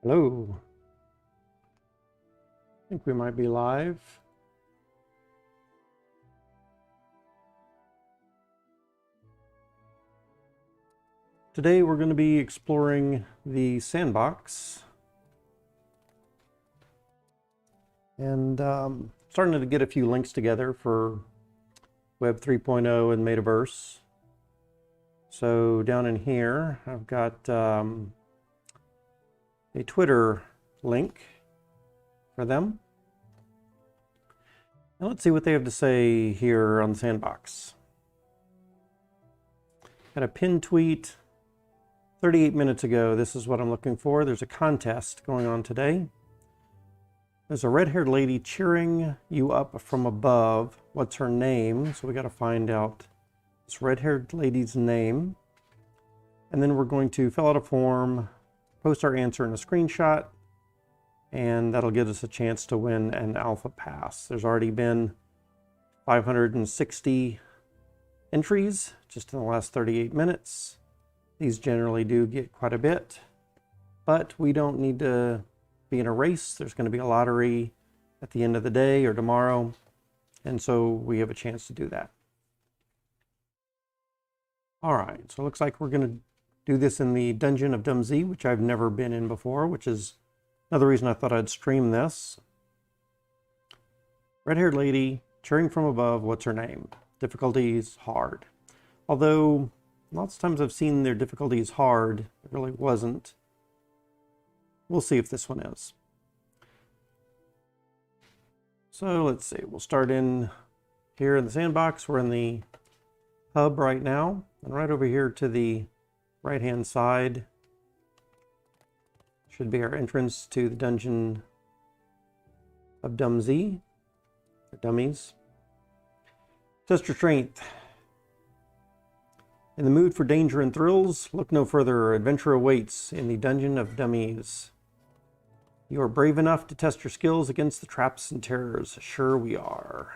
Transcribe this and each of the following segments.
Hello. I think we might be live. Today we're going to be exploring the sandbox and starting to get a few links together for Web 3.0 and Metaverse. So down in here I've got a Twitter link for them. Now let's see what they have to say here on the sandbox. Got a pinned tweet 38 minutes ago. This is what I'm looking for. There's a contest going on today. There's a red-haired lady cheering you up from above. What's her name? So we got to find out this red-haired lady's name. And then we're going to fill out a form, post our answer in a screenshot, and that'll give us a chance to win an alpha pass. There's already been 560 entries just in the last 38 minutes. These generally do get quite a bit, but we don't need to be in a race. There's going to be a lottery at the end of the day or tomorrow, and so we have a chance to do that. All right, so it looks like we're going to do this in the Dungeon of DumZ, which I've never been in before, which is another reason I thought I'd stream this. Red-haired lady, cheering from above, what's her name? Difficulties, hard. Although, lots of times I've seen their difficulties hard, it really wasn't. We'll see if this one is. So let's see, we'll start in here in the sandbox. We're in the hub right now, and right over here to the right-hand side should be our entrance to the Dungeon of DumZ, or Dummies. Test your strength. In the mood for danger and thrills, look no further. Adventure awaits in the Dungeon of Dummies. You are brave enough to test your skills against the traps and terrors. Sure we are.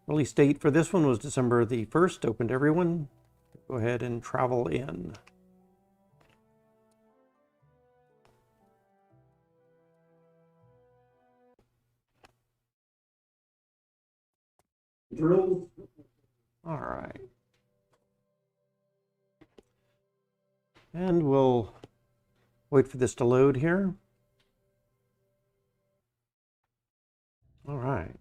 Release date for this one was December the 1st. Open to everyone. Go ahead and travel in. Drills. All right. And we'll wait for this to load here. All right.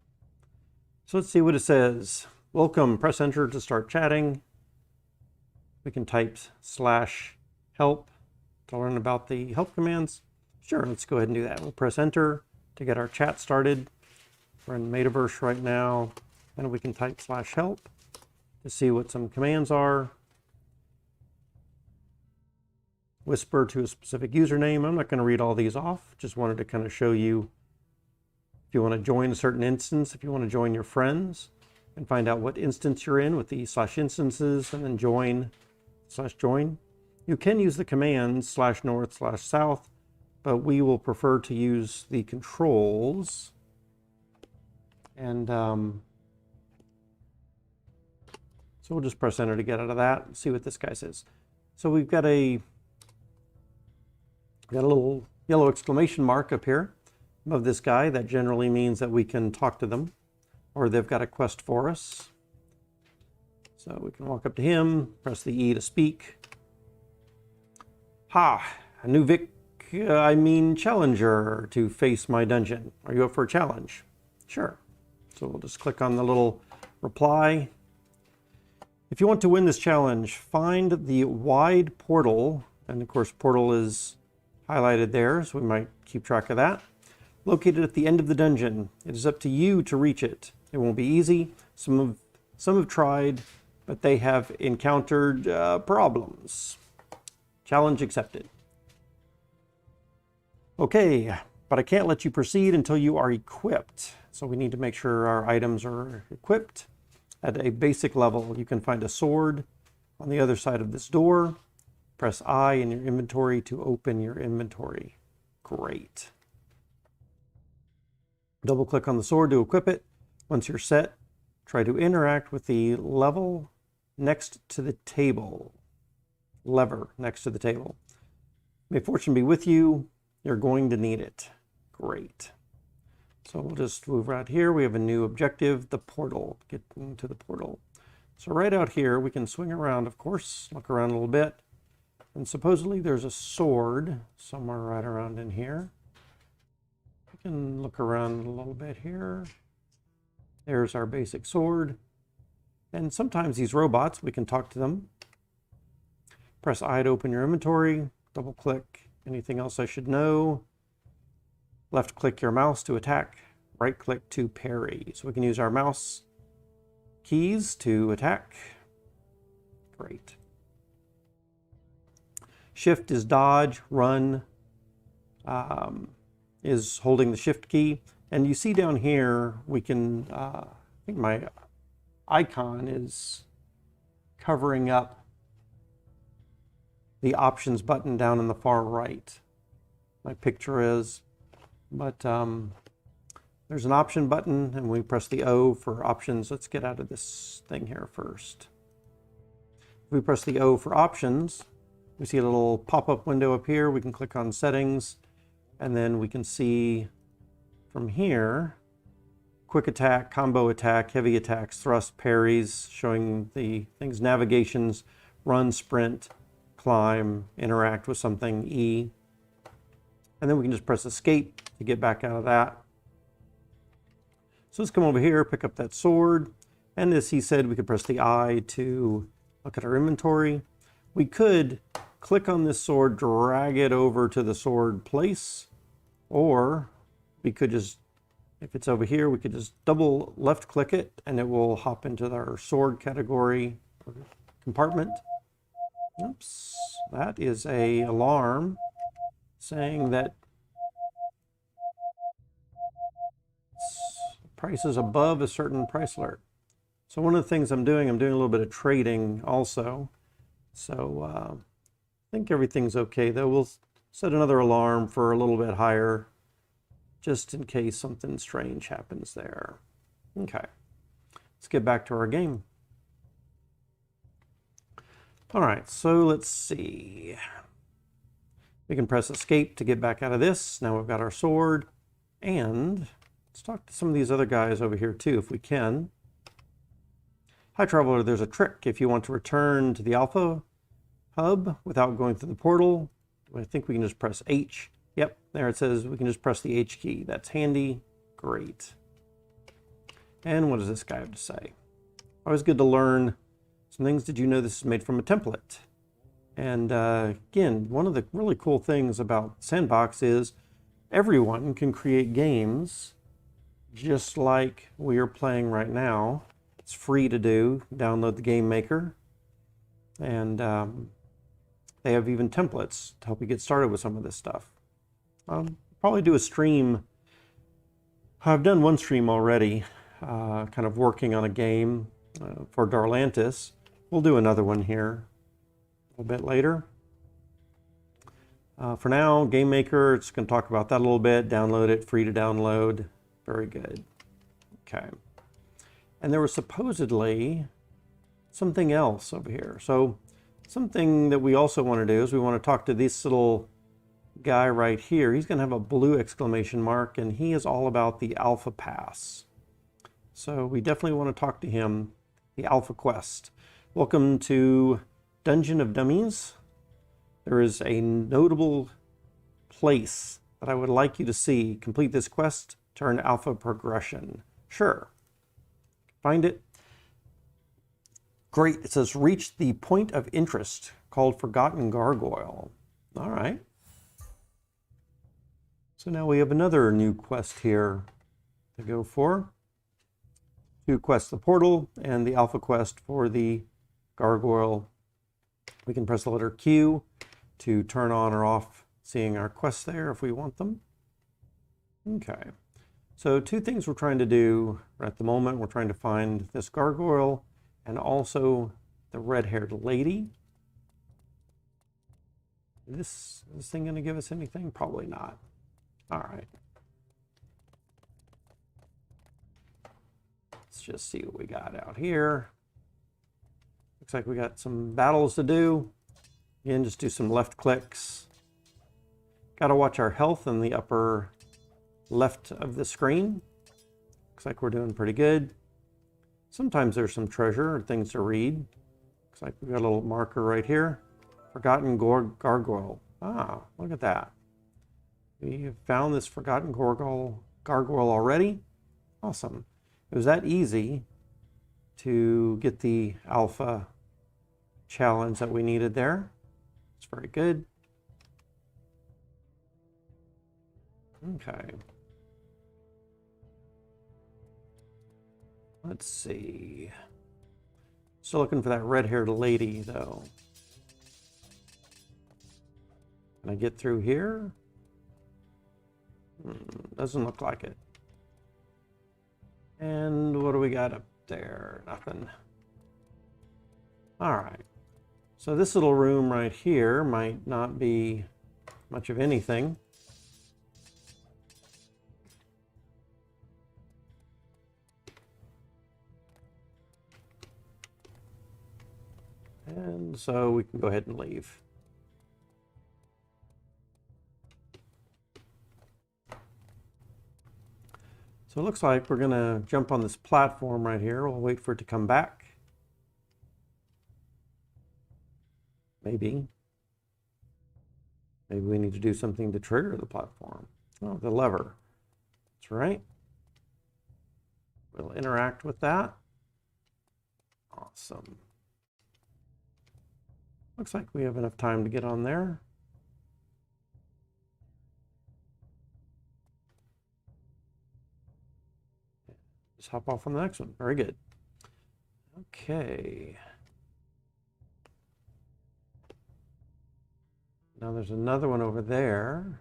So let's see what it says. Welcome. Press enter to start chatting. We can type /help to learn about the help commands. Sure, let's go ahead and do that. We'll press enter to get our chat started. We're in Metaverse right now, and we can type /help to see what some commands are. Whisper to a specific username. I'm not going to read all these off. Just wanted to kind of show you if you want to join a certain instance, if you want to join your friends and find out what instance you're in with the /instances and then join /join. You can use the commands /north/south, but we will prefer to use the controls. And so we'll just press enter to get out of that and see what this guy says. So we've got a little yellow exclamation mark up here above this guy. That generally means that we can talk to them or they've got a quest for us. So we can walk up to him, press the E to speak. Ha! A new challenger to face my dungeon. Are you up for a challenge? Sure. So we'll just click on the little reply. If you want to win this challenge, find the wide portal, and of course portal is highlighted there, so we might keep track of that. Located at the end of the dungeon. It is up to you to reach it. It won't be easy. Some have tried, but they have encountered problems. Challenge accepted. Okay, but I can't let you proceed until you are equipped. So we need to make sure our items are equipped. At a basic level, you can find a sword on the other side of this door. Press I in your inventory to open your inventory. Great. Double click on the sword to equip it. Once you're set, try to interact with the lever next to the table. May fortune be with you. You're going to need it. Great. So we'll just move right here. We have a new objective, the portal. Get into the portal. So right out here, we can swing around, of course, look around a little bit. And supposedly there's a sword somewhere right around in here. We can look around a little bit here. There's our basic sword. And sometimes these robots, we can talk to them. Press I to open your inventory. Double click. Anything else I should know? Left click your mouse to attack. Right click to parry. So we can use our mouse keys to attack. Great. Shift is dodge. Run is holding the shift key. And you see down here, we can, I think my icon is covering up the options button down in the far right. My picture is, but there's an option button and we press the O for options. Let's get out of this thing here first. If we press the O for options, we see a little pop-up window up here. We can click on settings and then we can see from here, quick attack, combo attack, heavy attacks, thrust, parries, showing the things, navigations, run, sprint, climb, interact with something, E. And then we can just press escape to get back out of that. So let's come over here, pick up that sword. And as he said, we could press the I to look at our inventory. We could click on this sword, drag it over to the sword place, or we could just, if it's over here, we could just double left click it and it will hop into our sword category or compartment. Oops, that is an alarm saying that price is above a certain price alert. So one of the things I'm doing a little bit of trading also. So I think everything's okay though. We'll set another alarm for a little bit higher just in case something strange happens there. Okay, let's get back to our game. All right, so let's see. We can press escape to get back out of this. Now we've got our sword. And let's talk to some of these other guys over here too, if we can. Hi, Traveler, there's a trick. If you want to return to the Alpha Hub without going through the portal, I think we can just press H. Yep, there it says we can just press the H key. That's handy. Great. And what does this guy have to say? Always good to learn some things. Did you know this is made from a template? And again, one of the really cool things about Sandbox is everyone can create games just like we are playing right now. It's free to do. Download the game maker. And they have even templates to help you get started with some of this stuff. I'll probably do a stream. I've done one stream already, kind of working on a game for Darlantis. We'll do another one here a bit later. For now, Game Maker, it's going to talk about that a little bit. Download it, free to download. Very good. Okay. And there was supposedly something else over here. So something that we also want to do is we want to talk to this little guy right here. He's going to have a blue exclamation mark, and he is all about the Alpha Pass. So we definitely want to talk to him, the Alpha Quest. Welcome to Dungeon of Dummies. There is a notable place that I would like you to see. Complete this quest to earn Alpha progression. Sure. Find it. Great. It says reach the point of interest called Forgotten Gargoyle. All right. So now we have another new quest here to go for. Two quests, the portal and the Alpha quest for the gargoyle. We can press the letter Q to turn on or off seeing our quests there if we want them. Okay, so two things we're trying to do at the moment. We're trying to find this gargoyle and also the red-haired lady. Is this thing going to give us anything? Probably not. All right. Let's just see what we got out here. Looks like we got some battles to do. Again, just do some left clicks Got to watch our health in the upper left of the screen. Looks like we're doing pretty good. Sometimes there's some treasure or things to read. Looks like we've got a little marker right here. Forgotten gargoyle. Ah, look at that. We have found this forgotten gargoyle already. Awesome. It was that easy to get the alpha challenge that we needed there. It's very good. Okay. Let's see. Still looking for that red-haired lady, though. Can I get through here? Doesn't look like it. And what do we got up there? Nothing. All right. So this little room right here might not be much of anything. And so we can go ahead and leave. So it looks like we're going to jump on this platform right here. We'll wait for it to come back. Maybe. Maybe we need to do something to trigger the platform. Oh, the lever. That's right. We'll interact with that. Awesome. Looks like we have enough time to get on there. Just hop off on the next one. Very good. Okay. Now there's another one over there.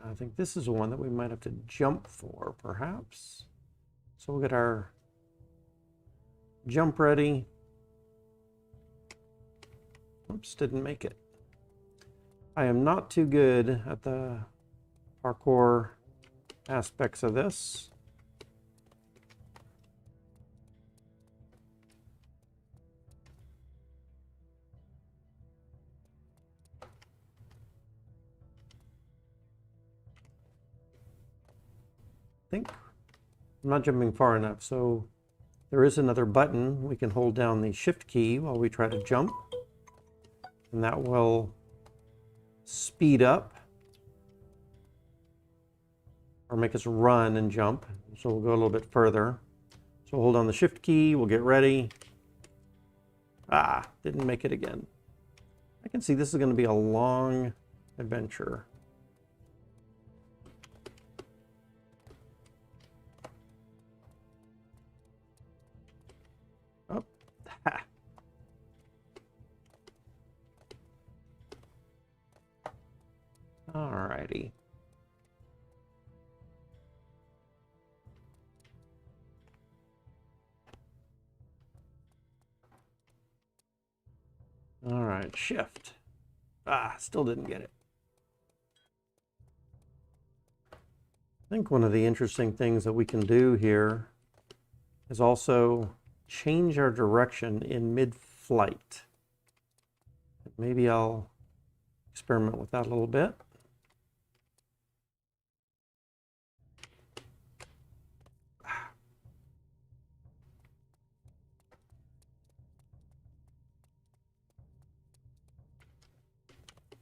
I think this is one that we might have to jump for, perhaps. So we'll get our jump ready. Oops, didn't make it. I am not too good at the parkour aspects of this. I think I'm not jumping far enough, so there is another button. We can hold down the shift key while we try to jump, and that will speed up or make us run and jump. So we'll go a little bit further. So we'll hold on the shift key, we'll get ready. Ah, didn't make it again. I can see this is going to be a long adventure. Oh, ha. All righty. All right, shift. Ah, still didn't get it. I think one of the interesting things that we can do here is also change our direction in mid-flight. Maybe I'll experiment with that a little bit.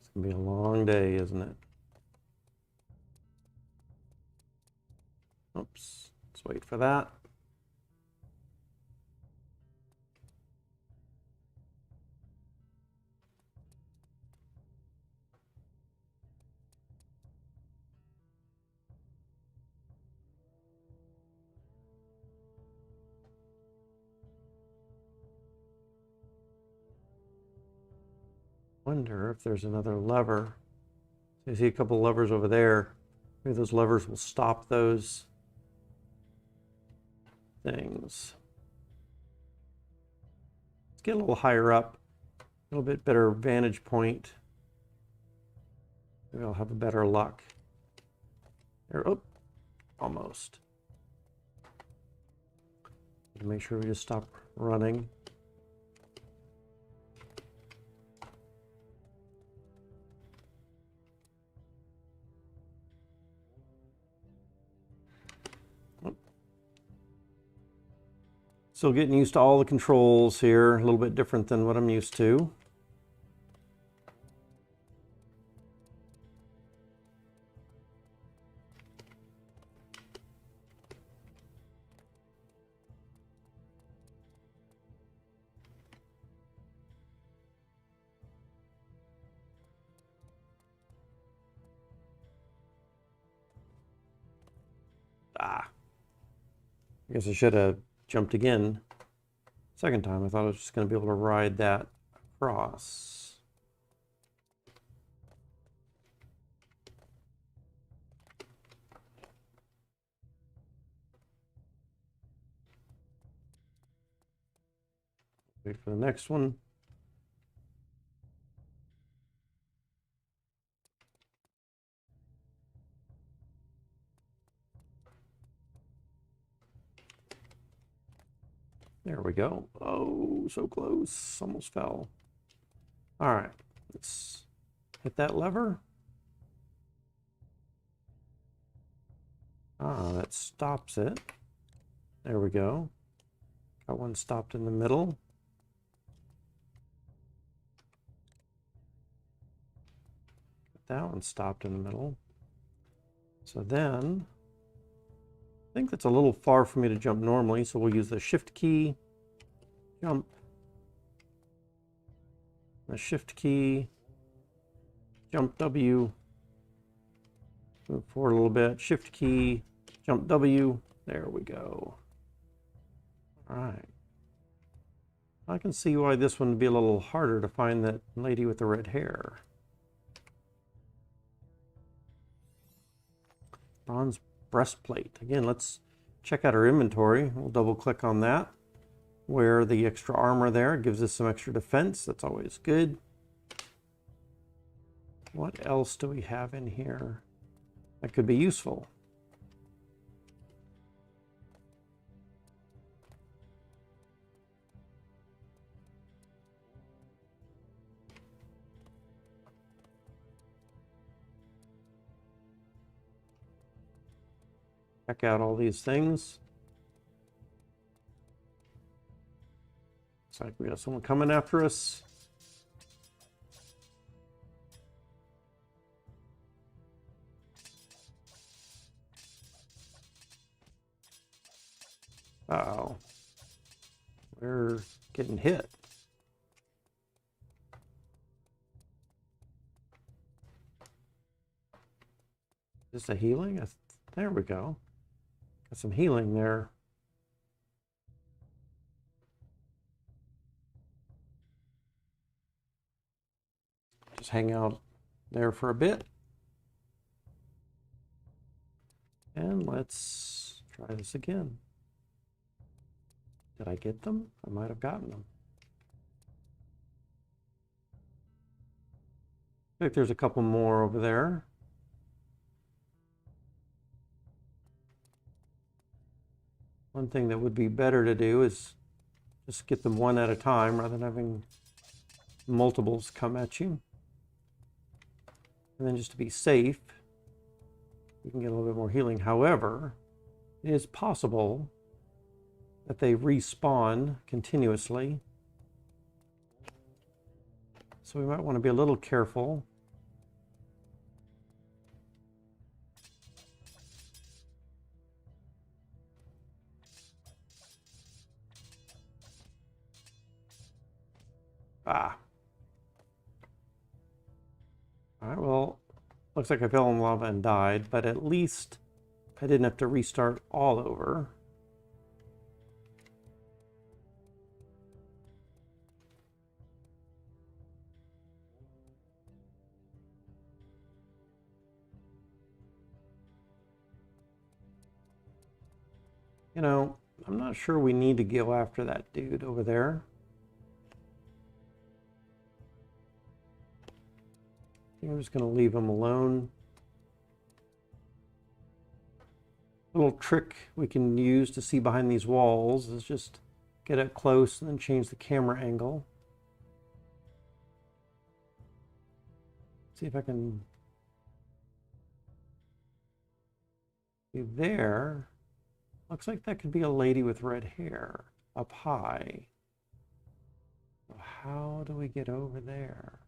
It's gonna be a long day, isn't it? Oops, let's wait for that. Wonder if there's another lever. So you see a couple levers over there. Maybe those levers will stop those things. Let's get a little higher up, a little bit better vantage point. Maybe I'll have a better luck. There, oh, almost. Make sure we just stop running. Still getting used to all the controls here, a little bit different than what I'm used to. Ah, I guess I should have jumped again. Second time, I thought I was just going to be able to ride that across. Wait for the next one. There we go. Oh, so close. Almost fell. All right, let's hit that lever. Ah, that stops it. There we go. Got one stopped in the middle. Got that one stopped in the middle. So then, I think that's a little far for me to jump normally, so we'll use the shift key, jump, the shift key, jump W, move forward a little bit, shift key, jump W, there we go. All right. I can see why this one would be a little harder to find that lady with the red hair. Bronze breastplate. Again, let's check out our inventory. We'll double click on that. Where the extra armor there gives us some extra defense. That's always good. What else do we have in here that could be useful? Check out all these things. Looks like we got someone coming after us. Uh-oh. We're getting hit. Is this a healing? There we go. Got some healing there. Just hang out there for a bit. And let's try this again. Did I get them? I might have gotten them. I think there's a couple more over there. One thing that would be better to do is just get them one at a time rather than having multiples come at you. And then just to be safe, we can get a little bit more healing. However, it is possible that they respawn continuously. So we might want to be a little careful. Ah. All right, well, looks like I fell in lava and died, but at least I didn't have to restart all over. You know, I'm not sure we need to go after that dude over there. I think I'm just going to leave him alone. A little trick we can use to see behind these walls is just get up close and then change the camera angle. See if I can see there. Looks like that could be a lady with red hair. up high. So how do we get over there?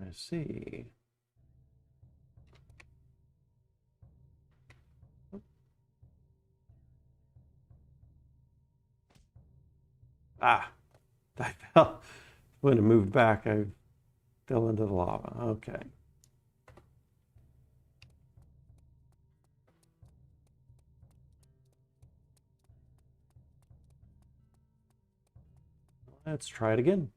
I see. Ah, I fell. When it moved back, I fell into the lava. Okay. Let's try it again.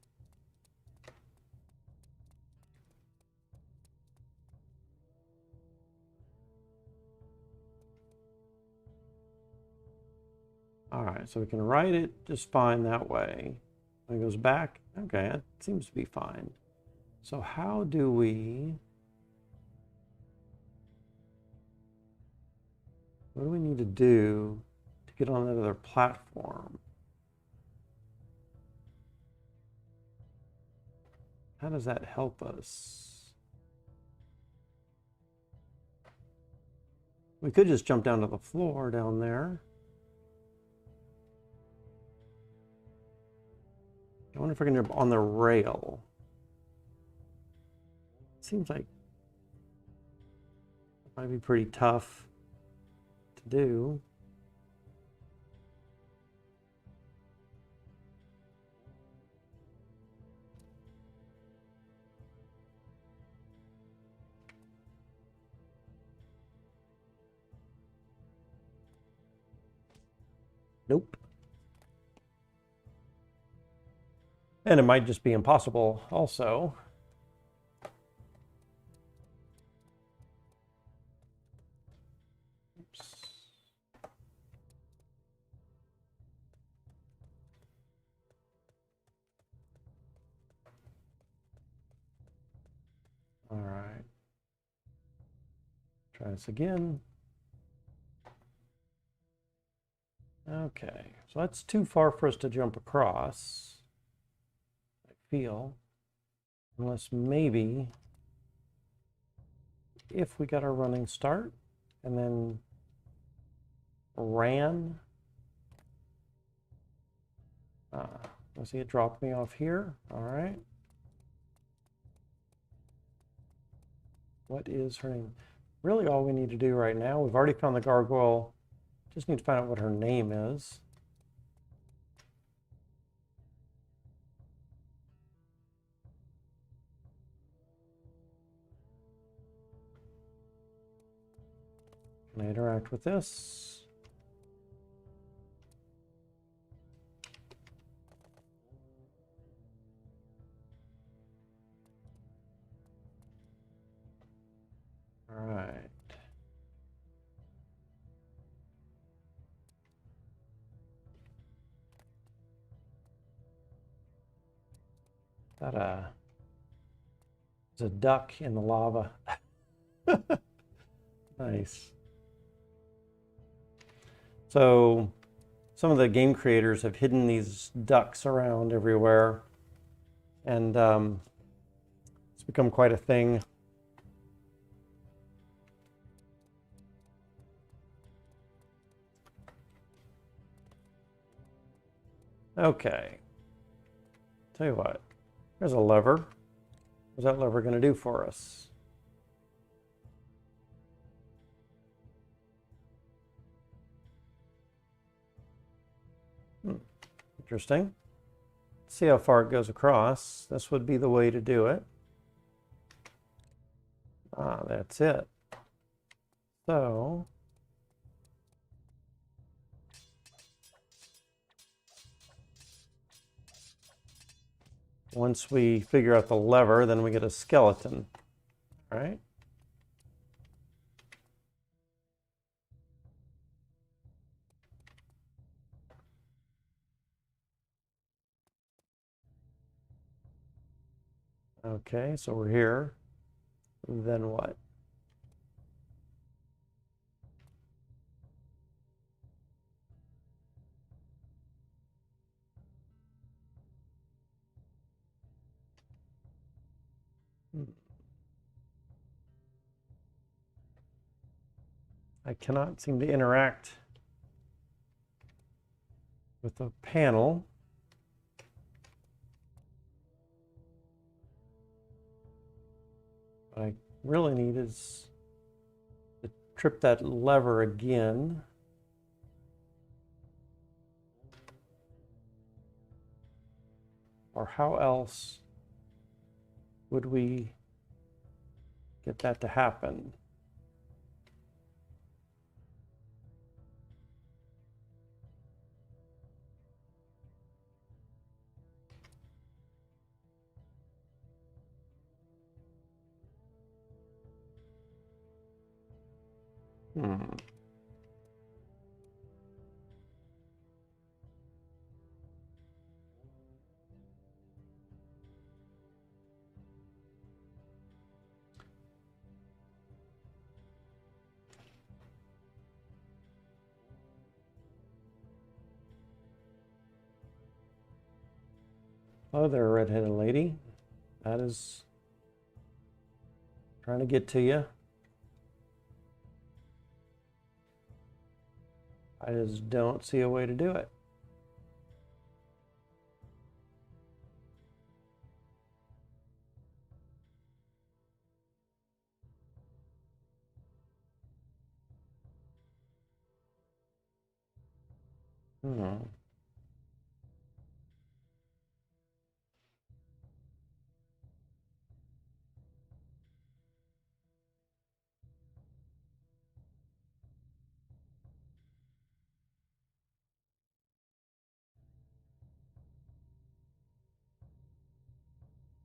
All right, so we can write it just fine that way. When it goes back, okay, that seems to be fine. So how do we, what do we need to do to get on another platform? How does that help us? We could just jump down to the floor down there. I wonder if I can jump on the rail. Seems like it might be pretty tough to do. Nope. And it might just be impossible also. Oops. All right. Try this again. Okay, so that's too far for us to jump across, I feel. Unless maybe if we got our running start and then ran. Let's see, it dropped me off here. All right. What is her name? Really all we need to do right now, we've already found the gargoyle. Just need to find out what her name is. Can I interact with this? All right. There's a duck in the lava. Nice. So some of the game creators have hidden these ducks around everywhere, and it's become quite a thing. Okay. Tell you what, there's a lever. What's that lever going to do for us? Interesting. Let's see how far it goes across. This would be the way to do it. Ah, that's it. So once we figure out the lever, then we get a skeleton, right? Okay, so we're here. Then what? I cannot seem to interact with the panel. What I really need is to trip that lever again. Or how else would we get that to happen? Oh, there, redheaded lady. That is trying to get to you. I just don't see a way to do it.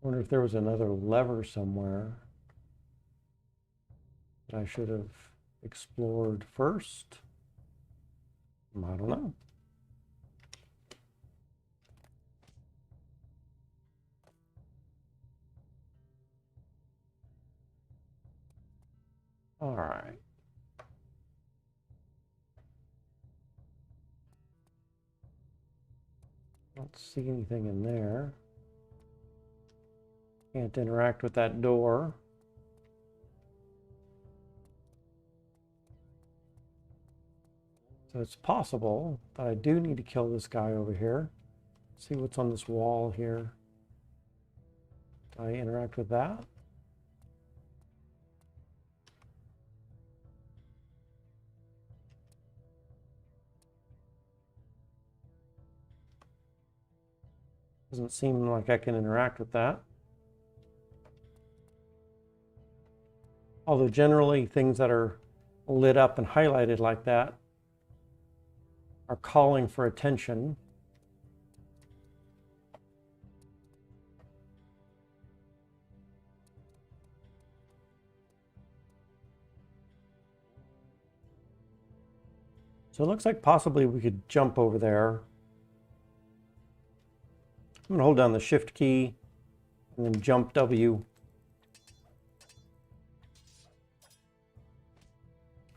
I wonder if there was another lever somewhere that I should have explored first. I don't know. All right. Don't see anything in there. Can't interact with that door. So it's possible that I do need to kill this guy over here. See what's on this wall here. Do I interact with that? Doesn't seem like I can interact with that. Although generally things that are lit up and highlighted like that are calling for attention. So it looks like possibly we could jump over there. I'm gonna hold down the Shift key and then jump W.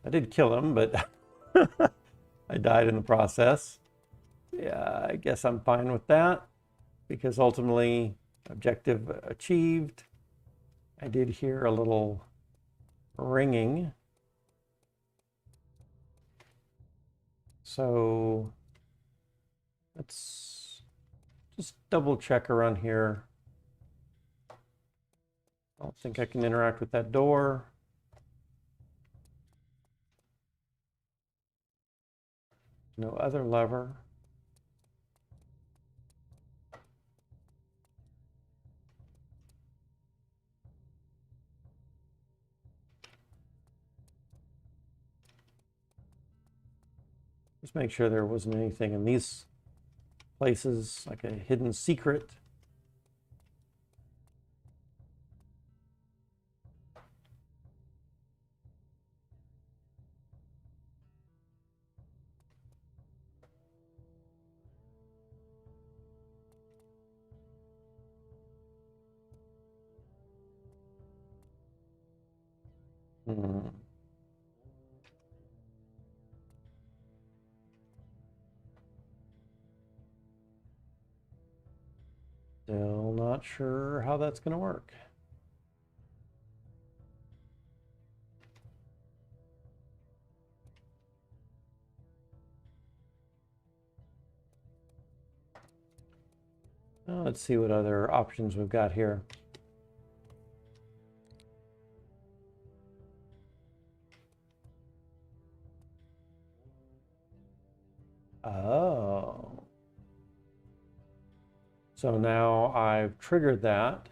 I did kill him, but I died in the process. Yeah, I guess I'm fine with that because ultimately objective achieved. I did hear a little ringing. So let's just double check around here. I don't think I can interact with that door. No other lever. Just make sure there wasn't anything in these places, like a hidden secret. Still not sure how that's going to work. Let's see what other options we've got here. Oh. So now I've triggered that.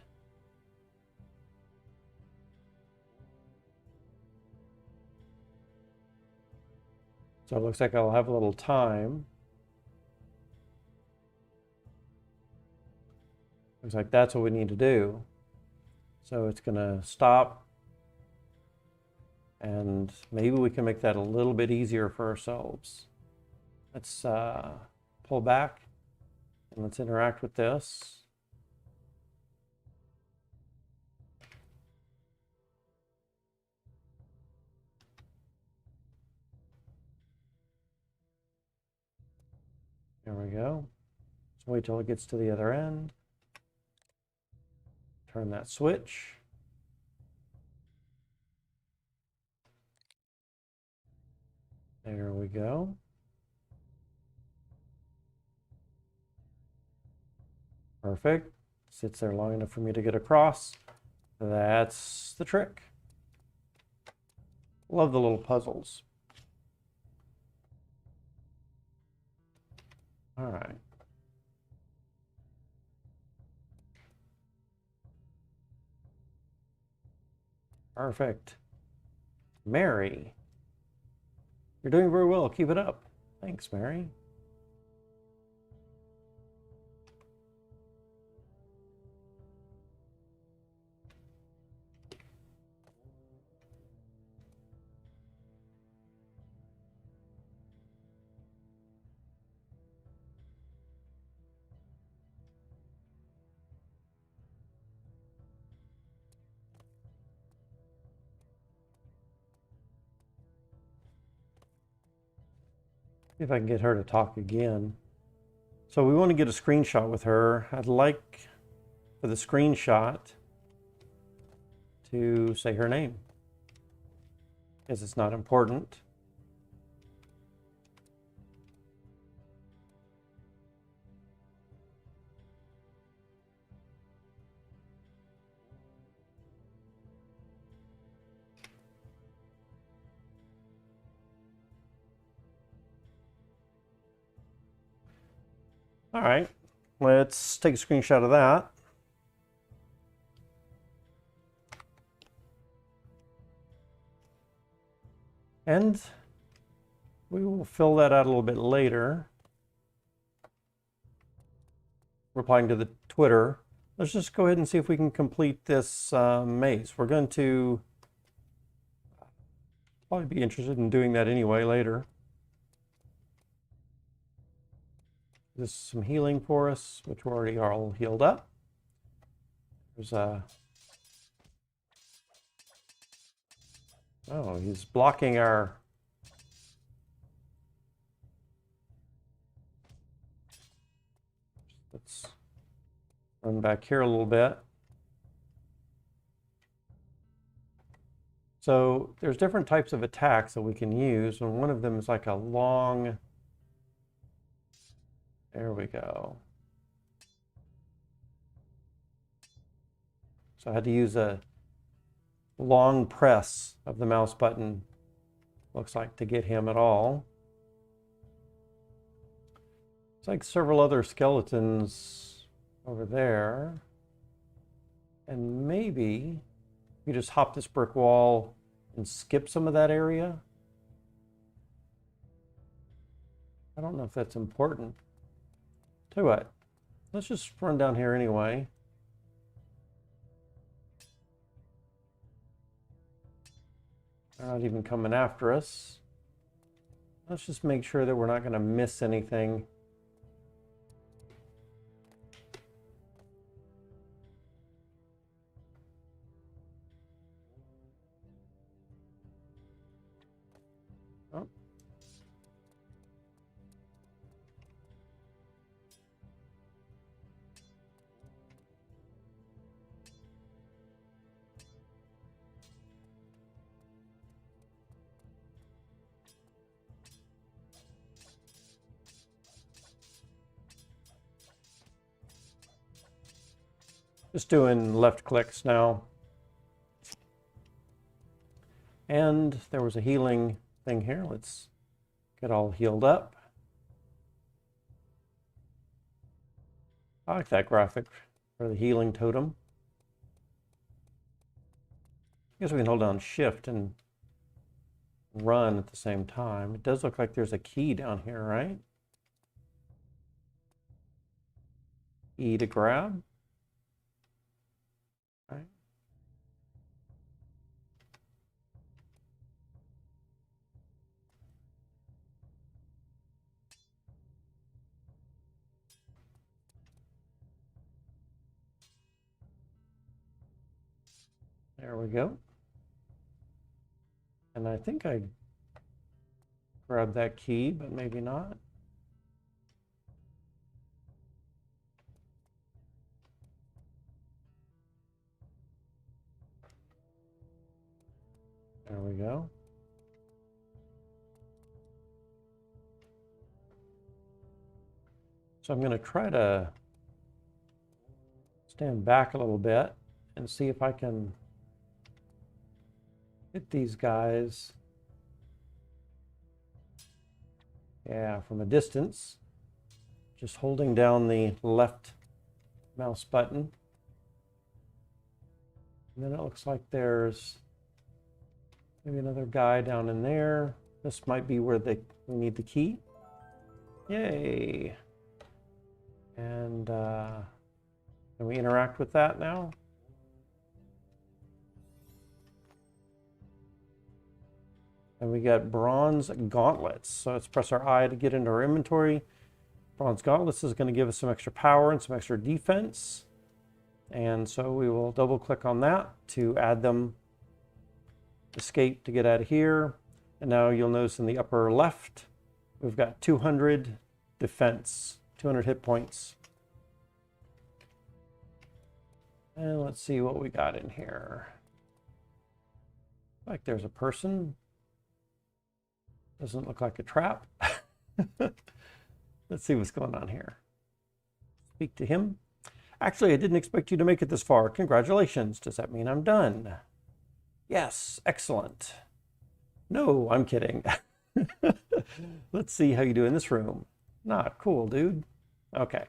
So it looks like I'll have a little time. Looks like that's what we need to do. So it's going to stop. And maybe we can make that a little bit easier for ourselves. Let's pull back and let's interact with this. There we go. Let's wait till it gets to the other end. Turn that switch. There we go. Perfect. Sits there long enough for me to get across. That's the trick. Love the little puzzles. All right. Perfect. Mary. You're doing very well. Keep it up. Thanks, Mary. See if I can get her to talk again. So we want to get a screenshot with her. I'd like for the screenshot to say her name, because it's not important. All right, let's take a screenshot of that. And we will fill that out a little bit later. Replying to the Twitter. Let's just go ahead and see if we can complete this maze. We're going to probably be interested in doing that anyway later. This is some healing for us, which we're already all healed up. There's a... Oh, he's blocking our... Let's run back here a little bit. So there's different types of attacks that we can use, and one of them is like a long... There we go. So I had to use a long press of the mouse button, looks like, to get him at all. It's like several other skeletons over there. And maybe you just hop this brick wall and skip some of that area. I don't know if that's important. Tell you what, let's just run down here anyway. They're not even coming after us. Let's just make sure that we're not going to miss anything. Oh. Just doing left clicks now. And there was a healing thing here. Let's get all healed up. I like that graphic for the healing totem. I guess we can hold down shift and run at the same time. It does look like there's a key down here, right? E to grab. Right. There we go. And I think I grabbed that key, but maybe not. There we go. So I'm going to try to stand back a little bit and see if I can hit these guys. Yeah, from a distance. Just holding down the left mouse button. And then it looks like there's maybe another guy down in there. This might be where we need the key. Yay. And can we interact with that now? And we got bronze gauntlets. So let's press our I to get into our inventory. Bronze gauntlets is going to give us some extra power and some extra defense. And so we will double click on that to add them. Escape to get out of here. And now you'll notice in the upper left, we've got 200 defense, 200 hit points. And let's see what we got in here. Like there's a person. Doesn't look like a trap. Let's see what's going on here. Speak to him. Actually, I didn't expect you to make it this far. Congratulations. Does that mean I'm done? Yes, excellent. No, I'm kidding. Let's see how you do in this room. Not cool, dude. Okay.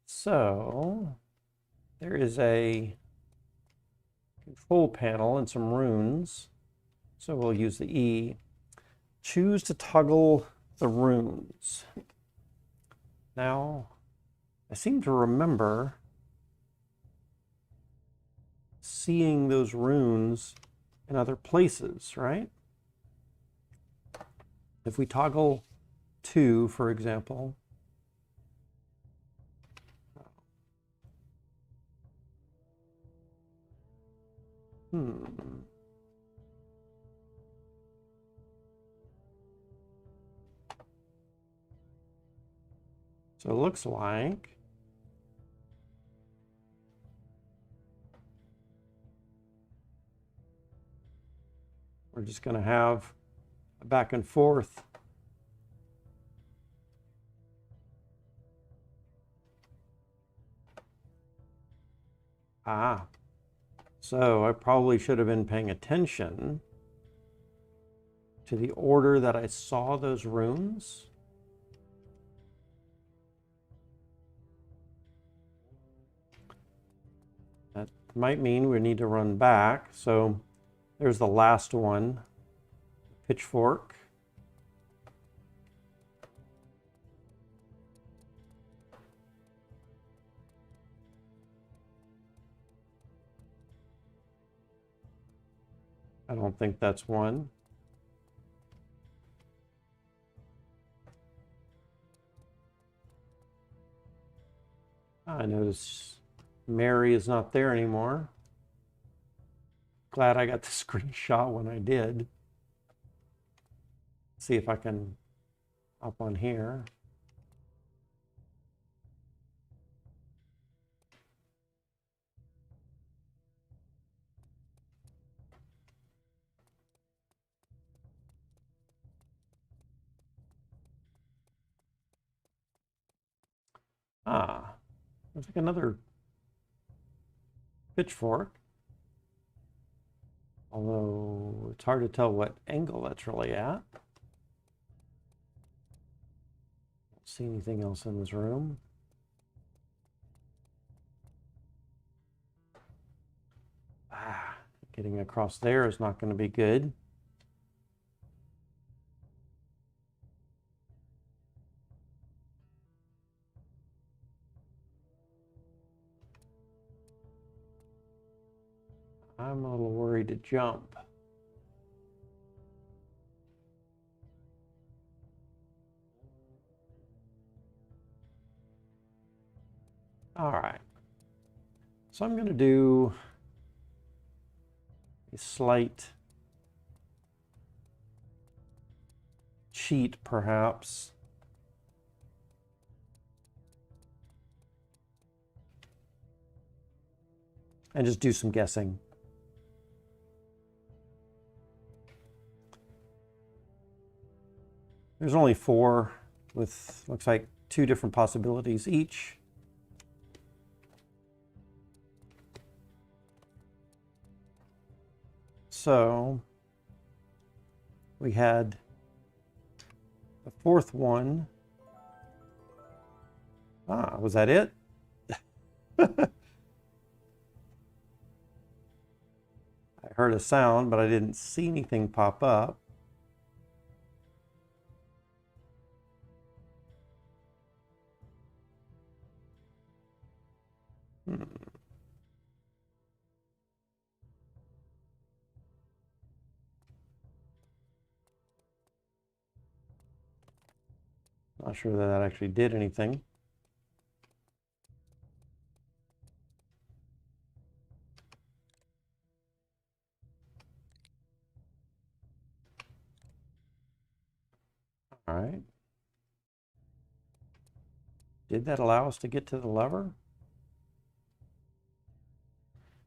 So there is a control panel and some runes. So we'll use the E. Choose to toggle the runes. Now, I seem to remember seeing those runes in other places, right? If we toggle 2, for example, So it looks like we're just going to have a back and forth. So I probably should have been paying attention to the order that I saw those runes. That might mean we need to run back. So there's the last one, pitchfork. I don't think that's one. I notice Mary is not there anymore. Glad I got the screenshot when I did. See if I can hop on here. There's like another pitchfork. Although it's hard to tell what angle that's really at. Don't see anything else in this room. Getting across there is not going to be good. I'm a little worried to jump. All right. So I'm going to do a slight cheat, perhaps. And just do some guessing. There's only 4 with, looks like 2 different possibilities each. So we had the 4th one. Was that it? I heard a sound, but I didn't see anything pop up. Not sure that actually did anything. All right. Did that allow us to get to the lever?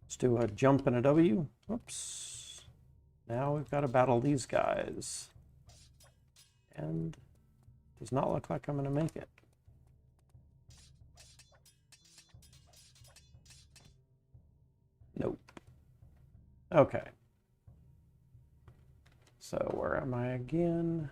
Let's do a jump and a W. Oops. Now we've got to battle these guys. And does not look like I'm going to make it. Nope. Okay. So where am I again?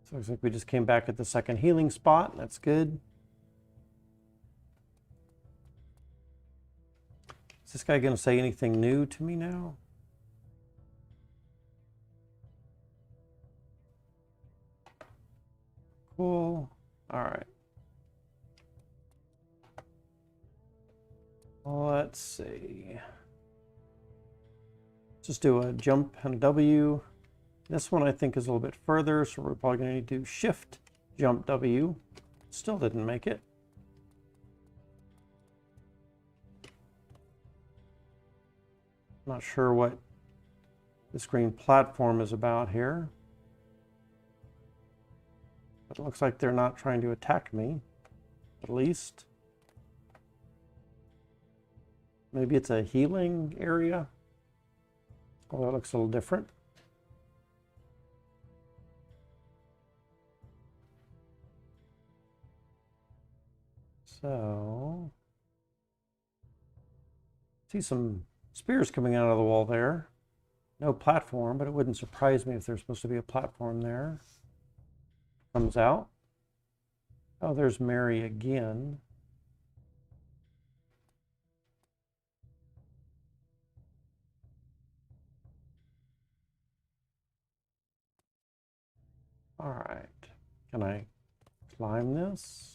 So looks like we just came back at the second healing spot. That's good. Is this guy going to say anything new to me now? Cool. All right. Let's see. Just do a jump and a W. This one I think is a little bit further, so we're probably going to need to do shift, jump, W. Still didn't make it. Not sure what this green platform is about here. But it looks like they're not trying to attack me, at least. Maybe it's a healing area. Although it looks a little different. So, see some spears coming out of the wall there. No platform, but it wouldn't surprise me if there's supposed to be a platform there. Comes out. Oh, there's Mary again. All right. Can I climb this?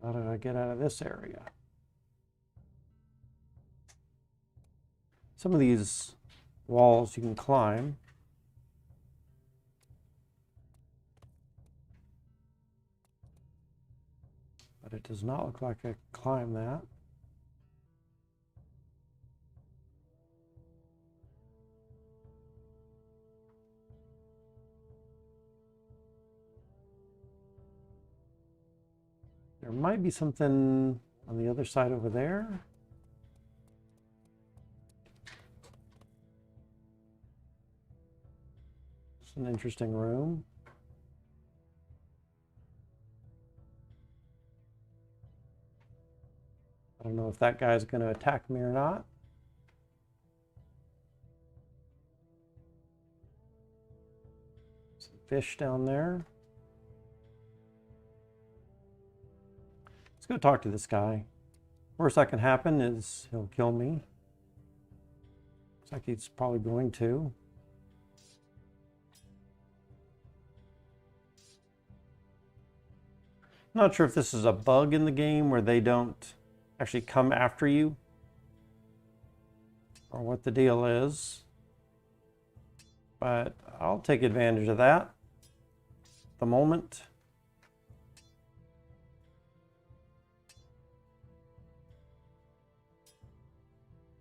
How did I get out of this area? Some of these walls you can climb. But it does not look like I can climb that. There might be something on the other side over there. It's an interesting room. I don't know if that guy's going to attack me or not. Some fish down there. Let's go talk to this guy. Worst that can happen is he'll kill me. Looks like he's probably going to. I'm not sure if this is a bug in the game where they don't actually come after you, or what the deal is, but I'll take advantage of that at the moment.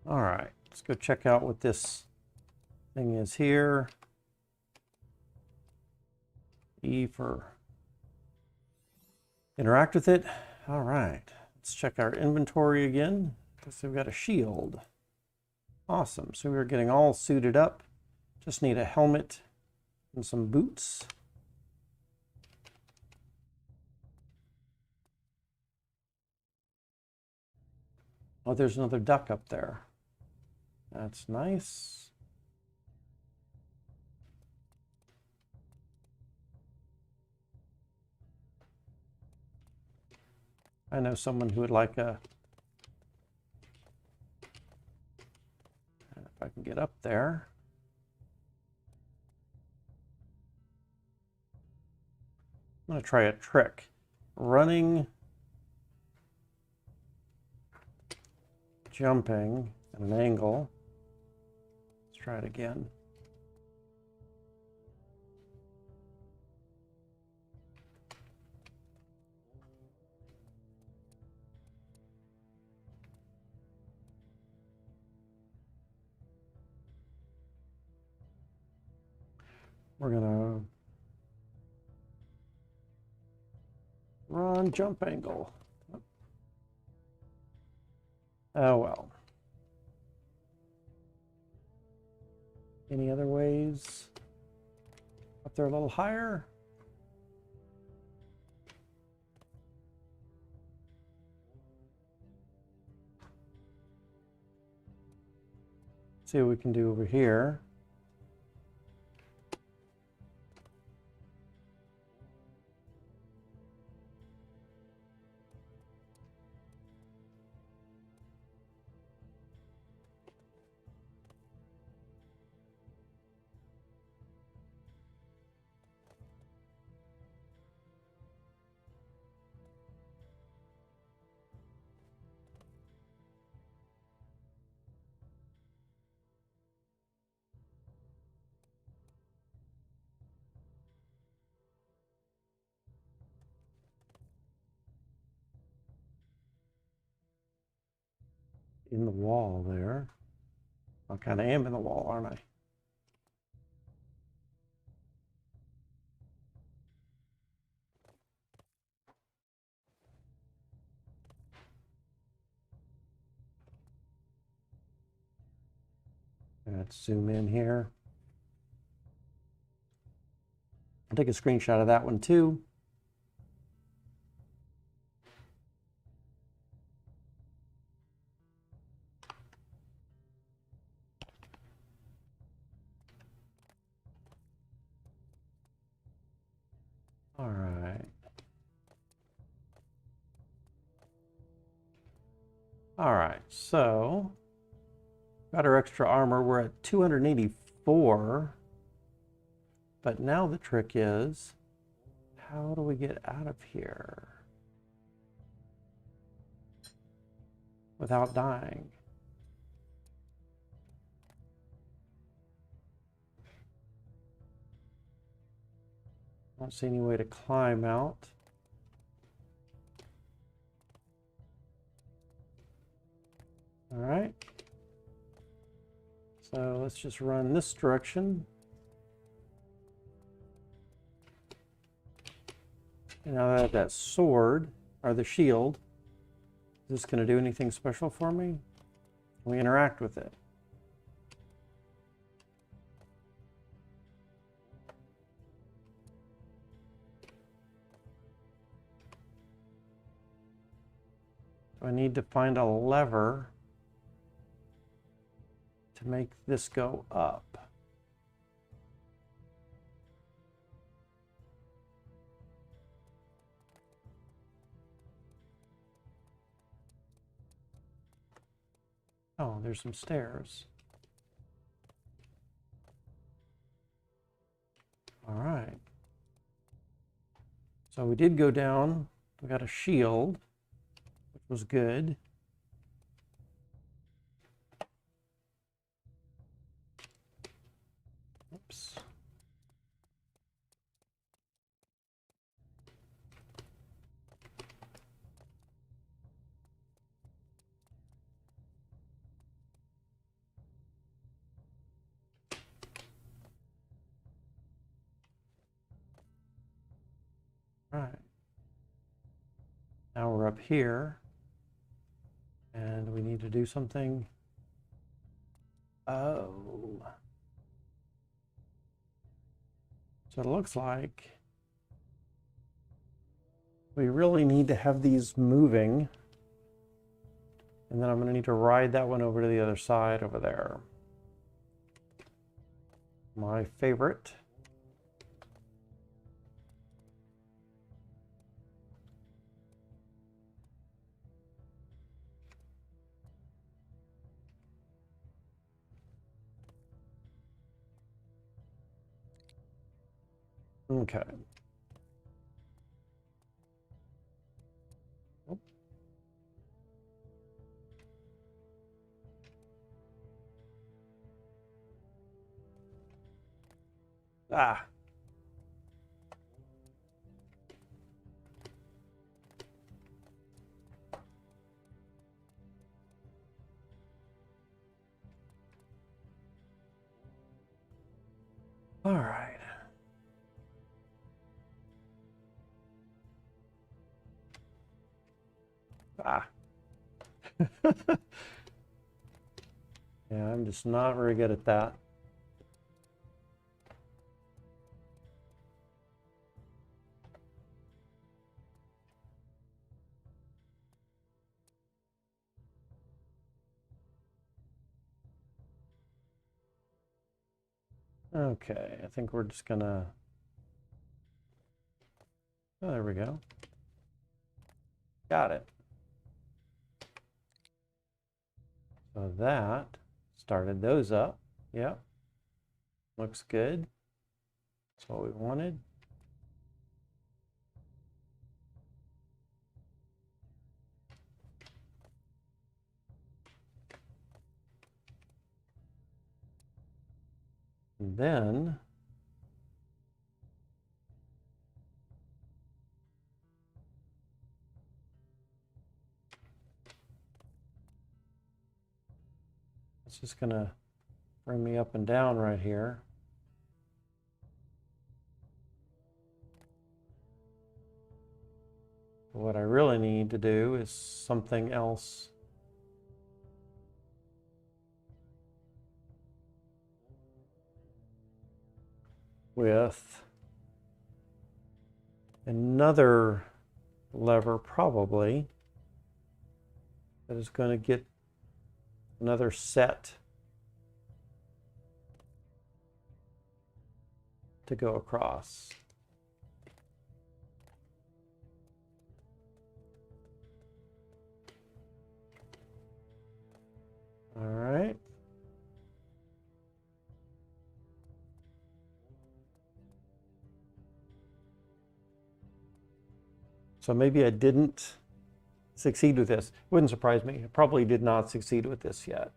All right, let's go check out what this thing is here. E for interact with it. All right. Let's check our inventory again. So we've got a shield. Awesome. So we're getting all suited up. Just need a helmet and some boots. Oh, there's another duck up there. That's nice. I know someone who would like a... If I can get up there. I'm going to try a trick. Running, jumping at an angle. Let's try it again. We're gonna run jump angle. Oh well. Any other ways? Up there a little higher? See what we can do over here. In the wall there. I kind of am in the wall, aren't I? Let's zoom in here. I'll take a screenshot of that one too. All right. All right, so got our extra armor. We're at 284. But now the trick is, how do we get out of here without dying? I don't see any way to climb out. All right. So let's just run this direction. And now that I have that sword, or the shield. Is this going to do anything special for me? Can we interact with it? Do I need to find a lever to make this go up? Oh, there's some stairs. All right. So we did go down. We got a shield, which was good. Oops. All right. Now we're up here, and we need to do something. Oh. So it looks like we really need to have these moving, and then I'm going to need to ride that one over to the other side over there. My favorite. Okay. Ah. All right. Ah. Yeah, I'm just not very good at that. Okay, I think we're just gonna, oh, there we go. Got it. So that started those up. Yep. Looks good. That's what we wanted. And then it's just gonna bring me up and down right here. What I really need to do is something else. With another lever, probably, that is going to get another set to go across. All right. So maybe I didn't succeed with this. It wouldn't surprise me. I probably did not succeed with this yet.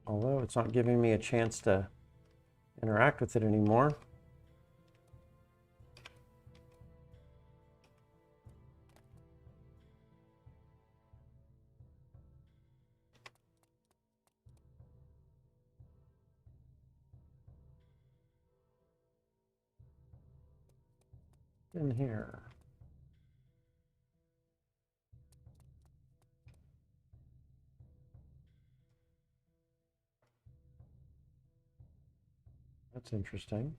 Although it's not giving me a chance to interact with it anymore. in here? That's interesting.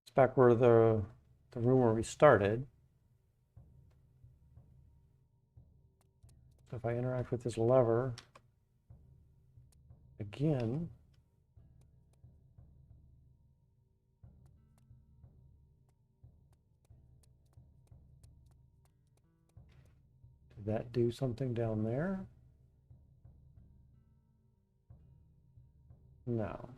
It's back where the room where we started. So if I interact with this lever again, did that do something down there? No.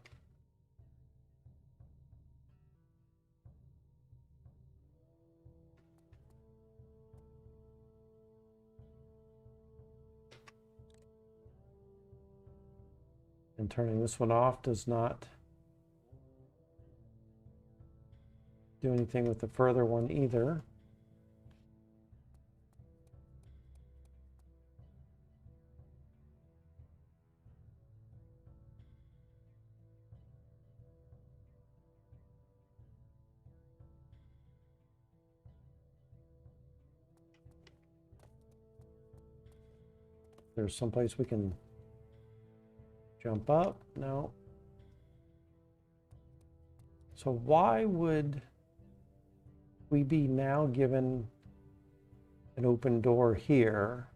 And turning this one off does not do anything with the further one either. There's someplace we can jump up. No. So why would we be now given an open door here?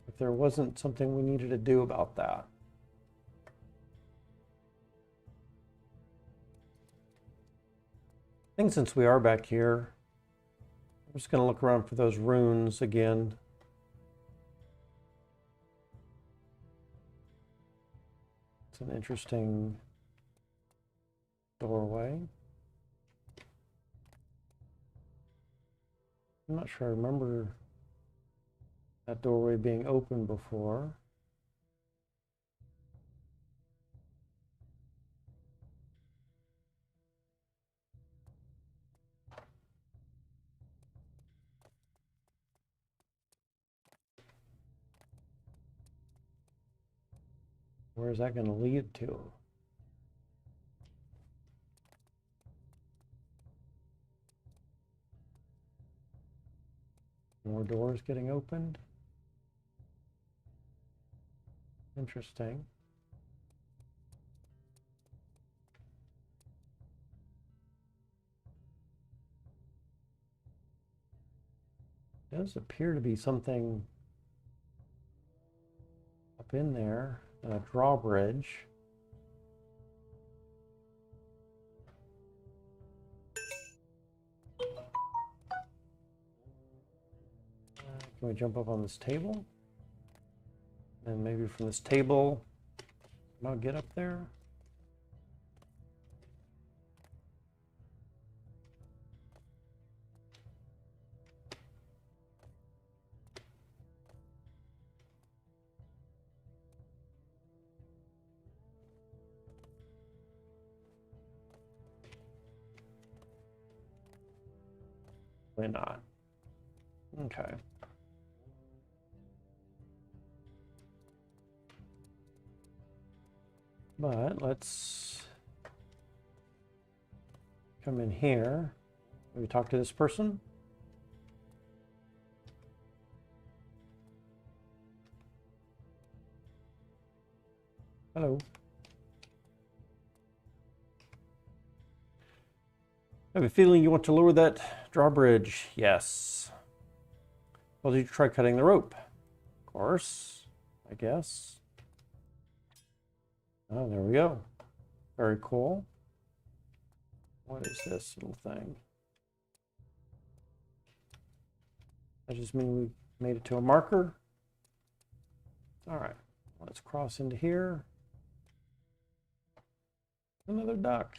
If there wasn't something we needed to do about that. I think since we are back here, I'm just going to look around for those runes again. It's an interesting doorway. I'm not sure I remember that doorway being open before. Where is that going to lead to? More doors getting opened. Interesting. Does appear to be something up in there, a drawbridge. Can we jump up on this table? And maybe from this table, I'll get up there. Why not? Okay. But let's come in here. Maybe talk to this person. Hello. I have a feeling you want to lower that drawbridge. Yes. Well, did you try cutting the rope? Of course, I guess. Oh, there we go. Very cool. What is this little thing? That just means we made it to a marker. All right, let's cross into here. Another duck.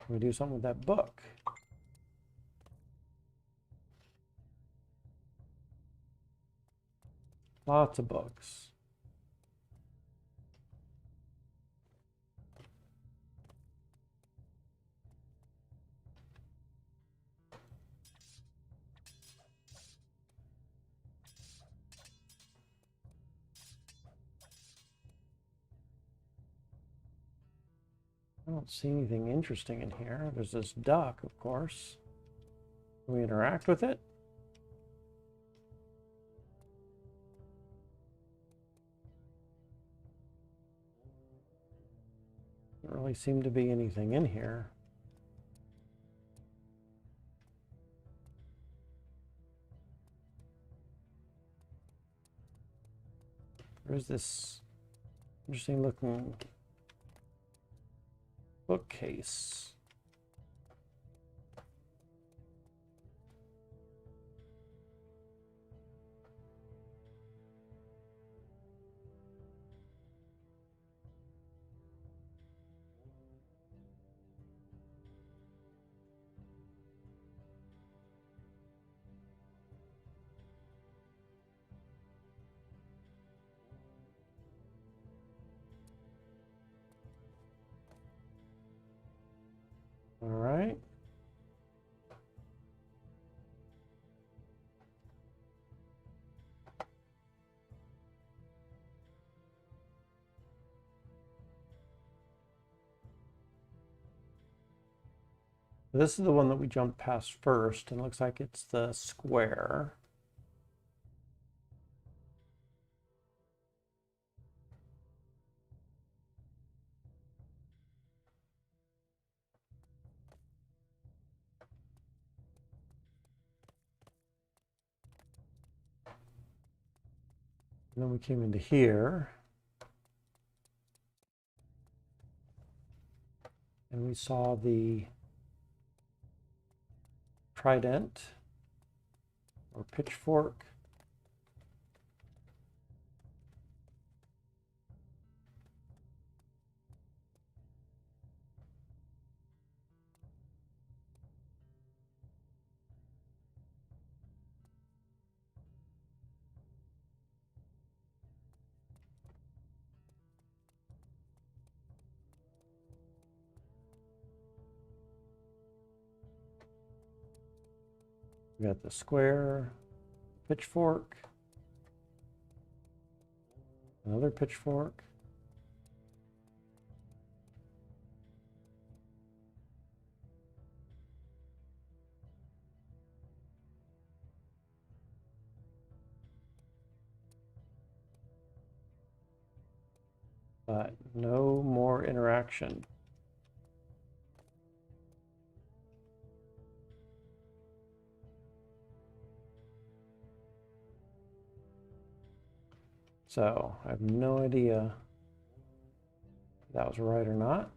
Can we do something with that book? Lots of books. I don't see anything interesting in here. There's this duck, of course. Can we interact with it? Doesn't really seem to be anything in here. There's this interesting looking bookcase. All right. This is the one that we jumped past first, and it looks like it's the square. And then we came into here. And we saw the trident or pitchfork. We got the square, pitchfork, another pitchfork. But no more interaction. So I have no idea if that was right or not.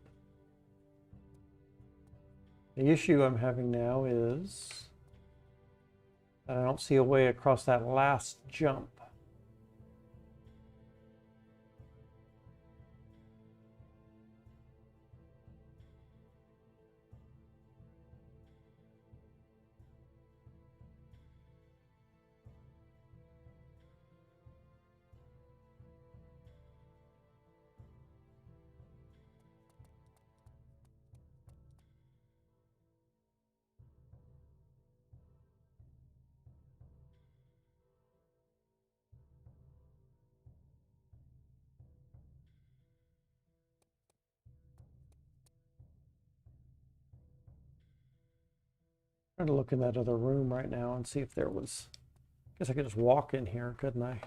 The issue I'm having now is that I don't see a way across that last jump. I'm trying to look in that other room right now and see if there was, I guess I could just walk in here, couldn't I?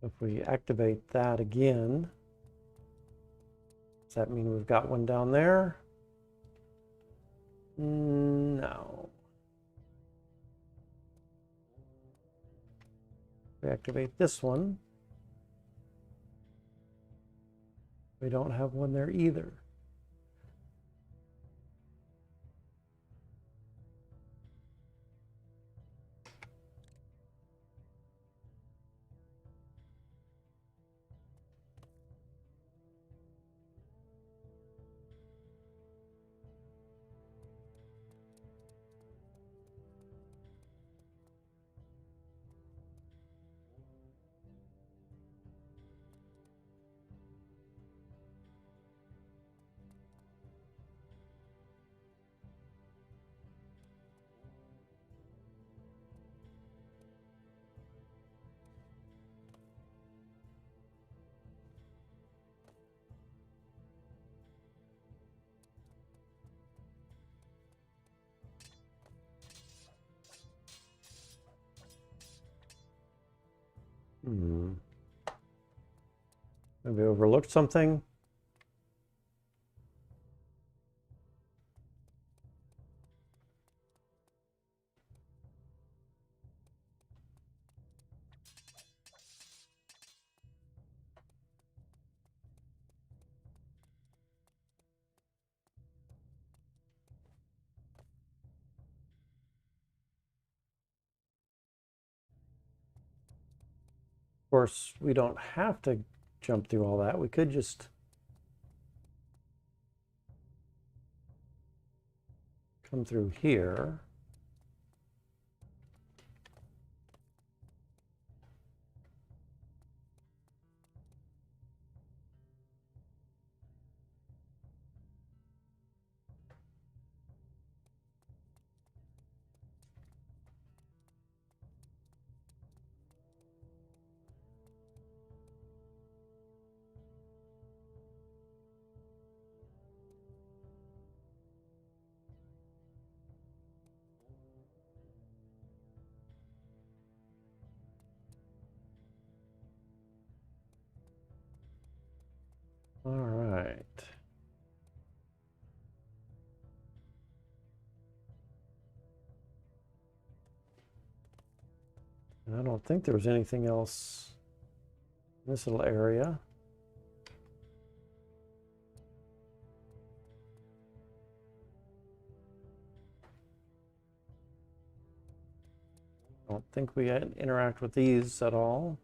If we activate that again, does that mean we've got one down there? No. We activate this one. We don't have one there either. Maybe overlooked something. Of course, we don't have to jump through all that. We could just come through here. All right. And I don't think there was anything else in this little area. I don't think we interact with these at all.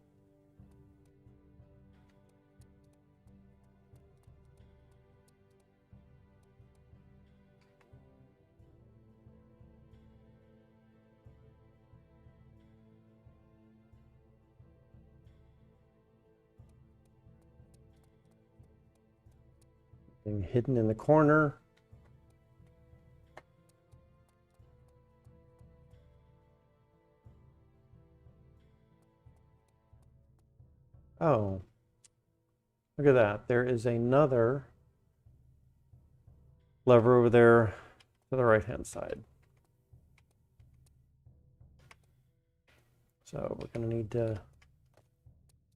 Being hidden in the corner. Oh, look at that. There is another lever over there to the right-hand side. So we're going to need to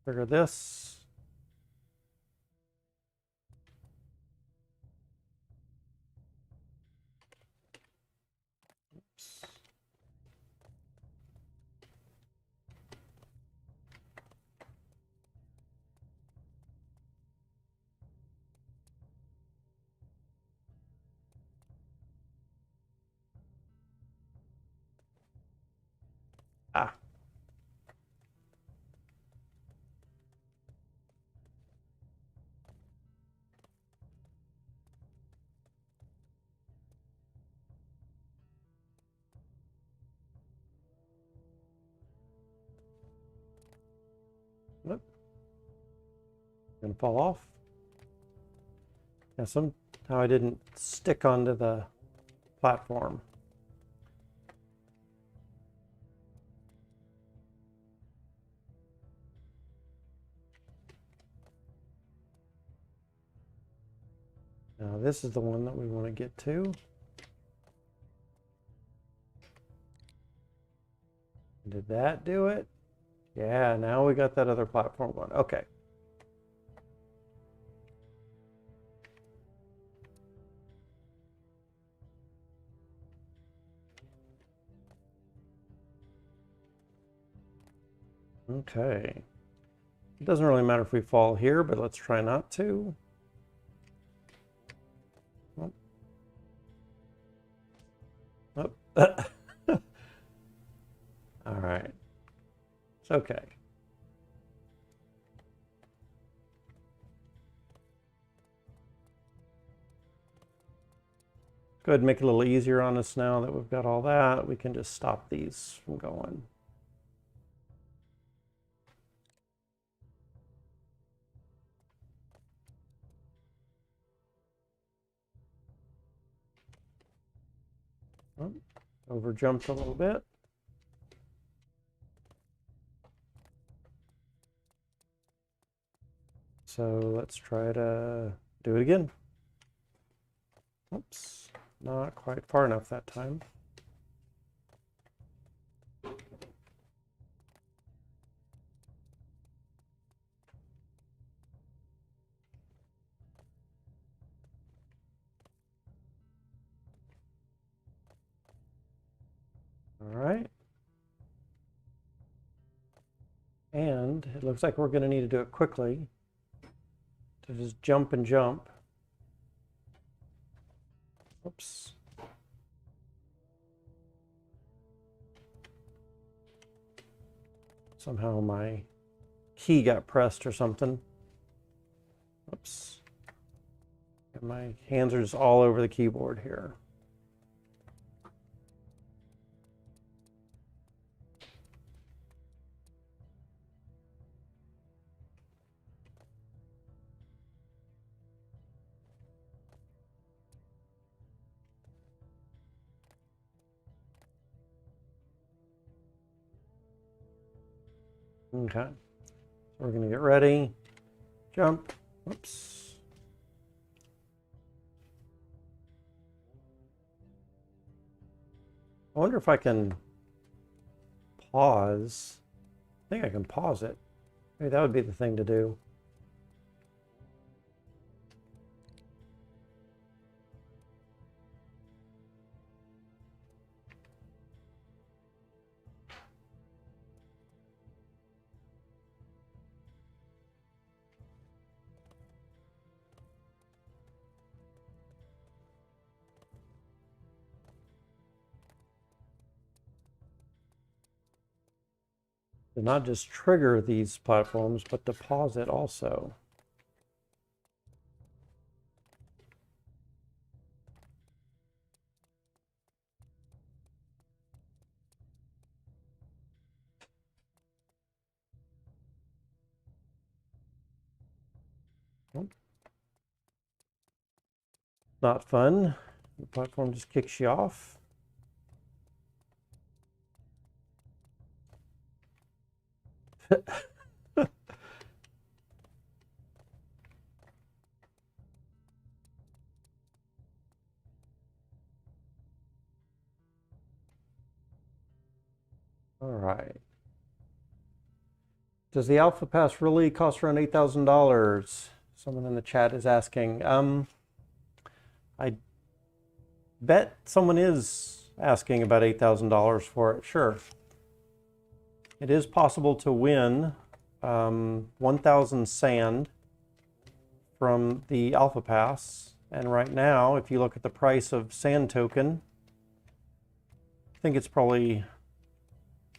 trigger this. Oops. Ah. Whoop. Gonna fall off. Yeah, somehow I didn't stick onto the platform. Now this is the one that we want to get to. Did that do it? Yeah, now we got that other platform going. Okay. Okay. It doesn't really matter if we fall here, but let's try not to. Oh. Oh. All right. It's okay. Go ahead and make it a little easier on us now that we've got all that. We can just stop these from going. Oh, over jumped a little bit. So let's try to do it again. Oops, not quite far enough that time. right. And it looks like we're going to need to do it quickly. To just jump and jump. Oops. Somehow my key got pressed or something. Oops. And my hands are just all over the keyboard here. Okay, so we're going to get ready, jump, whoops. I wonder if I can pause. I think I can pause it. Maybe that would be the thing to do. To not just trigger these platforms, but to pause it also. Not fun. The platform just kicks you off. All right. Does the Alpha Pass really cost around $8,000? Someone in the chat is asking. I bet someone is asking about $8,000 for it. Sure. It is possible to win 1,000 sand from the Alpha Pass. And right now, if you look at the price of sand token, I think it's probably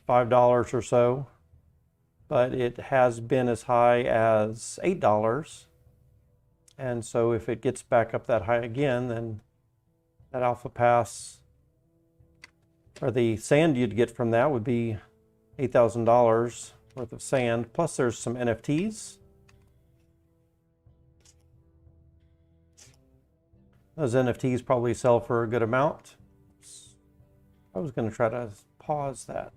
$5 or so, but it has been as high as $8. And so if it gets back up that high again, then that Alpha Pass, or the sand you'd get from that, would be $8,000 worth of sand. Plus there's some NFTs. Those NFTs probably sell for a good amount. I was going to try to pause that.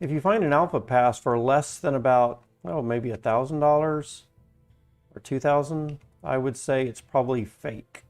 If you find an Alpha Pass for less than about, oh, maybe $1,000 or $2,000, I would say it's probably fake.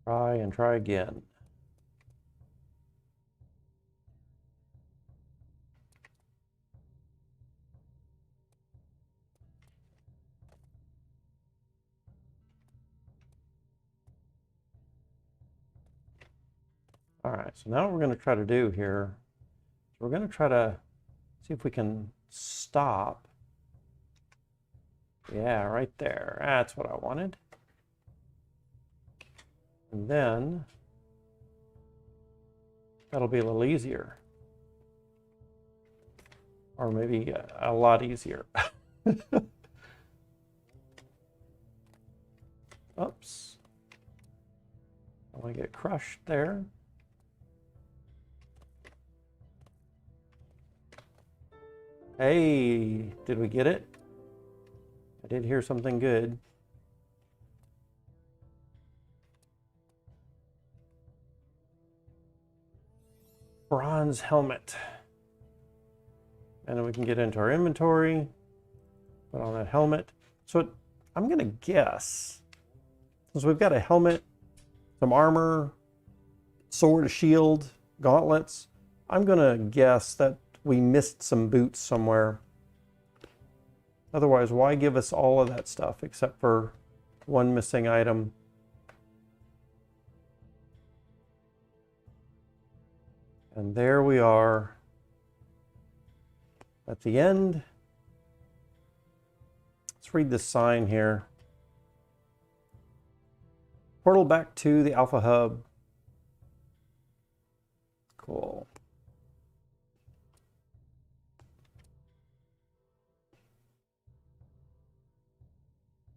Try and try again. All right, so now what we're going to try to do here, we're going to try to see if we can stop. Yeah, right there. That's what I wanted. And then that'll be a little easier. Or maybe a lot easier. Oops. I want to get crushed there. Hey, did we get it? I did hear something good. Bronze helmet. And then we can get into our inventory, put on that helmet. So I'm gonna guess, since we've got a helmet, some armor, sword, a shield, gauntlets, I'm gonna guess that we missed some boots somewhere. Otherwise, why give us all of that stuff except for one missing item? And there we are at the end. Let's read this sign here. Portal back to the Alpha Hub. Cool.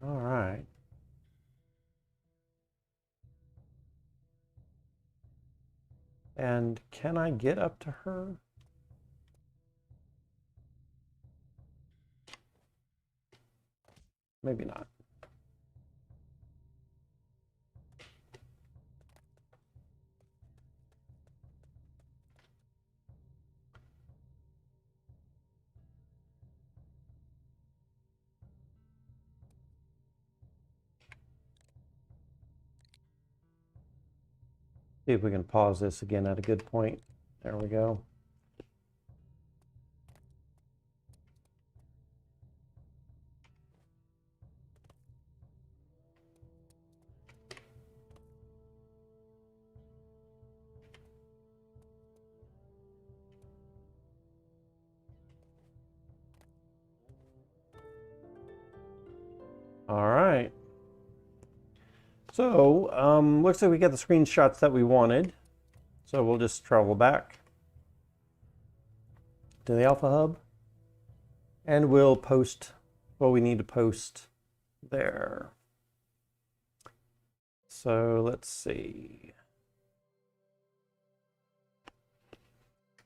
All right. And can I get up to her? Maybe not. See if we can pause this again at a good point. There we go. All right. So, looks like we got the screenshots that we wanted. So we'll just travel back to the Alpha Hub and we'll post what we need to post there. So let's see.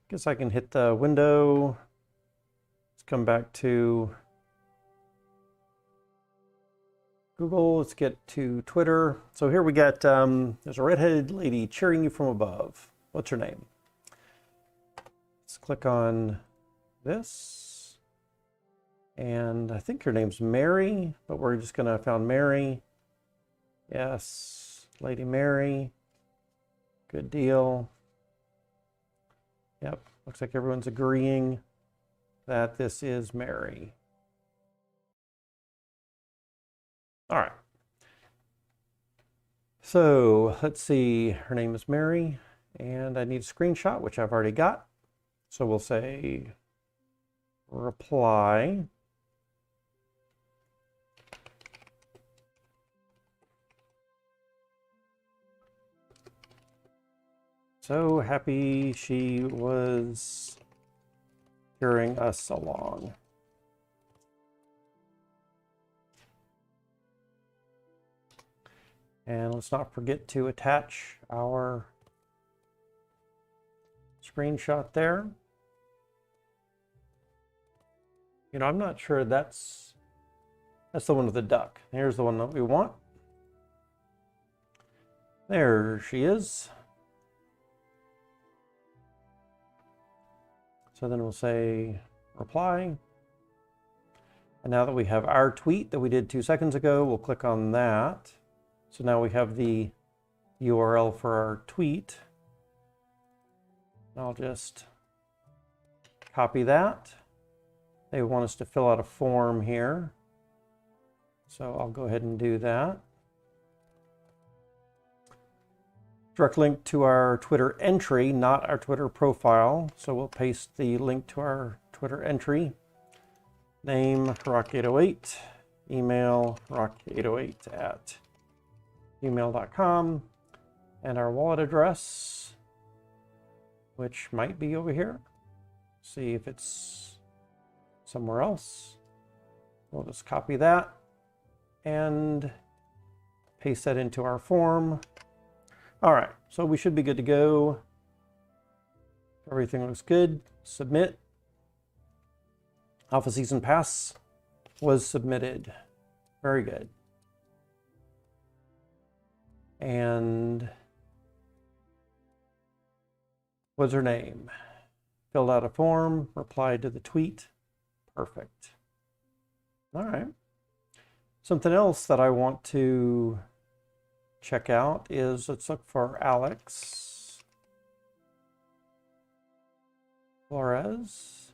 Guess I can hit the window. Let's come back to Google. Let's get to Twitter. So here we got, there's a redheaded lady cheering you from above. What's her name? Let's click on this. And I think her name's Mary, but we're just gonna found Mary. Yes, Lady Mary. Good deal. Yep, looks like everyone's agreeing that this is Mary. All right. So let's see, her name is Mary, and I need a screenshot, which I've already got. So we'll say reply. So happy she was cheering us along. And let's not forget to attach our screenshot there. You know, I'm not sure that's the one with the duck. Here's the one that we want. There she is. So then we'll say reply. And now that we have our tweet that we did 2 seconds ago, we'll click on that. So now we have the URL for our tweet. I'll just copy that. They want us to fill out a form here. So I'll go ahead and do that. Direct link to our Twitter entry, not our Twitter profile. So we'll paste the link to our Twitter entry. Name rock808, email rock808@gmail.com, and our wallet address, which might be over here. See if it's somewhere else. We'll just copy that and paste that into our form. All right, so we should be good to go. Everything looks good. Submit. Alpha Season Pass was submitted. Very good. And what's her name? Filled out a form, replied to the tweet. Perfect. All right. Something else that I want to check out is, let's look for Alex Flores.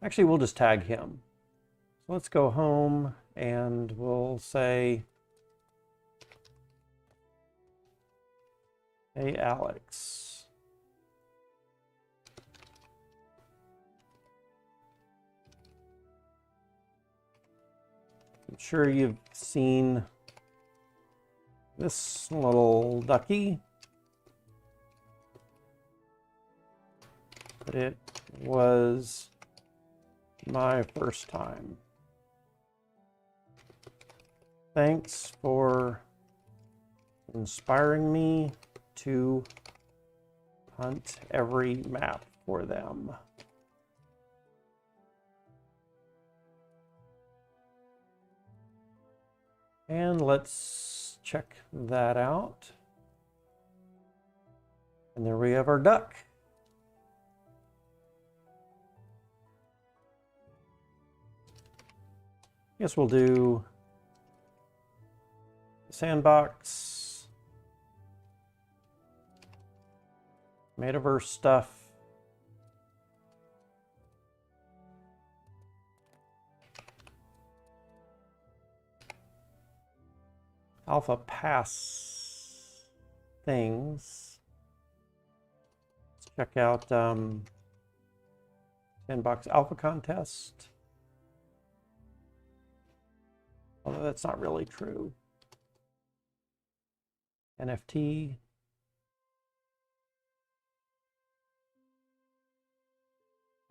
Actually, we'll just tag him. So let's go home and we'll say, hey, Alex. I'm sure you've seen this little ducky, but it was my first time. Thanks for inspiring me to hunt every map for them. And let's check that out. And there we have our duck. Guess we'll do Sandbox, Metaverse stuff. Alpha Pass things. Let's check out Sandbox Alpha Contest. Although that's not really true. NFT.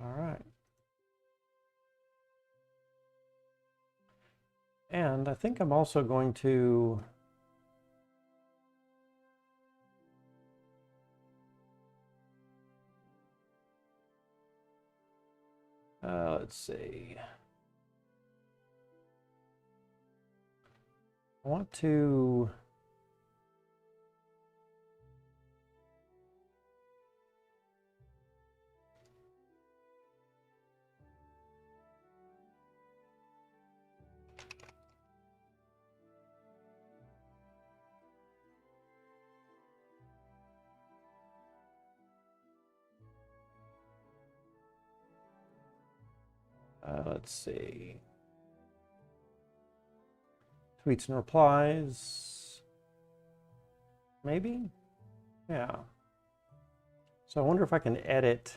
All right. And I think I'm also going to let's see. I want to let's see. Tweets and replies. Maybe? Yeah. So I wonder if I can edit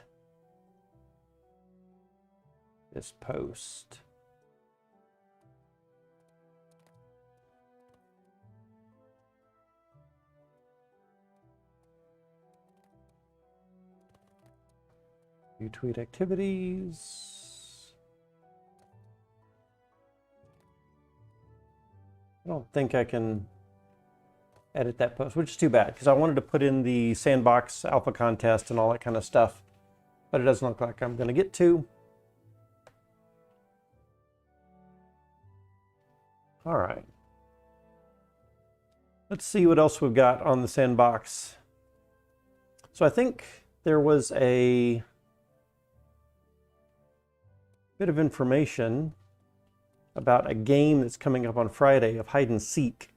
this post. View tweet activities. I don't think I can edit that post, which is too bad, because I wanted to put in the Sandbox Alpha Contest and all that kind of stuff, but it doesn't look like I'm going to get to. All right. Let's see what else we've got on the Sandbox. So I think there was a bit of information about a game that's coming up on Friday of hide and seek.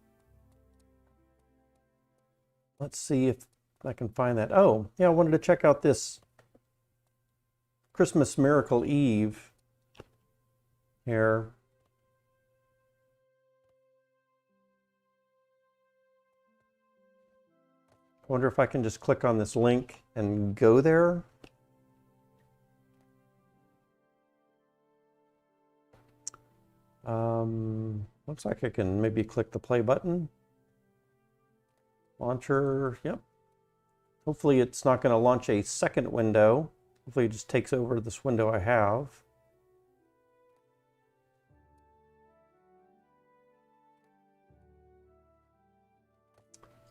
Let's see if I can find that. Oh, yeah, I wanted to check out this Christmas Miracle Eve here. I wonder if I can just click on this link and go there. Looks like I can maybe click the play button. Launcher, yep. Hopefully it's not going to launch a second window. Hopefully it just takes over this window I have.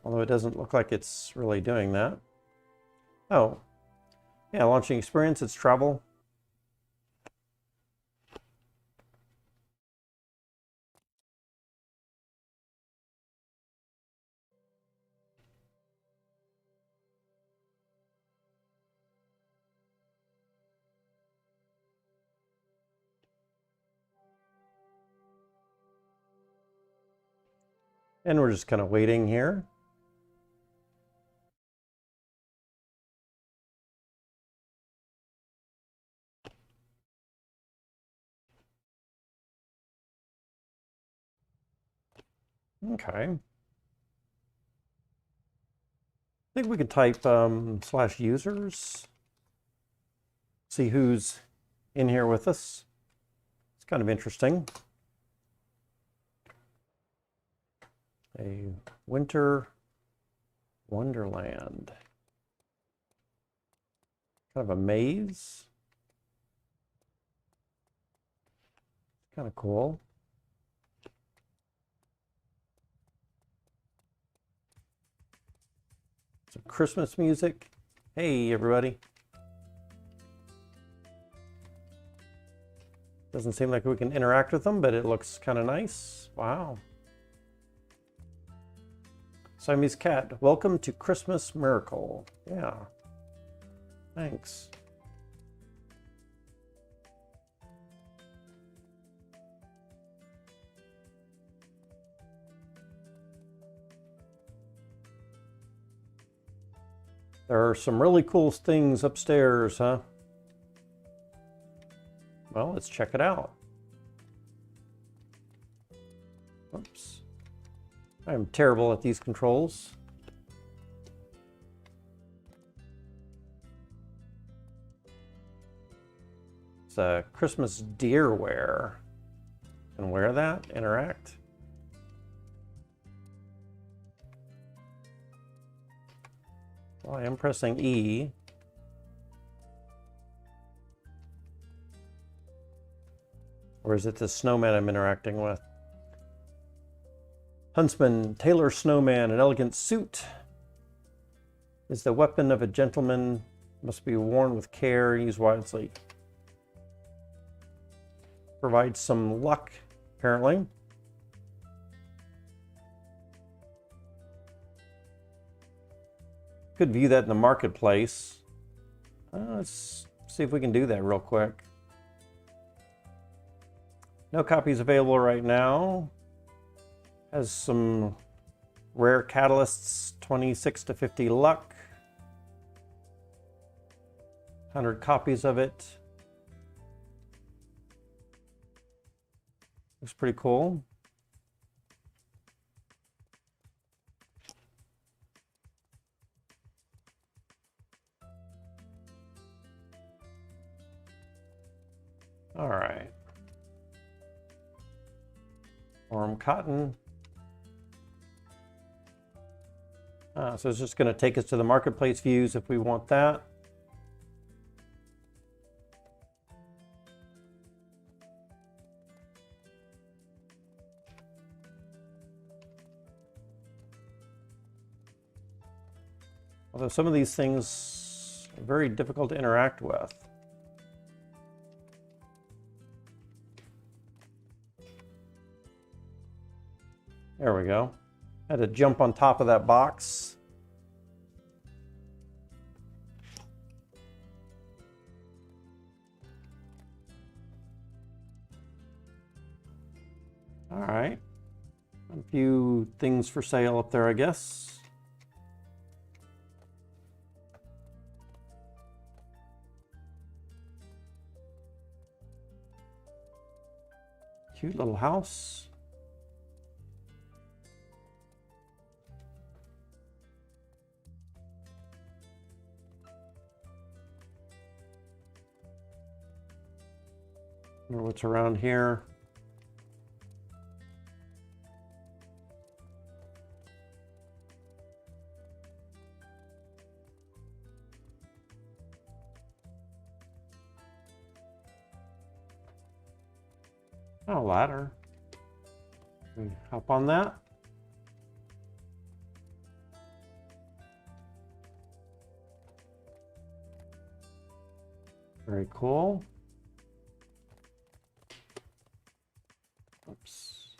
although it doesn't look like it's really doing that. Oh, yeah, launching experience, it's travel. And we're just kind of waiting here. Okay. I think we could type /users, see who's in here with us. It's kind of interesting. A winter wonderland. Kind of a maze. Kind of cool. Some Christmas music. Hey, everybody. Doesn't seem like we can interact with them, but it looks kind of nice. Wow. Siamese cat, welcome to Christmas Miracle. Yeah. Thanks. There are some really cool things upstairs, huh? Well, let's check it out. Oops. I'm terrible at these controls. It's a Christmas deer wear. Can wear that, interact. Well, I am pressing E. Or is it the snowman I'm interacting with? Huntsman, tailor snowman, an elegant suit is the weapon of a gentleman, must be worn with care, used wisely. Provides some luck, apparently. Could view that in the marketplace. Let's see if we can do that real quick. No copies available right now. Has some rare catalysts, 26 to 50 luck. 100 copies of it. Looks pretty cool. All right. Warm cotton. So it's just going to take us to the marketplace views if we want that. Although some of these things are very difficult to interact with. There we go. I had to jump on top of that box. All right. A few things for sale up there, I guess. Cute little house. Wonder what's around here. Oh, ladder. We hop on that. Very cool. Oops.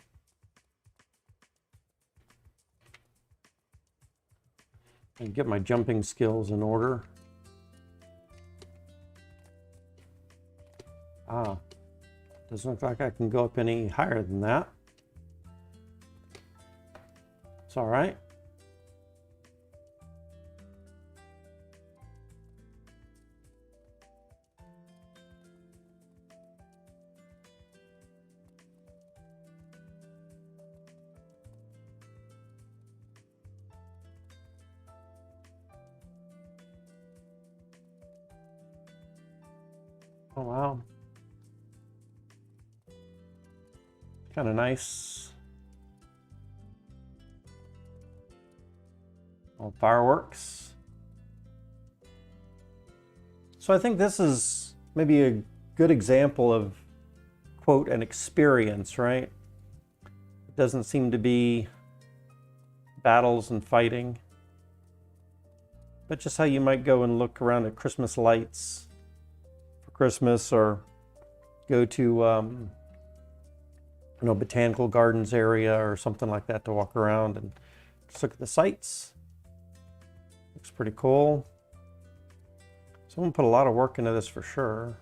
And get my jumping skills in order. Ah, doesn't look like I can go up any higher than that. It's all right. Oh, wow. Kind of nice. All fireworks. So I think this is maybe a good example of, quote, an experience, right? It doesn't seem to be battles and fighting, but just how you might go and look around at Christmas lights for Christmas, or go to botanical gardens area or something like that to walk around and just look at the sights. Looks pretty cool. Someone put a lot of work into this for sure.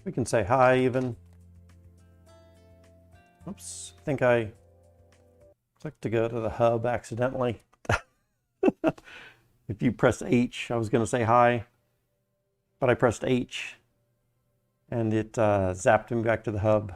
We can say hi even. Oops, I think I clicked to go to the hub accidentally. If you press H, I was going to say hi, but I pressed H and it zapped me back to the hub.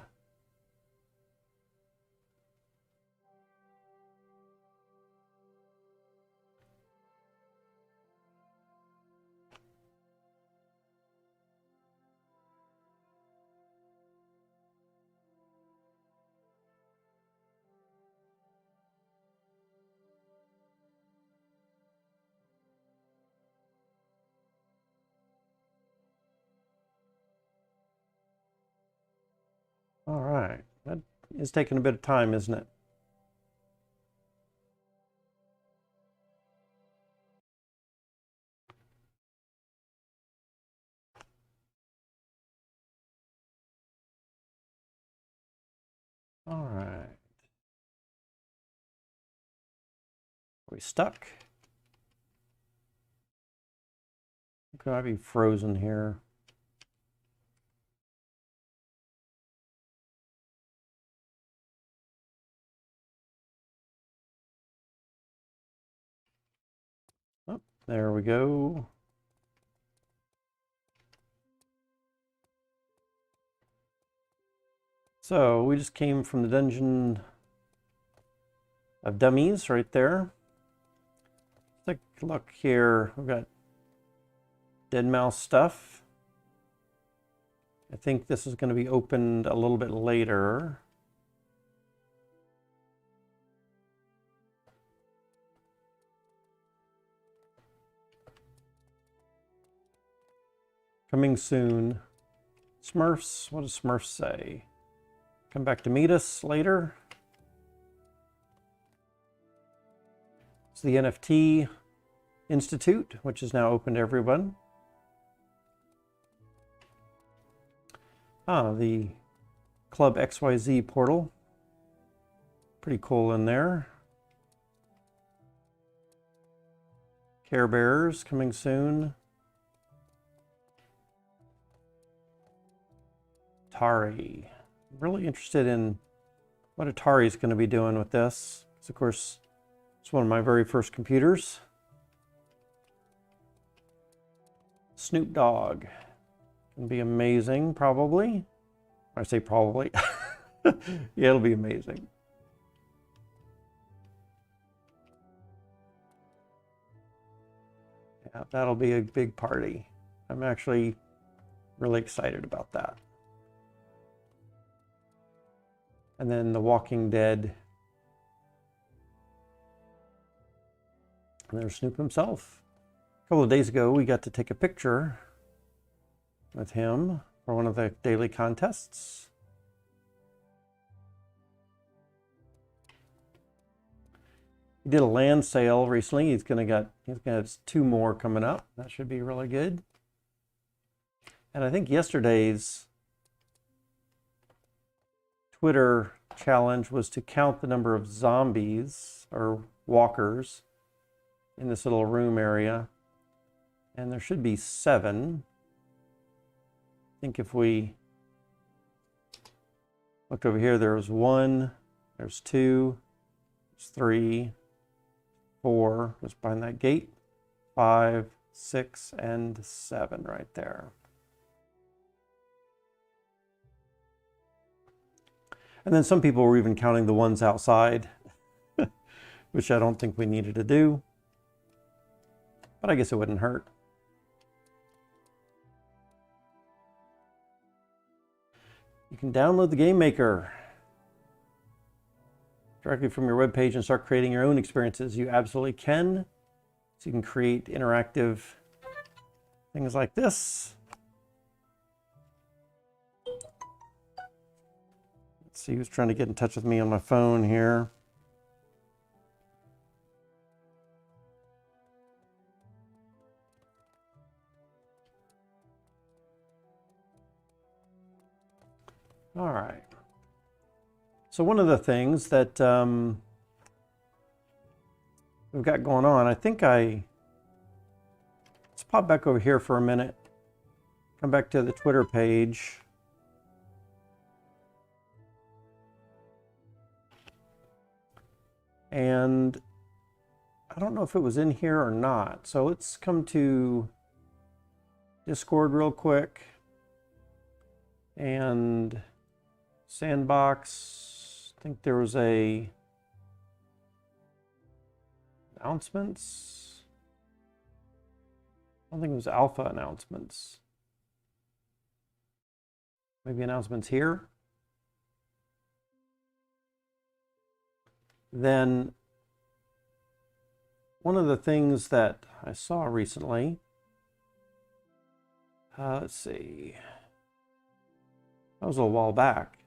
All right, that is taking a bit of time, isn't it? All right. Are we stuck? Could I be frozen here? Oh, there we go. So we just came from the dungeon of dummies right there. Let's take a look here. We've got dead mouse stuff. I think this is going to be opened a little bit later. Coming soon. Smurfs, what does Smurfs say? Come back to meet us later. It's the NFT Institute, which is now open to everyone. Ah, the Club XYZ portal. Pretty cool in there. Care Bears coming soon. Atari. I'm really interested in what Atari is going to be doing with this. Because of course, it's one of my very first computers. Snoop Dogg. Can be amazing, probably. I say probably. Yeah, it'll be amazing. Yeah, that'll be a big party. I'm actually really excited about that. And then The Walking Dead And there's Snoop himself. A couple of days ago, we got to take a picture with him for one of the daily contests. He did a land sale recently. He's gonna have 2 more coming up. That should be really good. And I think yesterday's Twitter challenge was to count the number of zombies or walkers in this little room area. And there should be 7. I think if we look over here, there's 1, there's 2, there's 3, 4, just behind that gate, 5, 6, and 7 right there. And then some people were even counting the ones outside, which I don't think we needed to do, but I guess it wouldn't hurt. You can download the Game Maker directly from your webpage and start creating your own experiences. You absolutely can. So you can create interactive things like this. Let's see who's trying to get in touch with me on my phone here. All right. So one of the things that we've got going on, let's pop back over here for a minute. Come back to the Twitter page. And I don't know if it was in here or not. So let's come to Discord real quick. And Sandbox, I think there was announcements. I don't think it was alpha announcements. Maybe announcements here. Then one of the things that I saw recently, let's see, that was a while back.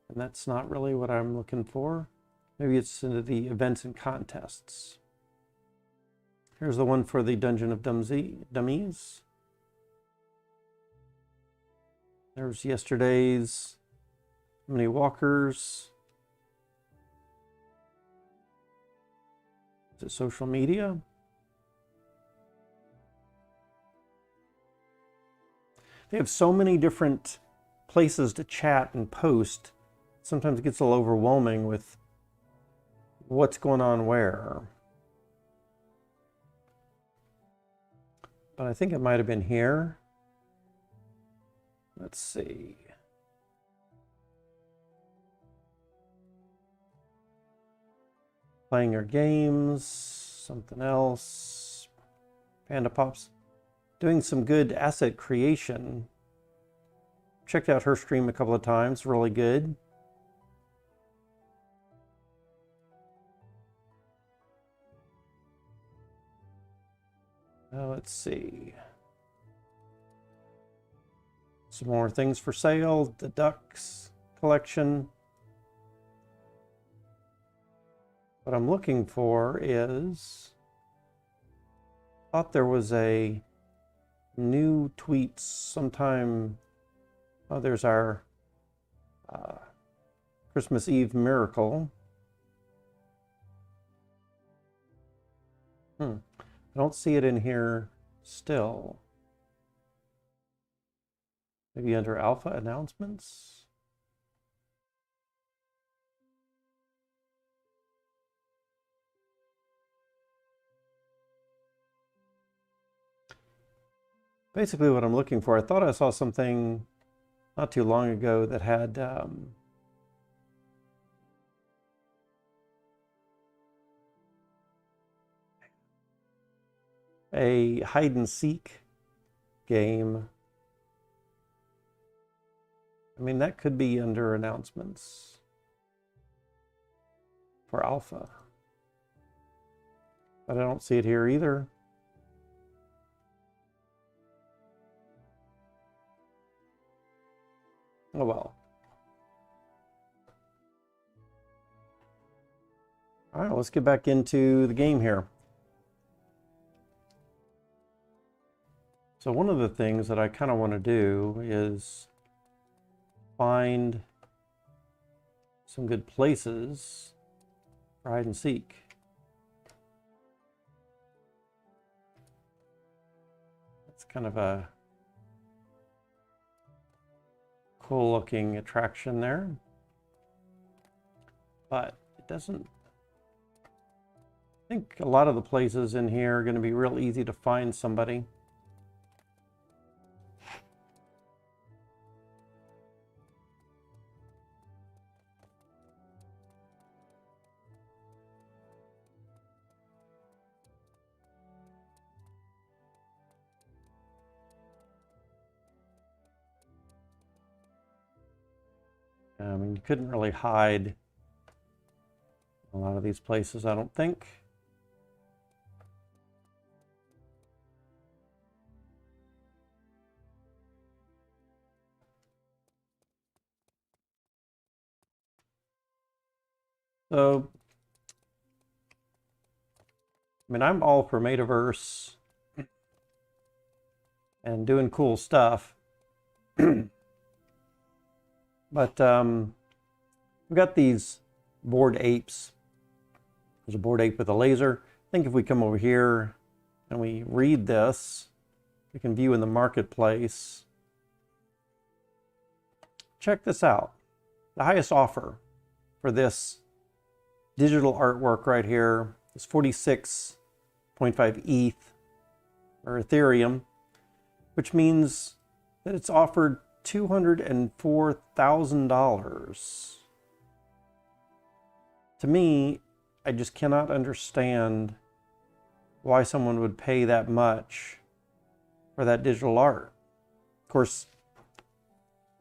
And that's not really what I'm looking for. Maybe it's into the events and contests. Here's the one for the Dungeon of Dummies. There's yesterday's, how many walkers? Is it social media? They have so many different places to chat and post. Sometimes it gets a little overwhelming with what's going on where. But I think it might have been here. Let's see. Playing your games, something else. Panda Pops. Doing some good asset creation. Checked out her stream a couple of times, really good. Let's see. Some more things for sale. The Ducks collection. What I'm looking for is, I thought there was a new tweet sometime. Oh, there's our Christmas Eve miracle. I don't see it in here still. Maybe under alpha announcements. Basically what I'm looking for, I thought I saw something not too long ago that had a hide and seek game. I mean, that could be under announcements for alpha. but I don't see it here either. Oh well. All right, let's get back into the game here. So one of the things that I kind of want to do is find some good places for hide and seek. It's kind of a cool looking attraction there, but it doesn't. I think a lot of the places in here are going to be real easy to find somebody. I mean, you couldn't really hide a lot of these places, I don't think. So, I mean, I'm all for Metaverse and doing cool stuff. But we've got these bored apes. There's a bored ape with a laser. I think if we come over here and we read this, we can view in the marketplace. Check this out. The highest offer for this digital artwork right here is 46.5 ETH or Ethereum, which means that it's offered $204,000. To me, I just cannot understand why someone would pay that much for that digital art. Of course,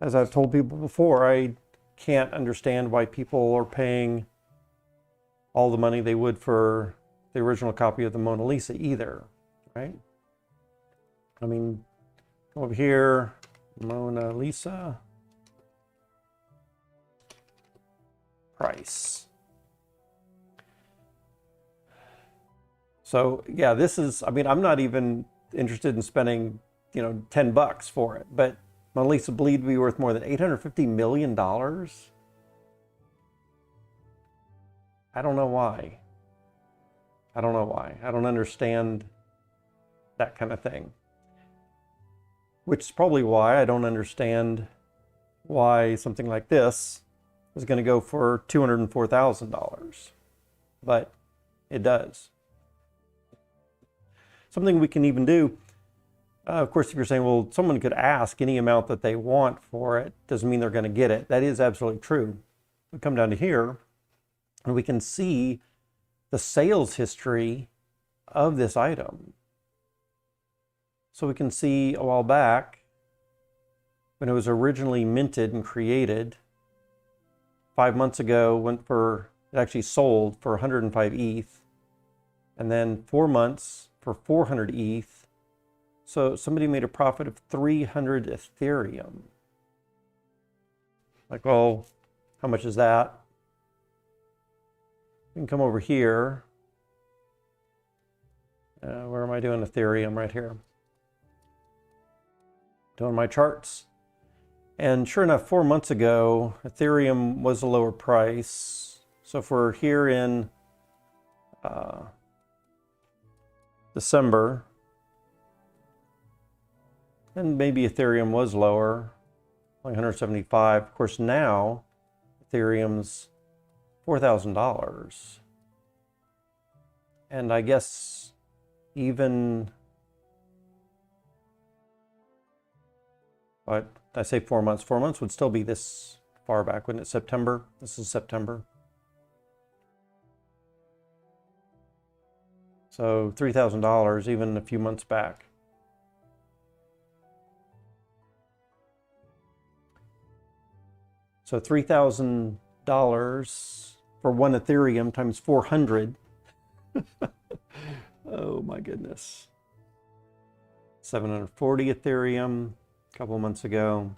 as I've told people before, I can't understand why people are paying all the money they would for the original copy of the Mona Lisa either, right? I mean, over here, Mona Lisa price. So yeah, this is, I mean, I'm not even interested in spending, you know, $10 for it, but Mona Lisa believed to be worth more than $850 million. I don't know why. I don't know why. I don't understand that kind of thing. Which is probably why I don't understand why something like this is going to go for $204,000. But it does. Something we can even do, of course, if you're saying, well, someone could ask any amount that they want for it, doesn't mean they're going to get it. That is absolutely true. We come down to here, and we can see the sales history of this item. So we can see a while back, when it was originally minted and created, 5 months ago, it actually sold for 105 ETH, and then 4 months for 400 ETH. So somebody made a profit of 300 Ethereum. Like, well, how much is that? We can come over here. Where am I doing Ethereum? Right here. Doing my charts. And sure enough, 4 months ago, Ethereum was a lower price. So if we're here in December, and maybe Ethereum was lower, like 175. Of course, now Ethereum's $4,000. And I guess even, but I say 4 months. 4 months would still be this far back, wouldn't it? September. This is September. So $3,000 even a few months back. So $3,000 for one Ethereum times 400 Oh my goodness. 740 Ethereum a couple of months ago.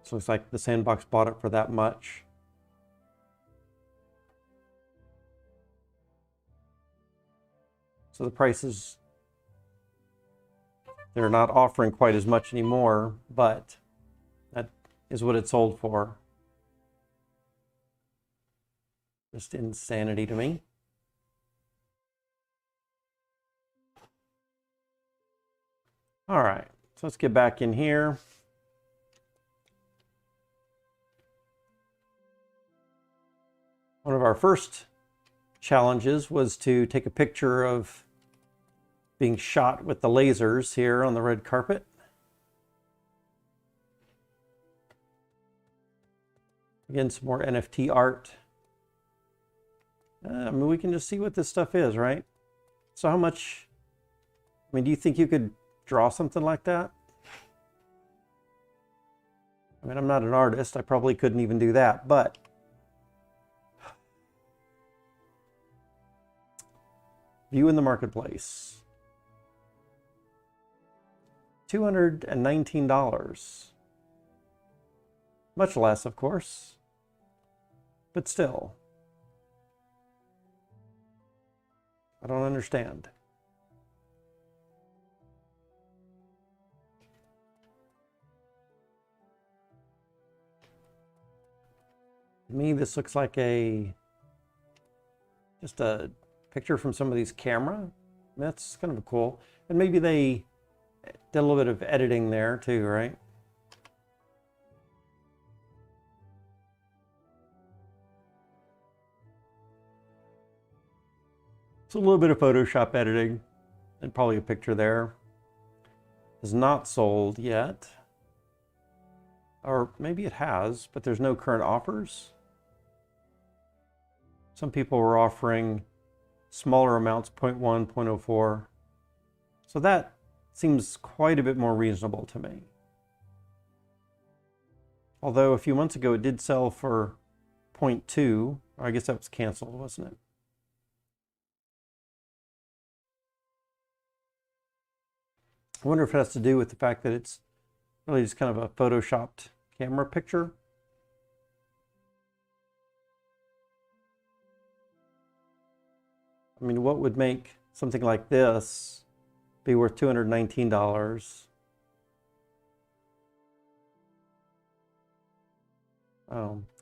So it's like the Sandbox bought it for that much. So the prices, they're not offering quite as much anymore, but that is what it sold for. Just insanity to me. All right, so let's get back in here. One of our first challenges was to take a picture of being shot with the lasers here on the red carpet. Again, some more NFT art. I mean, we can just see what this stuff is, right? So how much, I mean, do you think you could draw something like that? I mean, I'm not an artist. I probably couldn't even do that, but view in the marketplace. $219. Much less, of course, but still. I don't understand. To me, this looks like just a picture from some of these camera. That's kind of cool. And maybe they did a little bit of editing there too, right? It's a little bit of Photoshop editing and probably a picture there. Is not sold yet. Or maybe it has, but there's no current offers. Some people were offering smaller amounts, 0.1, 0.04. So that seems quite a bit more reasonable to me. Although a few months ago it did sell for 0.2, or I guess that was canceled, wasn't it? I wonder if it has to do with the fact that it's really just kind of a photoshopped camera picture. I mean, what would make something like this be worth $219?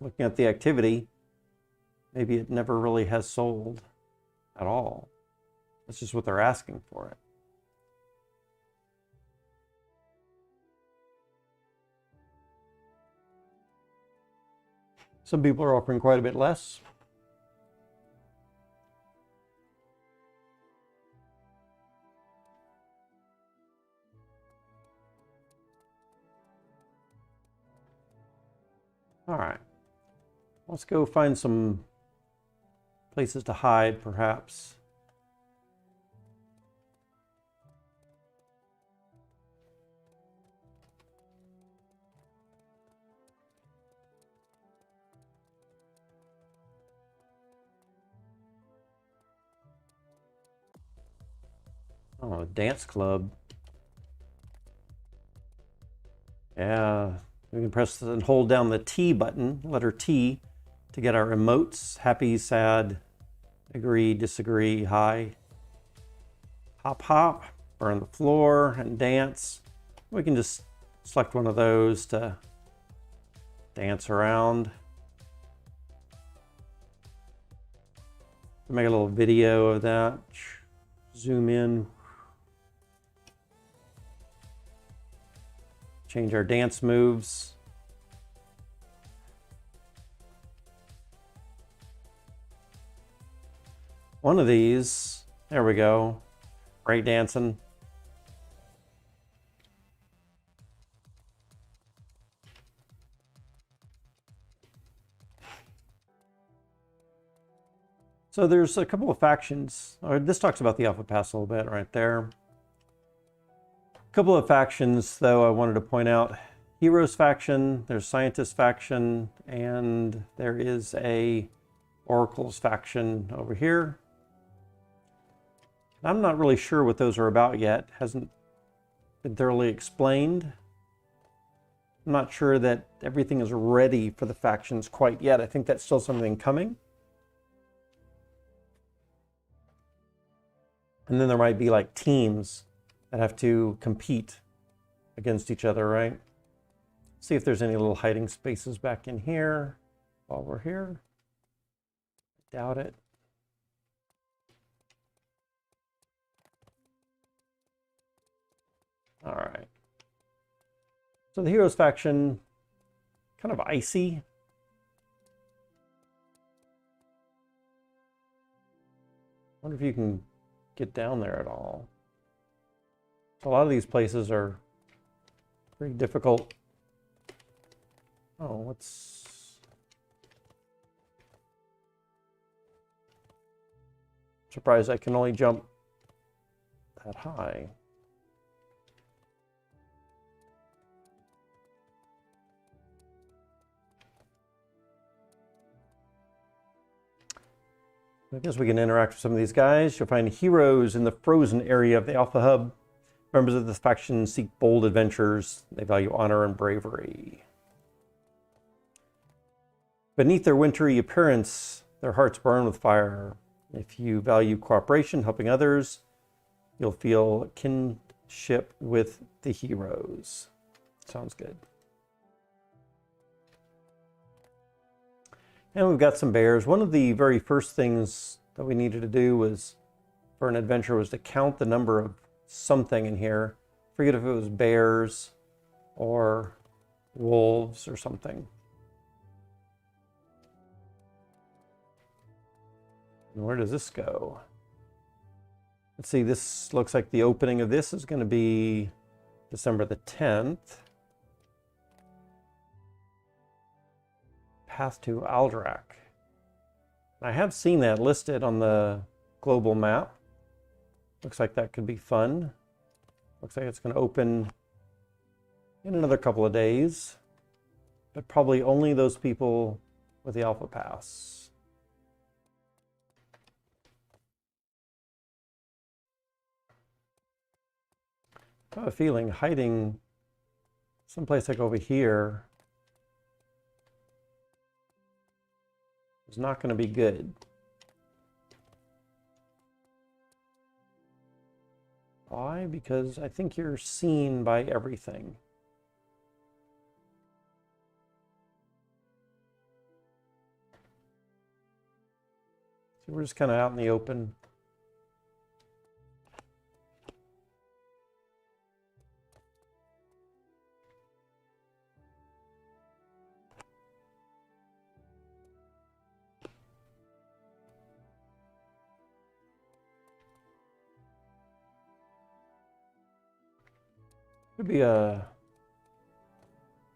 Looking at the activity, maybe it never really has sold at all. That's just what they're asking for it. Some people are offering quite a bit less. All right, let's go find some places to hide, perhaps. Oh, a dance club. Yeah, we can press and hold down the T button, letter T, to get our emotes. Happy, sad, agree, disagree, hi. Hop, hop, burn the floor, and dance. We can just select one of those to dance around. Make a little video of that. Zoom in. Change our dance moves. One of these, there we go, break dancing. So there's a couple of factions, or this talks about the Alpha Pass a little bit right there. A couple of factions, though, I wanted to point out. Heroes faction, there's Scientist faction, and there is a Oracles faction over here. I'm not really sure what those are about yet. Hasn't been thoroughly explained. I'm not sure that everything is ready for the factions quite yet. I think that's still something coming. And then there might be like teams that have to compete against each other, right? See if there's any little hiding spaces back in here while we're here. Doubt it. All right. So the Heroes faction, kind of icy. Wonder if you can get down there at all. So a lot of these places are pretty difficult. Oh, what's... Surprised I can only jump that high. I guess we can interact with some of these guys. You'll find heroes in the frozen area of the Alpha Hub. Members of this faction seek bold adventures. They value honor and bravery. Beneath their wintry appearance, their hearts burn with fire. If you value cooperation, helping others, you'll feel kinship with the heroes. Sounds good. And we've got some bears. One of the very first things that we needed to do was, for an adventure, was to count the number of something in here. Forget if it was bears or wolves or something. And where does this go? Let's see, this looks like the opening of this is going to be December the 10th. Path to Alderac. I have seen that listed on the global map. Looks like that could be fun. Looks like it's going to open in another couple of days, but probably only those people with the Alpha Pass. I have a feeling hiding someplace like over here is not going to be good. Why? Because I think you're seen by everything. So we're just kind of out in the open. Could be a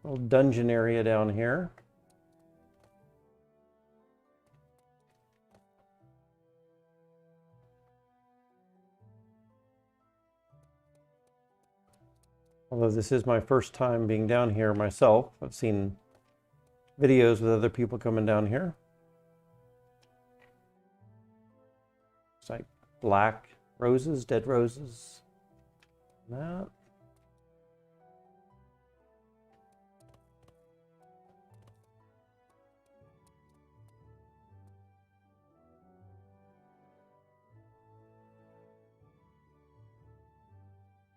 little dungeon area down here. Although this is my first time being down here myself. I've seen videos with other people coming down here. It's like black roses, dead roses. That.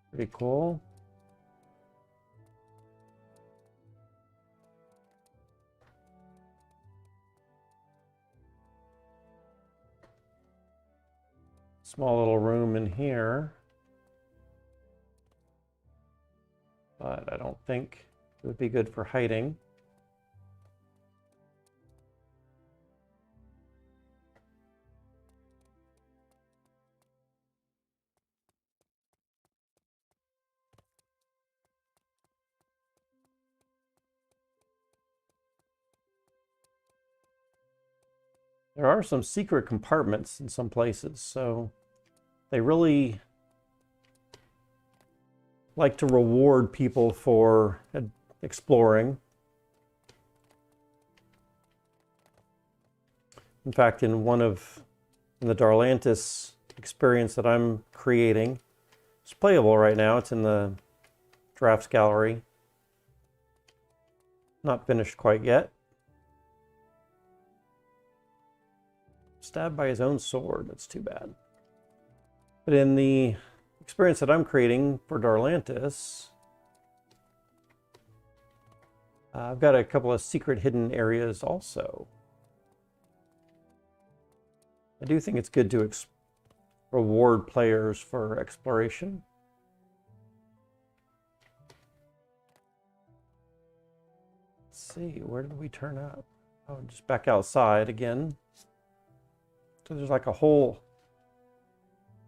Pretty cool. Small little room in here, but I don't think it would be good for hiding. There are some secret compartments in some places, so they really like to reward people for exploring. In fact, in the Darlantis experience that I'm creating. It's playable right now. It's in the drafts gallery. Not finished quite yet. Stabbed by his own sword. That's too bad. But in the experience that I'm creating for Darlantis, I've got a couple of secret hidden areas also. I do think it's good to reward players for exploration. Let's see, where did we turn up? Oh, just back outside again. So there's like a whole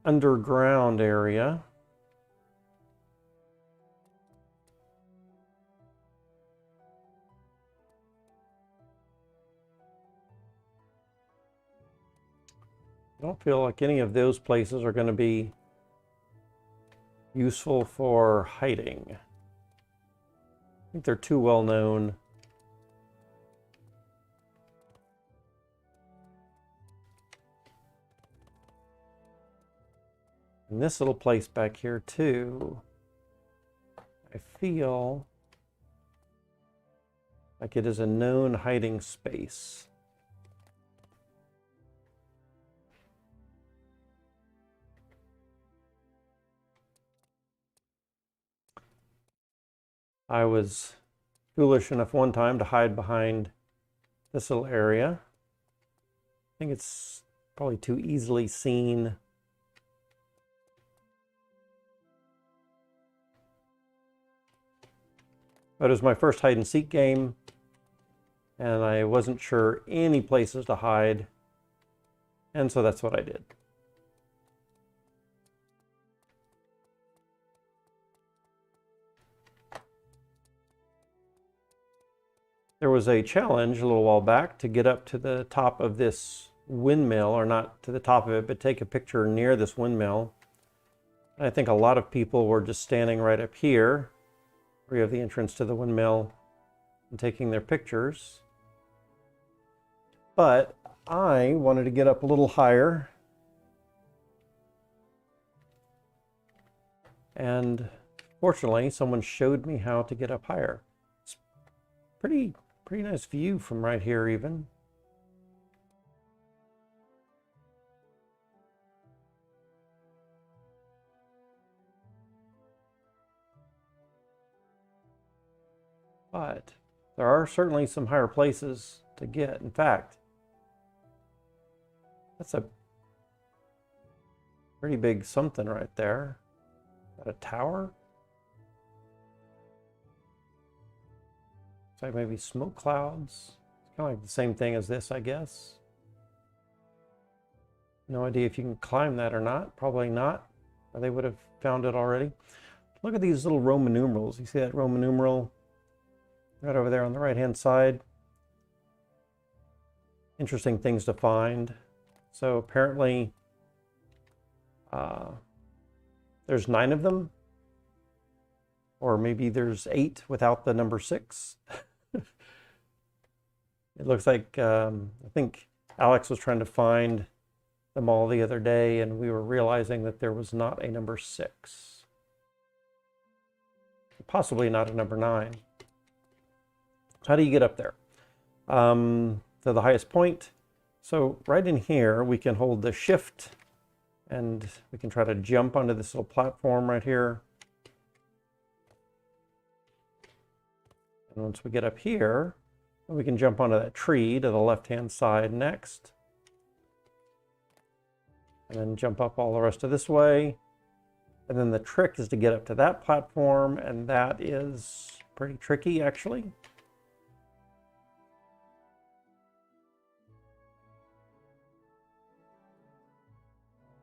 underground area. I don't feel like any of those places are going to be useful for hiding. I think they're too well known. And this little place back here too, I feel like it is a known hiding space. I was foolish enough one time to hide behind this little area. I think it's probably too easily seen. But it was my first hide and seek game, and I wasn't sure any places to hide, and so that's what I did. There was a challenge a little while back to get up to the top of this windmill, or not to the top of it, but take a picture near this windmill. And I think a lot of people were just standing right up here, where you have the entrance to the windmill, and taking their pictures. But I wanted to get up a little higher. And fortunately, someone showed me how to get up higher. It's pretty nice view from right here even. But there are certainly some higher places to get. In fact, that's a pretty big something right there. Is that a tower? It's like maybe smoke clouds. It's kind of like the same thing as this, I guess. No idea if you can climb that or not. Probably not, or they would have found it already. Look at these little Roman numerals. You see that Roman numeral right over there on the right-hand side? Interesting things to find. So apparently there's 9 of them. Or maybe there's 8 without the number 6. It looks like, I think Alex was trying to find them all the other day, and we were realizing that there was not a number 6. Possibly not a number 9. How do you get up there? To the highest point. So right in here, we can hold the shift, and we can try to jump onto this little platform right here. And once we get up here, we can jump onto that tree to the left-hand side next. And then jump up all the rest of this way. And then the trick is to get up to that platform, and that is pretty tricky, actually.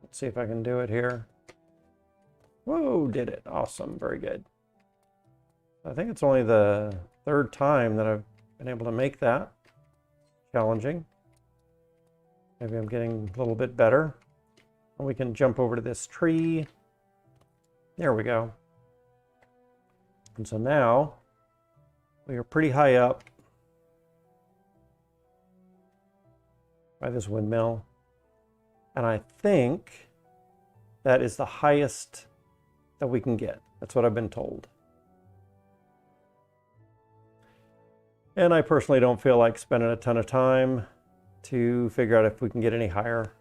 Let's see if I can do it here. Whoa, did it. Awesome, very good. I think it's only the 3rd time that I've been able to make that. Challenging. Maybe I'm getting a little bit better. And we can jump over to this tree. There we go. And so now we are pretty high up by this windmill. And I think That is the highest that we can get. That's what I've been told. And I personally don't feel like spending a ton of time to figure out if we can get any higher.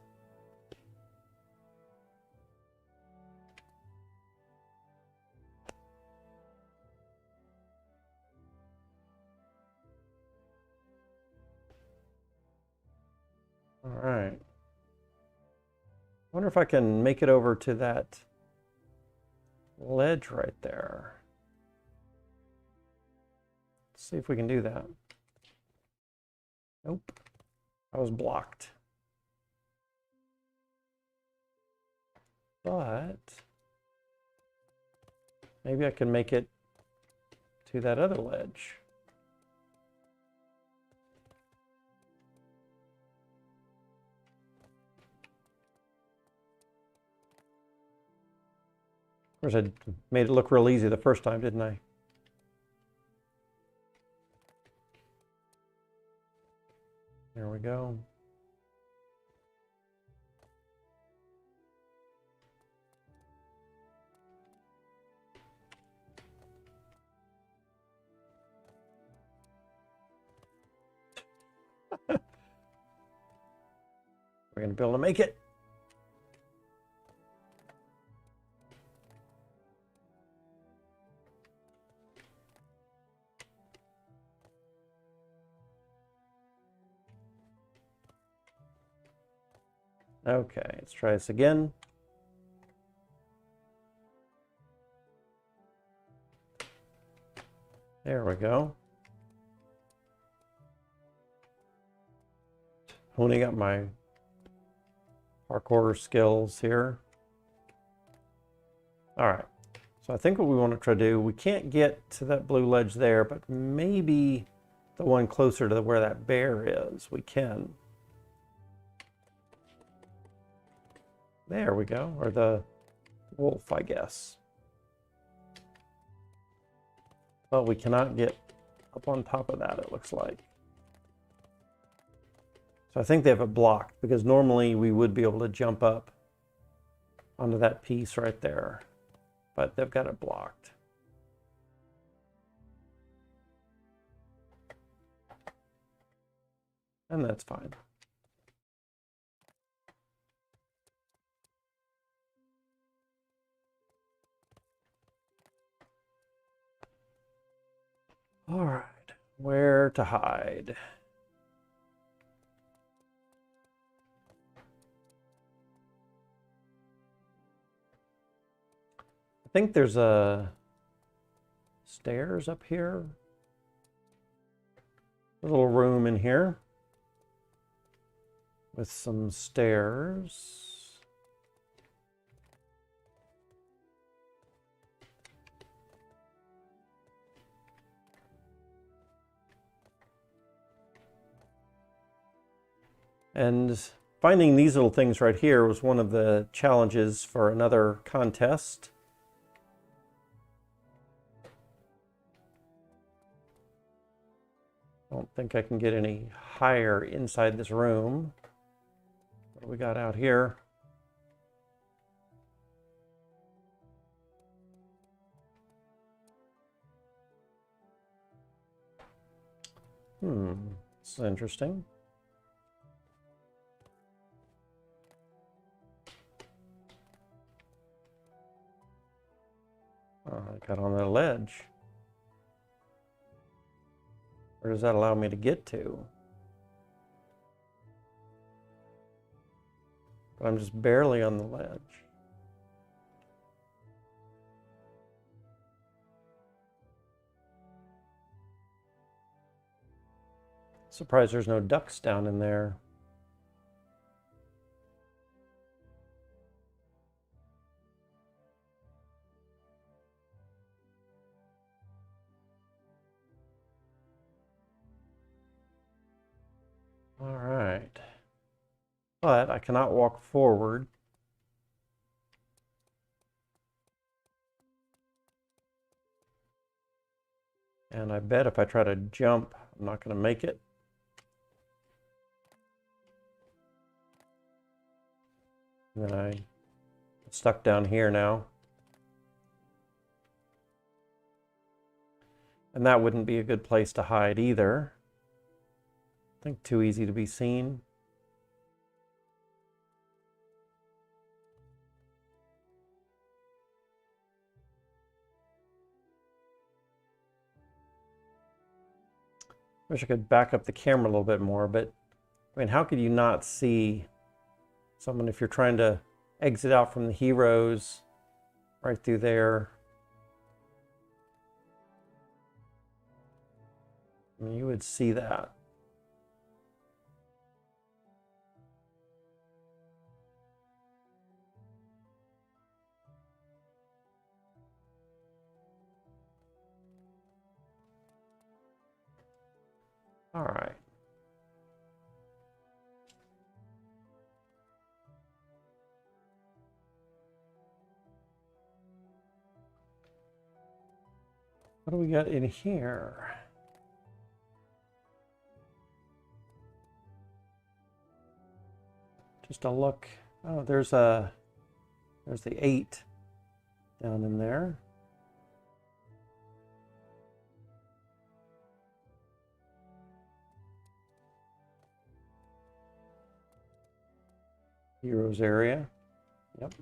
All right. I wonder if I can make it over to that ledge right there. Let's see if we can do that. Nope. I was blocked. But maybe I can make it to that other ledge. Of course, I made it look real easy the first time, didn't I? There we go. We're going to be able to make it. Okay, let's try this again. There we go. Honing up my parkour skills here. All right, so I think what we want to try to do, we can't get to that blue ledge there, but maybe the one closer to where that bear is, we can. There we go, or the wolf, I guess. But we cannot get up on top of that, it looks like. So I think they have it blocked, because normally we would be able to jump up onto that piece right there, but they've got it blocked. And that's fine. All right, where to hide? I think there's a stairs up here. A little room in here with some stairs. And finding these little things right here was one of the challenges for another contest. I don't think I can get any higher inside this room. What do we got out here? This is interesting. I got on the ledge. Where does that allow me to get to? But I'm just barely on the ledge. Surprised there's no ducks down in there. All right. But I cannot walk forward. And I bet if I try to jump, I'm not going to make it. And then I stuck down here now. And that wouldn't be a good place to hide either. I think too easy to be seen. Wish I could back up the camera a little bit more, but I mean, how could you not see someone if you're trying to exit out from the heroes right through there? I mean, you would see that. All right. What do we got in here? Just a look. Oh, there's the 8 down in there. Heroes area. Yep.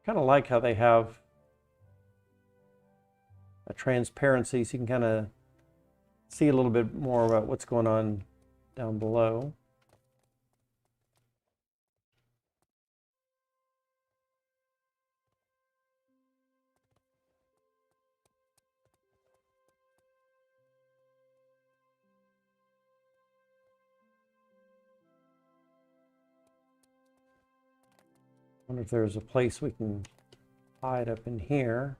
Kind of like how they have a transparency so you can kind of see a little bit more about what's going on down below. Wonder if there's a place we can hide up in here.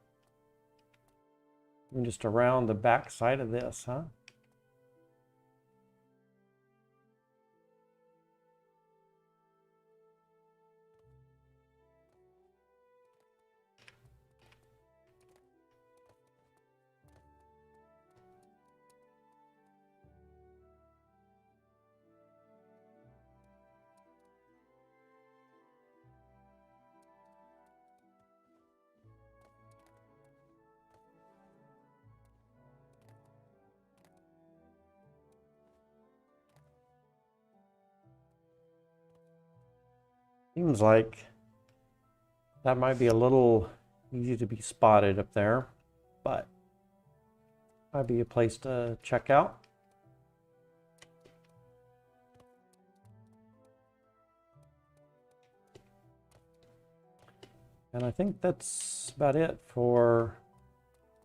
And just around the back side of this, huh? Seems like that might be a little easy to be spotted up there, but might be a place to check out. And I think that's about it for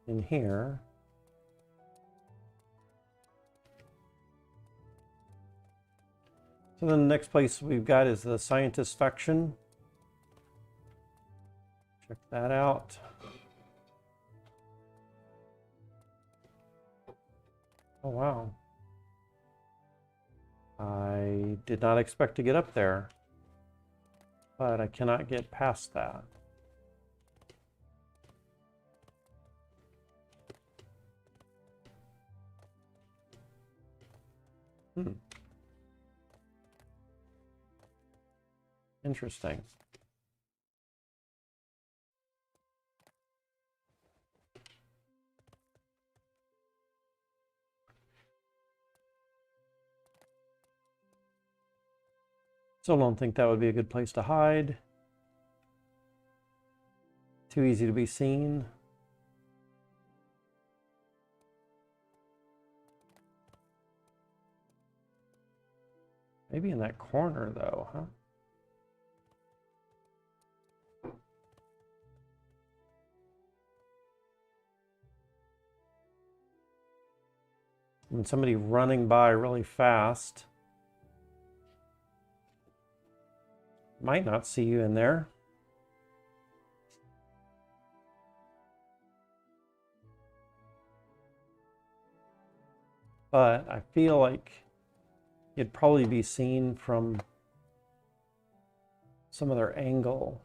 in here. So then the next place we've got is the scientist faction. Check that out. Oh, wow. I did not expect to get up there, but I cannot get past that. Interesting. Still don't think that would be a good place to hide. Too easy to be seen. Maybe in that corner though, huh? When somebody running by really fast might not see you in there. But I feel like you'd probably be seen from some other angle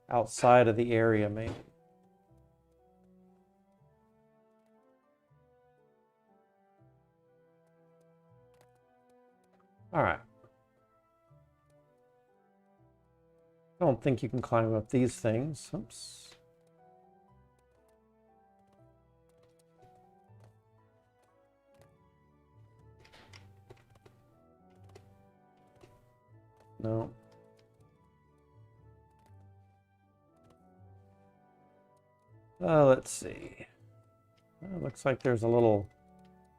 outside of the area, maybe. All right. I don't think you can climb up these things. Oops. No. Let's see. Looks like there's a little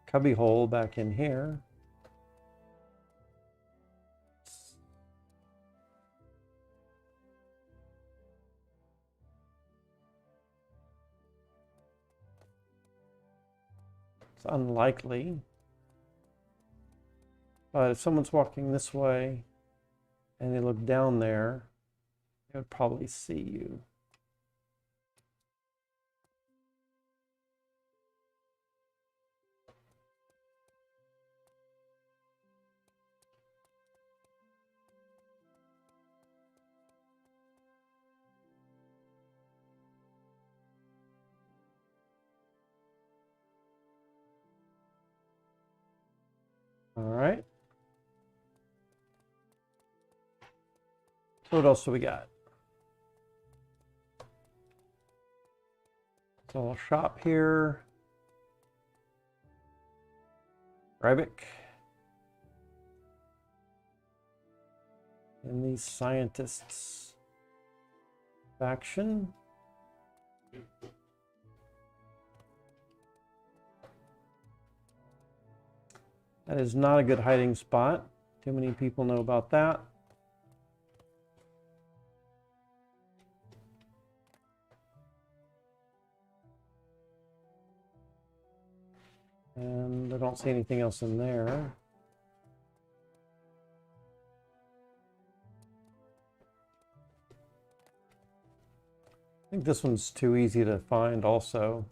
cubby hole back in here. It's unlikely. But if someone's walking this way and they look down there, they would probably see you. All right. So what else do we got? So I'll shop here. Rybic. And these scientists faction. That is not a good hiding spot. Too many people know about that. And I don't see anything else in there. I think this one's too easy to find also.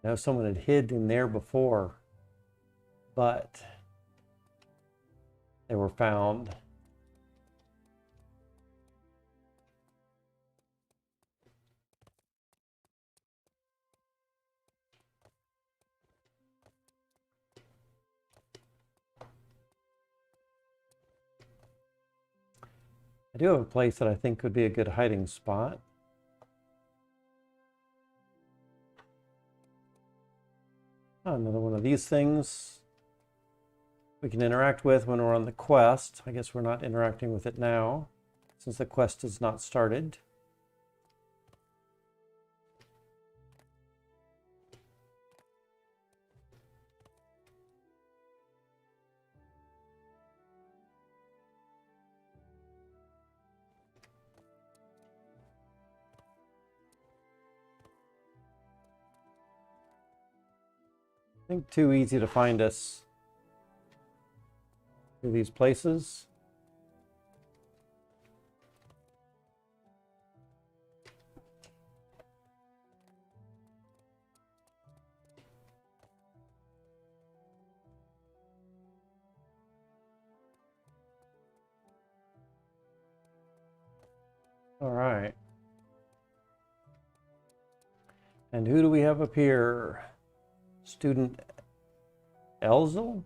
Now someone had hid in there before, but they were found. I do have a place that I think could be a good hiding spot. Another one of these things we can interact with when we're on the quest. I guess we're not interacting with it now since the quest is not started. I think too easy to find us through these places. All right. And who do we have up here? Student Elzel,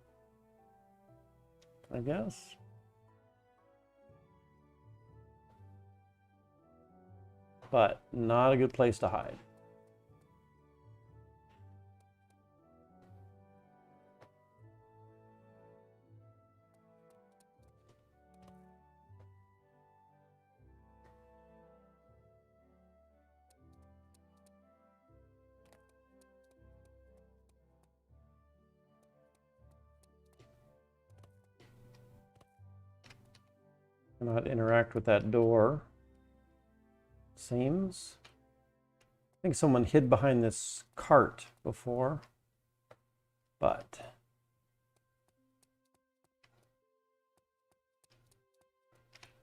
I guess. But not a good place to hide. Cannot interact with that door. Seems. I think someone hid behind this cart before, but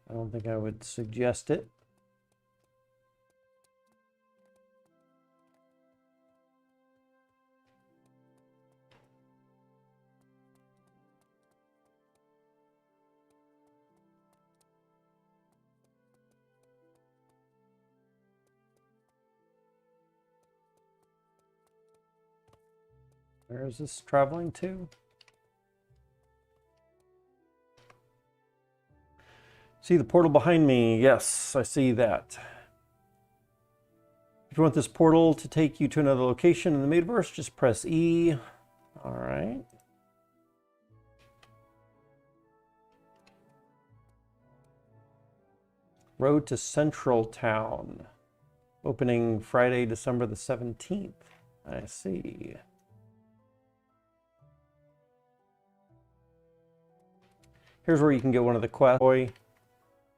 I don't think I would suggest it. Where is this traveling to? See the portal behind me? Yes, I see that. If you want this portal to take you to another location in the metaverse, just press E. All right. Road to Central Town. Opening Friday, December the 17th. I see. Here's where you can get one of the quests.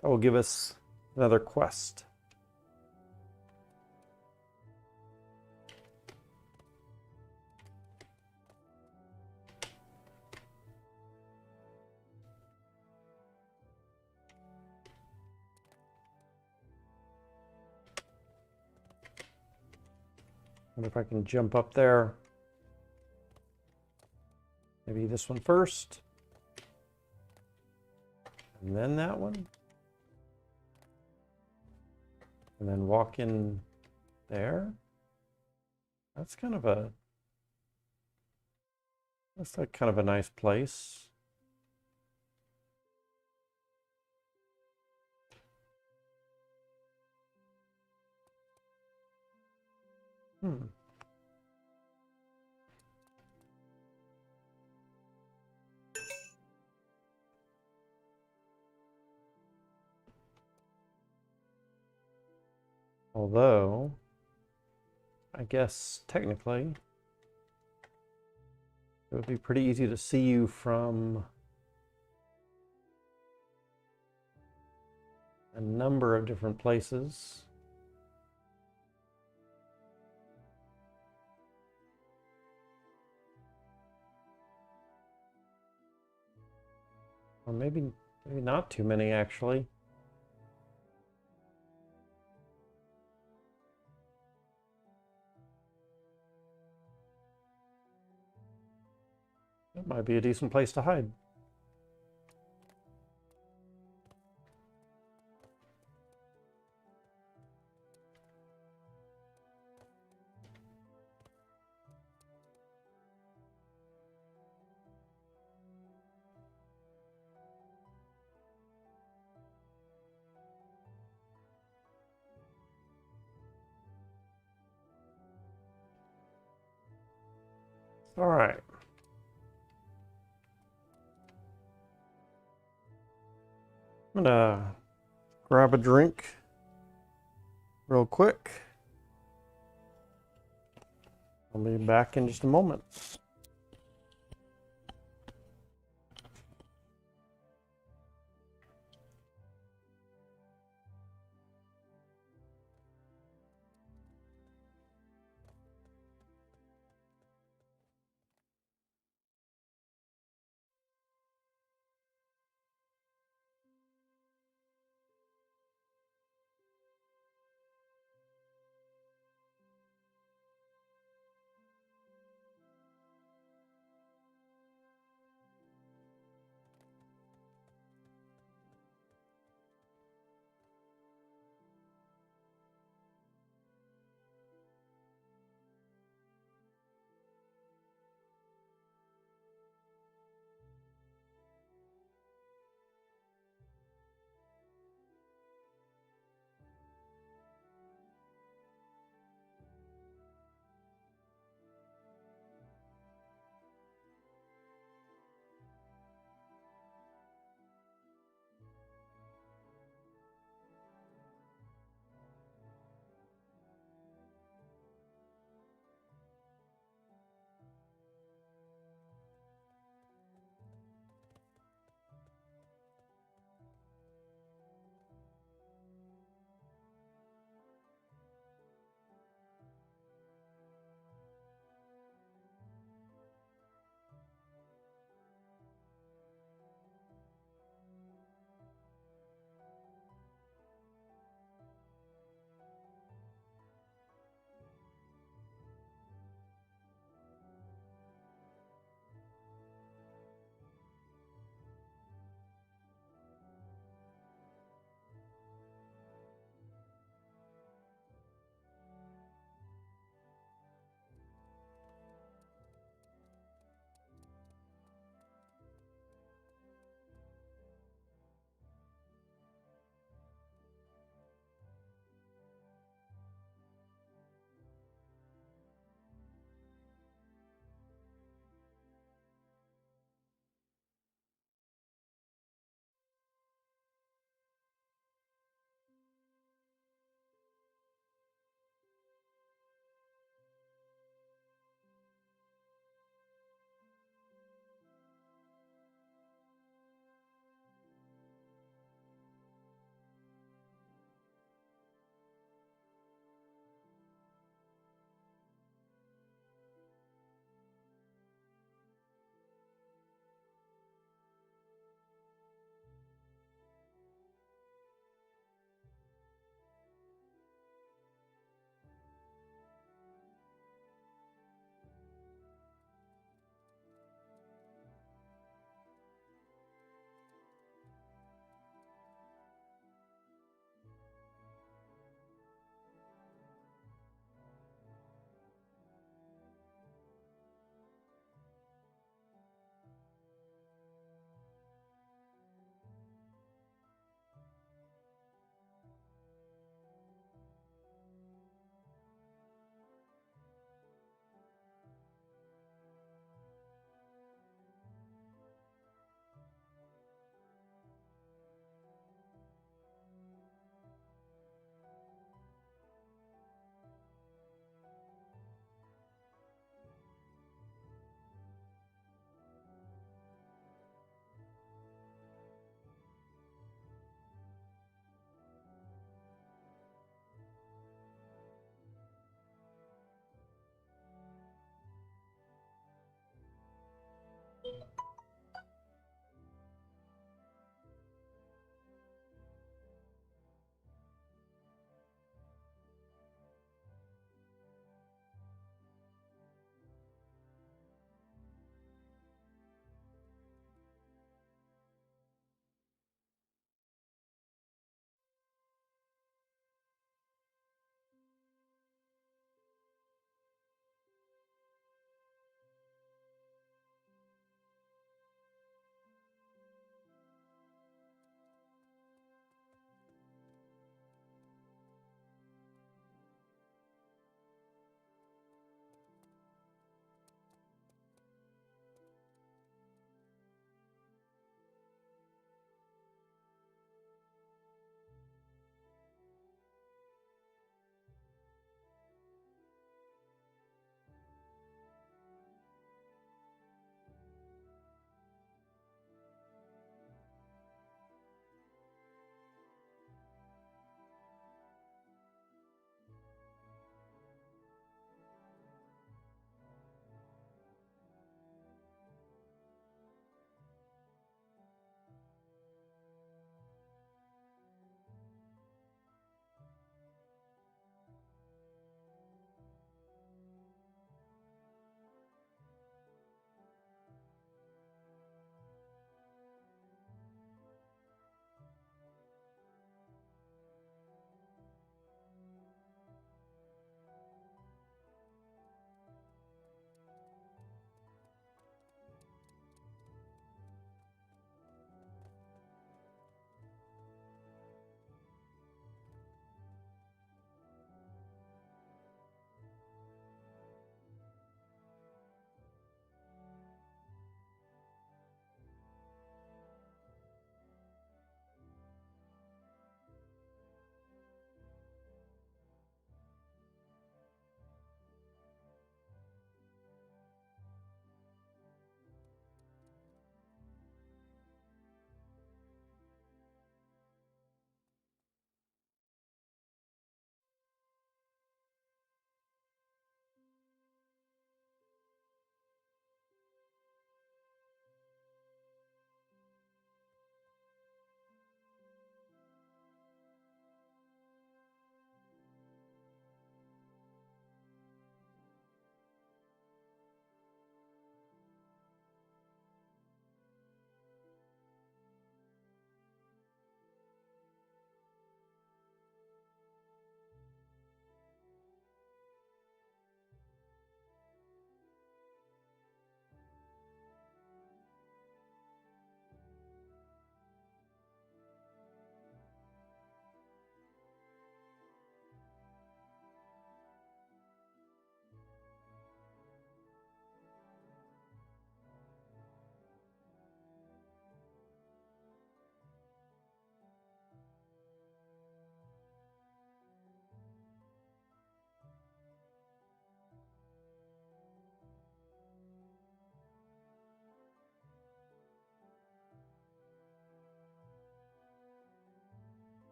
That will give us another quest. Wonder if I can jump up there. Maybe this one first. And then that one. And then walk in there. That's kind of a... That's like kind of a nice place. Although, I guess technically, it would be pretty easy to see you from a number of different places. Or maybe not too many, actually. That might be a decent place to hide. All right. I'm gonna grab a drink real quick. I'll be back in just a moment.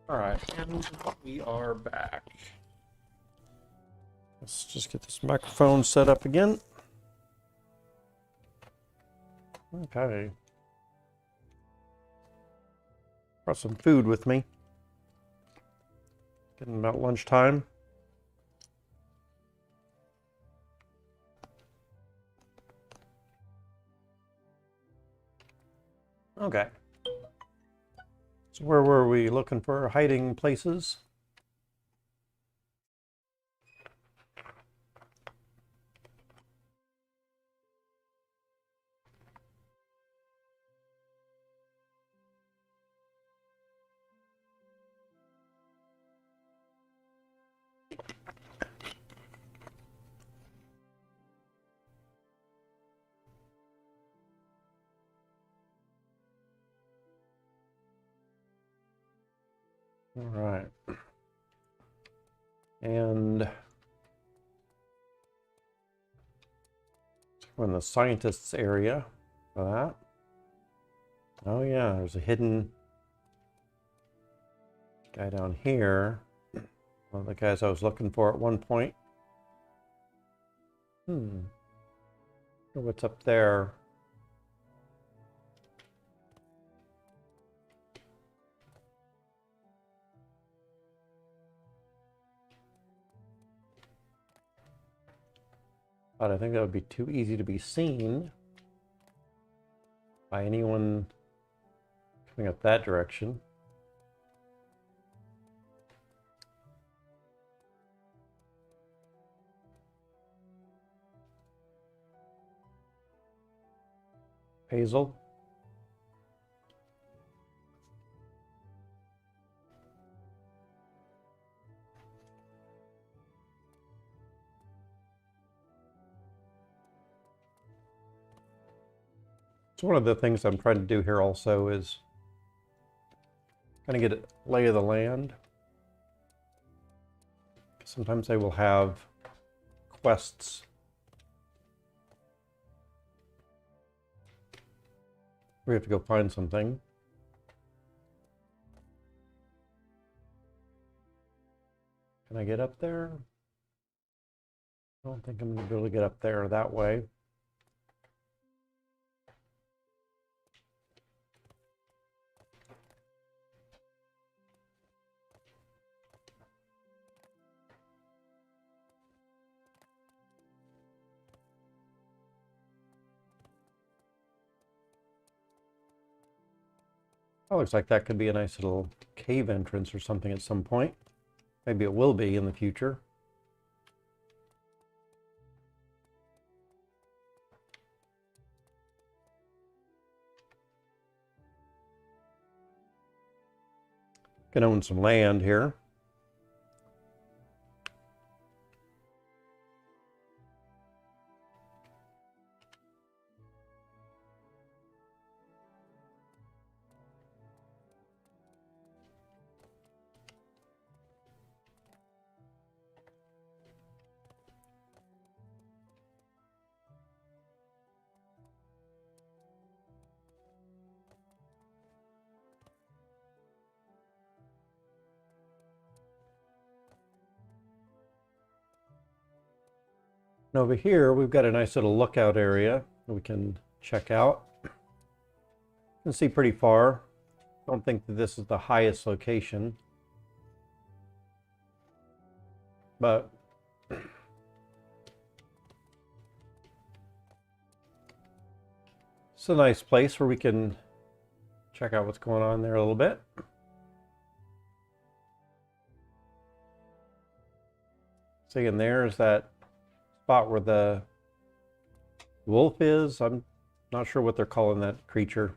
All right, and we are back. Let's just get this microphone set up again. Okay. Brought some food with me. Getting about lunchtime. Okay. So where were we looking for hiding places? All right. And we're in the scientists area for that. Oh yeah, there's a hidden guy down here. One of the guys I was looking for at one point. Wonder what's up there. But I think that would be too easy to be seen by anyone coming up that direction. Hazel. So one of the things I'm trying to do here also is kind of get a lay of the land. Sometimes they will have quests. We have to go find something. Can I get up there? I don't think I'm going to be able to get up there that way. That looks like that could be a nice little cave entrance or something at some point. Maybe it will be in the future. Can own some land here. And over here, we've got a nice little lookout area that we can check out. You can see pretty far. Don't think that this is the highest location, but it's a nice place where we can check out what's going on there a little bit. See, and there's that spot where the wolf is. I'm not sure what they're calling that creature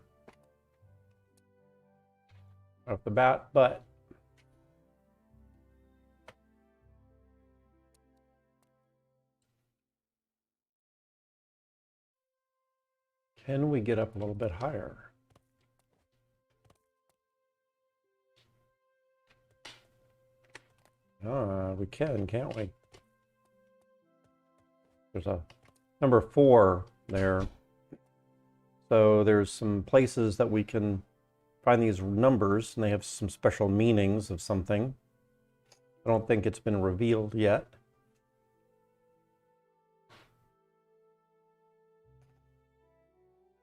off the bat, but can we get up a little bit higher? We can, can't we? There's a number 4 there. So there's some places that we can find these numbers, and they have some special meanings of something. I don't think it's been revealed yet.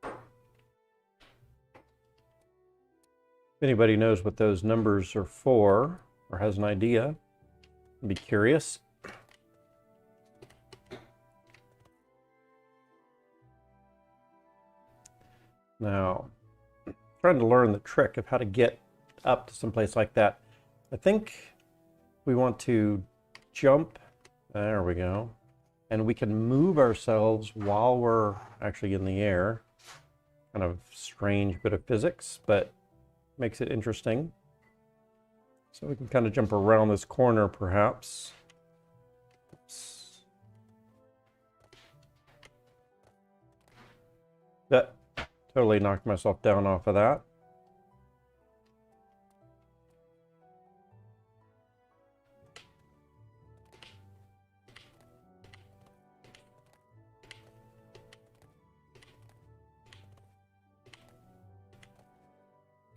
If anybody knows what those numbers are for, or has an idea, I'd be curious. Now, I'm trying to learn the trick of how to get up to someplace like that. I think we want to jump. There we go. And we can move ourselves while we're actually in the air. Kind of strange bit of physics, but makes it interesting. So we can kind of jump around this corner, perhaps. Oops. That totally knocked myself down off of that.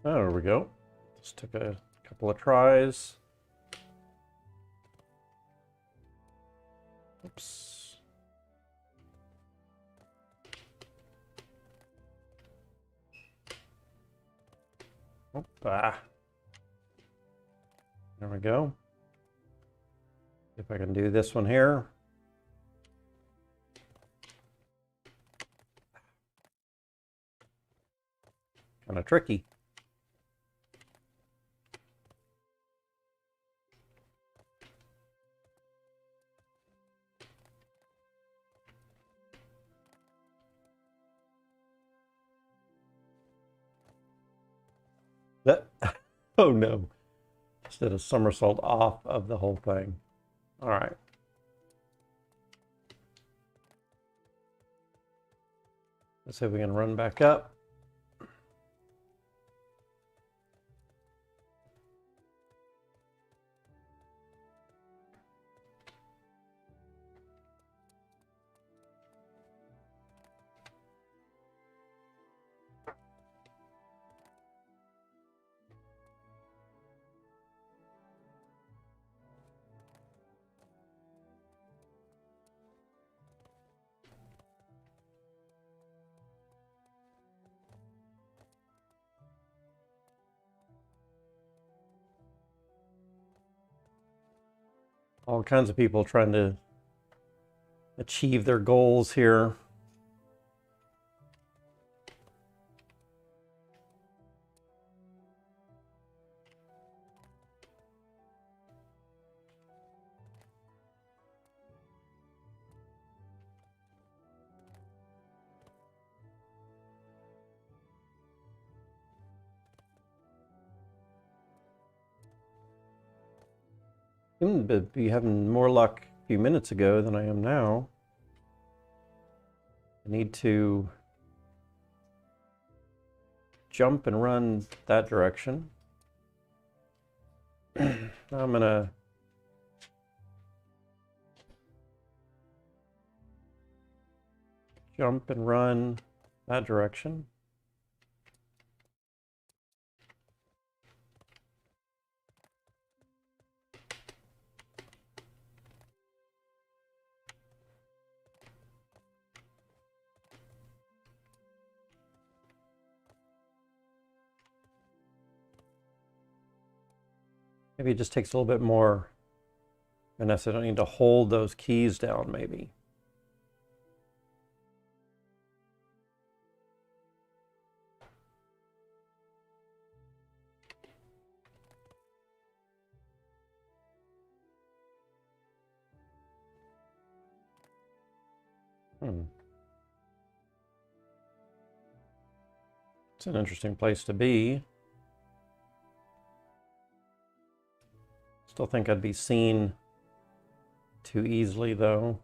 Oh, there we go. Just took a couple of tries. Oops. Oh, ah. There we go. If I can do this one here. Kind of tricky. That, oh no. Just did a somersault off of the whole thing. All right. Let's see if we can run back up. All kinds of people trying to achieve their goals here. Seemed to be having more luck a few minutes ago than I am now. I need to jump and run that direction. Now I'm gonna jump and run that direction. Maybe it just takes a little bit more finesse. I don't need to hold those keys down, maybe. It's an interesting place to be. Still think I'd be seen too easily, though.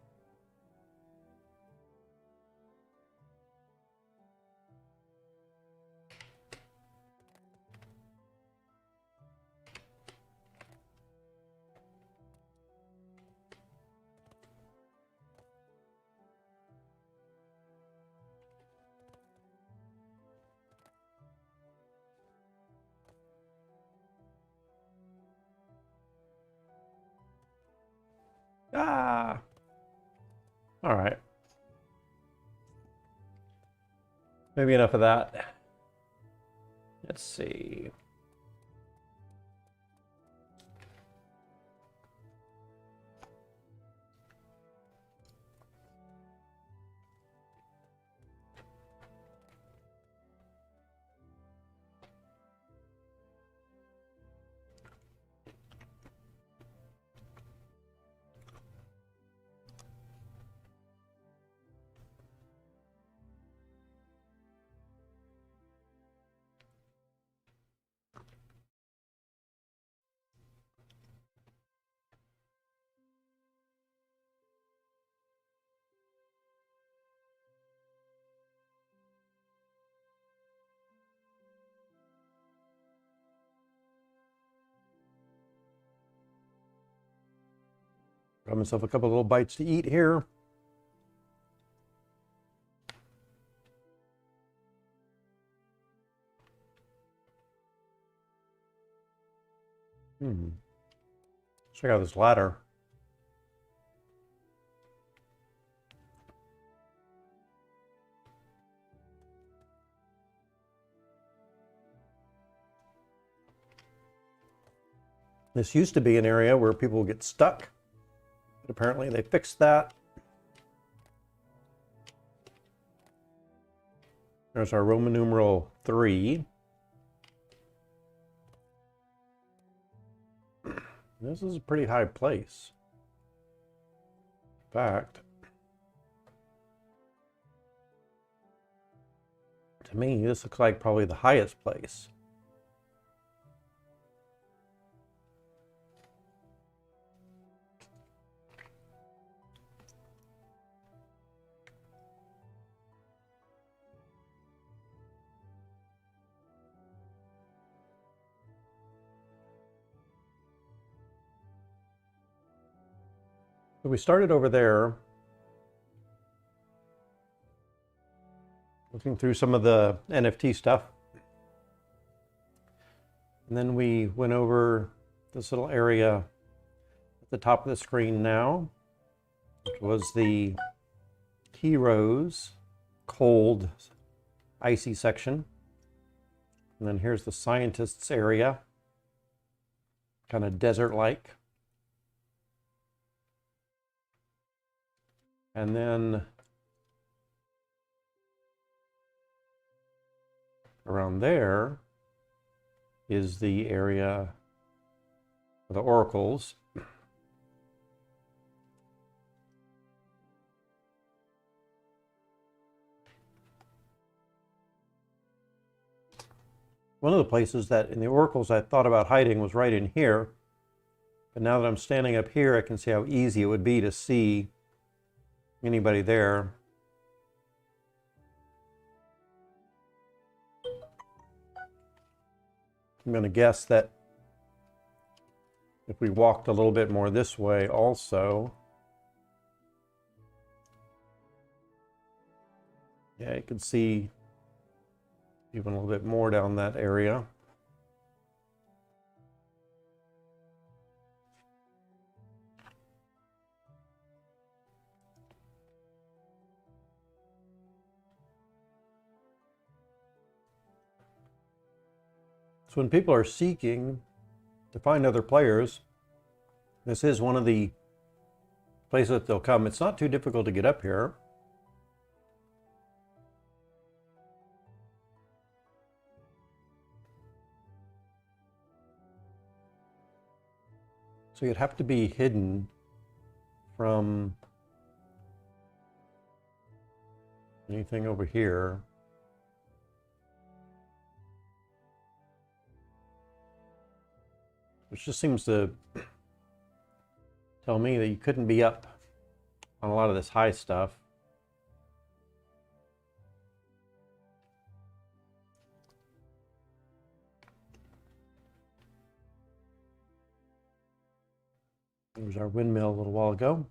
Ah! All right. Maybe enough of that. Let's see. Got myself a couple little bites to eat here. Check out this ladder. This used to be an area where people would get stuck, but apparently they fixed that. There's our Roman numeral 3. This is a pretty high place. In fact, to me, this looks like probably the highest place. So we started over there, looking through some of the NFT stuff. And then we went over this little area at the top of the screen now, which was the Heroes cold, icy section. And then here's the scientists area, kind of desert-like. And then around there is the area of the oracles. One of the places that in the oracles I thought about hiding was right in here. But now that I'm standing up here, I can see how easy it would be to see anybody there. I'm going to guess that if we walked a little bit more this way also, yeah, you can see even a little bit more down that area. So when people are seeking to find other players, this is one of the places that they'll come. It's not too difficult to get up here. So you'd have to be hidden from anything over here. Which just seems to tell me that you couldn't be up on a lot of this high stuff. There was our windmill a little while ago.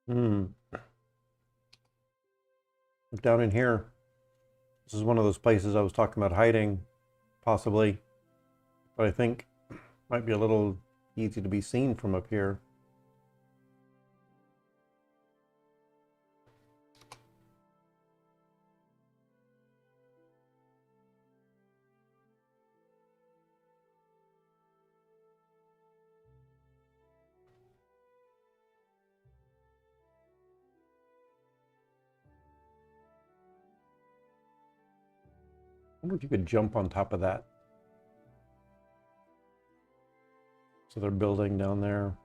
Look down in here. This is one of those places I was talking about hiding, possibly. But I think Might be a little easy to be seen from up here. I wonder if you could jump on top of that. So they're building down there.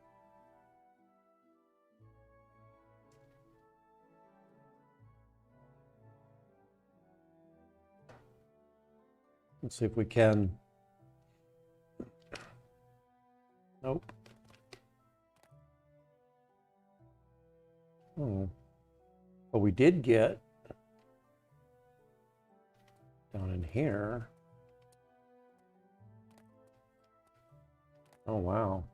Let's see if we can. Nope. Oh. But we did get down in here. Oh, wow.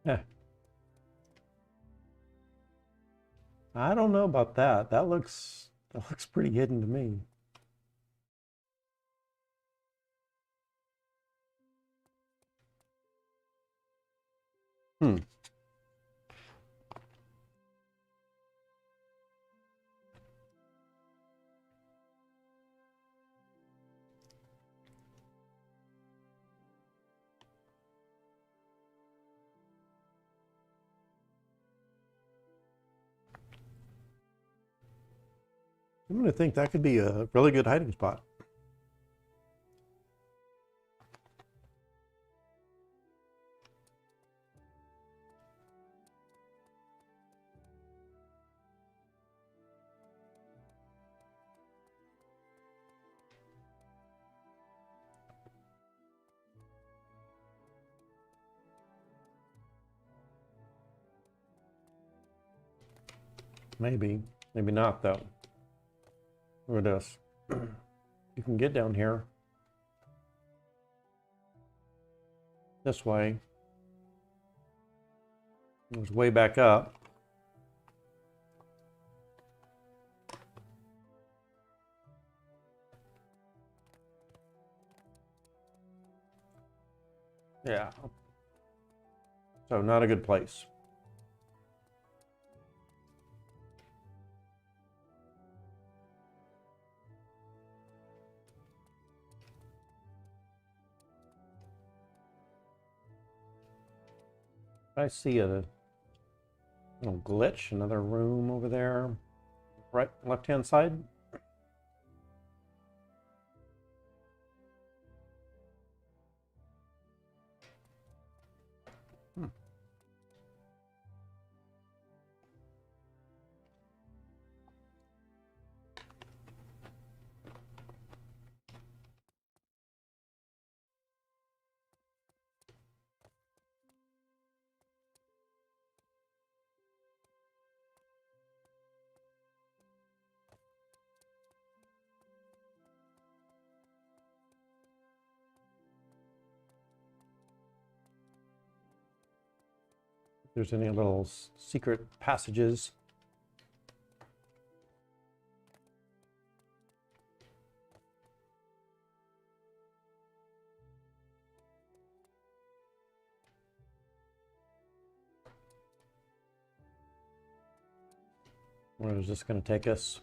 Yeah. I don't know about that. That looks pretty hidden to me. Hmm. I'm going to think that could be a really good hiding spot. Maybe. Maybe not, though. Look at this. You can get down here this way. It was way back up. Yeah. So not a good place. I see a little glitch, another room over there. Right, left-hand side. If there's any little secret passages. Where is this going to take us?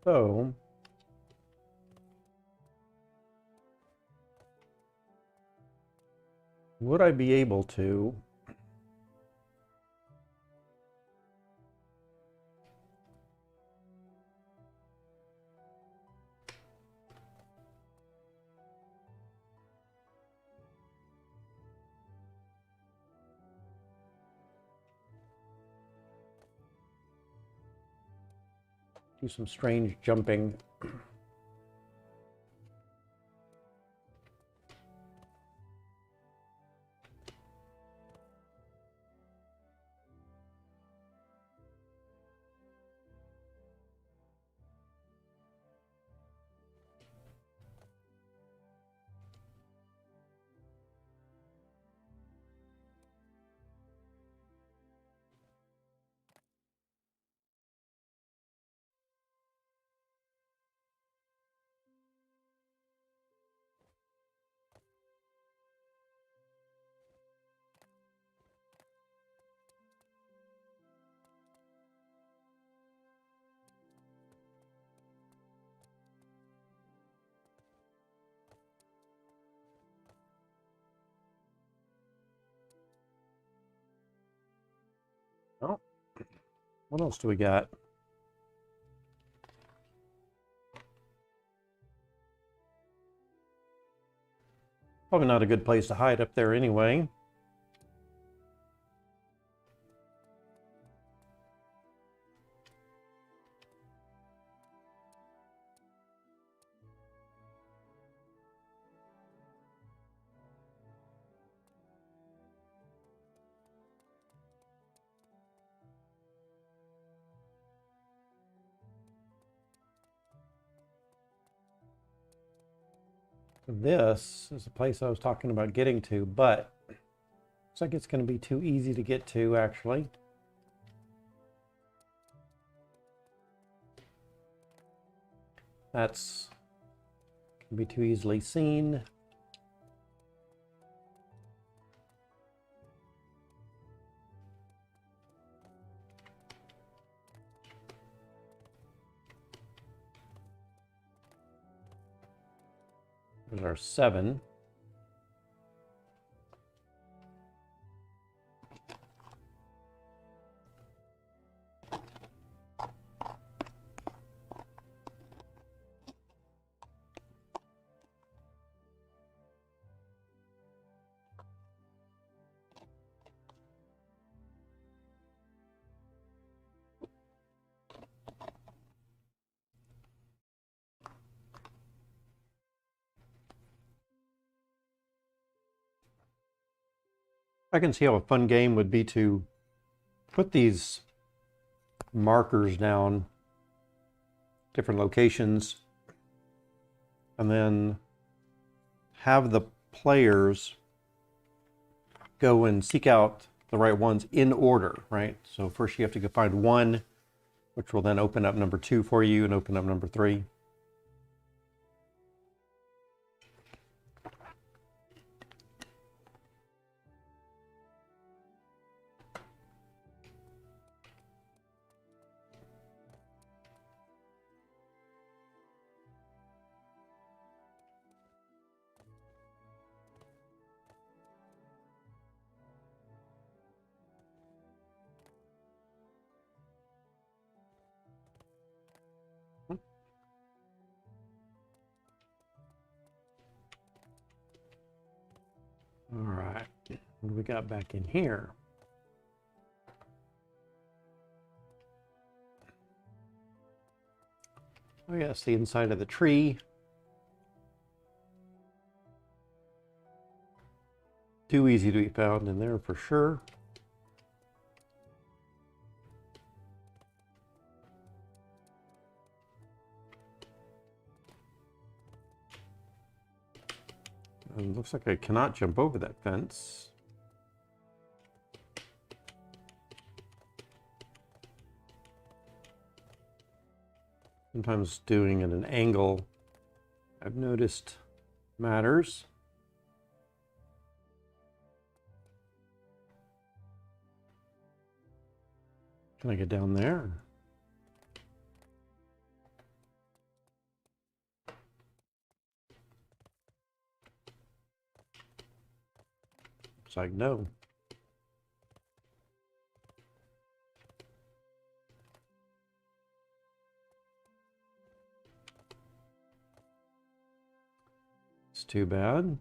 So would I be able to do some strange jumping? Oh, what else do we got? Probably not a good place to hide up there anyway. This is the place I was talking about getting to, but looks like it's going to be too easy to get to, actually. That's can be too easily seen. There's our 7. I can see how a fun game would be to put these markers down, different locations, and then have the players go and seek out the right ones in order, right? So first you have to go find 1, which will then open up number 2 for you and open up number 3. All right, what do we got back in here? Oh yes, the inside of the tree. Too easy to be found in there for sure. And looks like I cannot jump over that fence. Sometimes doing at an angle, I've noticed, matters. Can I get down there? Looks like no. It's too bad.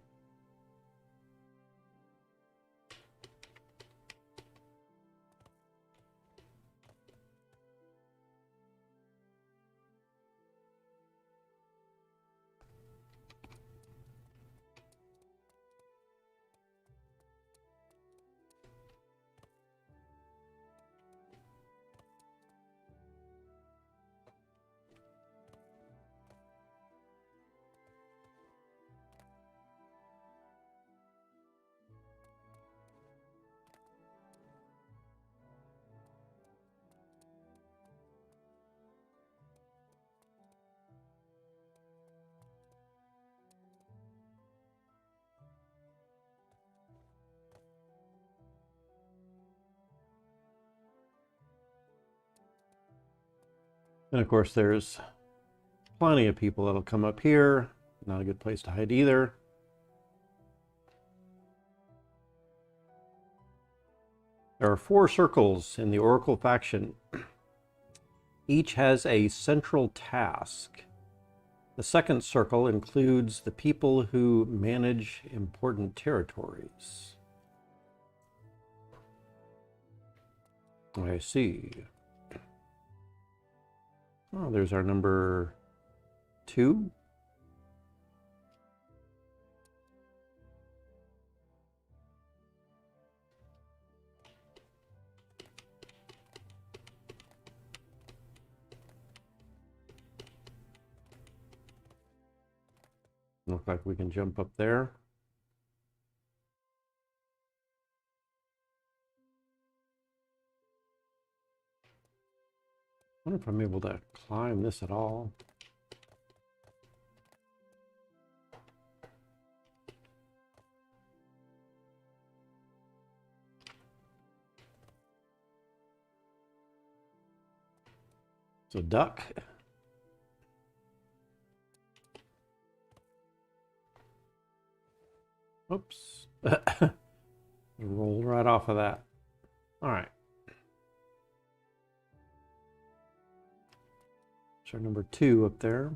And of course, there's plenty of people that'll come up here. Not a good place to hide either. There are 4 circles in the Oracle faction. Each has a central task. The second circle includes the people who manage important territories. I see. Oh, there's our number 2. Looks like we can jump up there. I wonder if I'm able to climb this at all. It's a duck. Oops. Rolled right off of that. All right. So number 2 up there.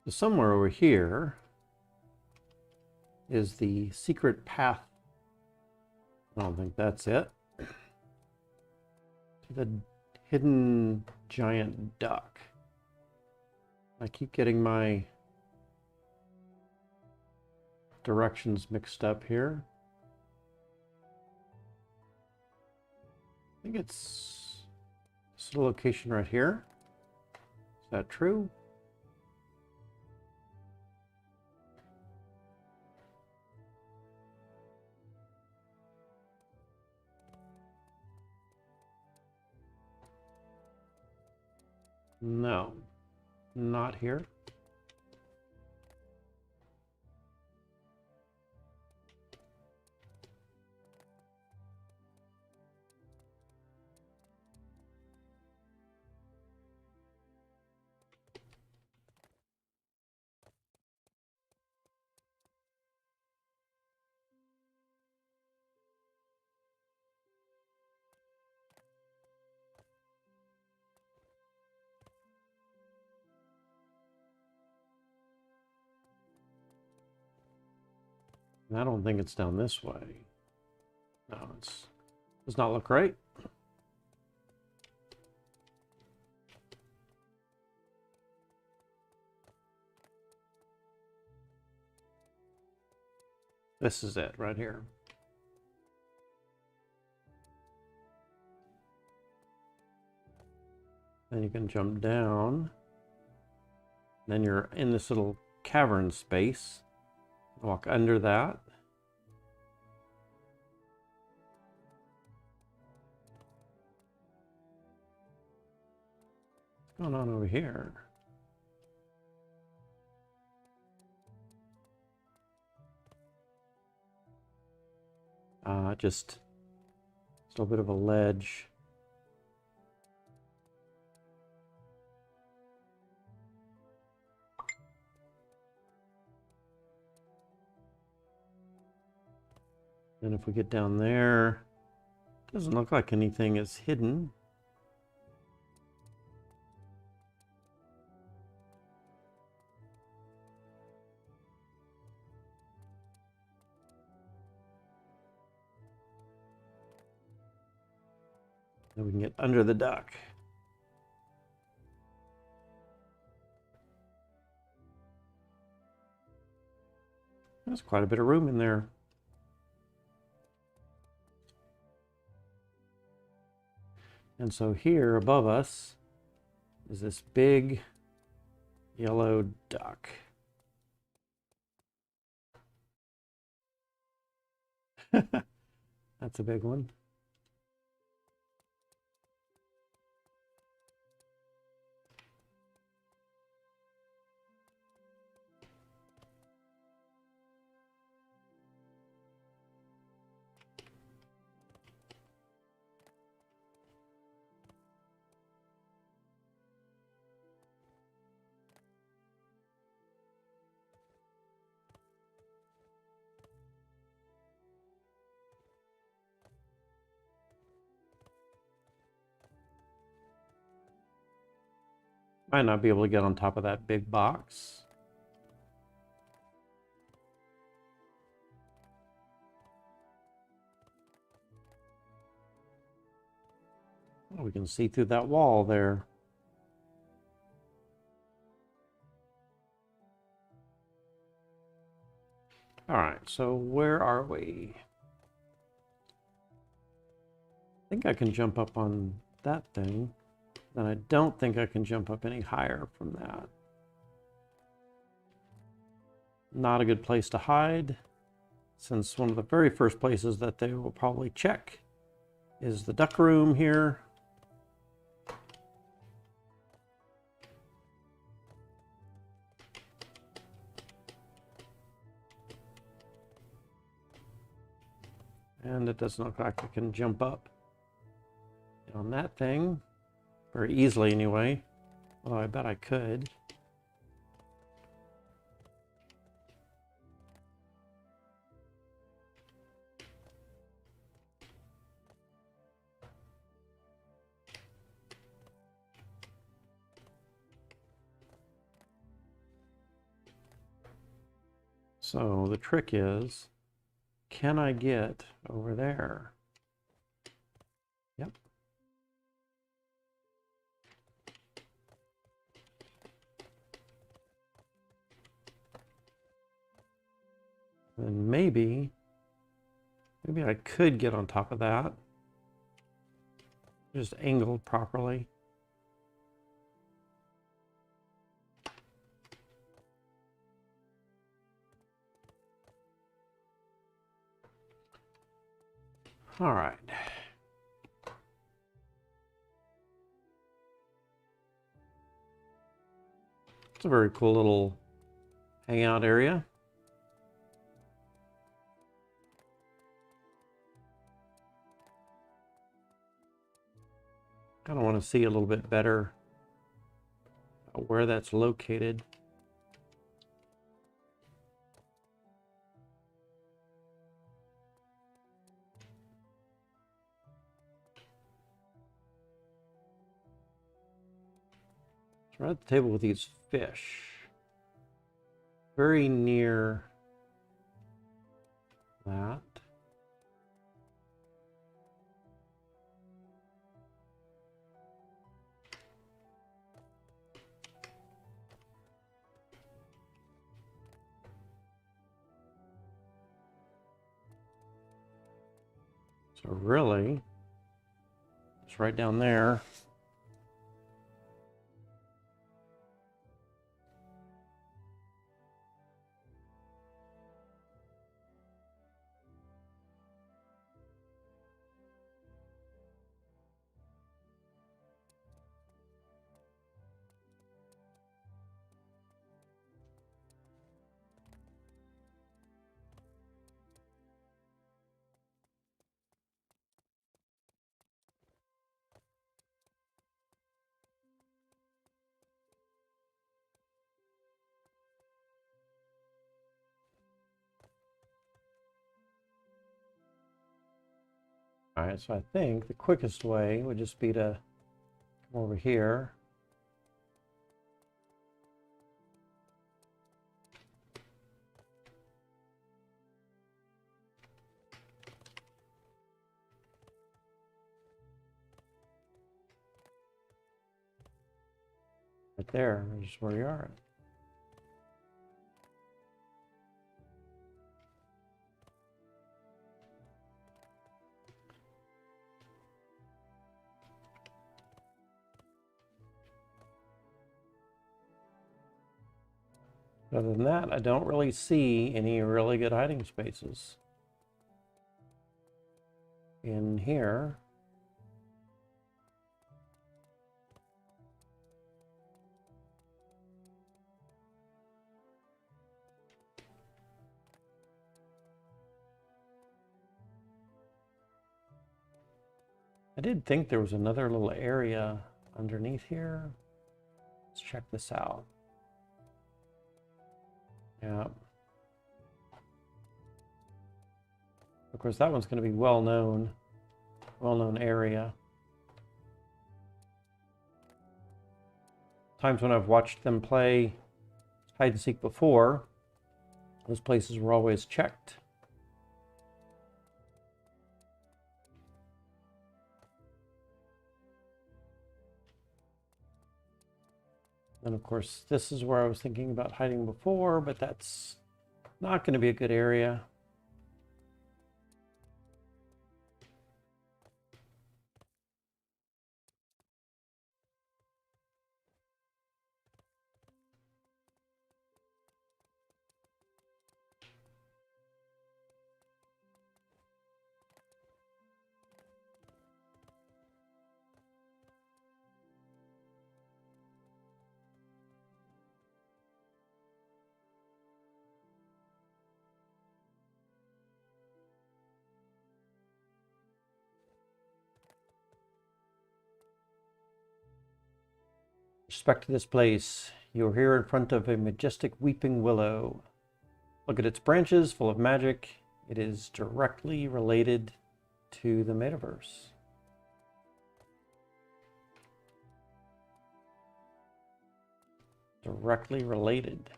So somewhere over here is the secret path. I don't think that's it. To the hidden giant duck. I keep getting my directions mixed up here. I think it's this location right here. Is that true? No, not here. And I don't think it's down this way. No, does not look right. This is it right here. Then you can jump down. Then you're in this little cavern space. Walk under that. What's going on over here? Just a little bit of a ledge. And if we get down there, doesn't look like anything is hidden. Then we can get under the duck. There's quite a bit of room in there. And so here above us is this big yellow duck. That's a big one. Might not be able to get on top of that big box. Oh, we can see through that wall there. All right, so where are we? I think I can jump up on that thing. Then I don't think I can jump up any higher from that. Not a good place to hide, since one of the very first places that they will probably check is the duck room here. And it doesn't look like I can jump up on that thing very easily anyway. Although I bet I could. So the trick is, can I get over there? Yep. And maybe I could get on top of that. Just angled properly. All right. It's a very cool little hangout area. Kind of want to see a little bit better where that's located. So we're at the table with these fish. Very near that. So really, it's right down there. All right, so I think the quickest way would just be to come over here. Right there, just where you are. Other than that, I don't really see any really good hiding spaces in here. I did think there was another little area underneath here. Let's check this out. Yeah. Of course, that one's going to be well-known area. Times when I've watched them play hide and seek before, those places were always checked. And of course, this is where I was thinking about hiding before, but that's not going to be a good area. Respect to this place. You're here in front of a majestic weeping willow. Look at its branches, full of magic. It is directly related to the metaverse. Directly related.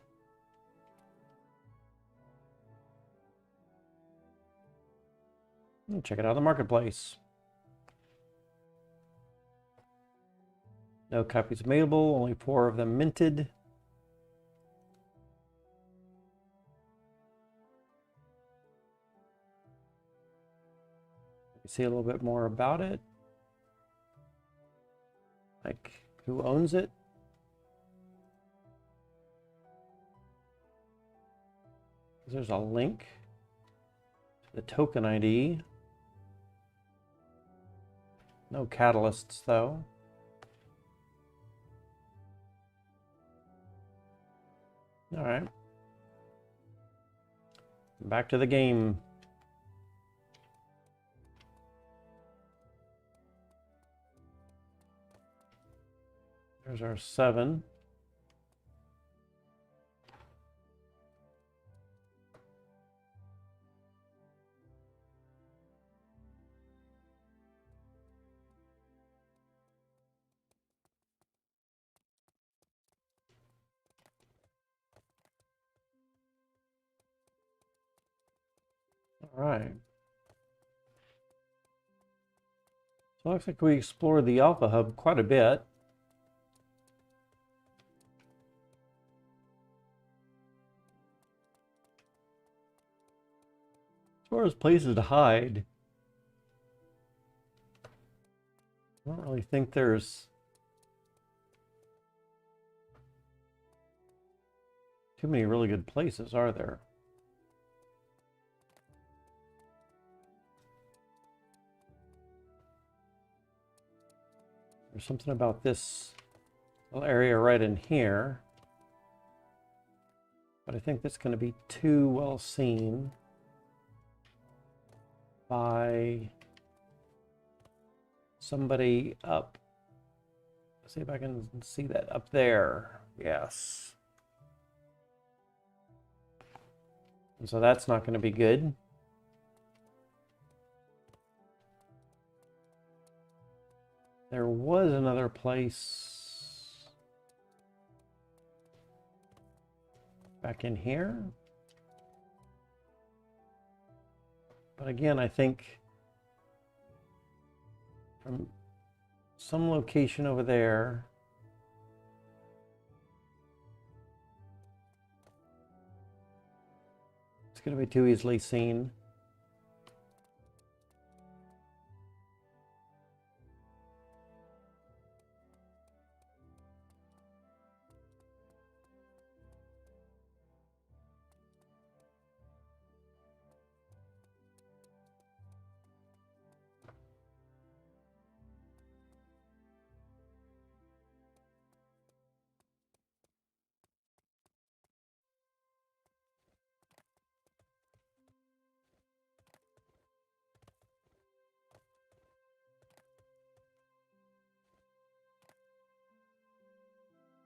Check it out in the marketplace. No copies available, only 4 of them minted. See a little bit more about it. Like who owns it? There's a link to the token ID. No catalysts though. All right. Back to the game. There's our 7. All right. So it looks like we explored the Alpha Hub quite a bit. As far as places to hide, I don't really think there's too many really good places, are there? There's something about this little area right in here, but I think that's going to be too well seen by somebody up. Let's see if I can see that up there. Yes. And so that's not going to be good. There was another place back in here. But again, I think from some location over there, it's going to be too easily seen.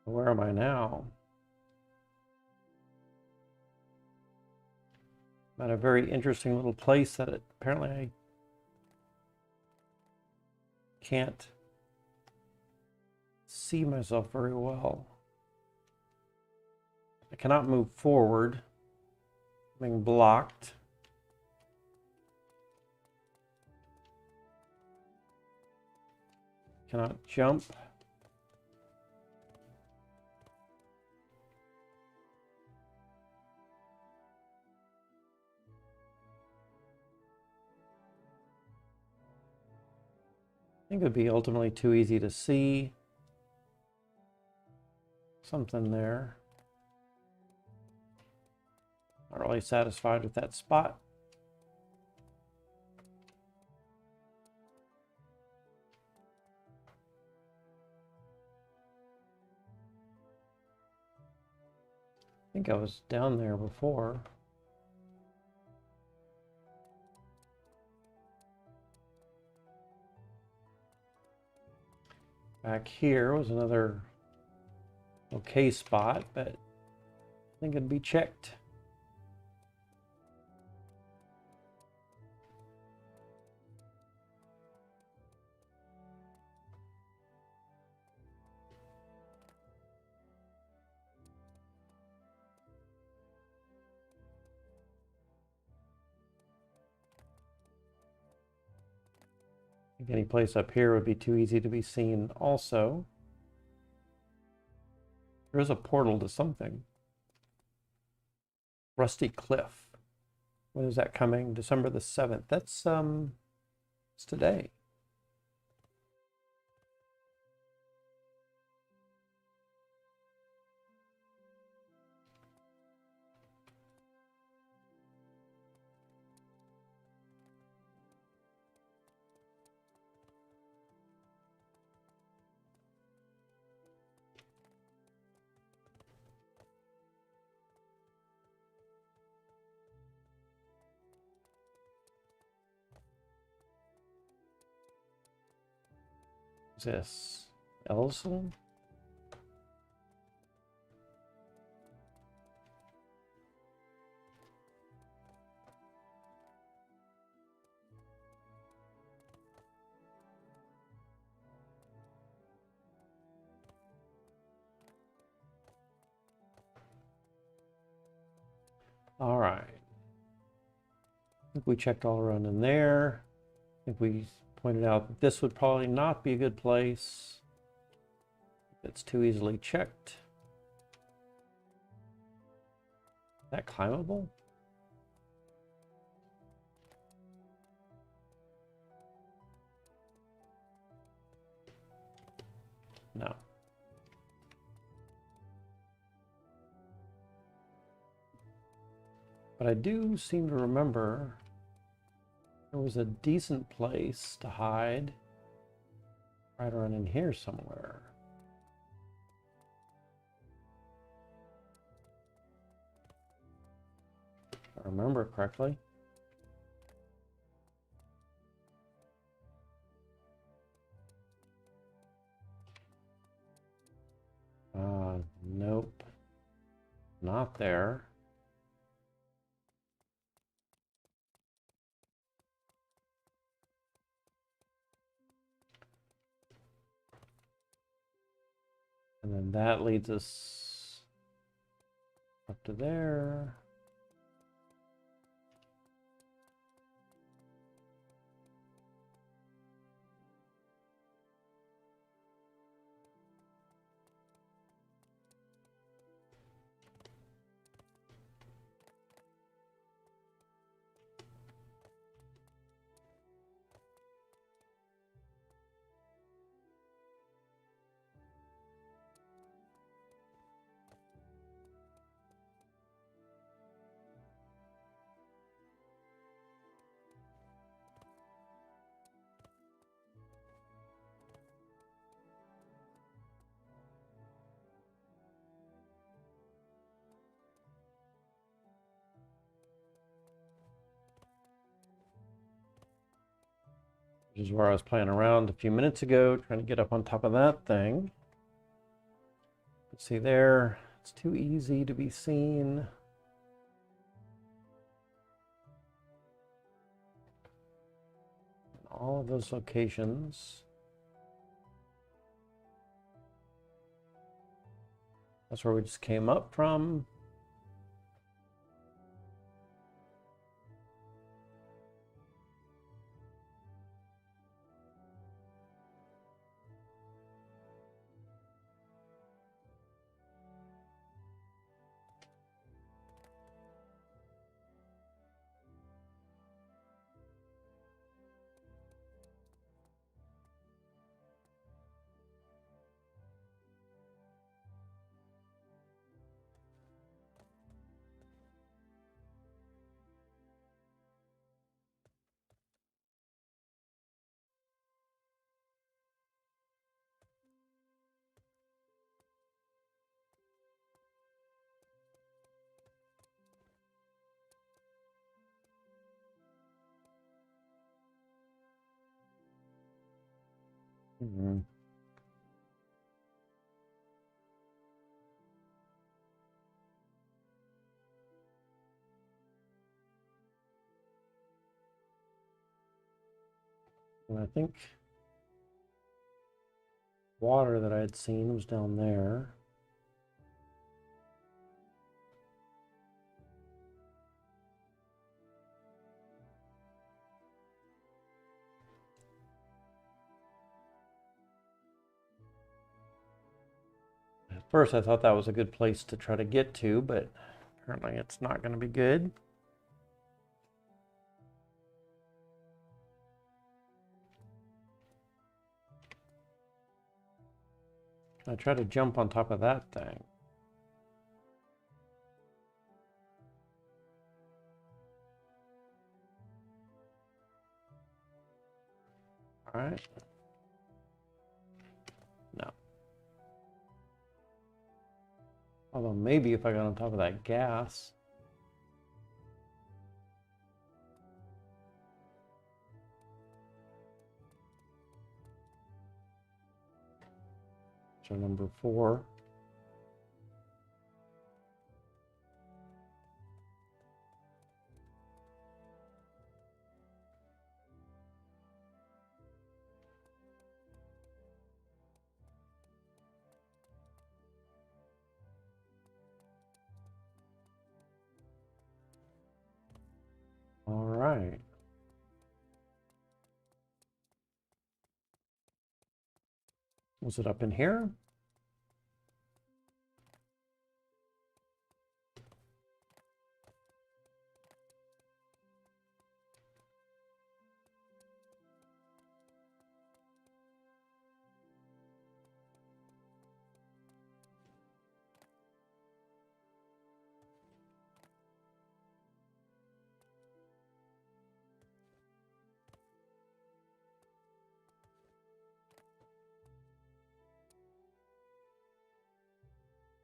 Where am I now? I'm at a very interesting little place that apparently I can't see myself very well. I cannot move forward. I'm being blocked. Cannot jump. I think it would be ultimately too easy to see something there. Not really satisfied with that spot. I think I was down there before. Back here was another okay spot, but I think it'd be checked. I think any place up here would be too easy to be seen also. There is a portal to something. Rusty Cliff. When is that coming? December the 7th. That's it's today. What's this? Ellison? All right. I think we checked all around in there. I think we pointed out that this would probably not be a good place. It's too easily checked. Is that climbable? No. But I do seem to remember there was a decent place to hide right around in here somewhere. If I remember correctly. Nope. Not there. And that leads us up to there. Which is where I was playing around a few minutes ago, trying to get up on top of that thing. But see there, it's too easy to be seen. All of those locations. That's where we just came up from. Mm-hmm. And I think water that I had seen was down there. At first I thought that was a good place to try to get to, but apparently it's not going to be good. I try to jump on top of that thing. All right. No. Although maybe if I got on top of that gas. So number 4. All right. Was it up in here?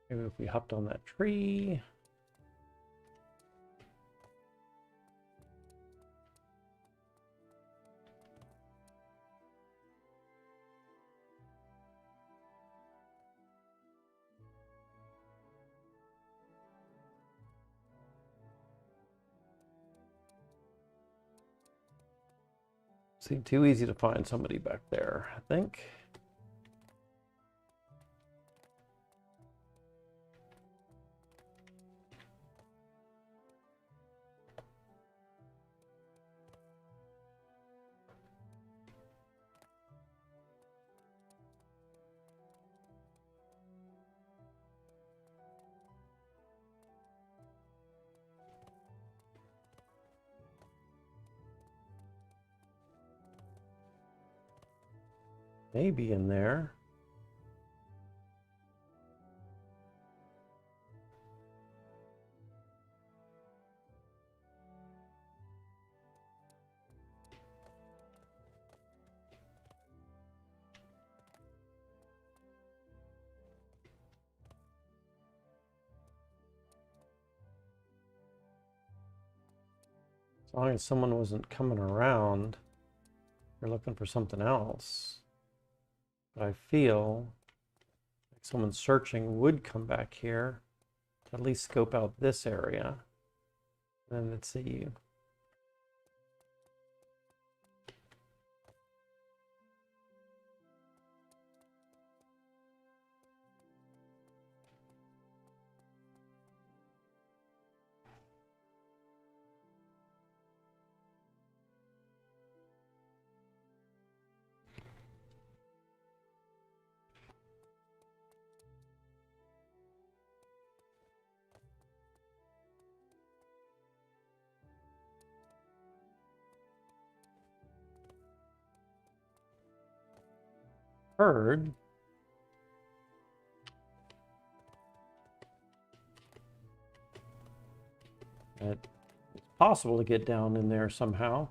Maybe if we hopped on that tree. See, too easy to find somebody back there, I think. Maybe in there. As long as someone wasn't coming around, you're looking for something else. But I feel like someone searching would come back here to at least scope out this area. Then they'd see you. Heard. It's possible to get down in there somehow.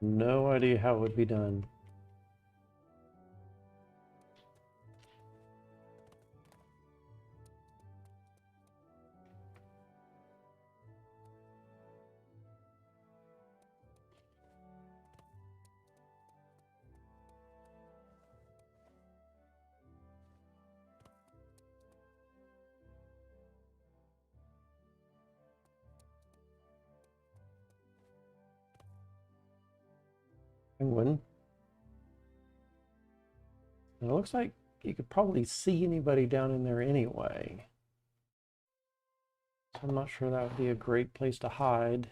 No idea how it would be done. Penguin. And it looks like you could probably see anybody down in there anyway. So I'm not sure that would be a great place to hide.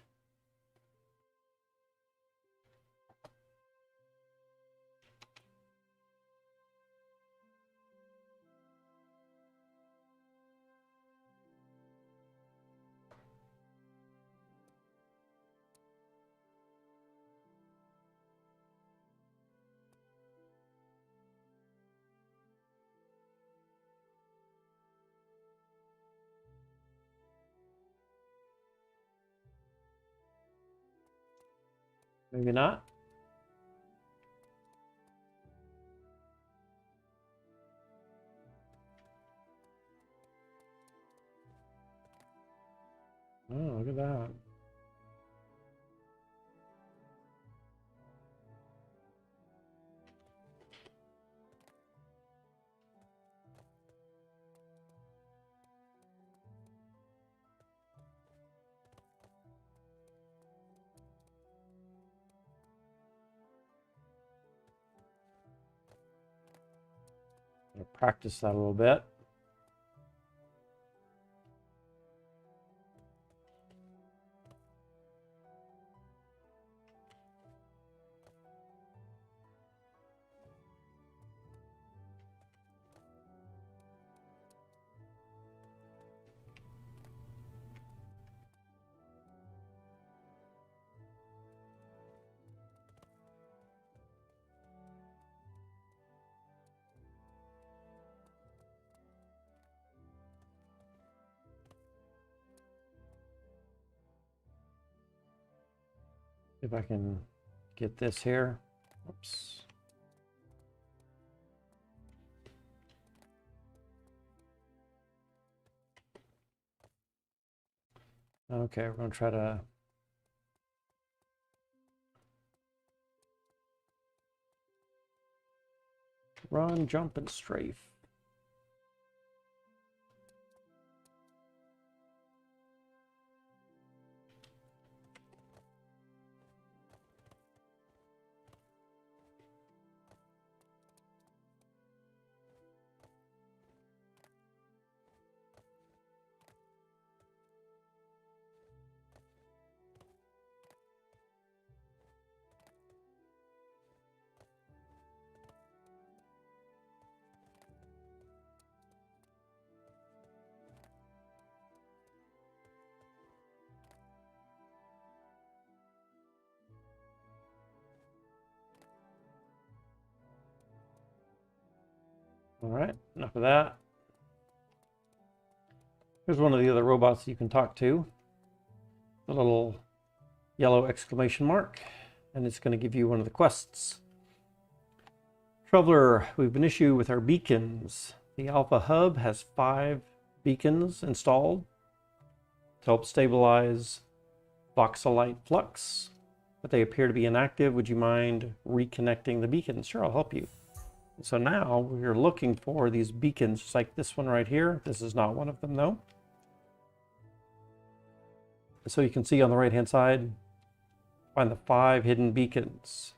Maybe not. Oh, look at that. I'll practice that a little bit. If I can get this here. Oops. Okay, we're going to try to run, jump, and strafe. All right, enough of that. Here's one of the other robots you can talk to. The little yellow exclamation mark, and it's going to give you one of the quests. Traveler, we've an issue with our beacons. The Alpha Hub has 5 beacons installed to help stabilize voxelite flux, but they appear to be inactive. Would you mind reconnecting the beacons? Sure, I'll help you. So now we're looking for these beacons, just like this one right here. This is not one of them though. So you can see on the right hand side, find the 5 hidden beacons.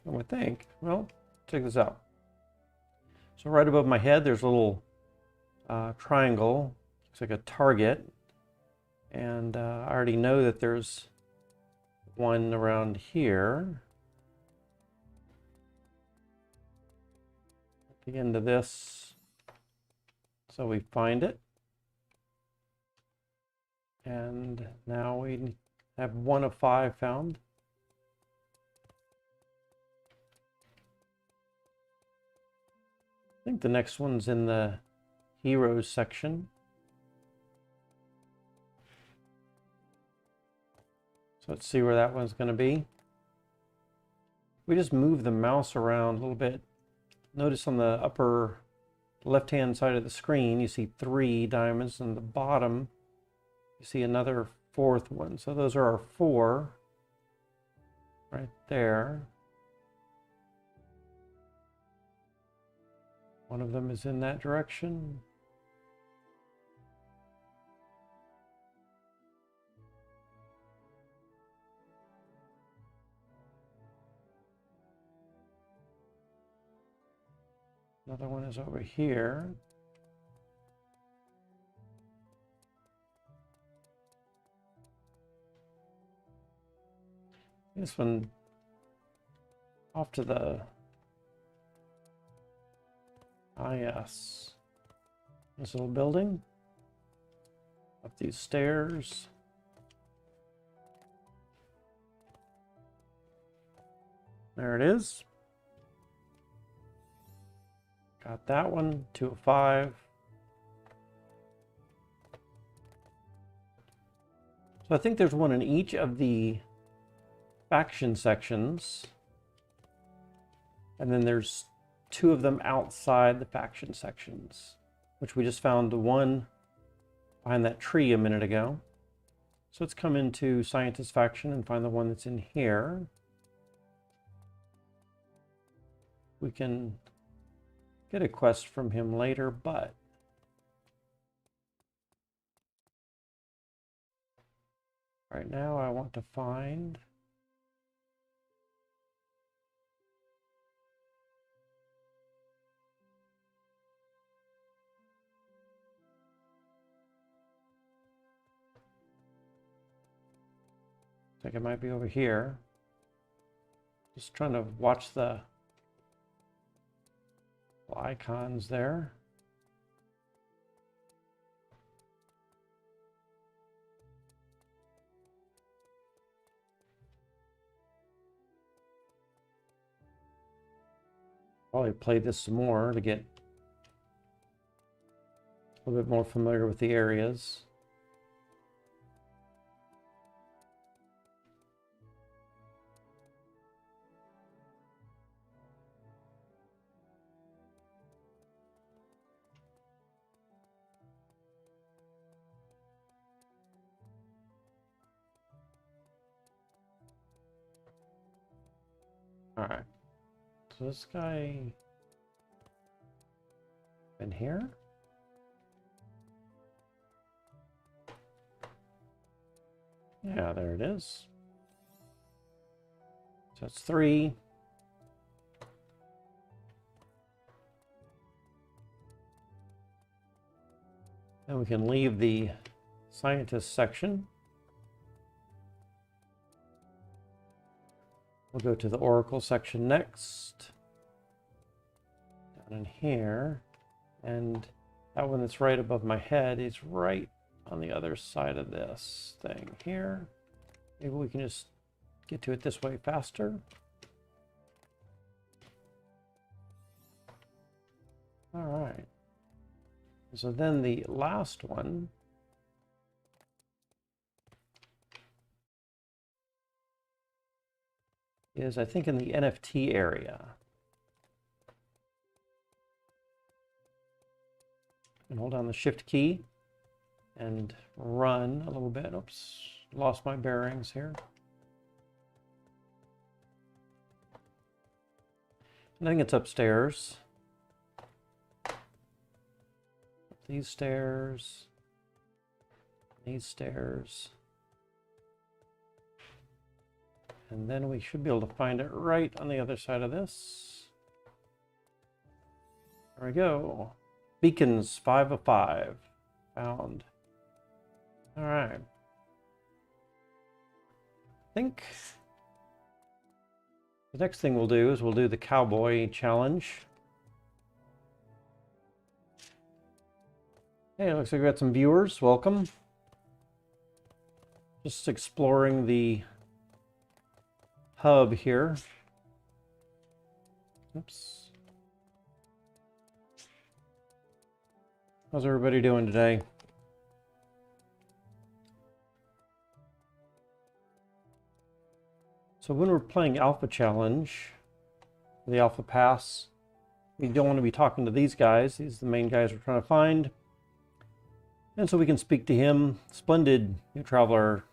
I would think, well, check this out. So right above my head, there's a little triangle. Looks like a target. And I already know that there's one around here. At the end of this. So we find it. And now we have 1 of 5 found. I think the next one's in the heroes section. So let's see where that one's going to be. We just move the mouse around a little bit. Notice on the upper left-hand side of the screen, you see 3 diamonds, and the bottom, you see another 4th one. So those are our 4 right there. One of them is in that direction. Another one is over here. This one off to the yes. This little building. Up these stairs. There it is. Got that one, 2 of 5. So I think there's one in each of the faction sections. And then there's 2 of them outside the faction sections, which we just found the one behind that tree a minute ago. So let's come into Scientist faction and find the one that's in here. We can get a quest from him later, but right now I want to find I think it might be over here. Just trying to watch the icons there. Probably play this some more to get a little bit more familiar with the areas. All right, so this guy in here. Yeah, there it is. So that's 3. And we can leave the scientist section. We'll go to the Oracle section next. Down in here. And that one that's right above my head is right on the other side of this thing here. Maybe we can just get to it this way faster. All right. So then the last one is, I think, in the NFT area. And hold down the Shift key and run a little bit. Oops, lost my bearings here. I think it's upstairs. These stairs. These stairs. And then we should be able to find it right on the other side of this. There we go. Beacons, 5 of 5. Found. All right. I think the next thing we'll do is we'll do the cowboy challenge. Hey, it looks like we got some viewers. Welcome. Just exploring the hub here. Oops. How's everybody doing today? So when we're playing Alpha Challenge, the Alpha Pass, we don't want to be talking to these guys. These are the main guys we're trying to find. And so we can speak to him. Splendid, new traveler.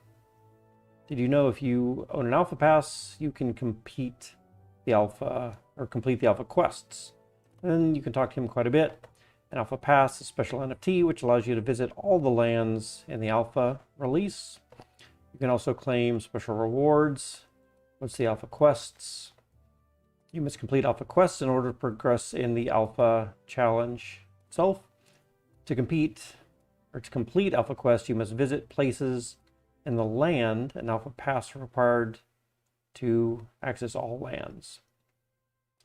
Did you know if you own an Alpha Pass, you can complete the Alpha quests? And you can talk to him quite a bit. An Alpha Pass is a special NFT which allows you to visit all the lands in the Alpha release. You can also claim special rewards. What's the Alpha quests? You must complete Alpha quests in order to progress in the Alpha Challenge itself. To complete Alpha quests, you must visit places in the land. An Alpha Pass required to access all lands.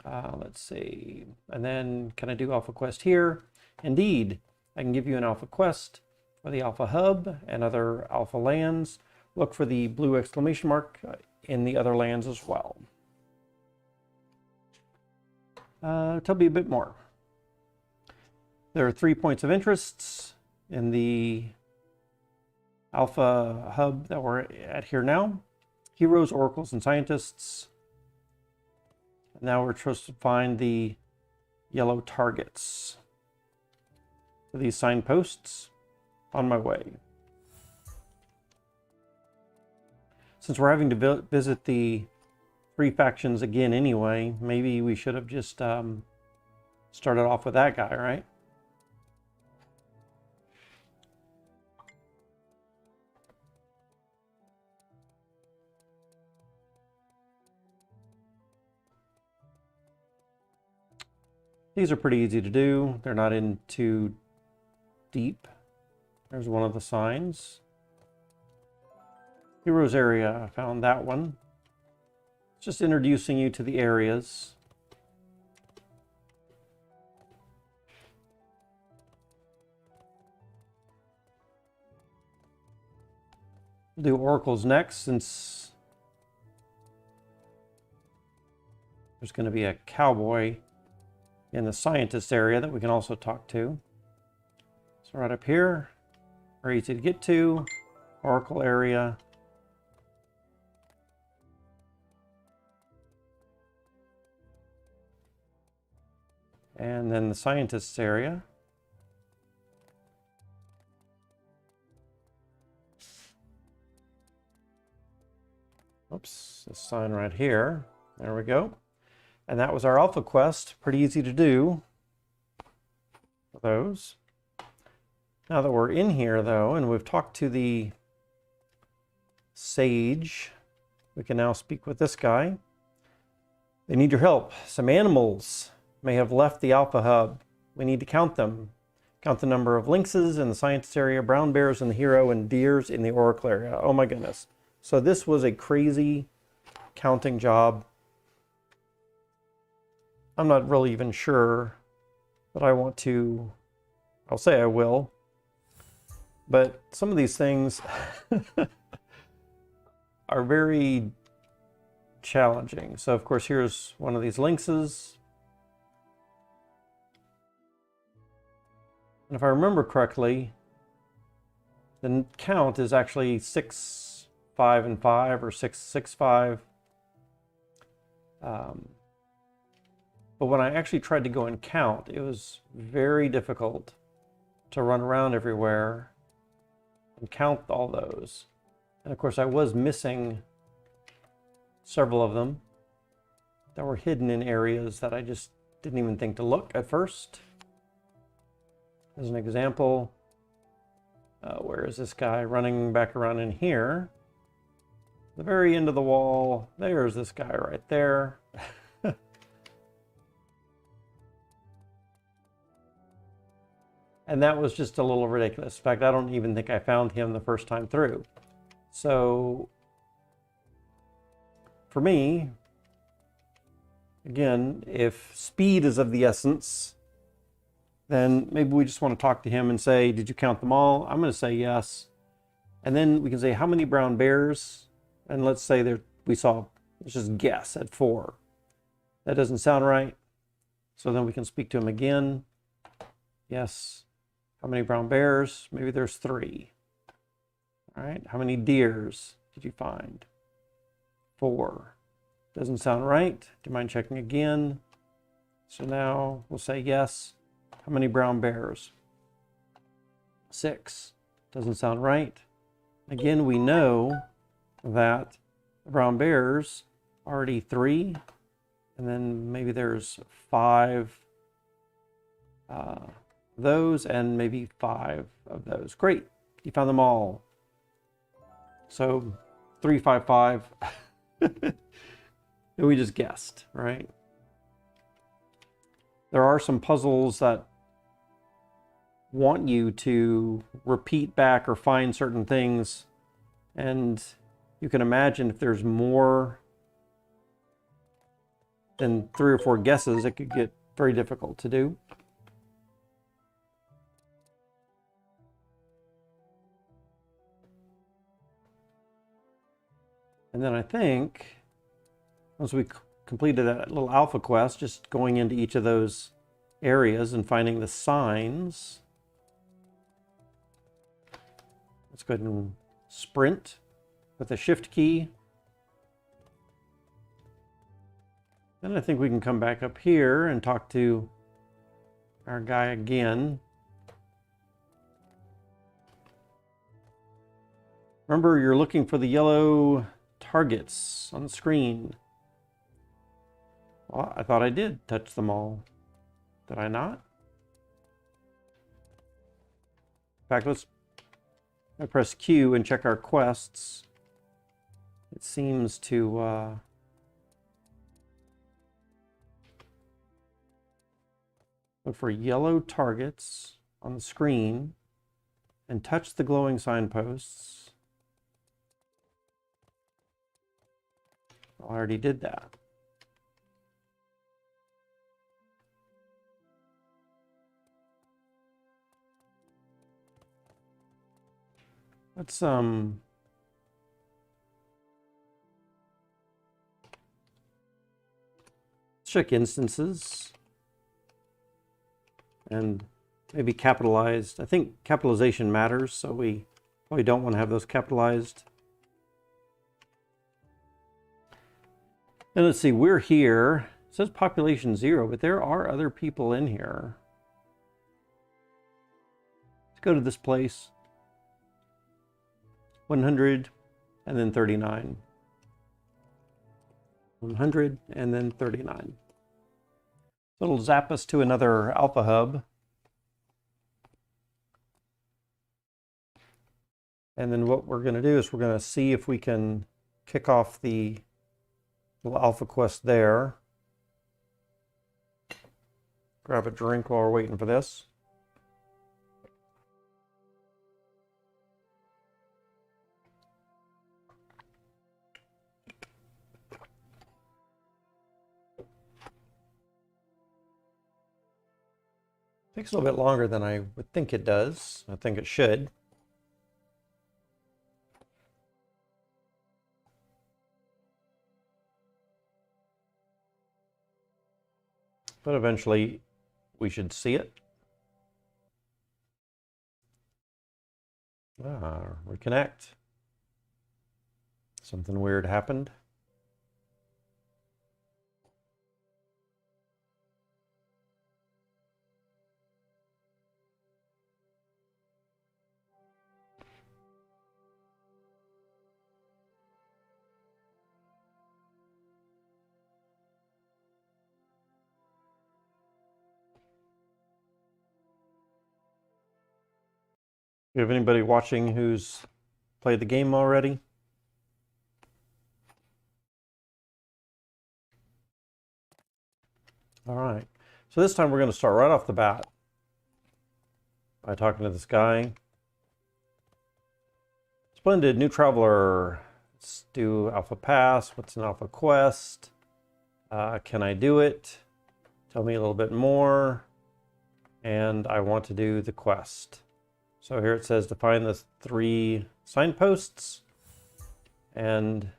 Let's see. And then can I do Alpha Quest here? Indeed, I can give you an Alpha Quest for the Alpha Hub and other Alpha lands. Look for the blue exclamation mark in the other lands as well. Tell me a bit more. There are 3 points of interest in the Alpha Hub that we're at here now. Heroes, oracles, and scientists. Now we're supposed to find the yellow targets for these signposts. On my way. Since we're having to visit the 3 factions again anyway, maybe we should have just started off with that guy, right? These are pretty easy to do. They're not in too deep. There's one of the signs. Heroes area, I found that one. It's just introducing you to the areas. We'll do oracles next, since there's going to be a cowboy in the scientist area that we can also talk to. So right up here, very easy to get to, oracle area. And then the scientists area. Oops, this sign right here. There we go. And that was our Alpha quest. Pretty easy to do for those. Now that we're in here though, and we've talked to the sage, we can now speak with this guy. They need your help. Some animals may have left the Alpha Hub. We need to count them. Count the number of lynxes in the science area, brown bears in the hero, and deers in the oracle area. Oh my goodness. So this was a crazy counting job. I'm not really even sure that I want to, I'll say I will, but some of these things are very challenging. So of course, here's one of these lynxes. And if I remember correctly, the count is actually 6, 5, and 5, or 6, 6, 5. But when I actually tried to go and count, it was very difficult to run around everywhere and count all those. And of course, I was missing several of them that were hidden in areas that I just didn't even think to look at first. As an example, where is this guy running back around in here? The very end of the wall, there's this guy right there. And that was just a little ridiculous. In fact, I don't even think I found him the first time through. So, for me, again, if speed is of the essence, then maybe we just want to talk to him and say, did you count them all? I'm going to say yes. And then we can say, how many brown bears? And let's say that we saw, let's just guess, at 4. That doesn't sound right. So then we can speak to him again. Yes. How many brown bears? Maybe there's 3. All right. How many deers did you find? 4. Doesn't sound right. Do you mind checking again? So now we'll say yes. How many brown bears? 6. Doesn't sound right. Again, we know that the brown bears are already 3, and then maybe there's 5 those, and maybe 5 of those. Great, you found them all. So 3, 5, 5. We just guessed, right? There are some puzzles that want you to repeat back or find certain things, and you can imagine if there's more than 3 or 4 guesses, it could get very difficult to do. And then I think once we completed that little alpha quest, just going into each of those areas and finding the signs. Let's go ahead and sprint with the shift key. Then I think we can come back up here and talk to our guy again. Remember, you're looking for the yellow targets on the screen. Well, I thought I did touch them all. Did I not? In fact, let's press Q and check our quests. It seems to look for yellow targets on the screen and touch the glowing signposts. I already did that. Let's check instances and maybe capitalized. I think capitalization matters, so we probably don't want to have those capitalized. And let's see, we're here. It says population 0, but there are other people in here. Let's go to this place. 100 and then 39. 100 and then 39. So it'll zap us to another Alpha Hub. And then what we're going to do is we're going to see if we can kick off the little Alpha Quest there. Grab a drink while we're waiting for this. Takes a little bit longer than I would think it does. I think it should. but eventually we should see it. Reconnect. Something weird happened. Do you have anybody watching who's played the game already? All right. So this time we're going to start right off the bat by talking to this guy. Splendid, new traveler. Let's do Alpha Pass. What's an Alpha Quest? Can I do it? Tell me a little bit more. And I want to do the quest. So here it says to find the 3 signposts and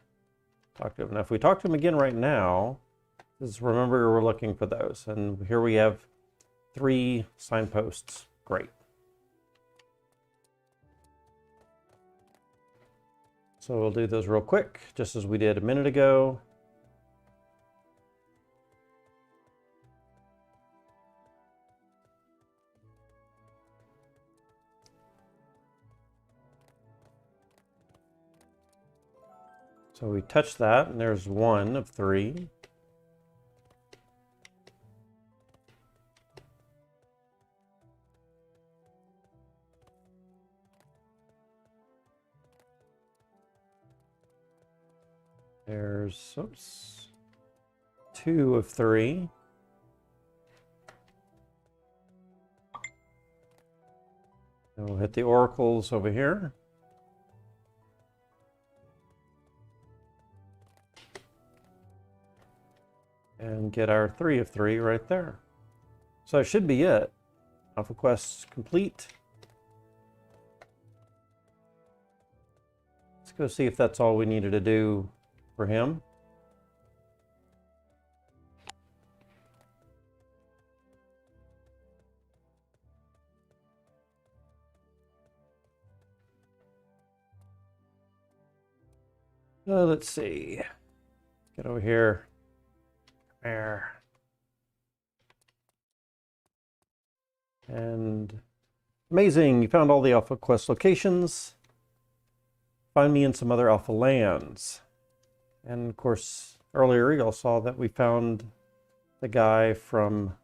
talk to him. Now, if we talk to him again right now, just remember we're looking for those. And here we have 3 signposts. Great. So we'll do those real quick, just as we did a minute ago. So we touch that, and there's 1 of 3. There's, oops, 2 of 3. And we'll hit the oracles over here. And get our 3 of 3 right there. So that should be it. Alpha quest complete. Let's go see if that's all we needed to do for him. Let's see. Get over here. There. And amazing, you found all the Alpha Quest locations. Find me in some other Alpha lands. And of course, earlier you all saw that we found the guy from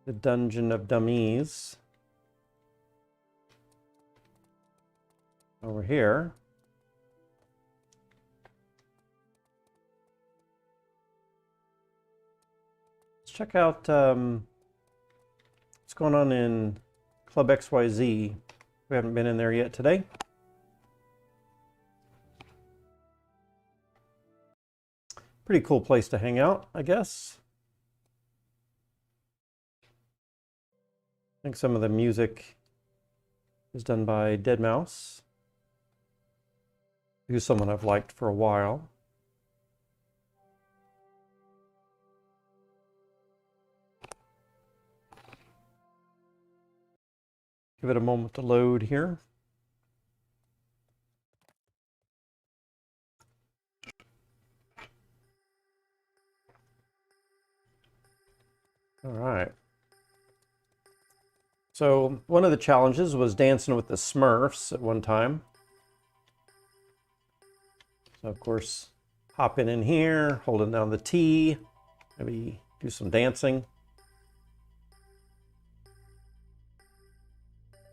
the Dungeon of Dummies over here. Check out what's going on in Club XYZ. We haven't been in there yet today. Pretty cool place to hang out, I guess. I think some of the music is done by deadmau5, who's someone I've liked for a while. Give it a moment to load here. All right. So one of the challenges was dancing with the Smurfs at one time. So of course, hopping in here, holding down the T, maybe do some dancing.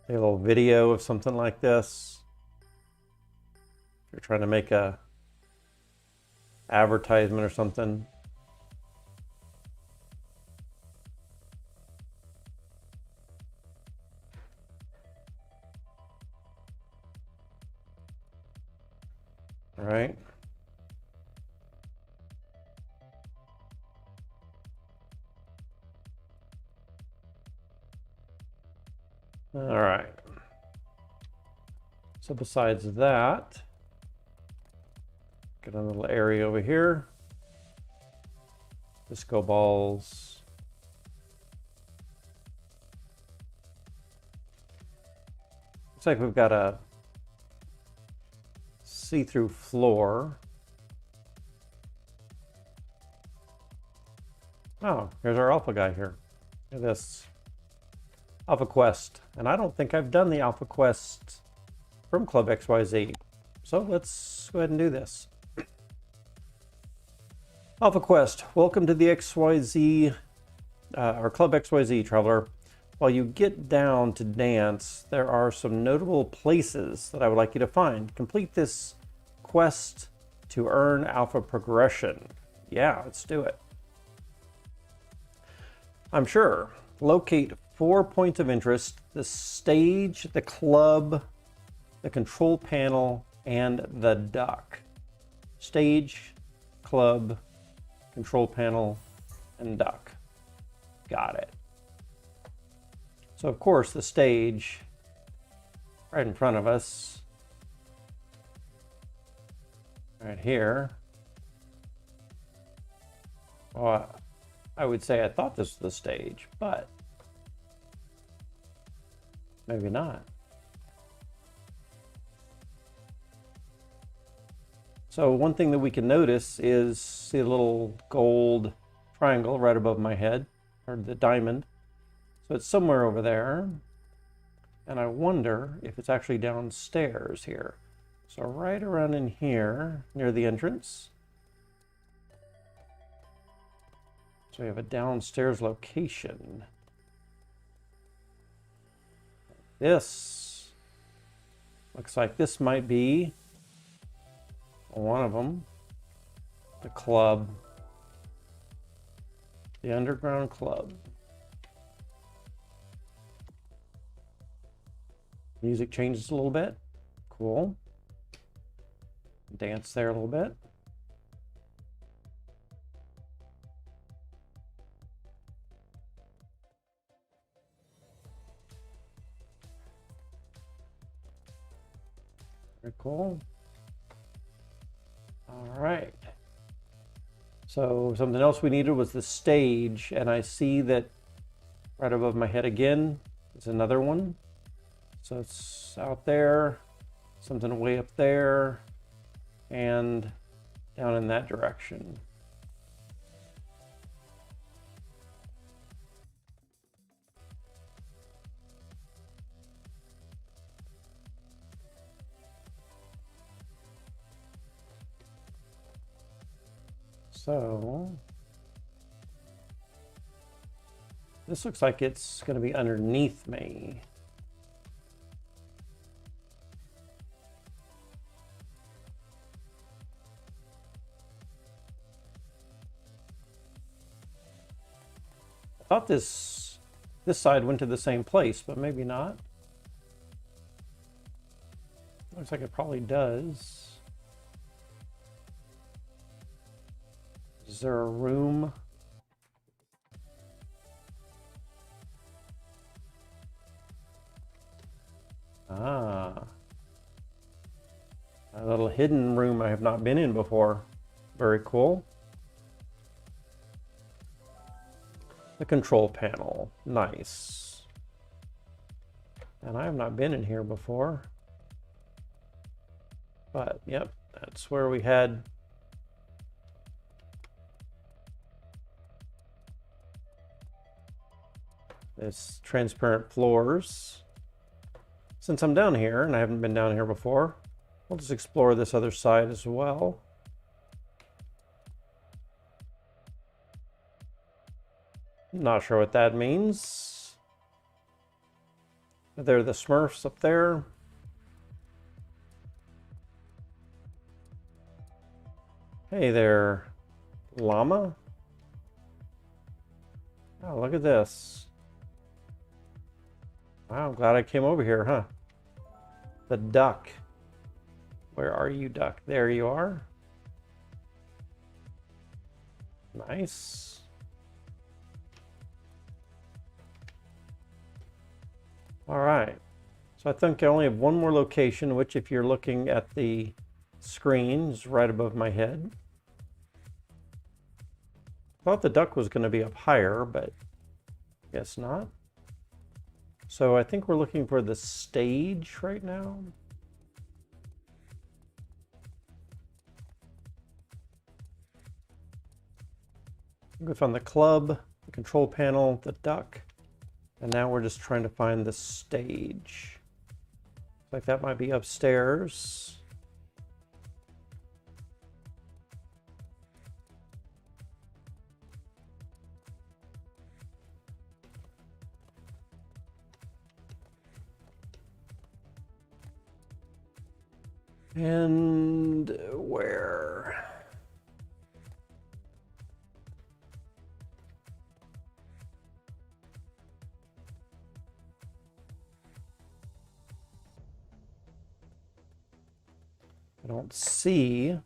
A little video of something like this. If you're trying to make a advertisement or something. All right. All right. So besides that, get a little area over here. disco balls. Looks like we've got a see-through floor. Oh, here's our alpha guy here. Look at this. Alpha Quest. And I don't think I've done the Alpha Quest from Club XYZ. So let's go ahead and do this. Alpha Quest, welcome to the XYZ, or Club XYZ, traveler. While you get down to dance, there are some notable places that I would like you to find. Complete this quest to earn alpha progression. Yeah, let's do it. I'm sure. Locate 4 points of interest: the stage, the club, the control panel, and the duck. Stage, club, control panel, and duck. Got it. So of course the stage right in front of us, right here. Well, I would say I thought this was the stage, but maybe not. So one thing that we can notice is, see a little gold triangle right above my head, or the diamond. So it's somewhere over there. And I wonder if it's actually downstairs here. So right around in here, near the entrance. So we have a downstairs location. This looks like this might be one of them. The club. The underground club. Music changes a little bit. Cool. Dance there a little bit. Very cool. All right. So something else we needed was the stage, and I see that right above my head again is another one. So it's out there, something way up there, and down in that direction. So this looks like it's going to be underneath me. I thought this side went to the same place, but maybe not. Looks like it probably does. Is there a room? Ah. A little hidden room I have not been in before. Very cool. The control panel. Nice. And I have not been in here before. But, yep, that's where we had this transparent floors. Since I'm down here, and I haven't been down here before, we'll just explore this other side as well. Not sure what that means. There are the Smurfs up there. Hey there, llama. Oh, look at this. Wow, I'm glad I came over here, huh? The duck. Where are you, duck? There you are. Nice. All right. So I think I only have one more location, which if you're looking at the screen is right above my head. Thought the duck was going to be up higher, but guess not. So I think we're looking for the stage right now. We found the club, the control panel, the duck, and now we're just trying to find the stage. Like that might be upstairs. And where? I don't see.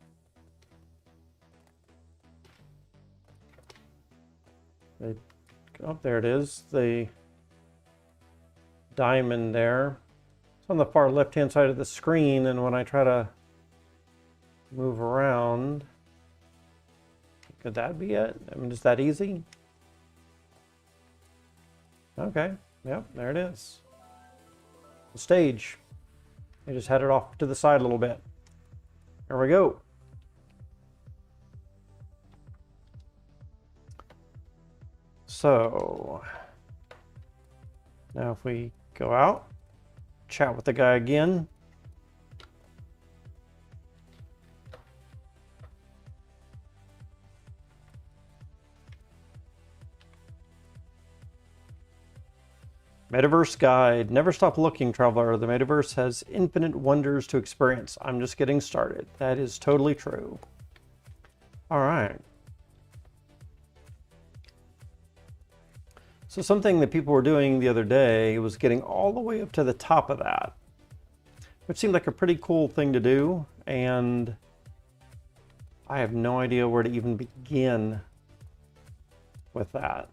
Oh, there it is. The diamond there. It's on the far left-hand side of the screen, and when I try to move around, could that be it? I mean, is that easy? Okay. Yep, there it is. The stage. I just had it off to the side a little bit. There we go. So now if we go out, chat with the guy again. Metaverse guide. Never stop looking, traveler. The metaverse has infinite wonders to experience. I'm just getting started. That is totally true. All right. So something that people were doing the other day was getting all the way up to the top of that, which seemed like a pretty cool thing to do. And I have no idea where to even begin with that.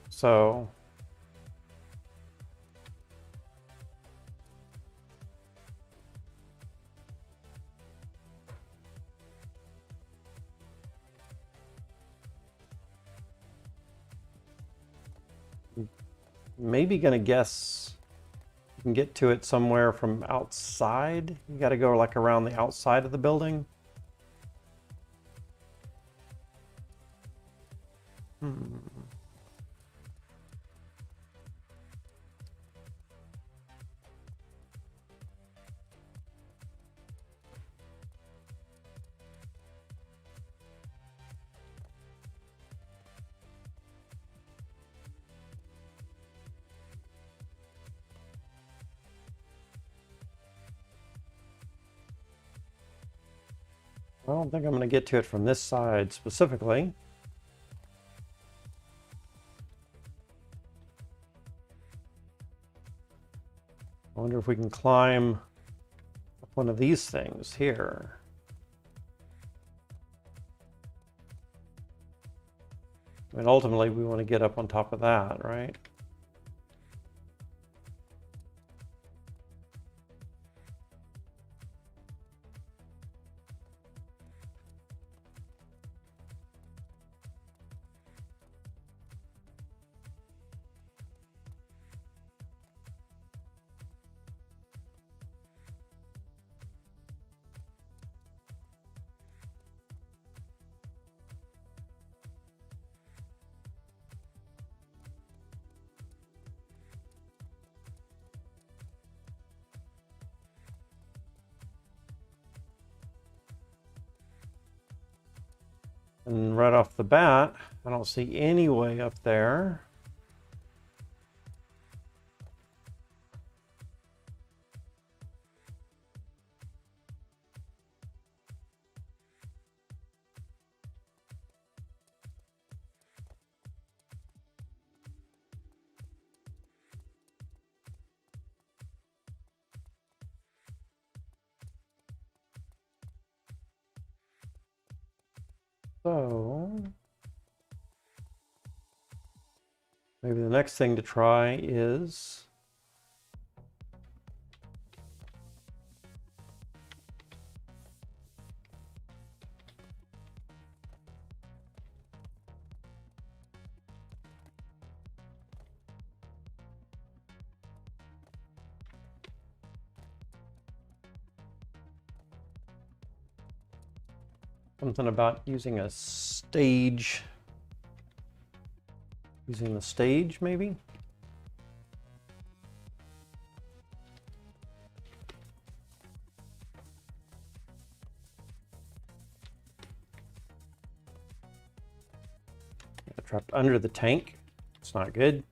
So maybe gonna guess you can get to it somewhere from outside. You got to go like around the outside of the building. I don't think I'm going to get to it from this side specifically. I wonder if we can climb up one of these things here. I mean, ultimately, we want to get up on top of that, right? And right off the bat, I don't see any way up there. So maybe the next thing to try is Something about using a stage. Using the stage, maybe? Trapped under the tank. It's not good.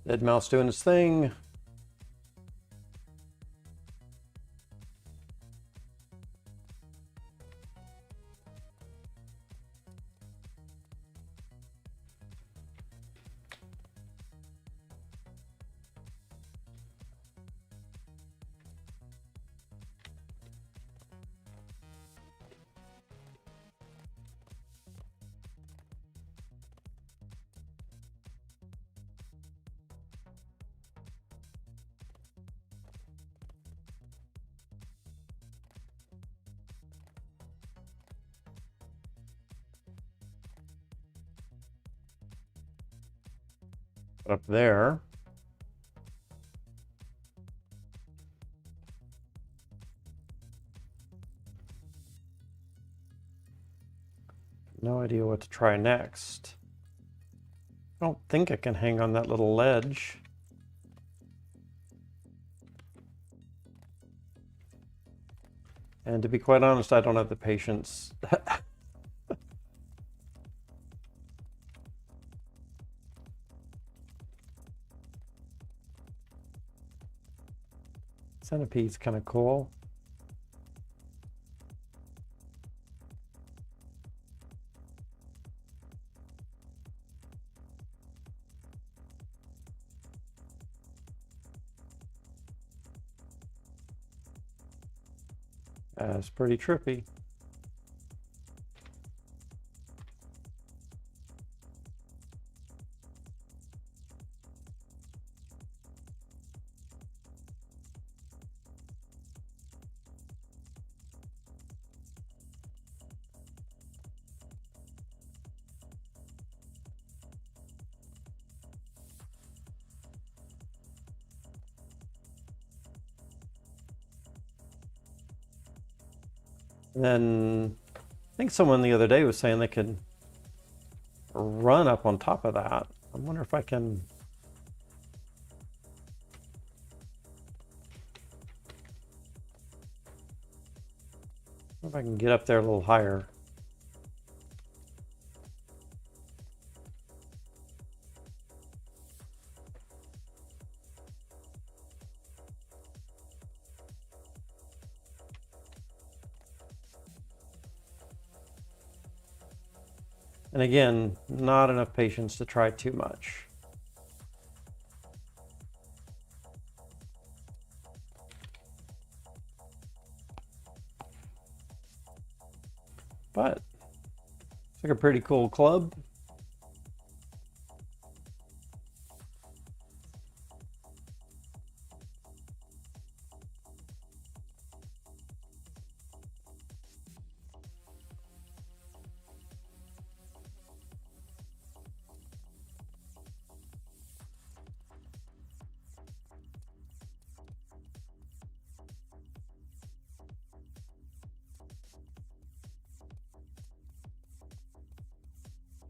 Dead mouse doing his thing. Up there. No idea what to try next. I don't think I can hang on that little ledge. And to be quite honest, I don't have the patience. Centipede's kind of cool. That's pretty trippy. And then I think someone the other day was saying they could run up on top of that. I wonder if I can. If I can get up there a little higher. And again, not enough patience to try too much. But it's like a pretty cool club.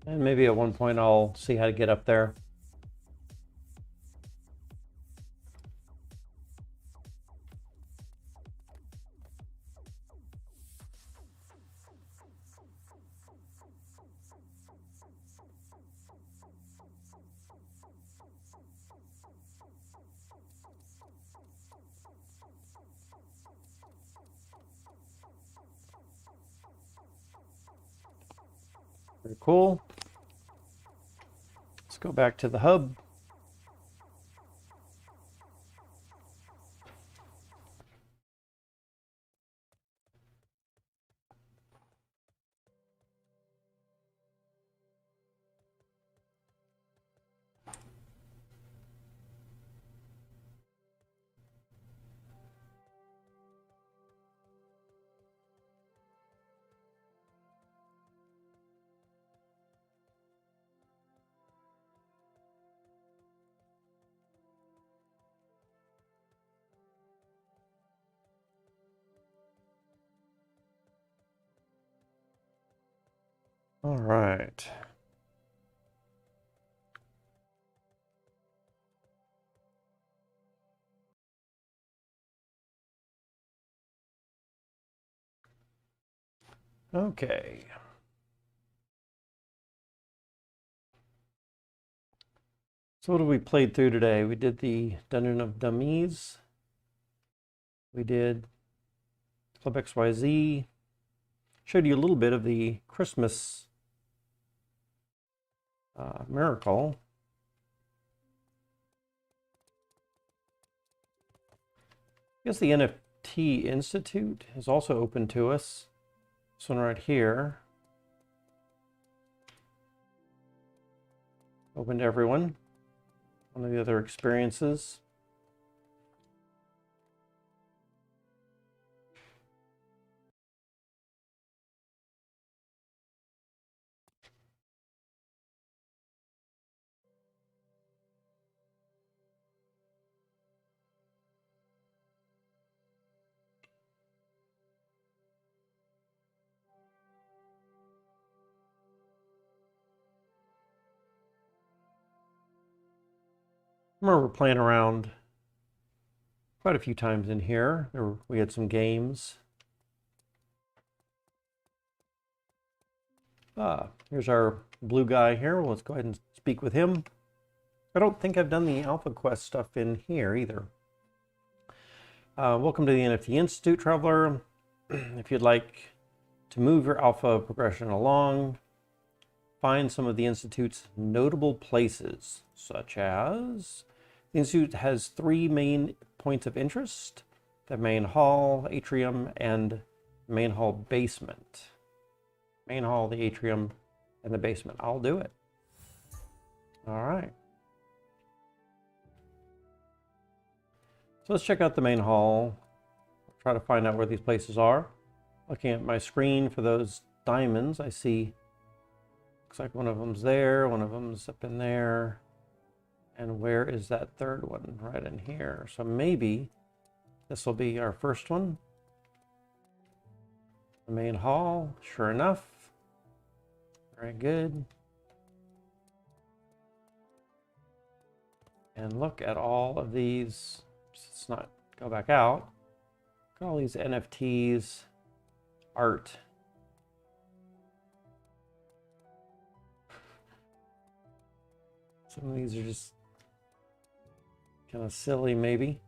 And maybe at one point I'll see how to get up there. Very cool. Let's go back to the hub. All right. Okay. So what have we played through today? We did the Dungeon of Dummies. We did Club XYZ. Showed you a little bit of the Christmas miracle. I guess the NFT Institute is also open to us. This one right here. Open to everyone. One of the other experiences. I remember playing around quite a few times in here. We had some games. Here's our blue guy here. Well, let's go ahead and speak with him. I don't think I've done the Alpha Quest stuff in here either. Welcome to the NFT Institute, Traveler. If you'd like to move your Alpha progression along, find some of the Institute's notable places, such as the Institute has 3 main points of interest: the main hall, atrium, and main hall basement. Main hall, the atrium, and the basement. I'll do it. All right. So let's check out the main hall. Try to find out where these places are. Looking at my screen for those diamonds, I see, looks like one of them's there, one of them's up in there. And where is that third one? Right in here. So maybe this will be our first one. The main hall, sure enough. Very good. And look at all of these. Let's not go back out. Look at all these NFTs, art. Some of these are just kind of silly, maybe.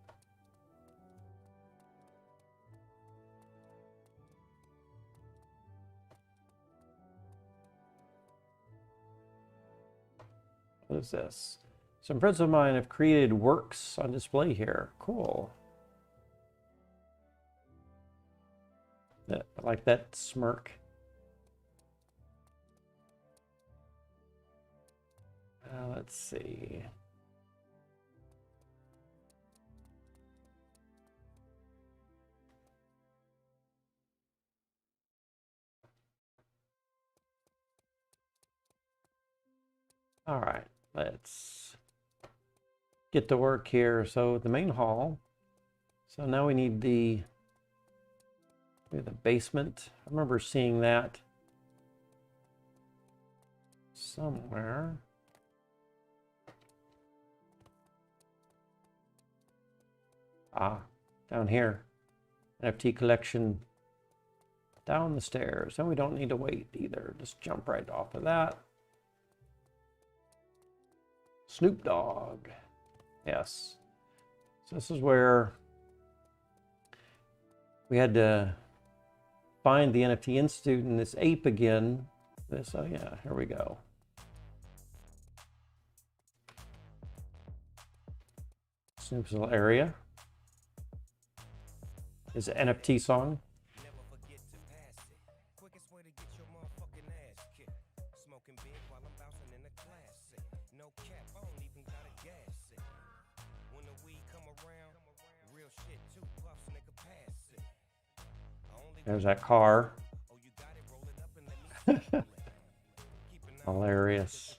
What is this? Some friends of mine have created works on display here. Cool. I like that smirk. Let's see. All right, let's get to work here. So the main hall. So now we need the basement. I remember seeing that somewhere. Down here. NFT collection down the stairs. And we don't need to wait either. Just jump right off of that. Snoop Dogg. Yes. So this is where we had to find the NFT Institute and this ape again. Oh yeah, here we go. Snoop's little area. His NFT song. There's that car. Hilarious.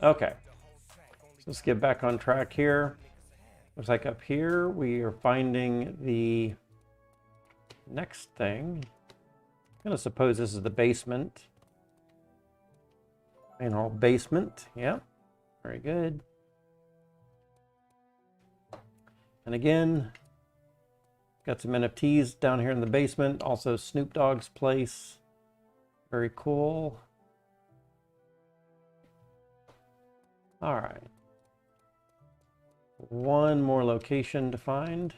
Okay. So let's get back on track here. Looks like up here we are finding the next thing. gonna suppose this is the basement. Main hall basement. Yep. Very good. And again, got some NFTs down here in the basement. Also Snoop Dogg's place. Very cool. All right. One more location to find.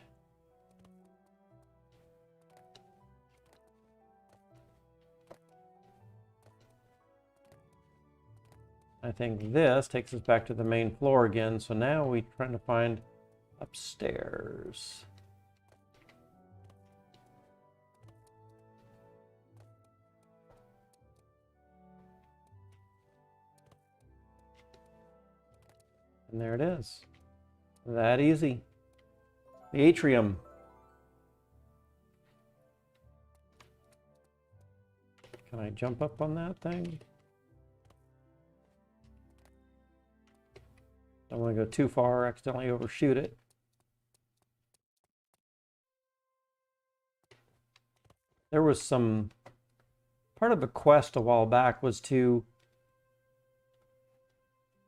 I think this takes us back to the main floor again. So now we're trying to find upstairs. And there it is. That easy. The atrium. Can I jump up on that thing? Don't want to go too far, accidentally overshoot it. There was some part of the quest a while back was to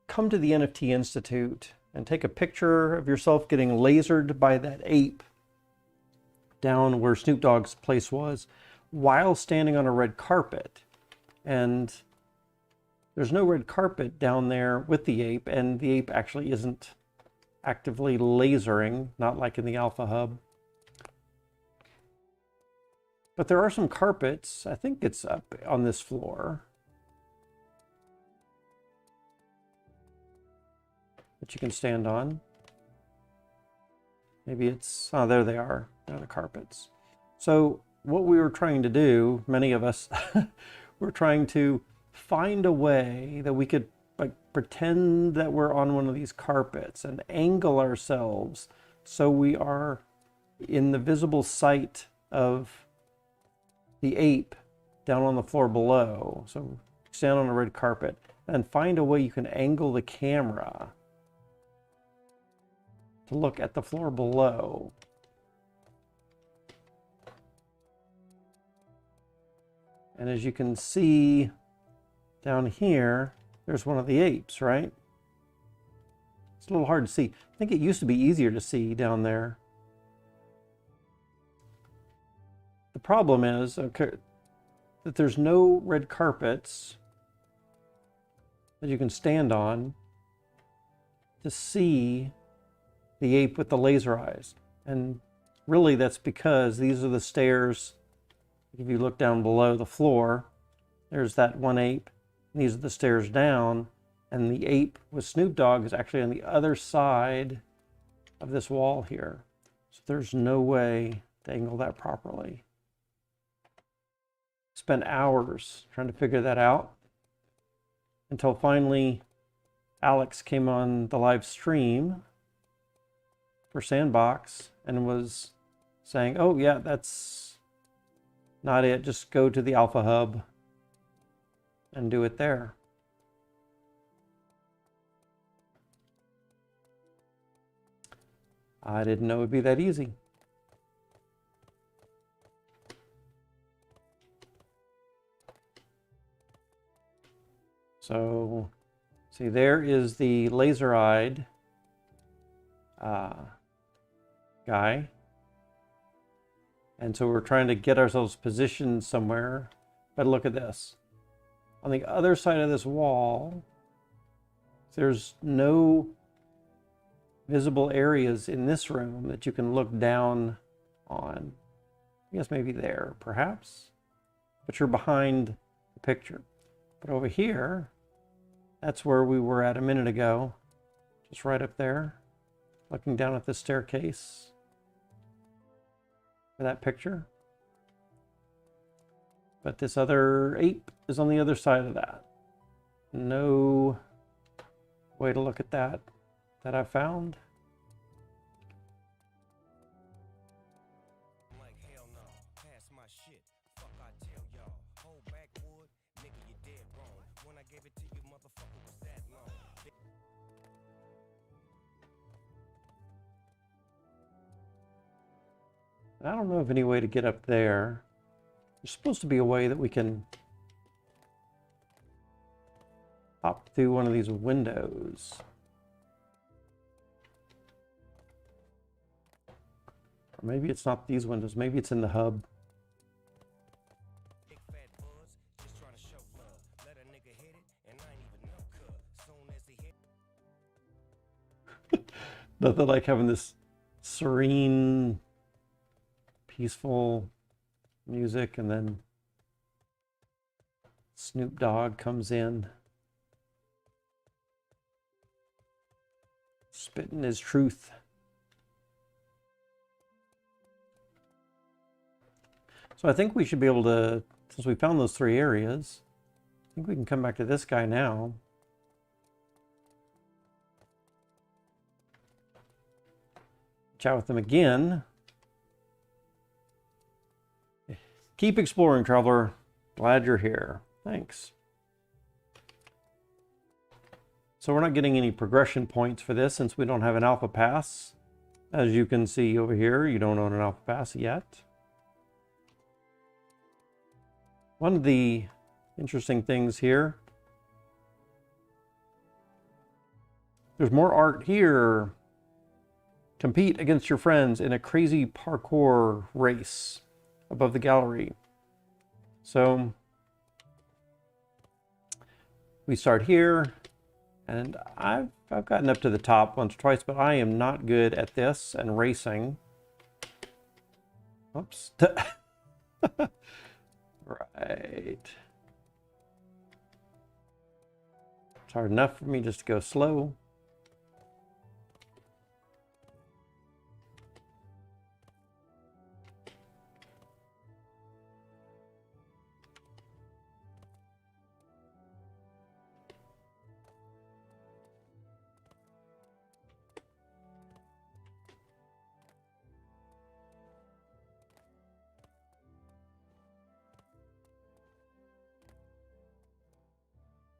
come to the NFT Institute and take a picture of yourself getting lasered by that ape down where Snoop Dogg's place was while standing on a red carpet. And there's no red carpet down there with the ape, and the ape actually isn't actively lasering, not like in the Alpha Hub. But there are some carpets. I think it's up on this floor that you can stand on. Maybe it's, oh, there they are. They're the carpets. So what we were trying to do, many of us, were trying to find a way that we could like pretend that we're on one of these carpets and angle ourselves so we are in the visible sight of the ape down on the floor below. So stand on a red carpet and find a way you can angle the camera to look at the floor below. And as you can see down here, there's one of the apes, right? It's a little hard to see. I think it used to be easier to see down there. The problem is that there's no red carpets that you can stand on to see the ape with the laser eyes. And really that's because these are the stairs. If you look down below the floor, there's that one ape. And these are the stairs down. And the ape with Snoop Dogg is actually on the other side of this wall here. So there's no way to angle that properly. Spent hours trying to figure that out until finally Alex came on the live stream for Sandbox and was saying, oh yeah, that's not it. Just go to the Alpha Hub and do it there. I didn't know it would be that easy. So, see, there is the laser-eyed guy. And so we're trying to get ourselves positioned somewhere. But look at this. On the other side of this wall, there's no visible areas in this room that you can look down on. I guess maybe there, perhaps. But you're behind the picture. But over here, that's where we were at a minute ago. Just right up there, looking down at the staircase for that picture. But this other ape is on the other side of that. No way to look at that I found. Like hell no, pass my shit. Fuck I tell y'all. Hold back wood, nigga you dead wrong. When I gave it to you, motherfucker was that long. I don't know of any way to get up there. There's supposed to be a way that we can hop through one of these windows. Or maybe it's not these windows. Maybe it's in the hub. Big fat buzz, just trying to show love. Let a nigga hit it, and I ain't even know cuz. Soon as he hit. Nothing like having this serene, peaceful music, and then Snoop Dogg comes in, spitting his truth. So I think we should be able to, since we found those 3 areas, I think we can come back to this guy now. Chat with them again. Keep exploring, traveler. Glad you're here. Thanks. So we're not getting any progression points for this since we don't have an alpha pass. As you can see over here, you don't own an alpha pass yet. One of the interesting things here, there's more art here. Compete against your friends in a crazy parkour race above the gallery. So we start here, and I've gotten up to the top once or twice, but I am not good at this and racing. Oops. Right. It's hard enough for me just to go slow.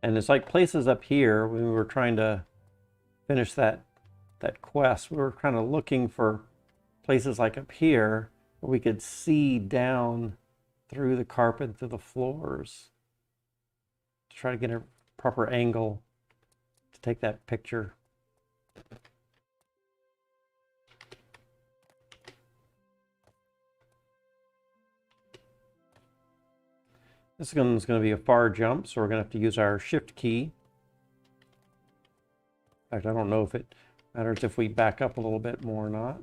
And it's like places up here when we were trying to finish that quest, we were kind of looking for places like up here where we could see down through the carpet, through the floors, to try to get a proper angle to take that picture. This one's going to be a far jump, so we're going to have to use our shift key. In fact, I don't know if it matters if we back up a little bit more or not.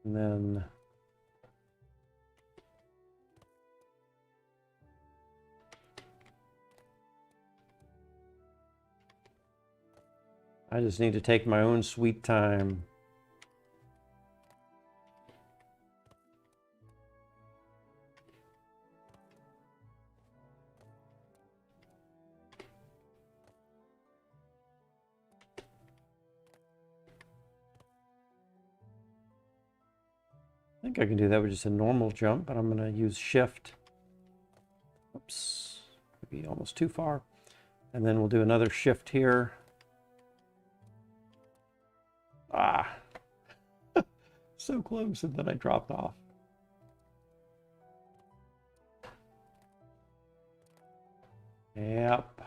And then I just need to take my own sweet time. I think I can do that with just a normal jump, but I'm going to use shift. Oops, maybe almost too far. And then we'll do another shift here. Ah, so close, and then I dropped off. Yep.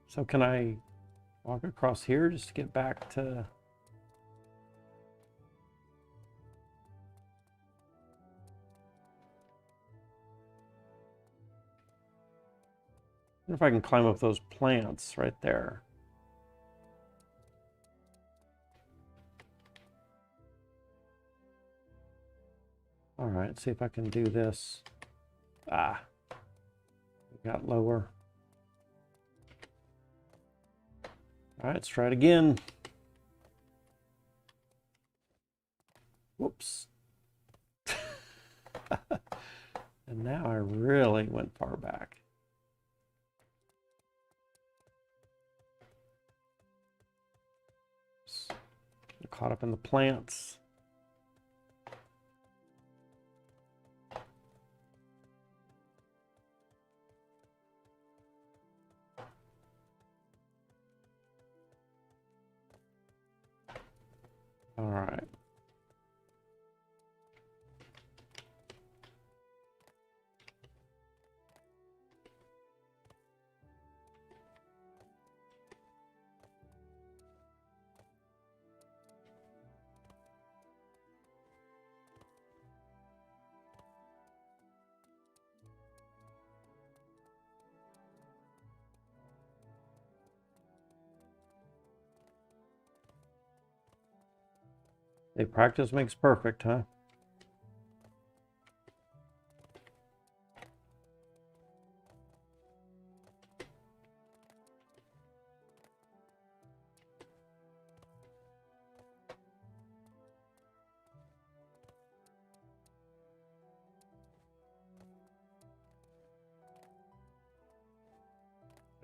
So can I walk across here just to get back to... I wonder if I can climb up those plants right there. All right, see if I can do this. Ah, got lower. All right, let's try it again. Whoops. And now I really went far back. Get caught up in the plants. All right. Hey, practice makes perfect, huh?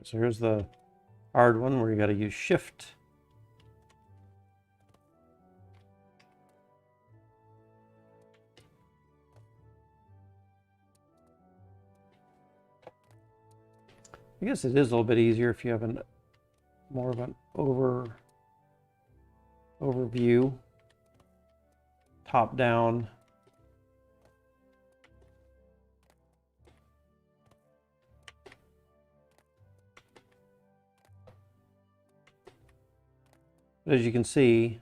So here's the hard one where you got to use shift. I guess it is a little bit easier if you have more of an overview, top down. But as you can see,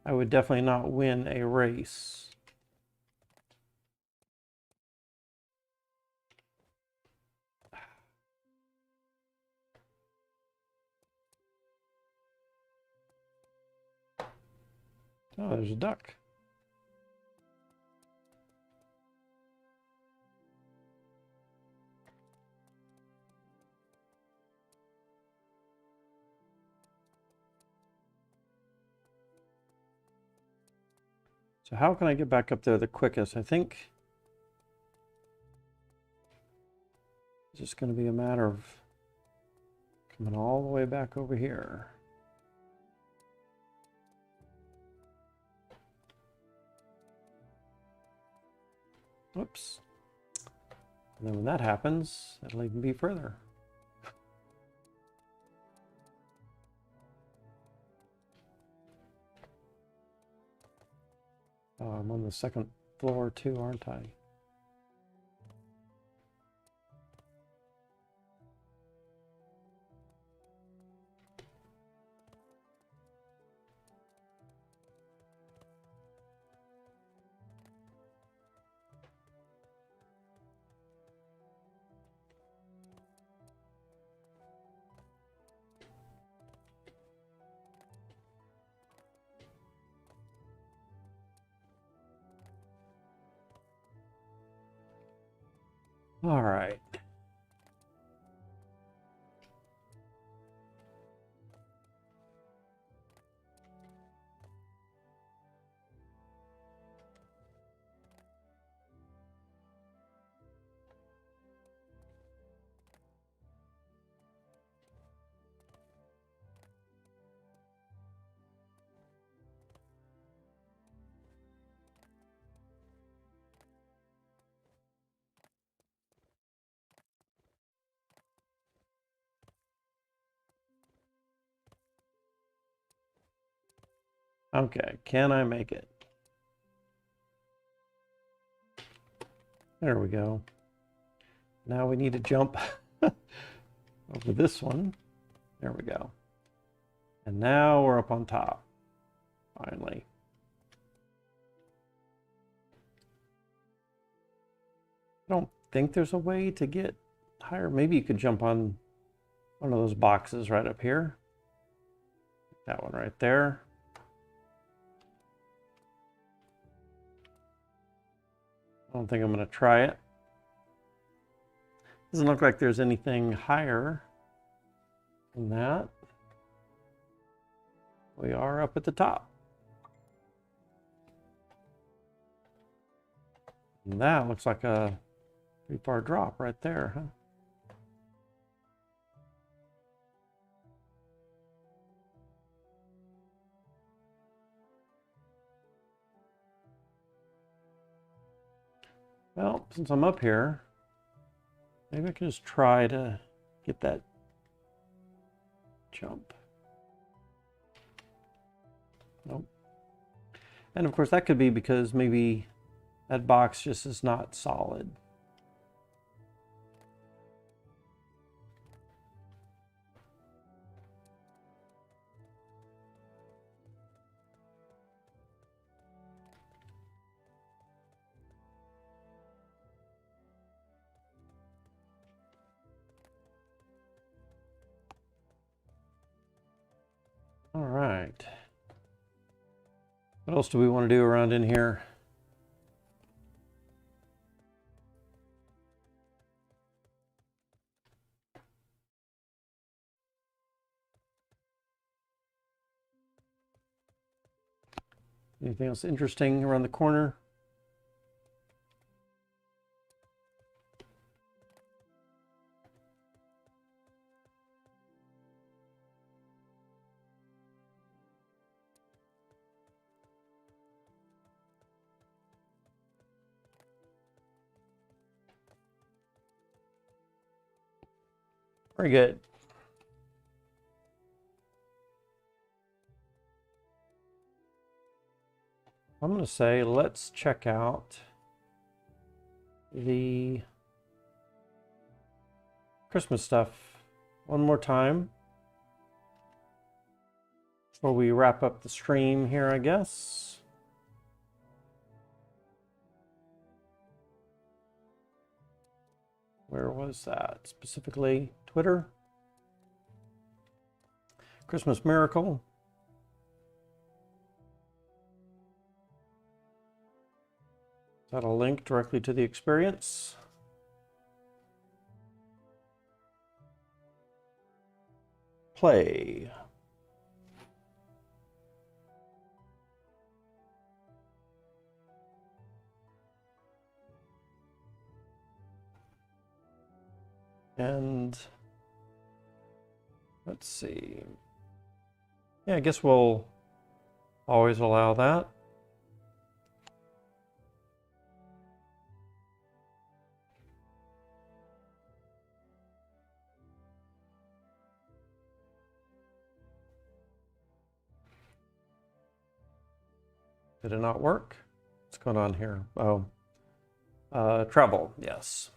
I would definitely not win a race. Oh, there's a duck. So how can I get back up there the quickest? I think it's just going to be a matter of coming all the way back over here. Whoops. And then when that happens, it'll even be further. Oh, I'm on the second floor too, aren't I? All right. Okay, can I make it? There we go. Now we need to jump over this one. There we go. And now we're up on top, finally. I don't think there's a way to get higher. Maybe you could jump on one of those boxes right up here. That one right there. I don't think I'm going to try it. Doesn't look like there's anything higher than that. We are up at the top. And that looks like a pretty far drop right there, huh? Well, since I'm up here, maybe I can just try to get that jump. Nope. And of course that could be because maybe that box just is not solid. All right. What else do we want to do around in here? Anything else interesting around the corner? Very good. I'm going to say let's check out the Christmas stuff one more time before we wrap up the stream here, I guess. Where was that? Specifically, Twitter. Christmas Miracle. Is that a link directly to the experience? Play. And let's see. Yeah, I guess we'll always allow that. Did it not work? What's going on here? Oh, travel, yes.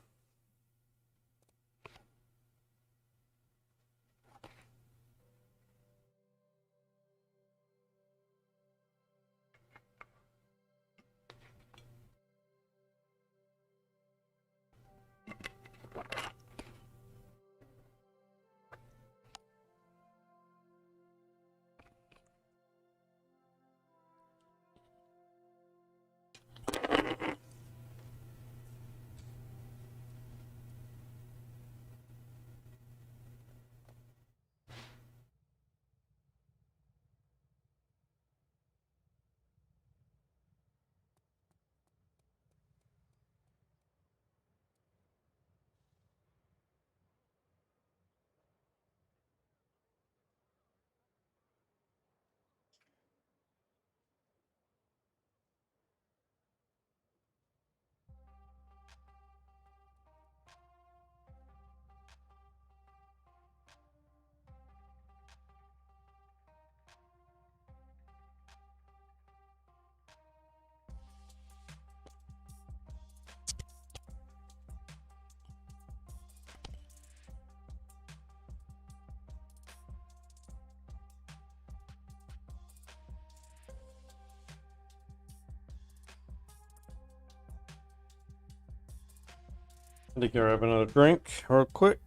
I think I'll grab another drink real quick.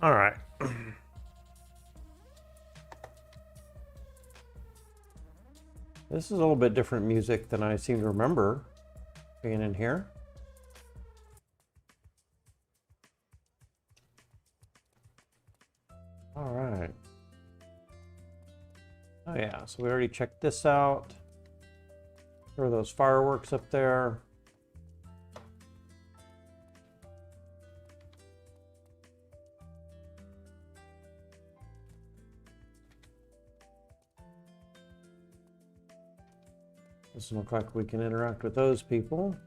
All right. This is a little bit different music than I seem to remember being in here. All right. Oh yeah, so we already checked this out. There are those fireworks up there. Doesn't look like we can interact with those people.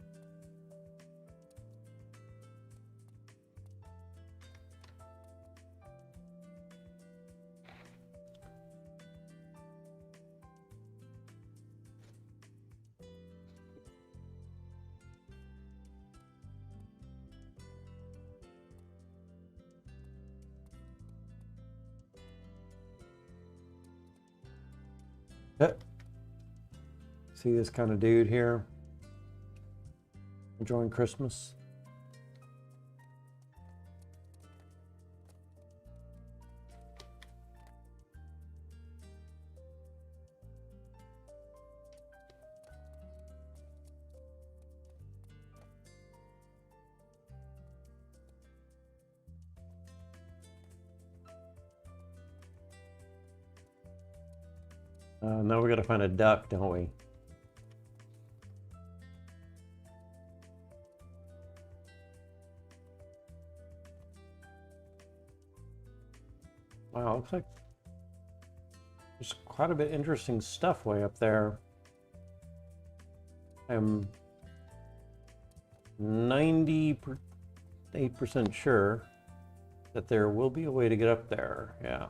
See this kind of dude here enjoying Christmas? Now we got to find a duck, don't we? Wow, looks like there's quite a bit of interesting stuff way up there. I'm 98% sure that there will be a way to get up there. Yeah.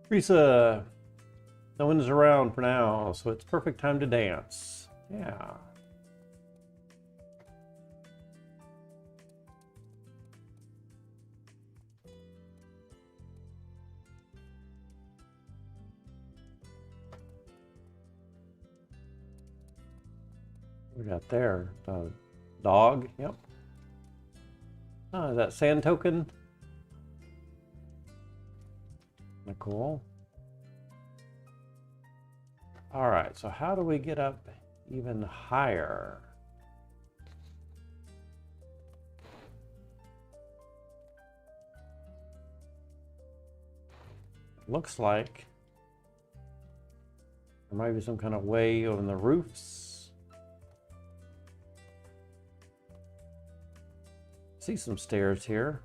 Teresa, no one is around for now, so it's perfect time to dance. Yeah. What we got there? Dog, yep. Oh, is that sand token? Cool. All right, so how do we get up even higher? Looks like there might be some kind of way on the roofs. See some stairs here.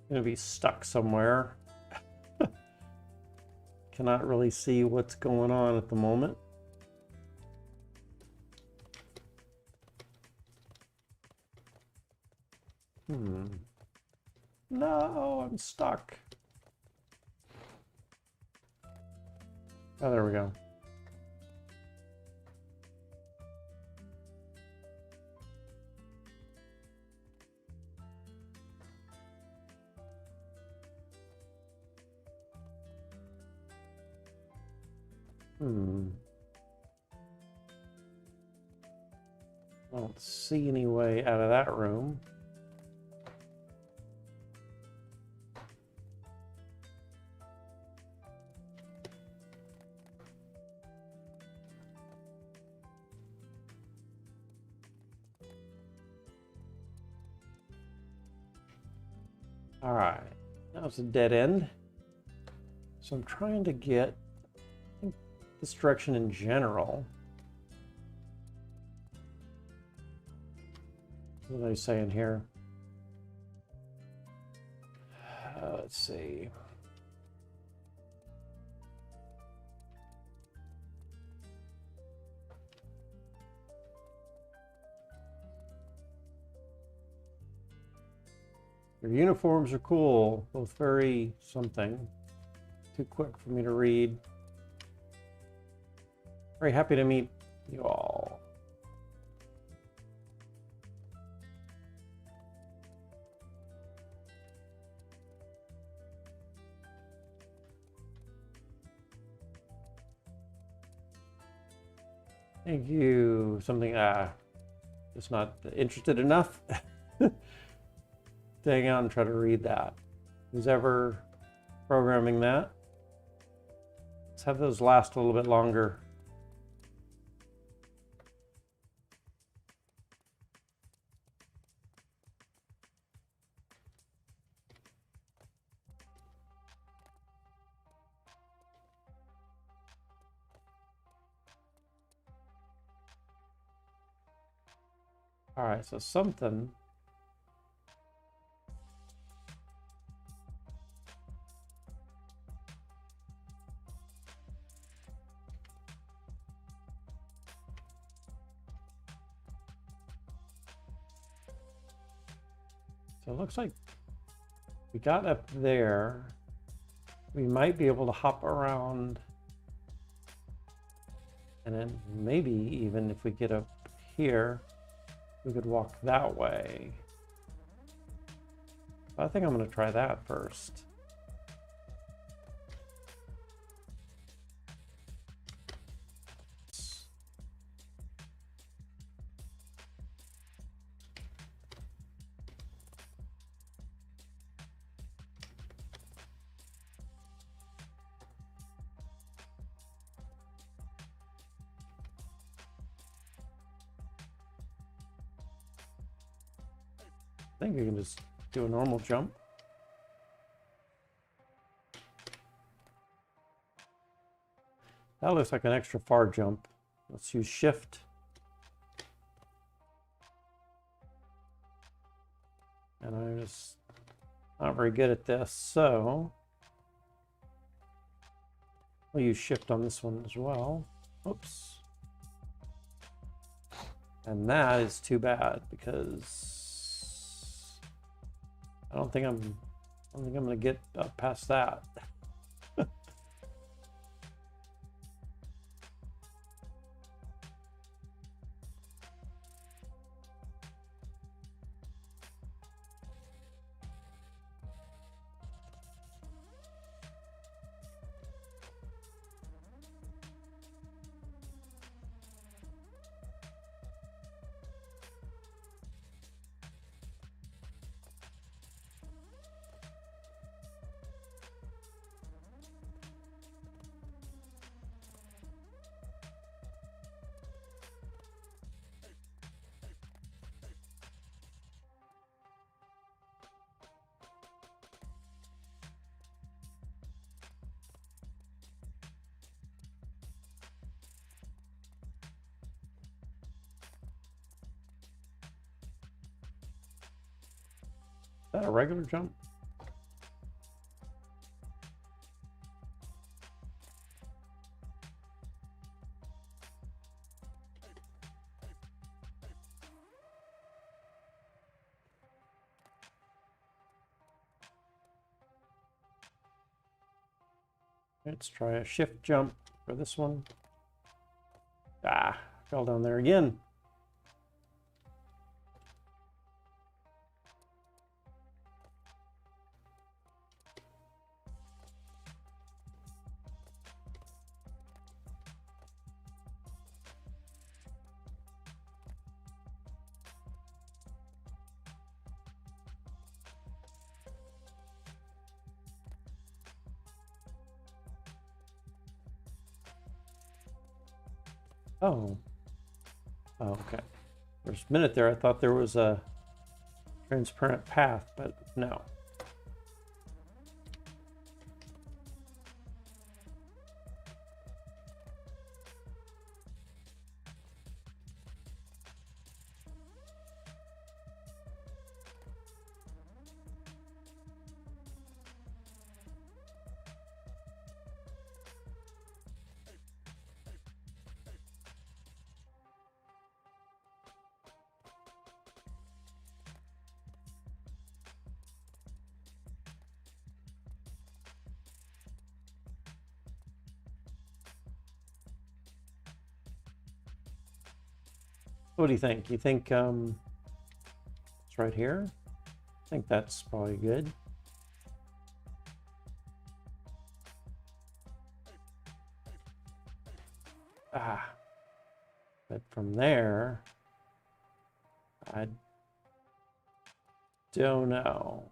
Gonna be stuck somewhere. Cannot really see what's going on at the moment. No, I'm stuck. Oh, there we go. I don't see any way out of that room. All right, now it's a dead end. So I'm trying to get this direction in general. What are they saying here? Let's see. Your uniforms are cool, both very something. Too quick for me to read. Very happy to meet you all. Thank you. Something, just not interested enough to hang out and try to read that. Who's ever programming that? Let's have those last a little bit longer. All right, so something. So it looks like we got up there. We might be able to hop around. And then maybe even if we get up here, we could walk that way. I think I'm going to try that first. I think we can just do a normal jump. That looks like an extra far jump. Let's use shift. And I'm just not very good at this, so we'll use shift on this one as well. Oops. And that is too bad because I don't think I'm gonna get up past that. Is that a regular jump? Let's try a shift jump for this one. Ah, fell down there again. Oh. Oh, okay. For a minute there, I thought there was a transparent path, but no. What do you think? You think it's right here? I think that's probably good. Ah, but from there, I don't know.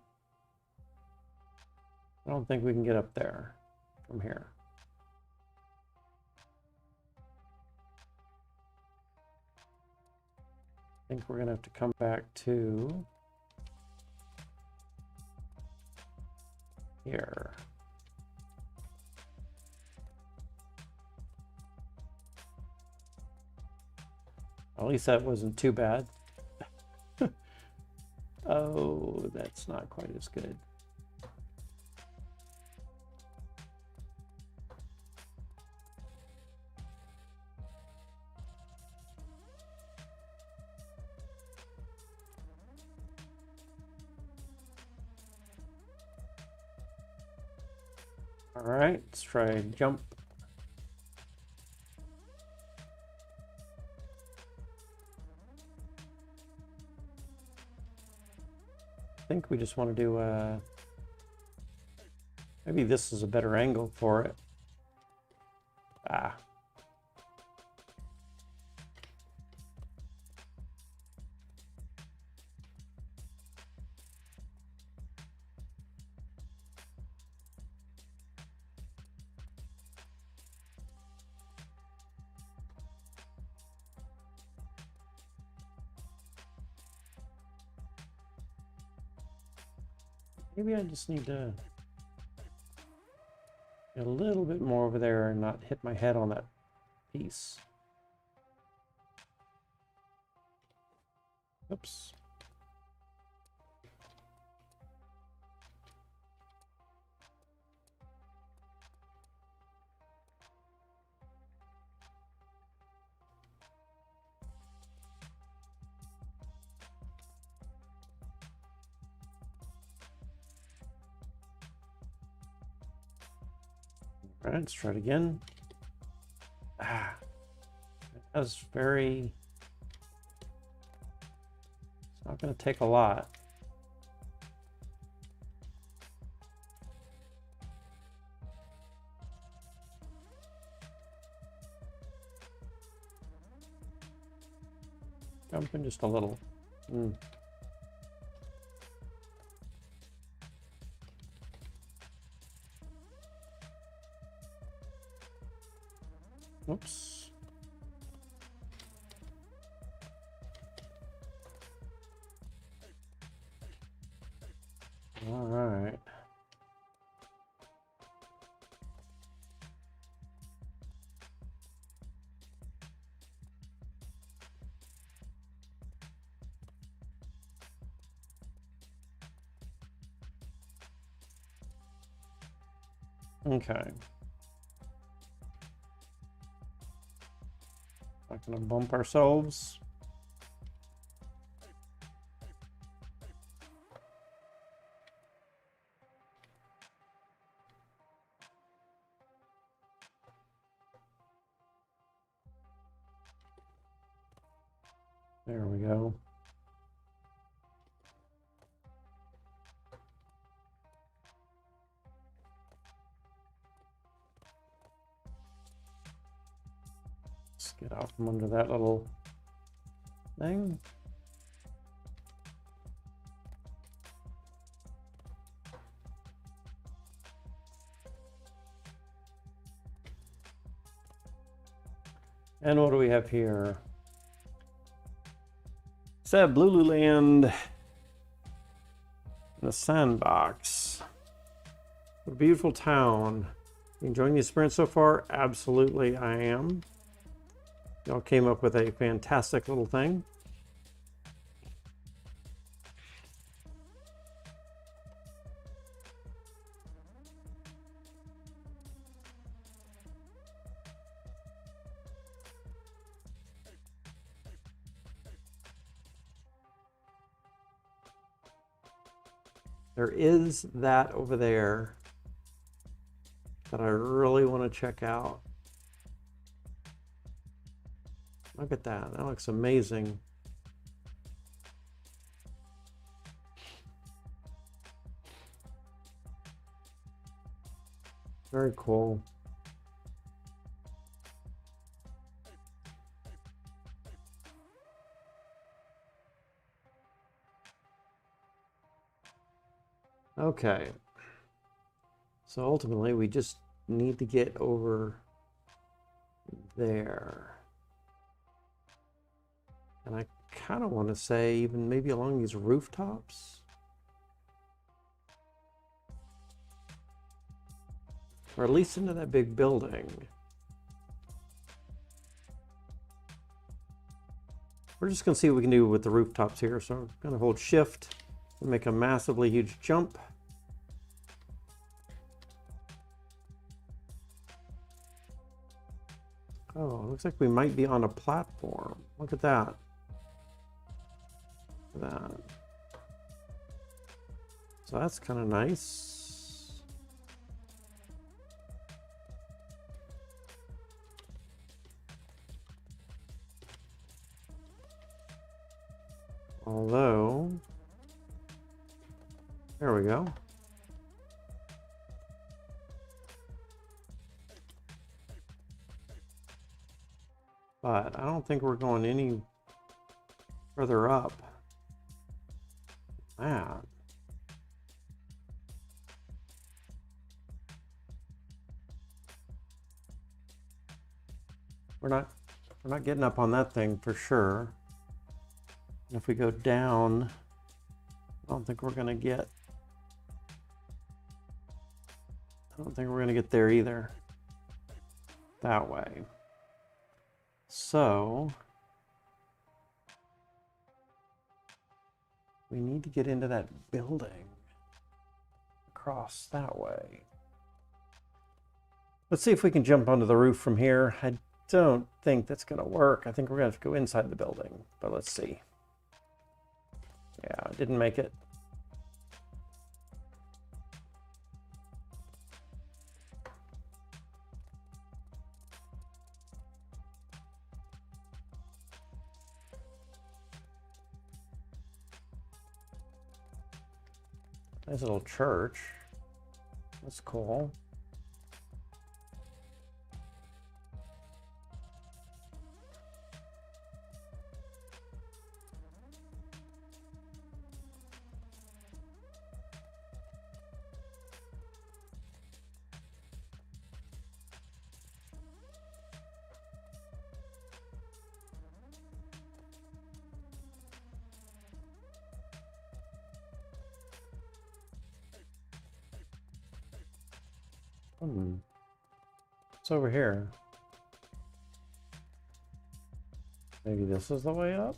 I don't think we can get up there from here. I think we're gonna have to come back to here. At least that wasn't too bad. Oh, that's not quite as good. All right, let's try jump. I think we just want to do maybe this is a better angle for it. Ah. Maybe I just need to get a little bit more over there and not hit my head on that piece. Oops. All right, let's try it again. Ah, that was very... It's not going to take a lot. Jump in just a little. Oops. All right. Okay. Not gonna bump ourselves. There we go. Let's get out from under that little thing. And what do we have here? Seb, Lululand, and a Sandbox. What a beautiful town. You enjoying the experience so far? Absolutely, I am. Y'all came up with a fantastic little thing. There is that over there that I really want to check out. Look at that. That looks amazing. Very cool. Okay. So ultimately, we just need to get over there. And I kind of want to say even maybe along these rooftops. Or at least into that big building. We're just going to see what we can do with the rooftops here. So I'm going to hold shift We'll make a massively huge jump. Oh, it looks like we might be on a platform. Look at that. Look at that. So that's kind of nice. Although, there we go. But I don't think we're going any further up. That. We're not getting up on that thing for sure. And if we go down, I don't think we're gonna get there either. That way. So we need to get into that building across that way. Let's see if we can jump onto the roof from here. I don't think that's gonna work. I think we're gonna have to go inside the building, but let's see. Yeah, I didn't make it. Nice little church. That's cool. It's over here. Maybe this is the way up?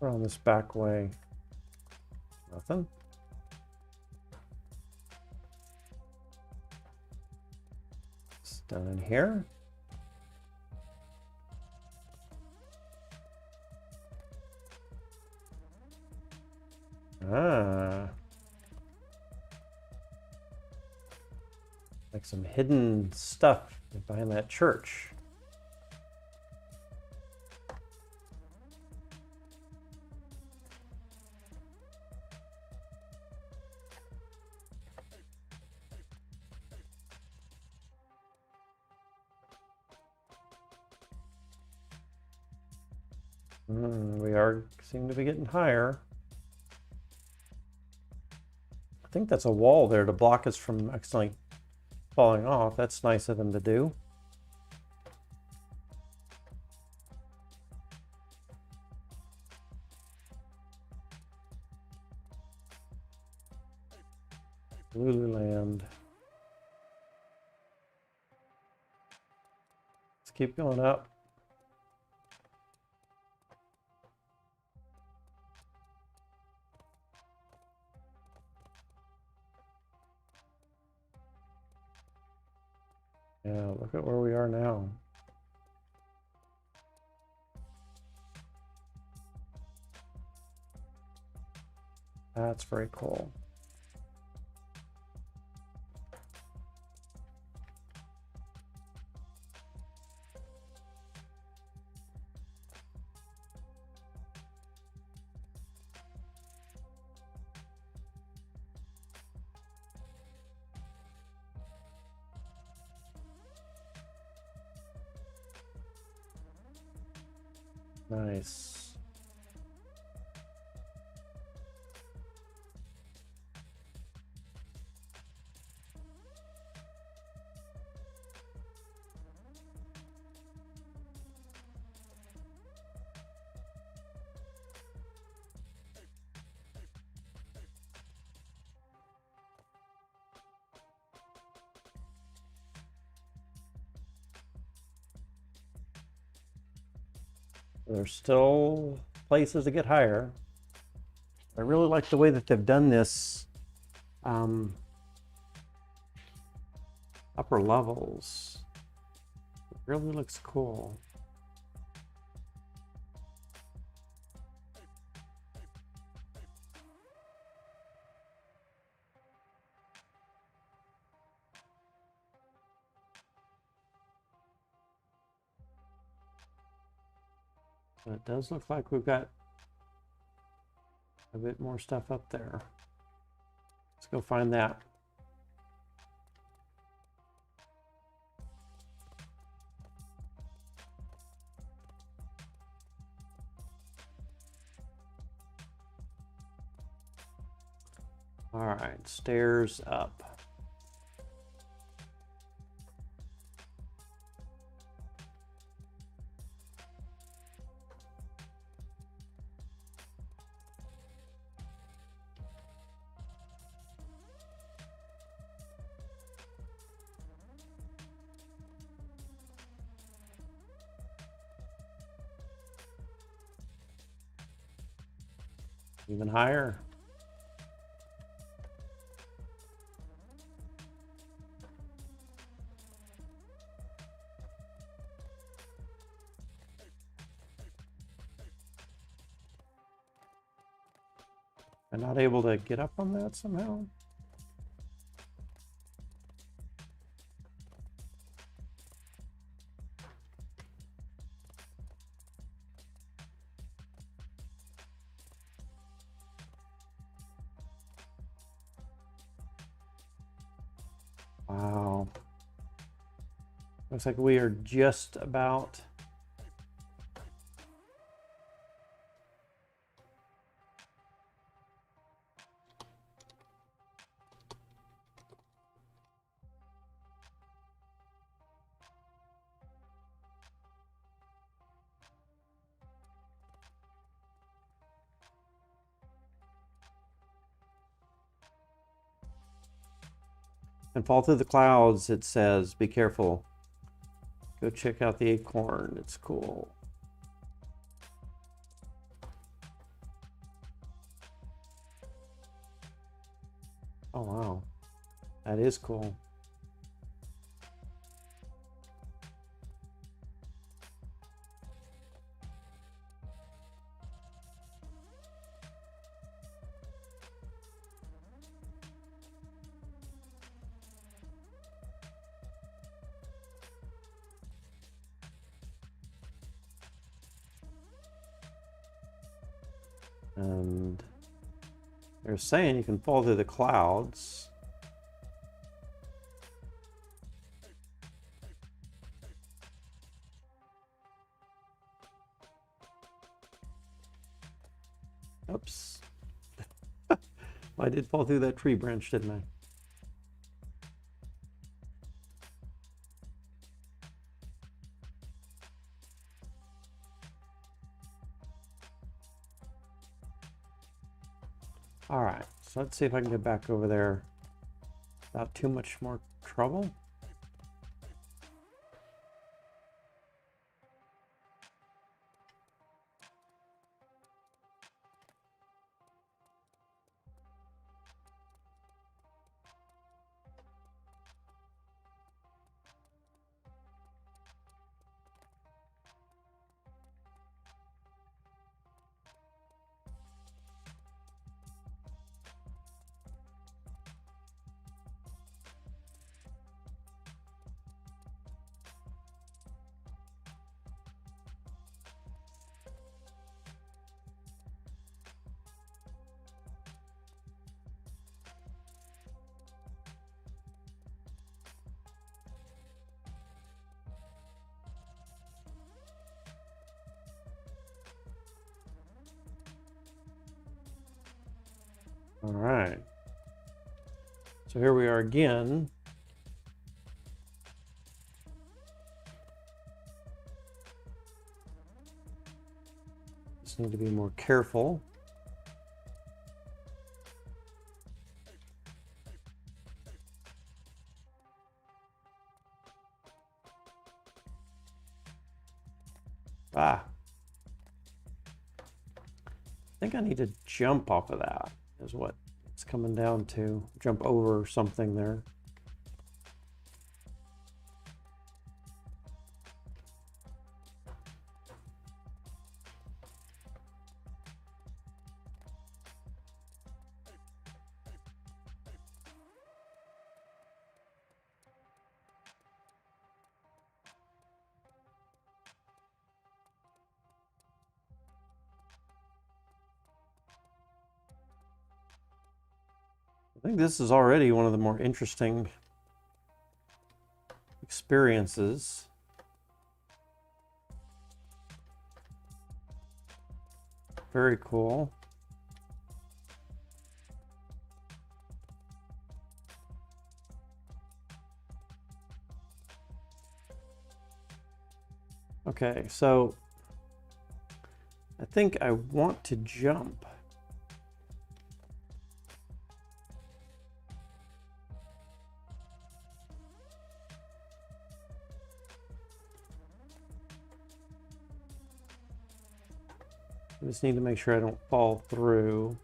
Around this back way. Nothing. It's down in here. Ah. Like some hidden stuff behind that church. We seem to be getting higher. I think that's a wall there to block us from accidentally falling off. That's nice of them to do. Lululand. Let's keep going up. Yeah, look at where we are now. That's very cool. Nice. There's still places to get higher. I really like the way that they've done this upper levels. It really looks cool. But it does look like we've got a bit more stuff up there. Let's go find that. All right, stairs up. Even higher. I'm not able to get up on that somehow. Wow. Looks like we are just about and fall through the clouds. It says, be careful. Go check out the acorn. It's cool. Oh, wow. That is cool. And they're saying you can fall through the clouds. Oops. I did fall through that tree branch, didn't I? All right, so let's see if I can get back over there without too much more trouble. All right. So here we are again. Just need to be more careful. Ah. I think I need to jump off of that, is what it's coming down to. Jump over something there. I think this is already one of the more interesting experiences. Very cool. Okay, so I think I want to jump. I just need to make sure I don't fall through.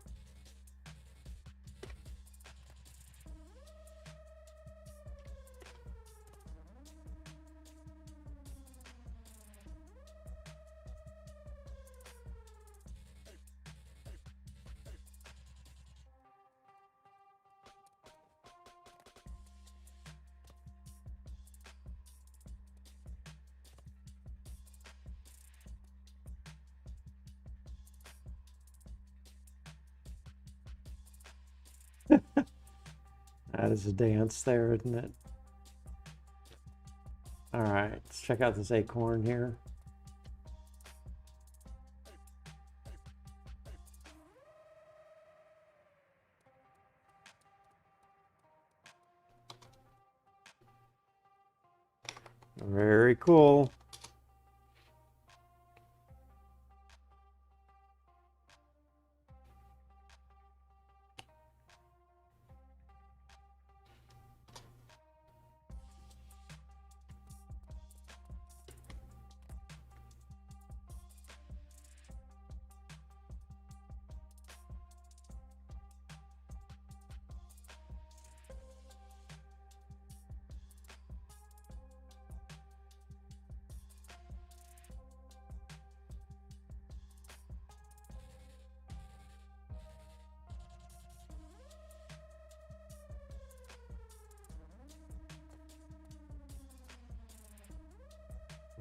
That is a dance there, isn't it? All right, let's check out this acorn here. Very cool.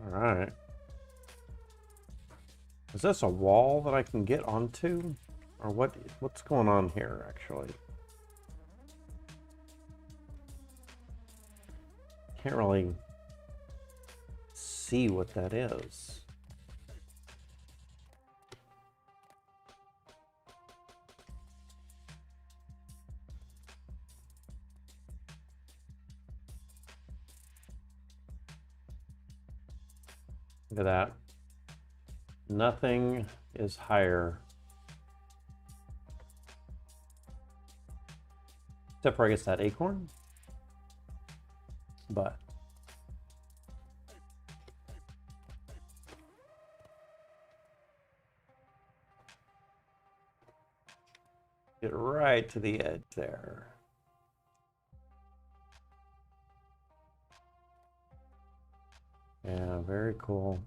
All right. Is this a wall that I can get onto? Or what's going on here, actually? Can't really see what that is. Look at that. Nothing is higher. Except for, I guess, that acorn. But get right to the edge there. Yeah, very cool.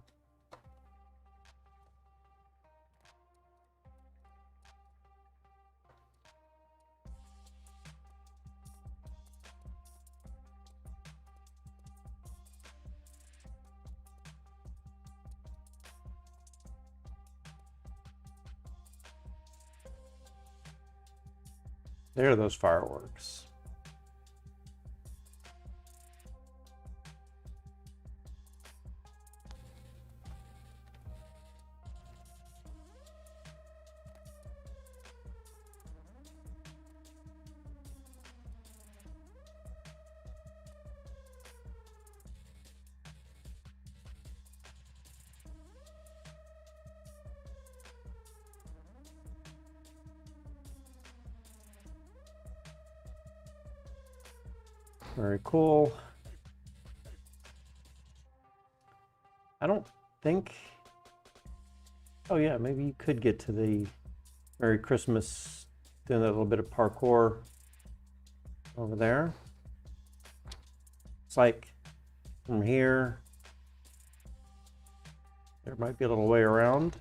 There are those fireworks. Very cool. I don't think... Oh yeah, maybe you could get to the Merry Christmas, doing that little bit of parkour over there. It's like from here, there might be a little way around.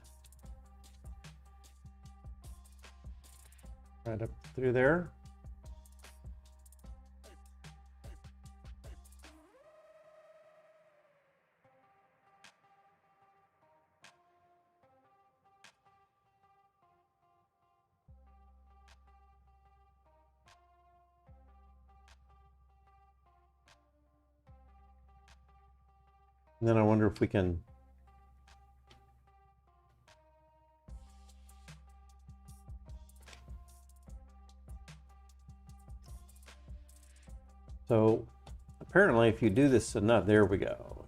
Right up through there. And then I wonder if we can so apparently if you do this enough, there we go.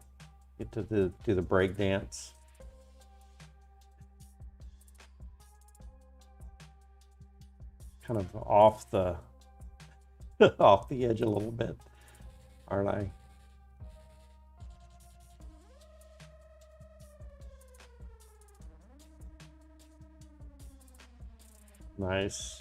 Get to do the break dance. Kind of off the off the edge a little bit, aren't I? Nice.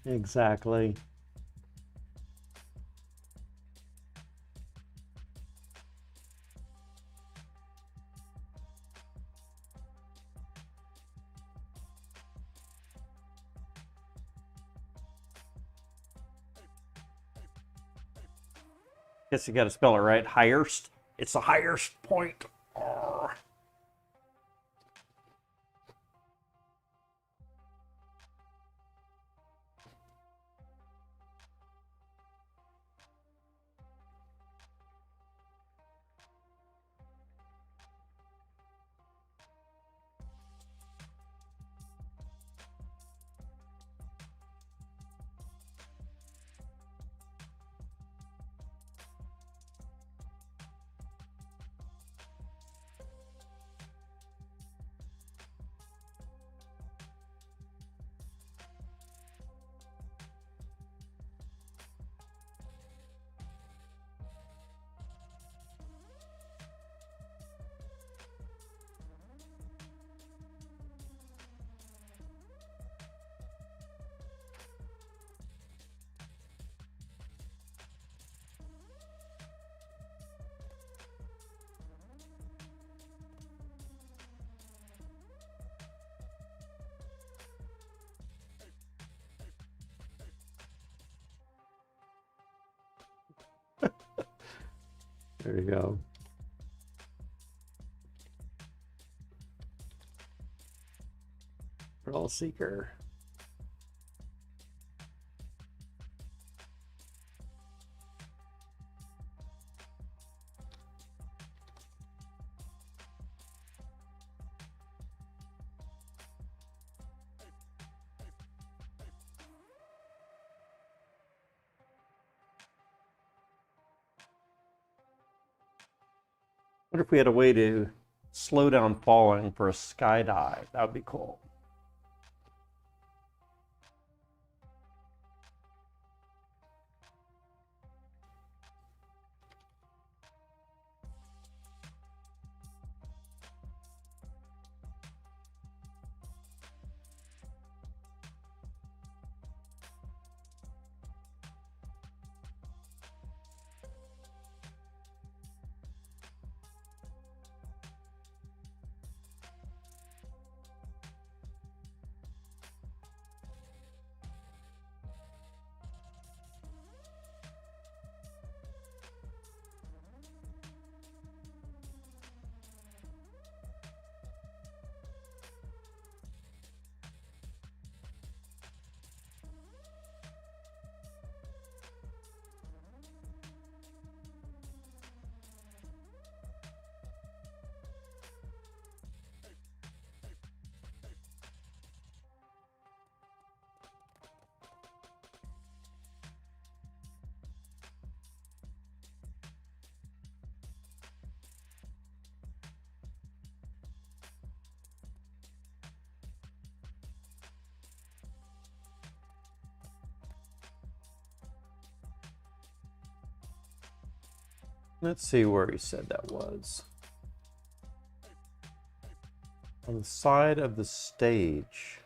Exactly. Guess you got to spell it right. Highest. It's the highest point. Arr. There you go. Thrill seeker. What if we had a way to slow down falling for a skydive? That would be cool. Let's see where he said that was. On the side of the stage.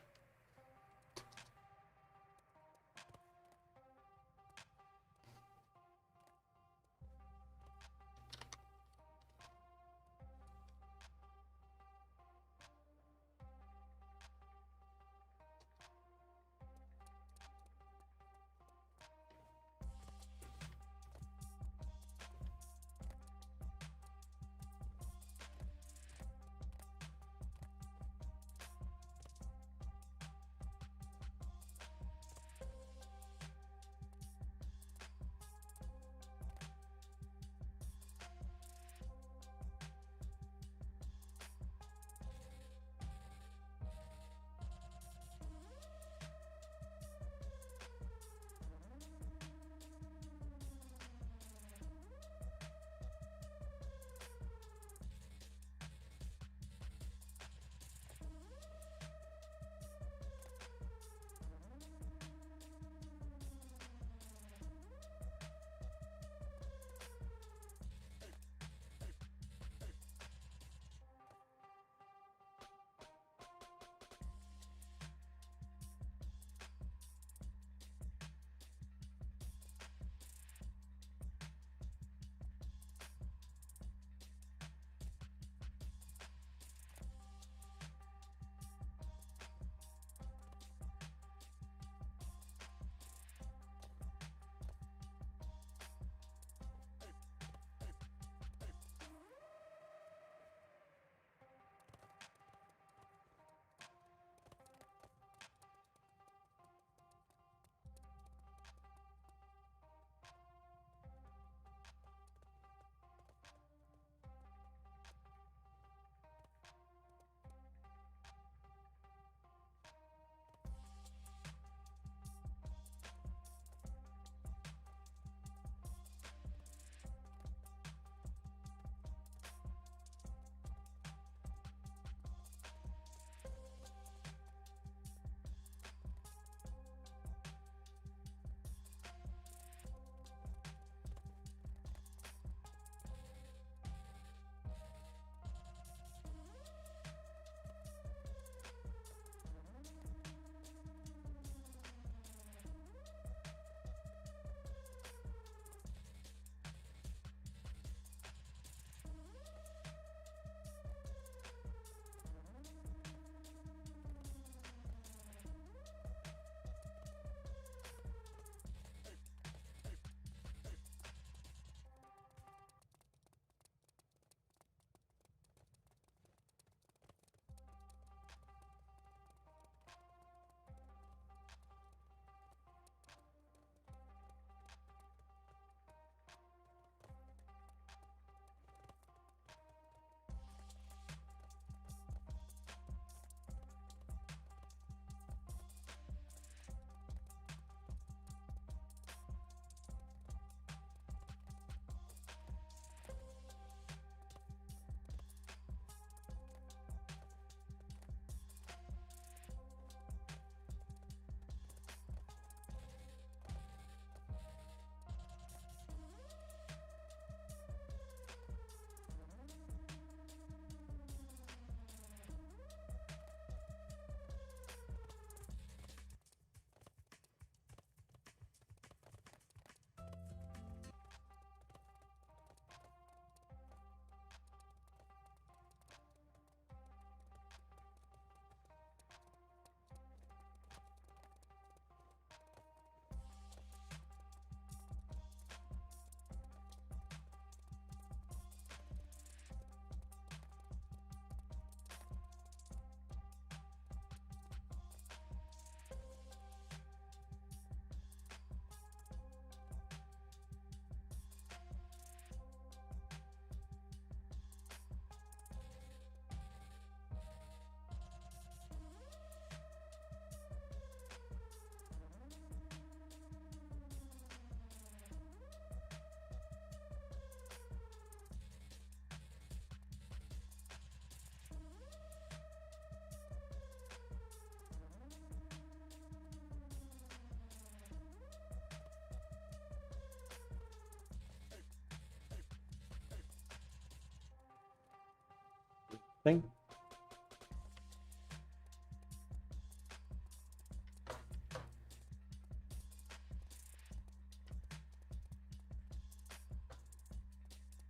thing.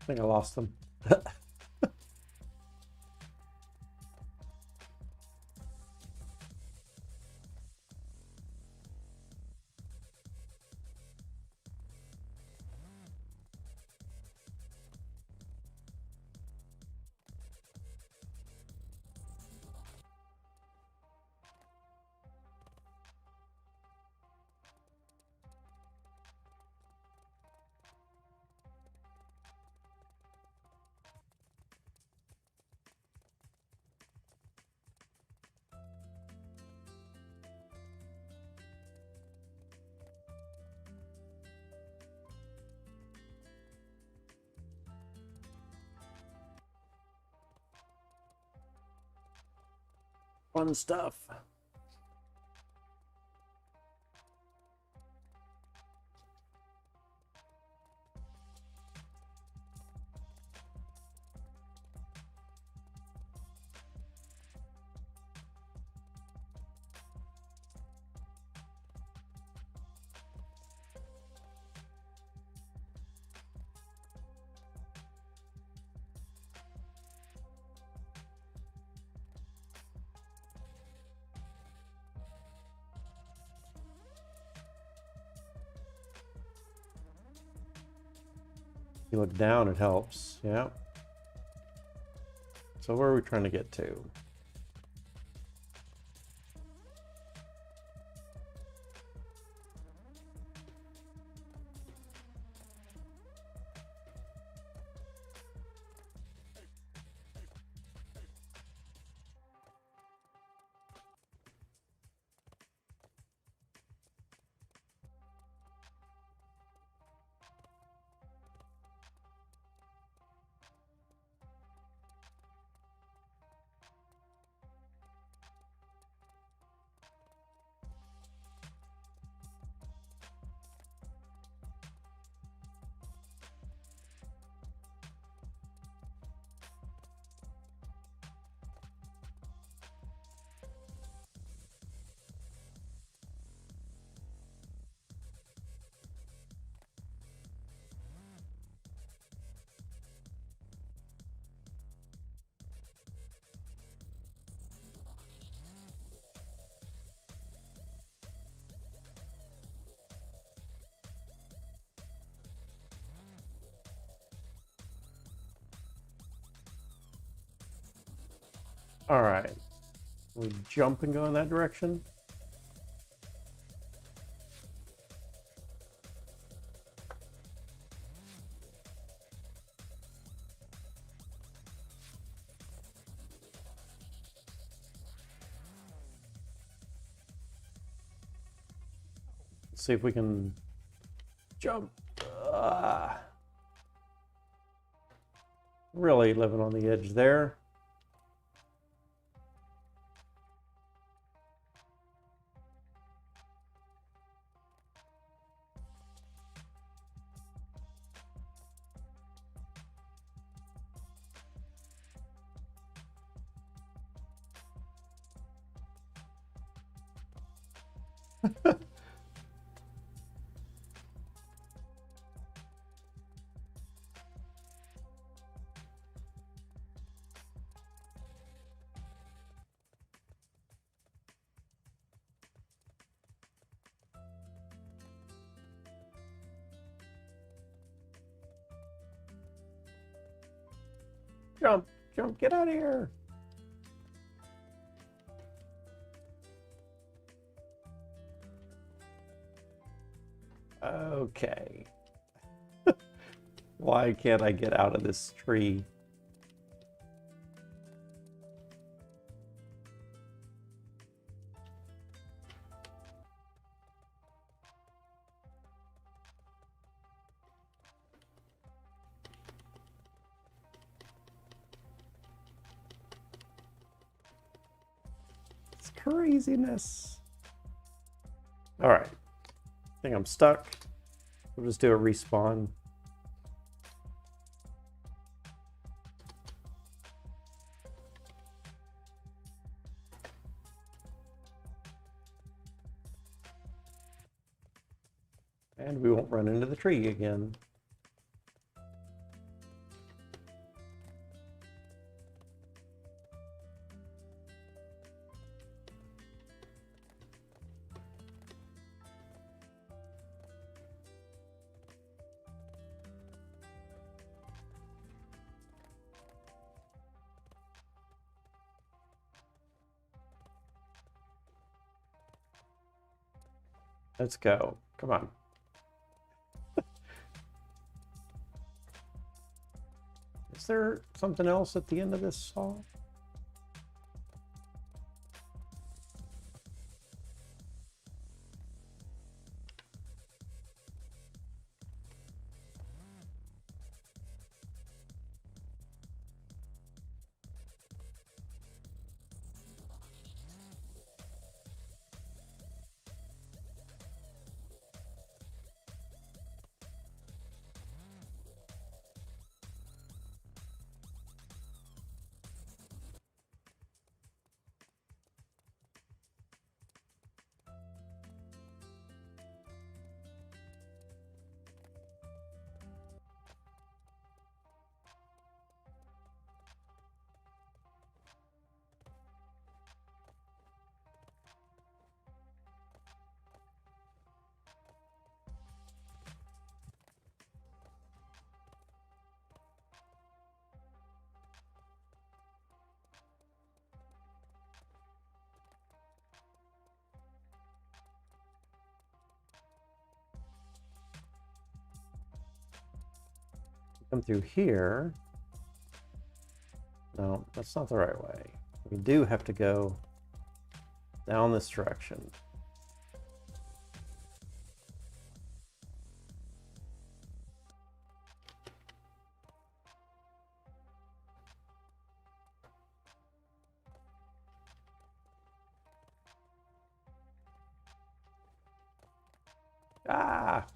I think I lost them. Fun stuff. You look down, it helps. Yeah. So where are we trying to get to? All right. We jump and go in that direction. Let's see if we can jump. Really living on the edge there. Jump, jump, get out of here. Okay. Why can't I get out of this tree? It's craziness. All right. I think I'm stuck. We'll just do a respawn. And we won't run into the tree again. Let's go. Come on. Is there something else at the end of this saw? Come through here. No, that's not the right way. We do have to go down this direction. Ah!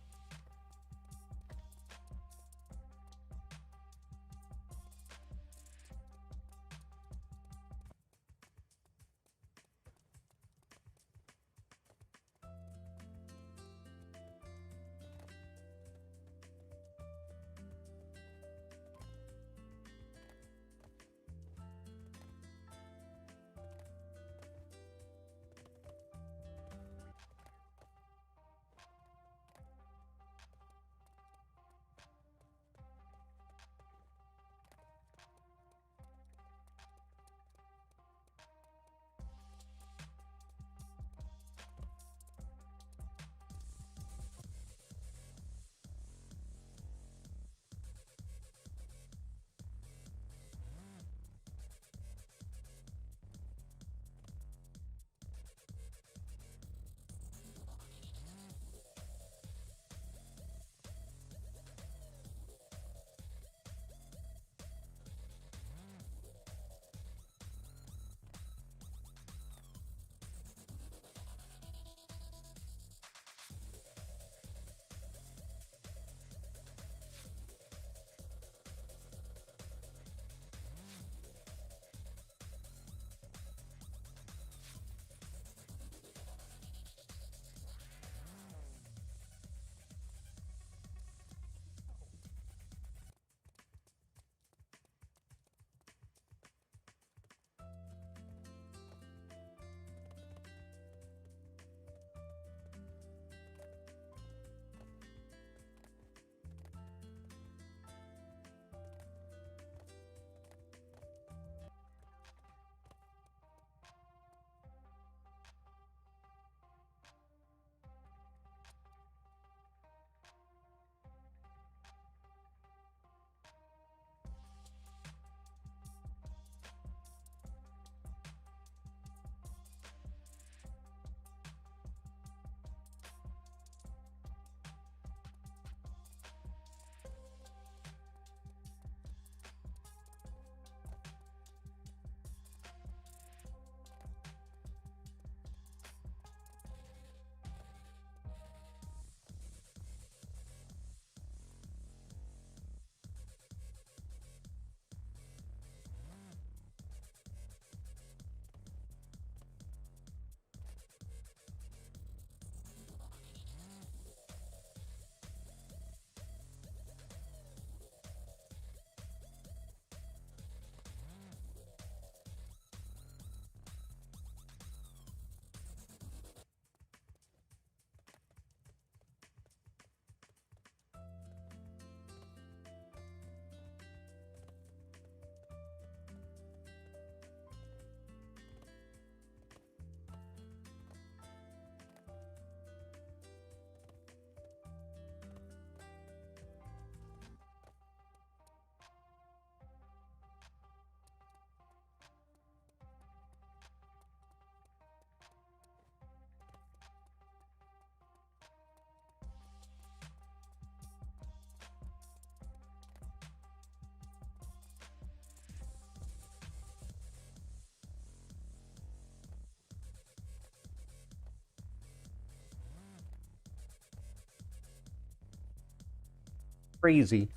crazy.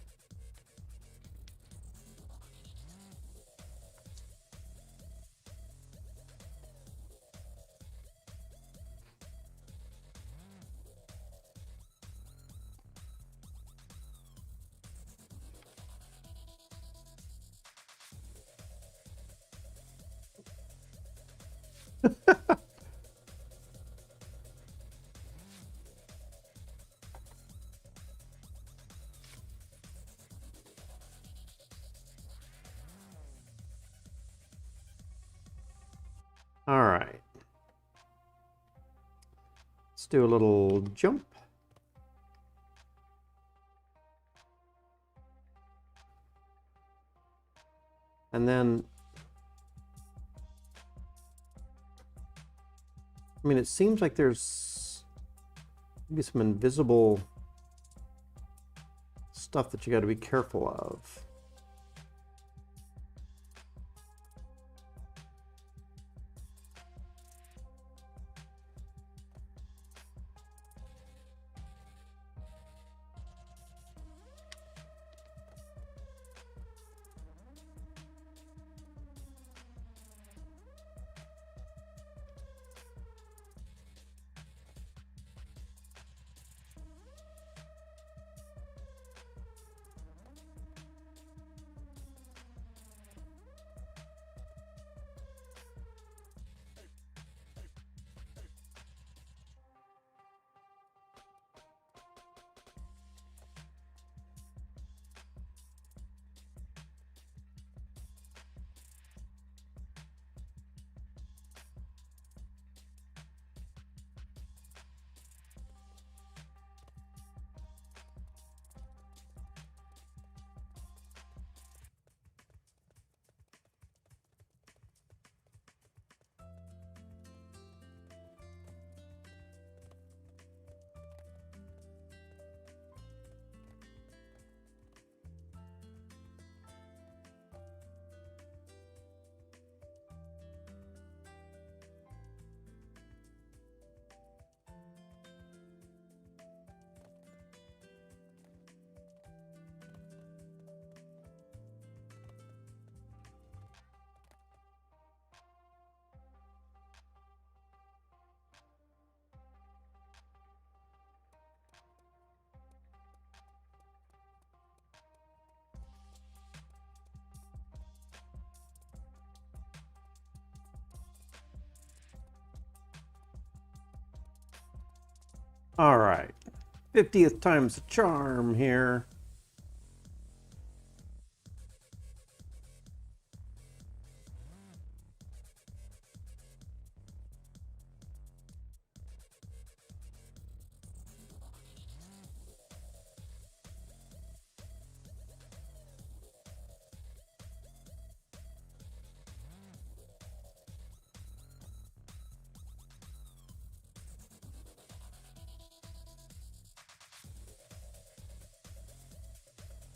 All right. Let's do a little jump. And then, I mean, it seems like there's maybe some invisible stuff that you got to be careful of. All right, 50th time's the charm here.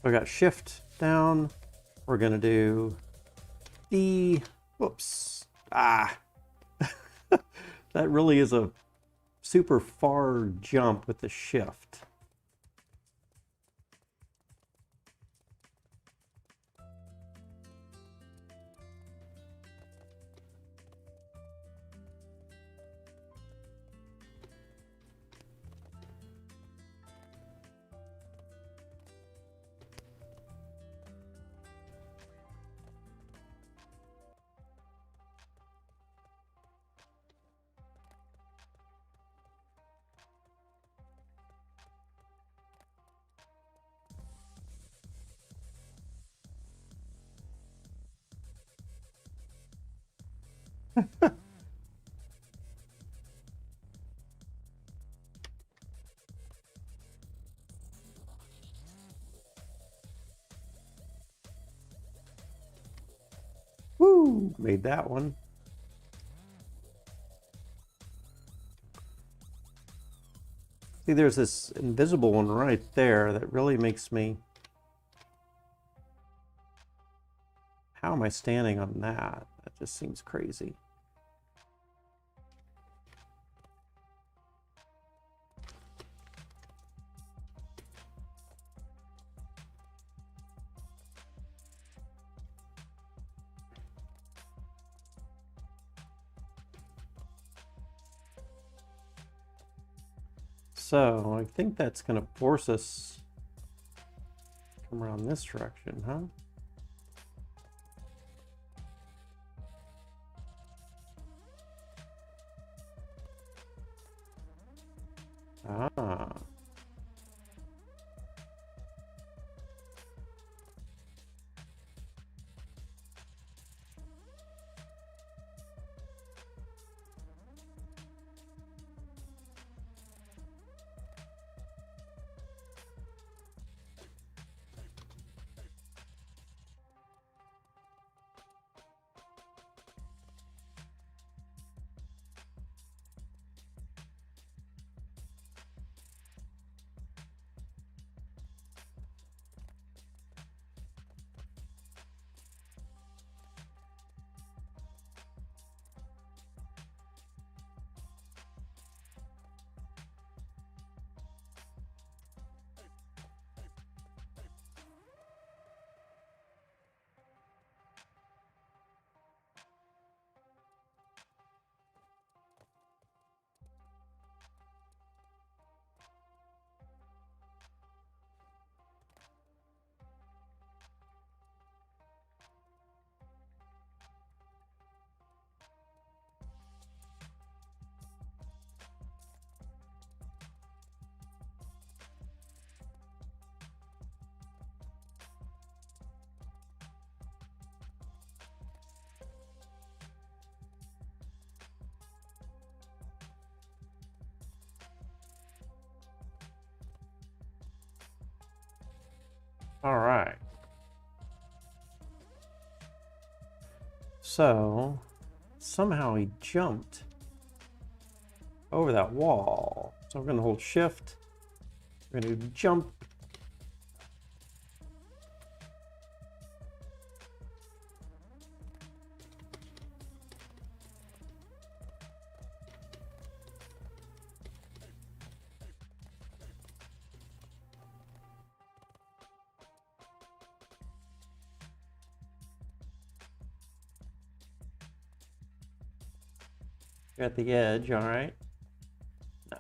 I got shift down. We're gonna do D, whoops. Ah, that really is a super far jump with the shift. Woo, made that one. See, there's this invisible one right there that really makes me... How am I standing on that? That just seems crazy. So I think that's going to force us to come around this direction, huh? Ah. All right. So somehow he jumped over that wall. So we're going to hold shift. We're going to jump. You're at the edge, all right? No.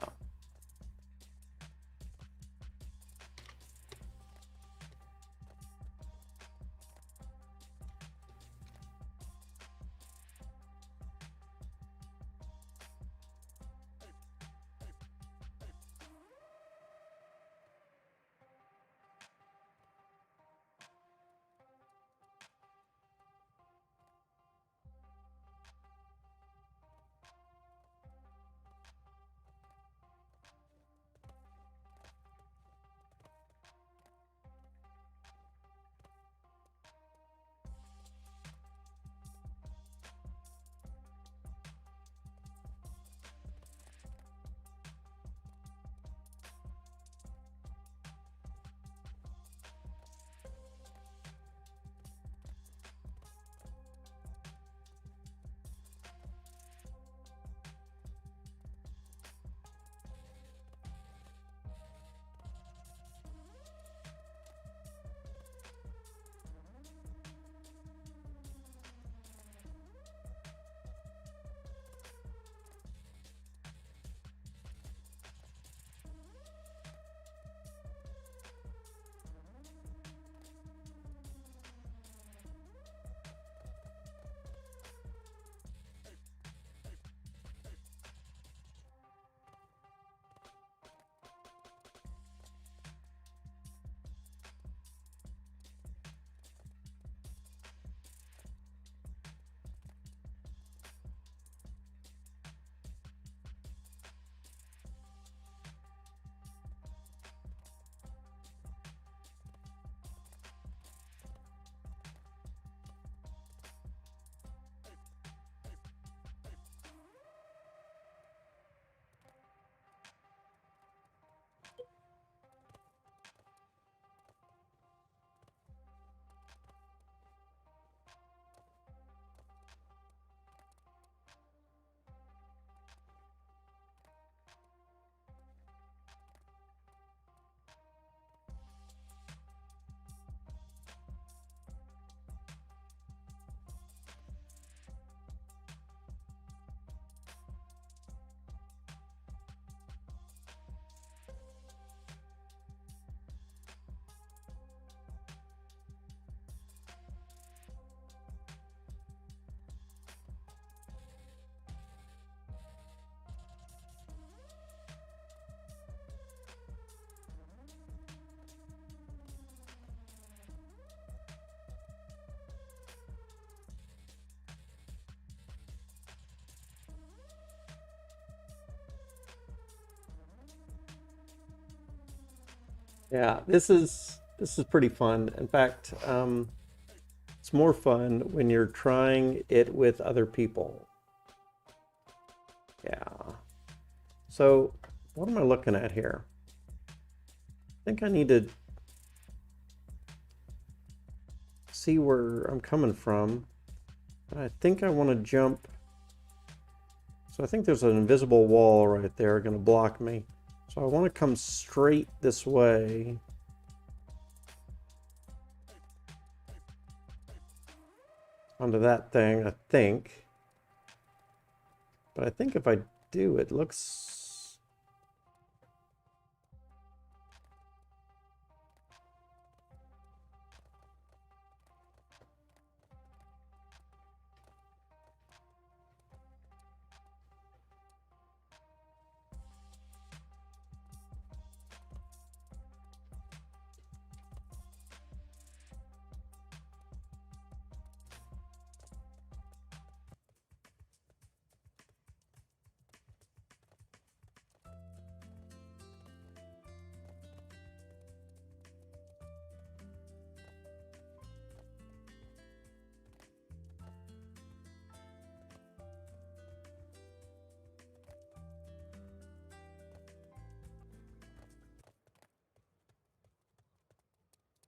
Yeah, this is pretty fun. In fact, it's more fun when you're trying it with other people. Yeah. So, what am I looking at here? I think I need to see where I'm coming from. I think I want to jump. So I think there's an invisible wall right there going to block me. So I want to come straight this way. Onto that thing, I think. But I think if I do, it looks...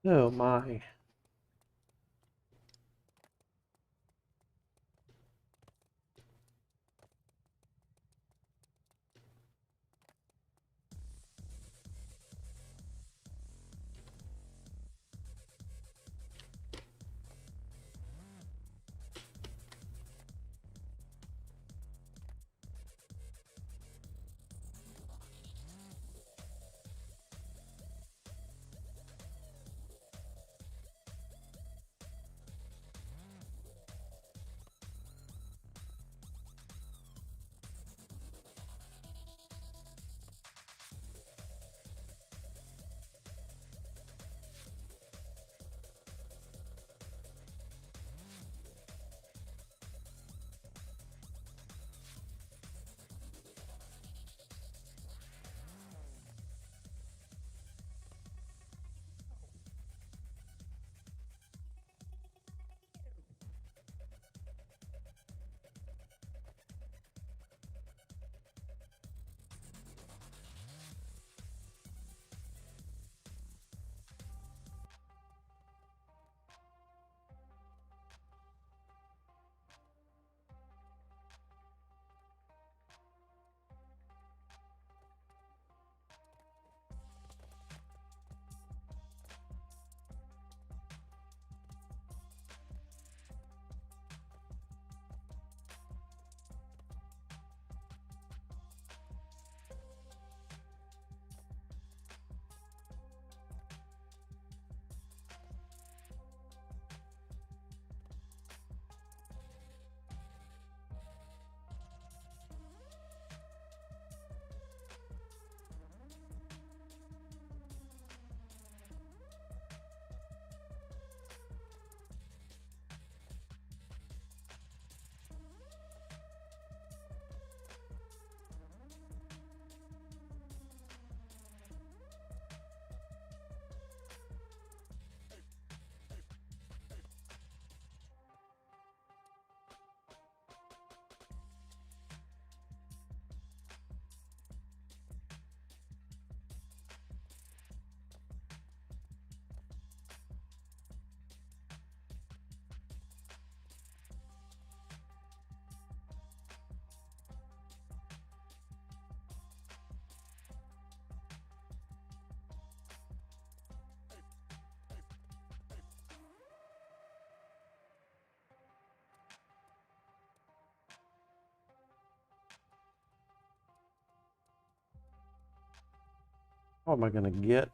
Oh my. How am I going to get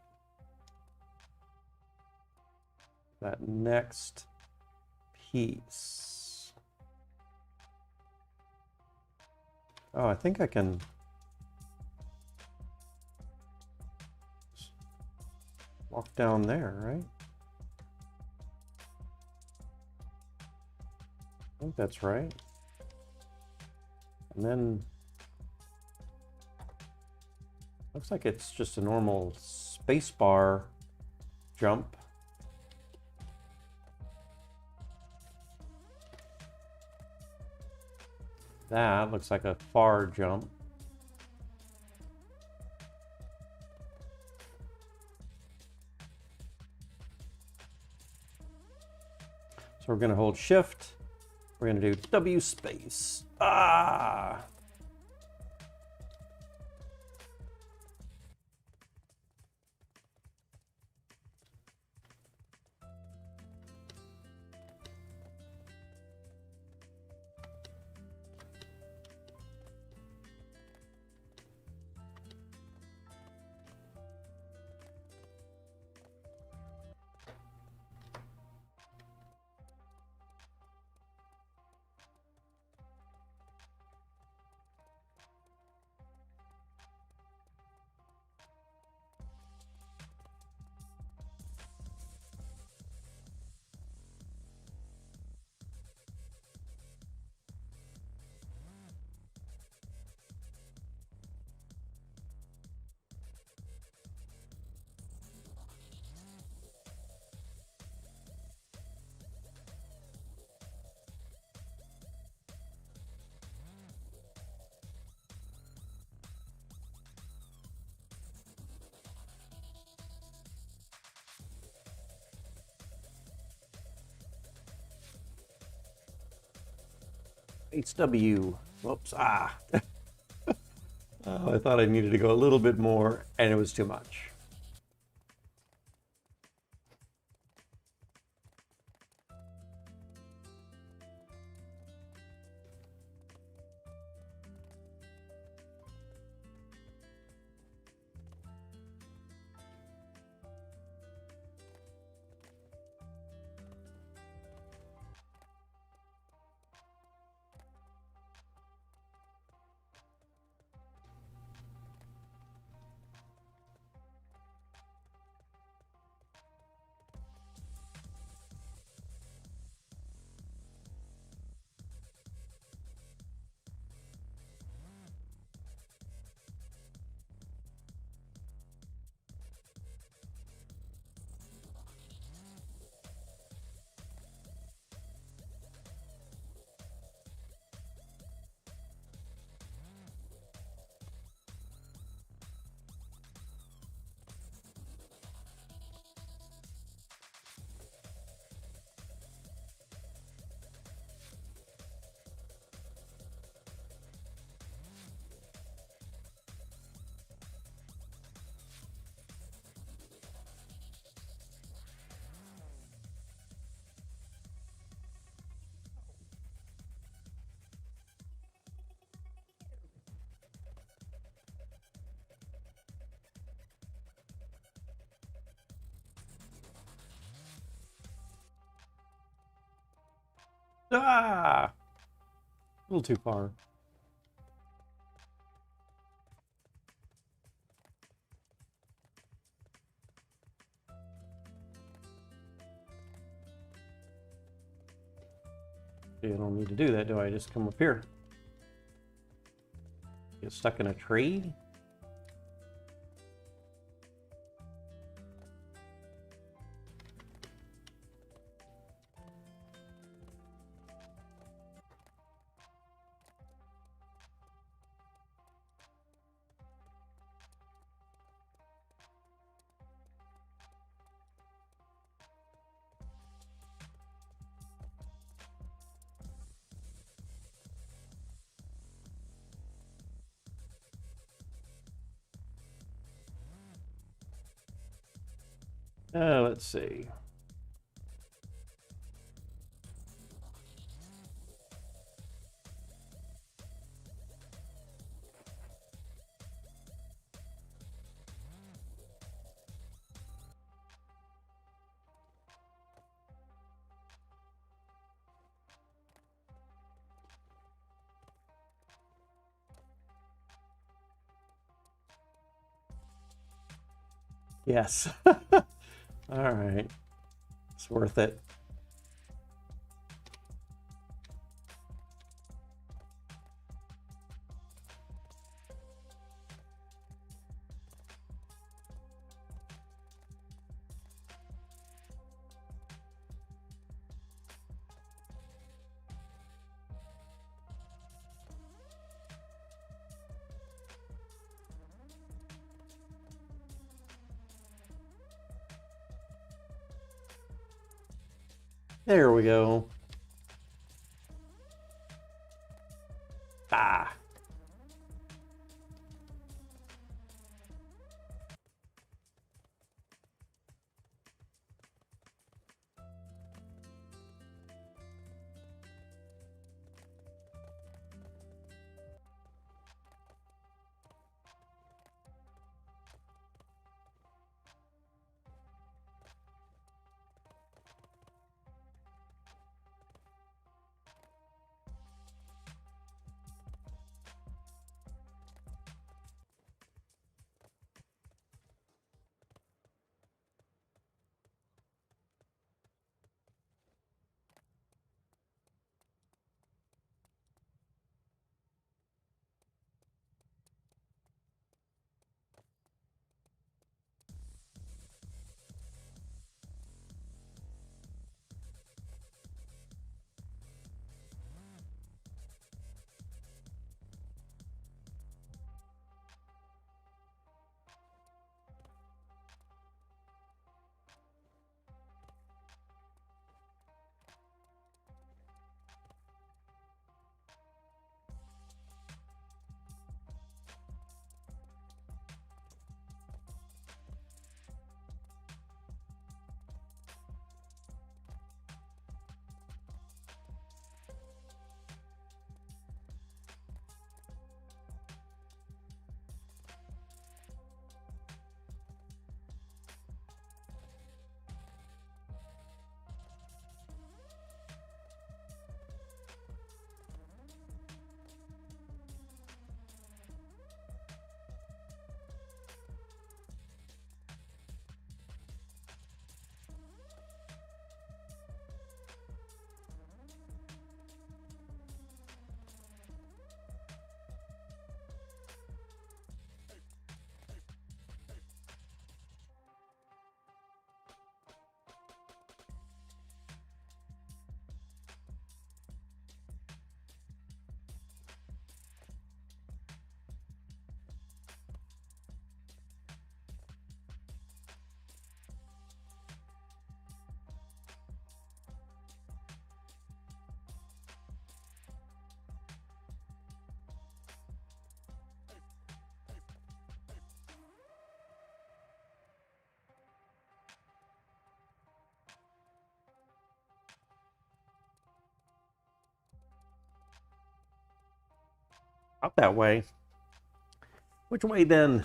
that next piece? Oh, I think I can walk down there, right? I think that's right. And then looks like it's just a normal spacebar jump. That looks like a far jump. So we're going to hold shift. We're going to do W space. Ah! HW. Whoops. Ah. Oh, I thought I needed to go a little bit more, and it was too much. Ah! A little too far. I don't need to do that, do I? Just come up here. Get stuck in a tree? Let's see. Yes. All right. It's worth it. There we go. Ah. Out that way. Which way then?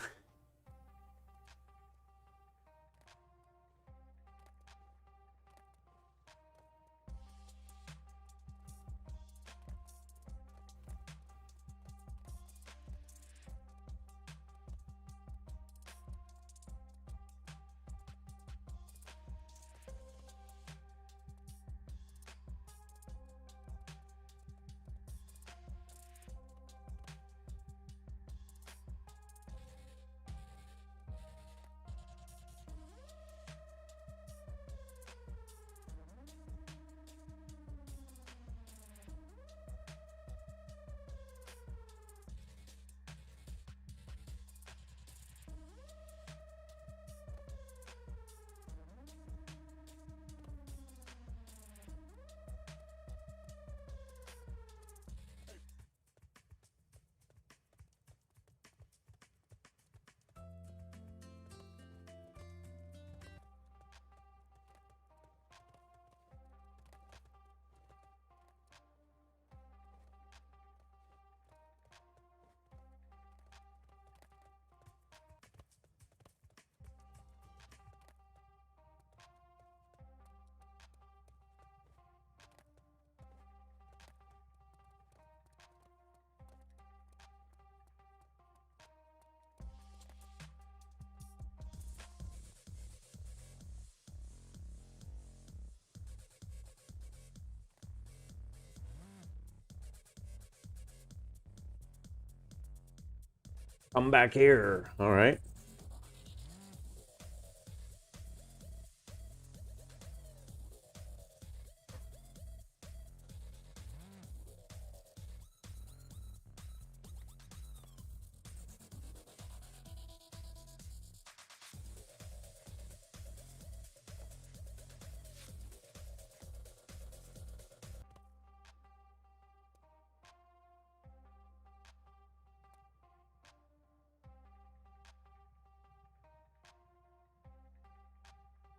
Come back here. All right.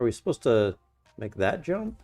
Are we supposed to make that jump?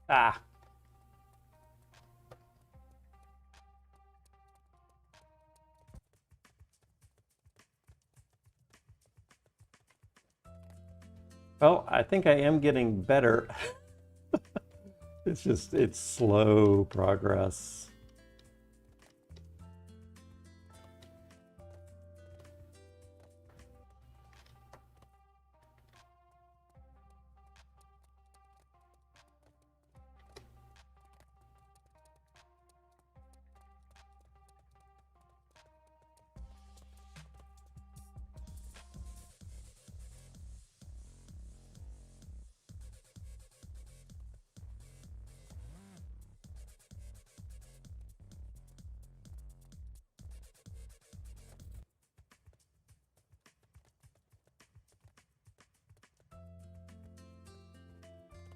Ah. Well, I think I am getting better it's slow progress.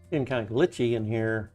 Getting kind of glitchy in here.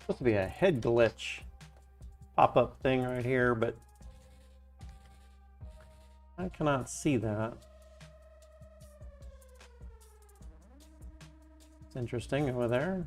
Supposed to be a head glitch pop-up thing right here, but I cannot see that. It's interesting over there.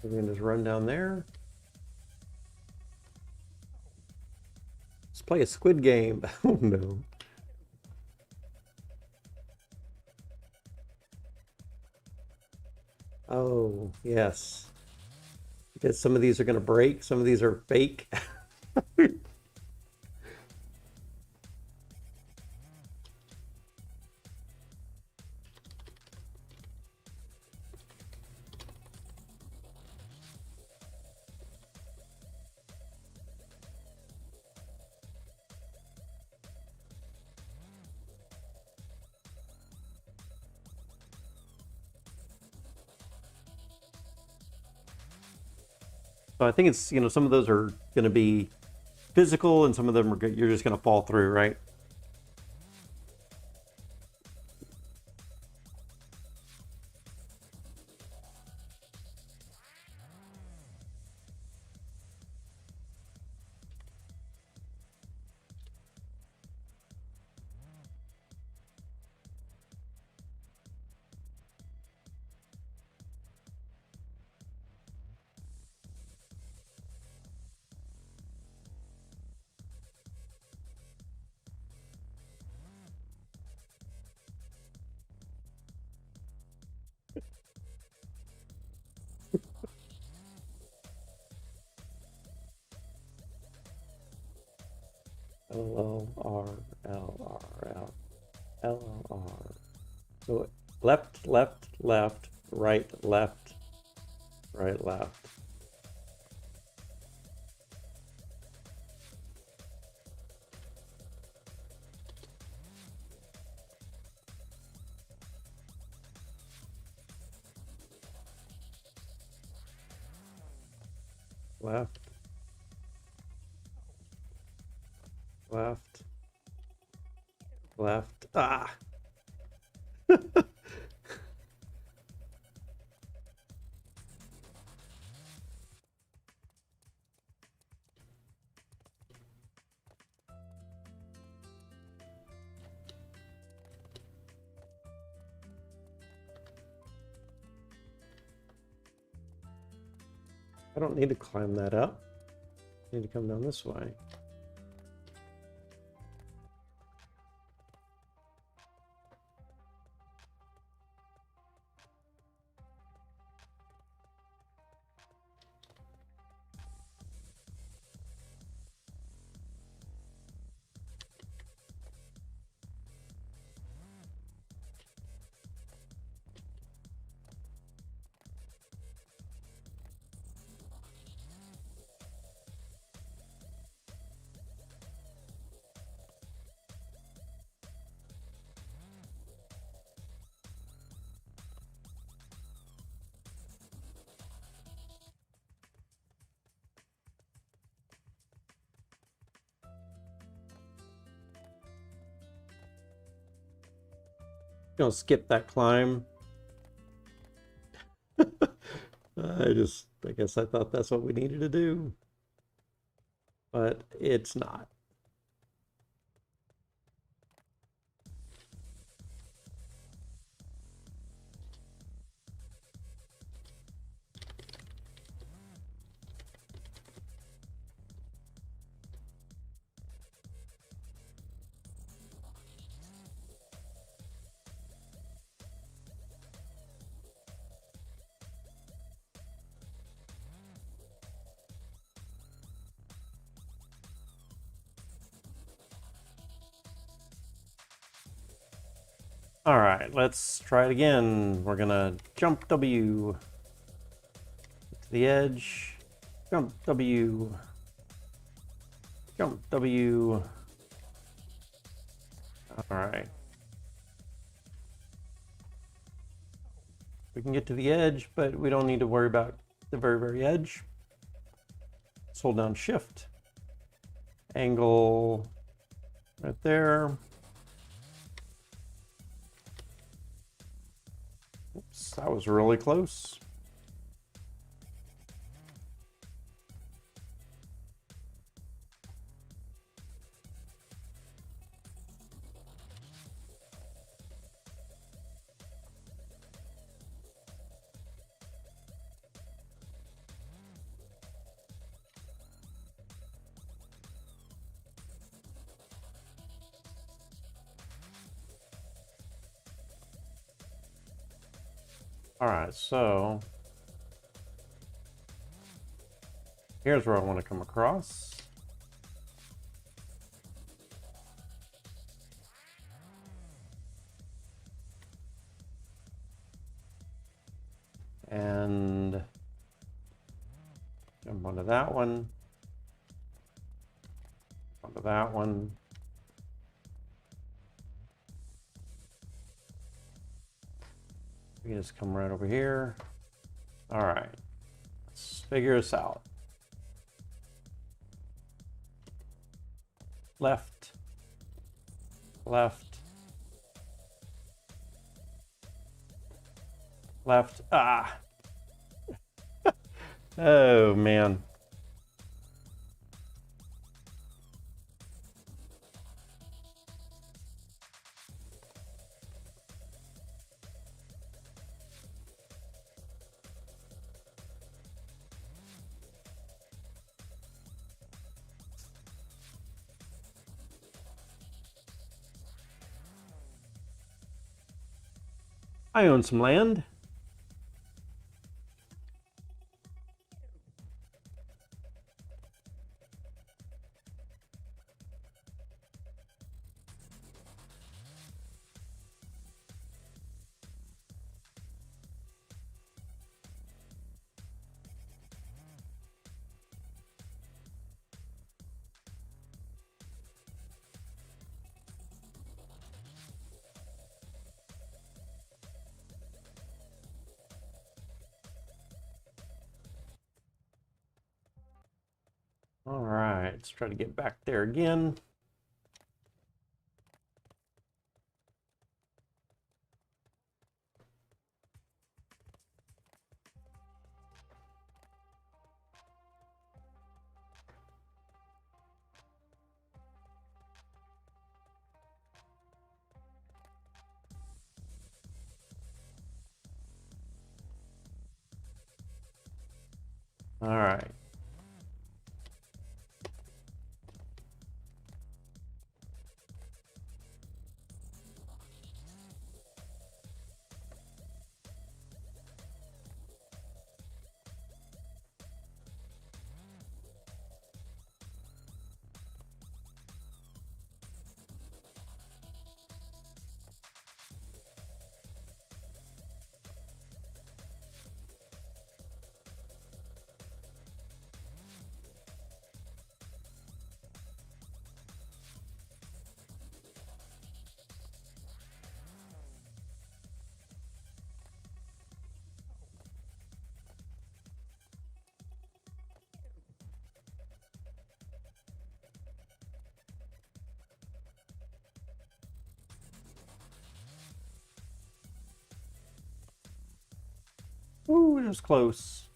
We're going to just run down there. Let's play a squid game. Oh no. Oh, yes. Because some of these are going to break, some of these are fake. So I think it's, some of those are going to be physical and some of them are you're just going to fall through, right? L-O-R-L-R-L-L-R. So left, left, left, right, left, right, left. Left, left, left. Ah! I don't need to climb that up. I need to come down this way. Gonna skip that climb. I guess I thought that's what we needed to do, but it's not. All right, let's try it again. We're gonna jump W to the edge, jump W, jump W. All right. We can get to the edge, but we don't need to worry about the very, very edge. Let's hold down Shift. Angle right there. Oops, that was really close. All right, so here's where I want to come across. And jump onto that one. Onto that one. We can just come right over here. All right, let's figure this out. Left, left, left. Ah. Oh, man. I own some land. All right, let's try to get back there again. All right. Ooh, it was close.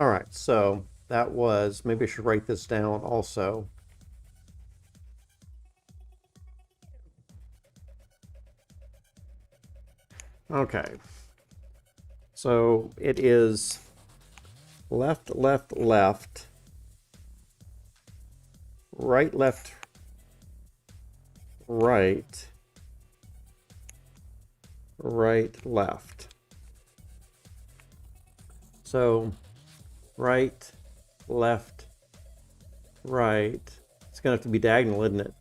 All right, so that was, maybe I should write this down also. Okay. So it is left, left, left, right, left, right, right, left. So right, left, right. It's going to have to be diagonal, isn't it?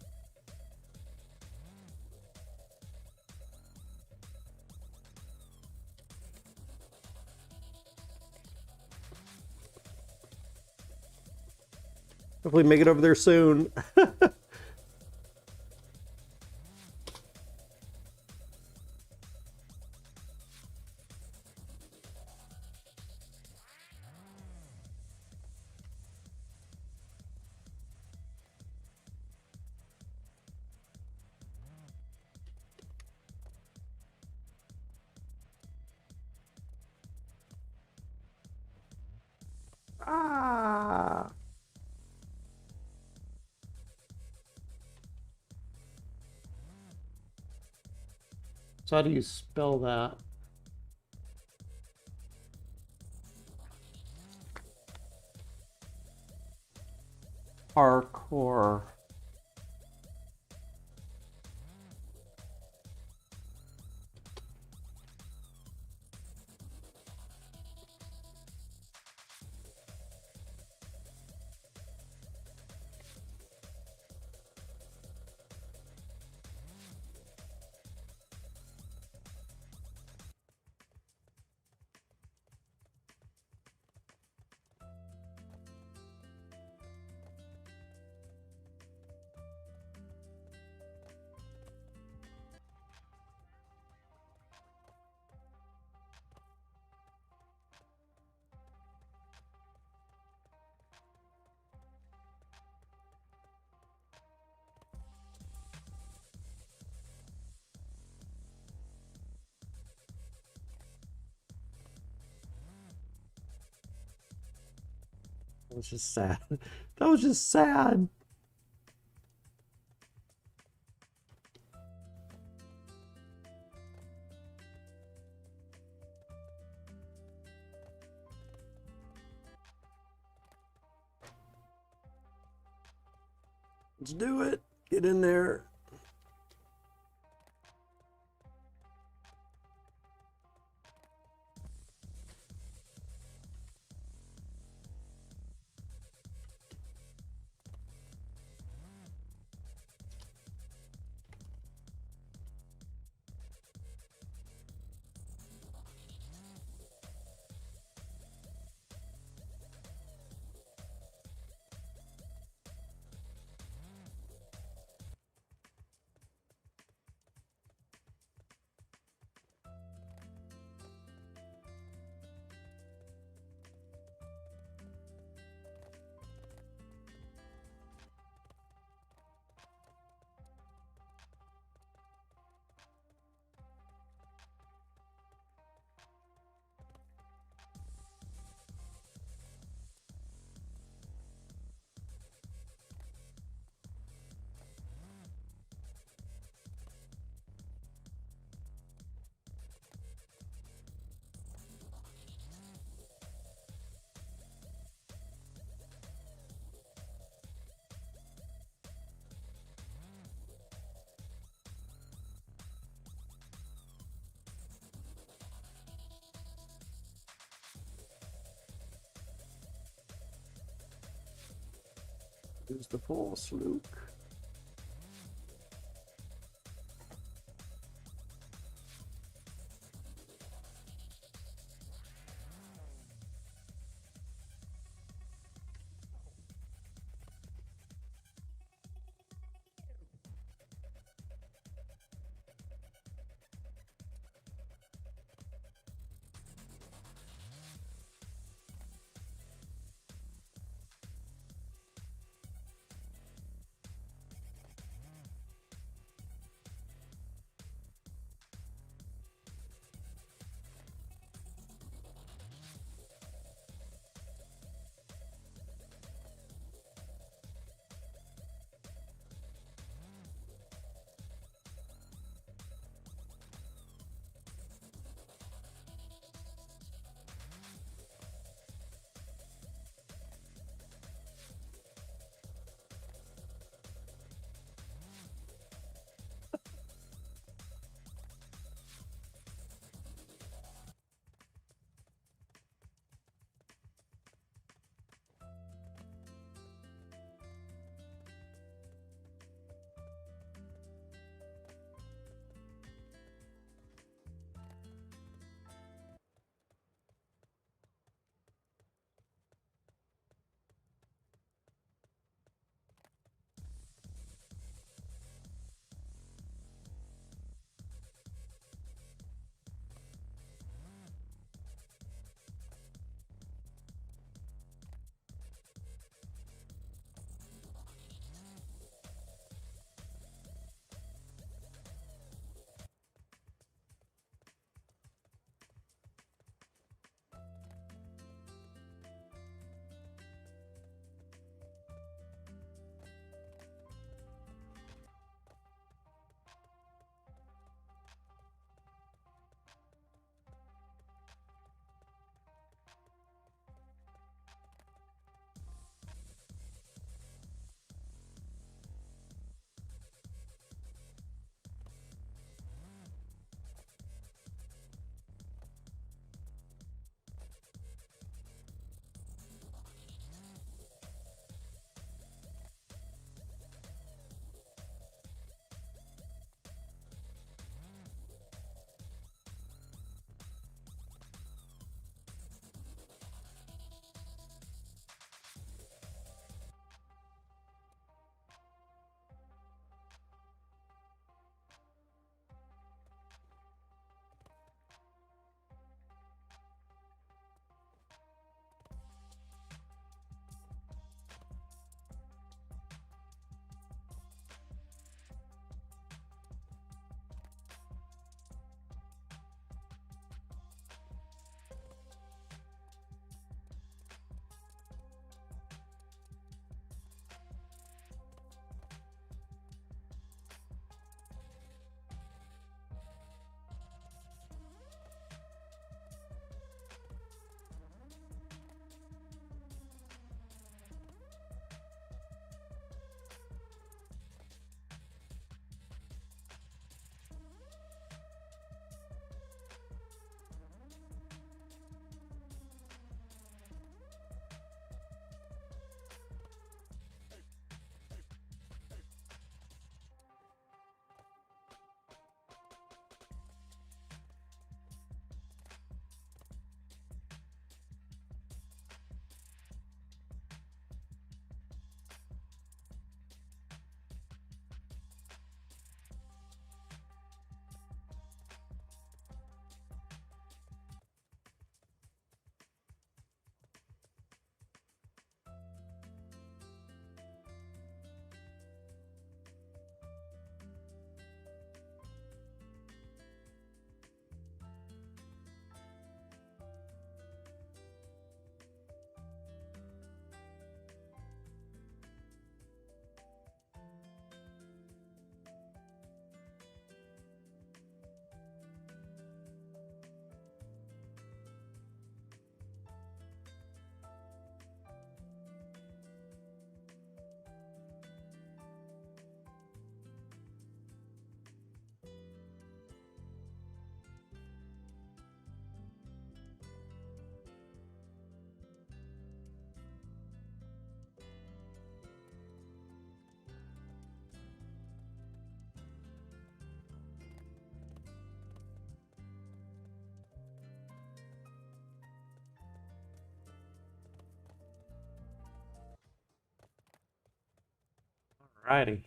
Hopefully make it over there soon. Ah. So how do you spell that? Parkour. That was just sad. That was just sad. Let's do it. Get in there. Here's the false Luke. Alrighty.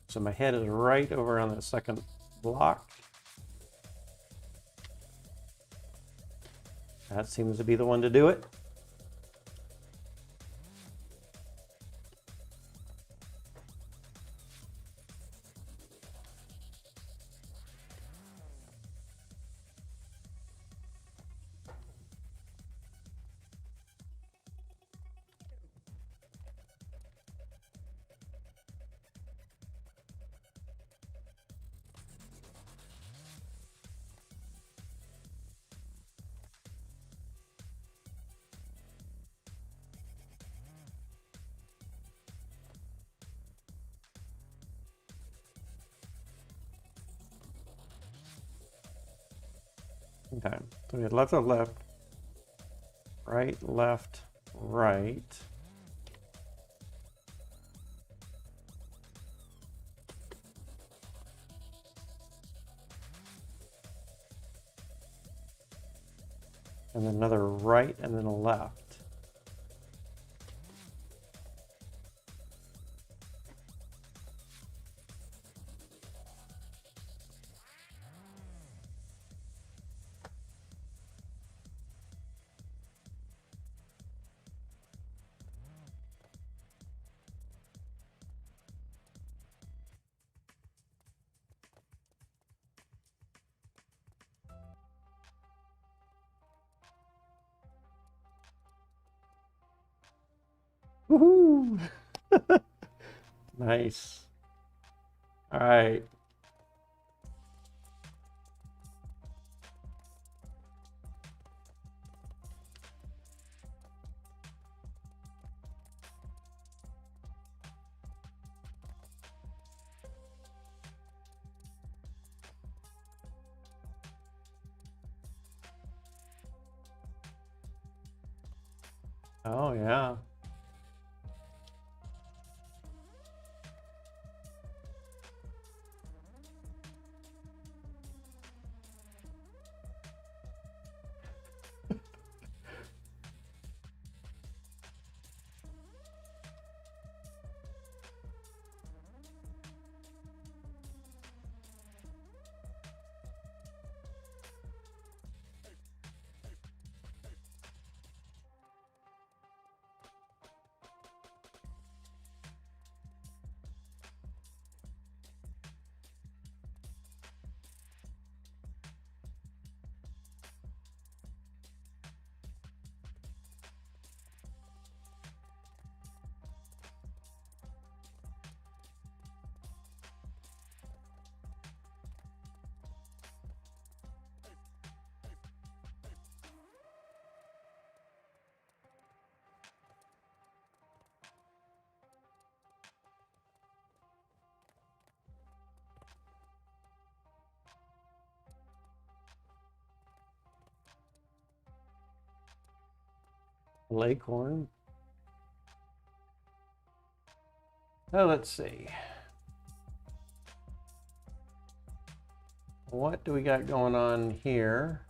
So my head is right over on the second block. That seems to be the one to do it. Okay, so we had left, left, right, left, right. And then another right and then a left. Woohoo! Nice. All right. Oh, yeah. Leghorn. Oh, let's see. What do we got going on here?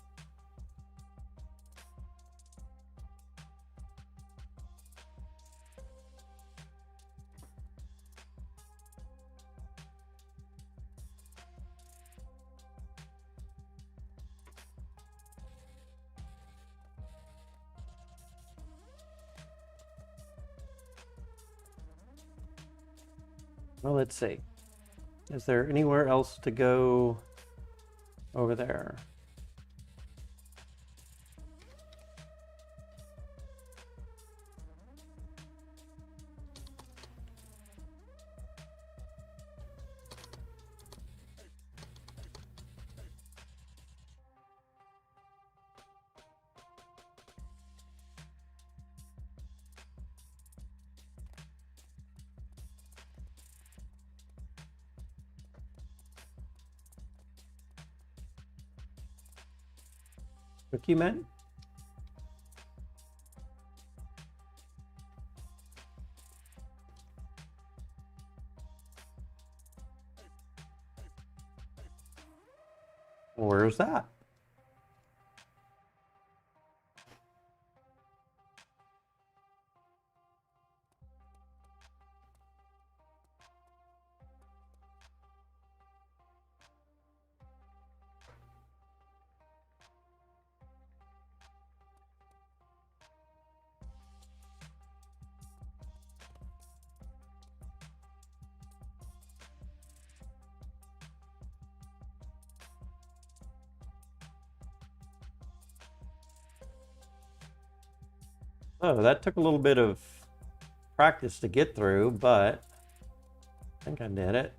Well, let's see. Is there anywhere else to go over there? Cookie men? Where's that? Oh, that took a little bit of practice to get through, but I think I did it.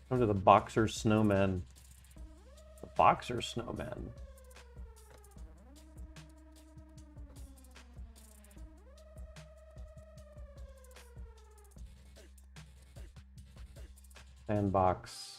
Come to the boxer snowmen. The boxer snowmen. Sandbox.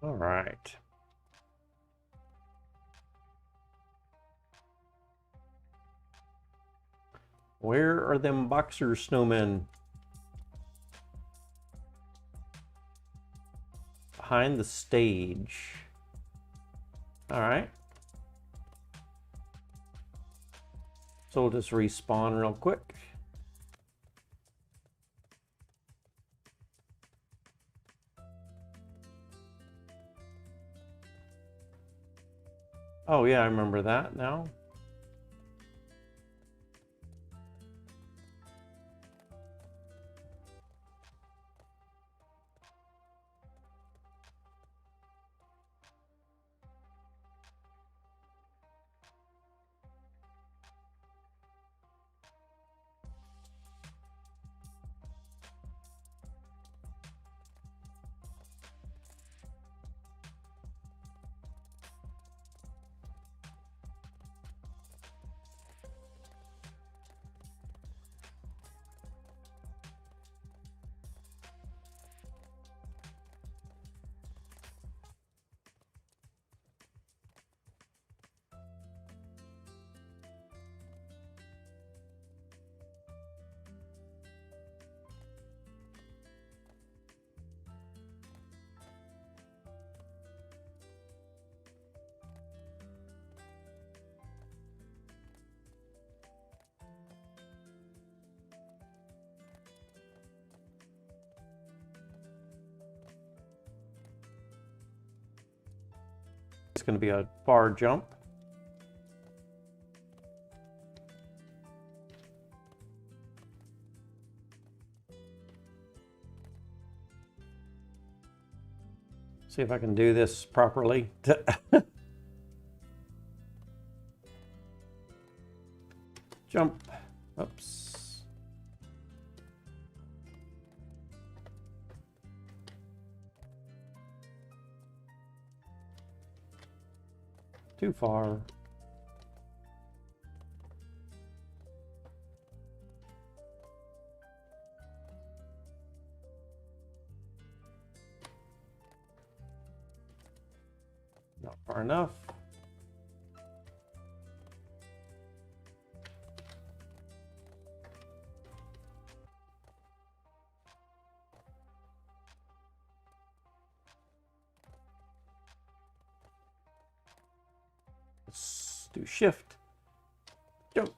All right. Where are them boxer snowmen? Behind the stage. All right. So we'll just respawn real quick. Oh yeah, I remember that now. It's going to be a bar jump. See if I can do this properly. Jump. Oops. Too far. Not far enough. Let's do shift. Jump.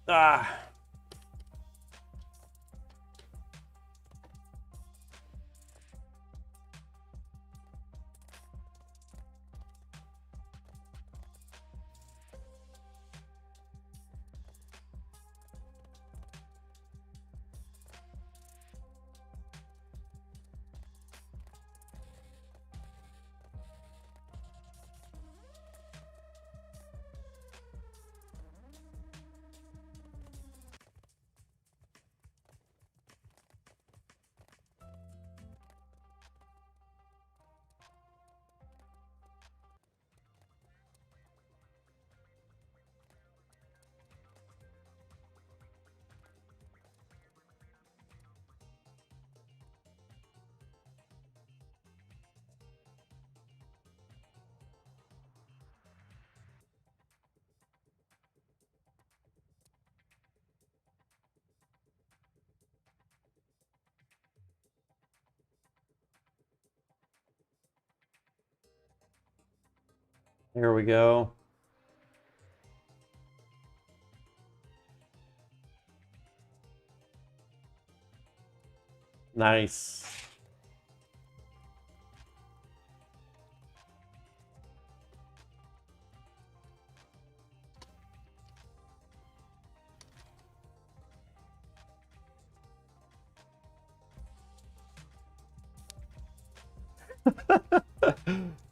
Ah. Here we go. Nice.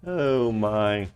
Oh my.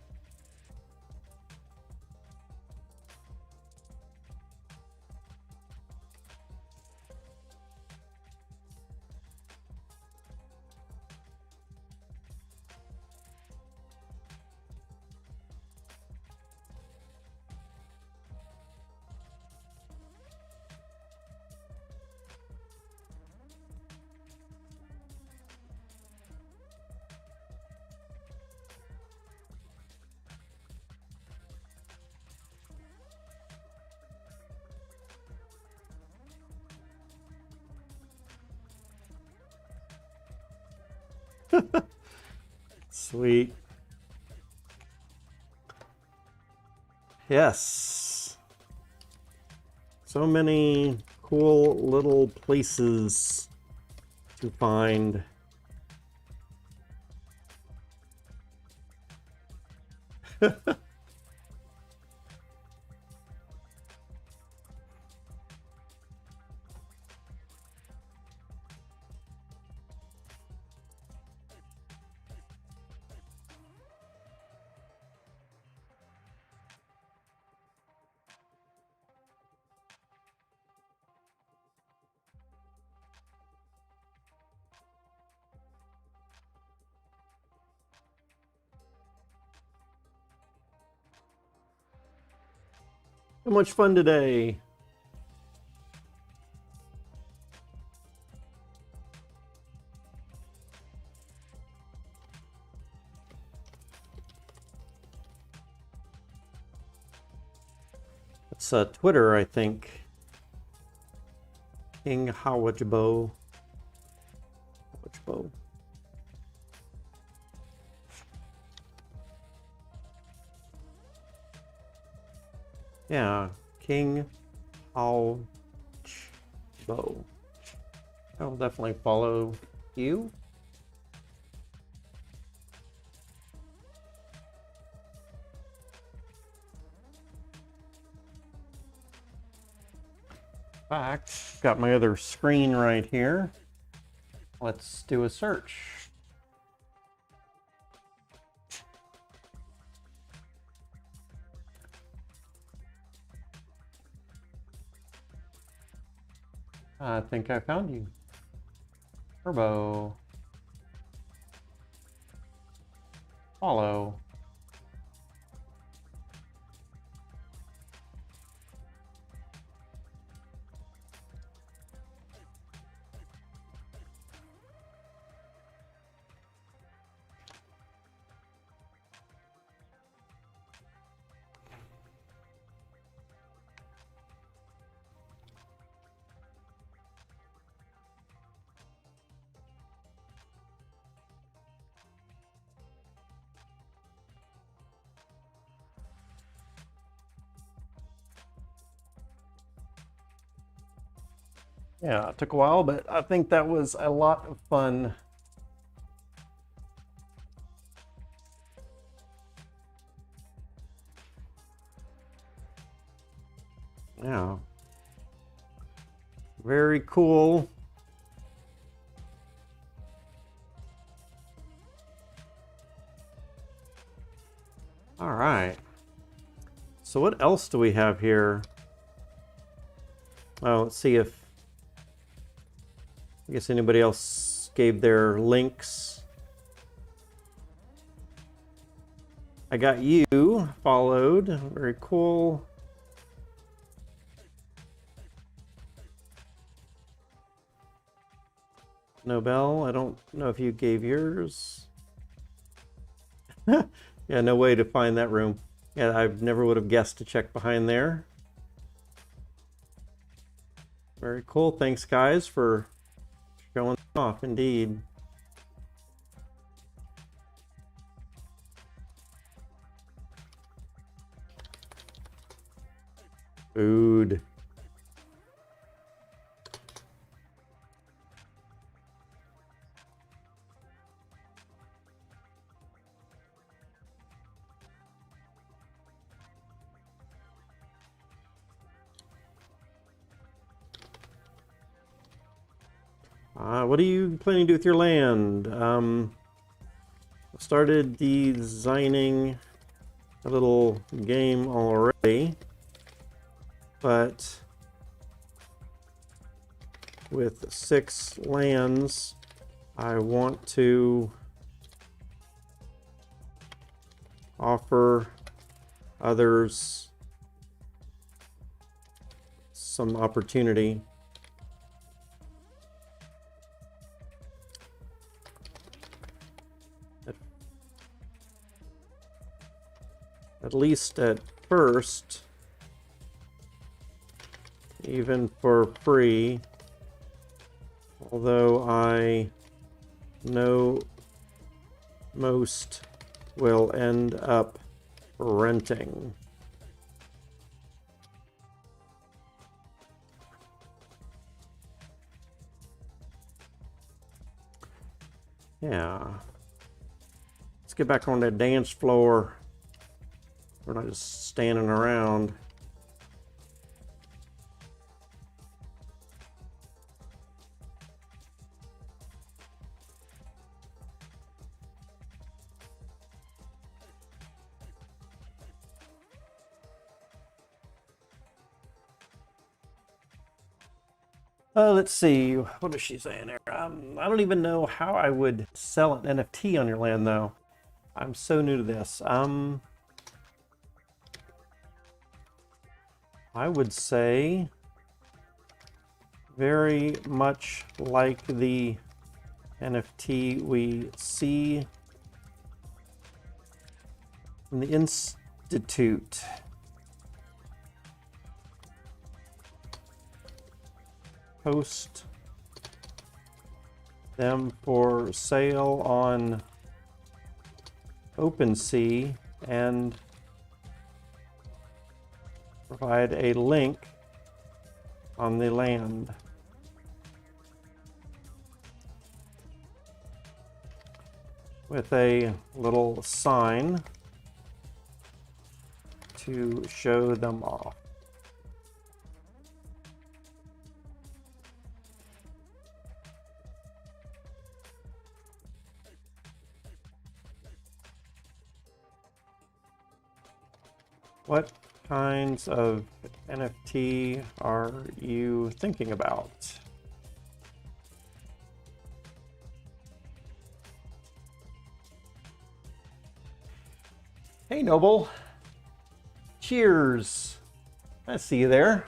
Sweet. Yes. So many cool little places to find. So much fun today. It's Twitter, I think. King Howajbo. Howajbo. Yeah, King Howajbo. I'll definitely follow you. In fact, got my other screen right here. Let's do a search. I think I found you. Turbo. Follow. Yeah, it took a while, but I think that was a lot of fun. Yeah. Very cool. All right. So what else do we have here? Oh, let's see if I guess anybody else gave their links. I got you followed. Very cool. Nobel, I don't know if you gave yours. Yeah, no way to find that room. Yeah, I never would have guessed to check behind there. Very cool. Thanks, guys, for showing off, indeed. Food. What are you planning to do with your land? Started designing a little game already, but with 6 lands, I want to offer others some opportunity. At least at first, even for free, although I know most will end up renting. Yeah. Let's get back on that dance floor. We're not just standing around. Let's see. What is she saying there? I don't even know how I would sell an NFT on your land, though. I'm so new to this. I would say very much like the NFT we see in the Institute. Post them for sale on OpenSea and provide a link on the land. With a little sign to show them off. What kinds of NFT are you thinking about? Hey, Noble. Cheers. I see you there.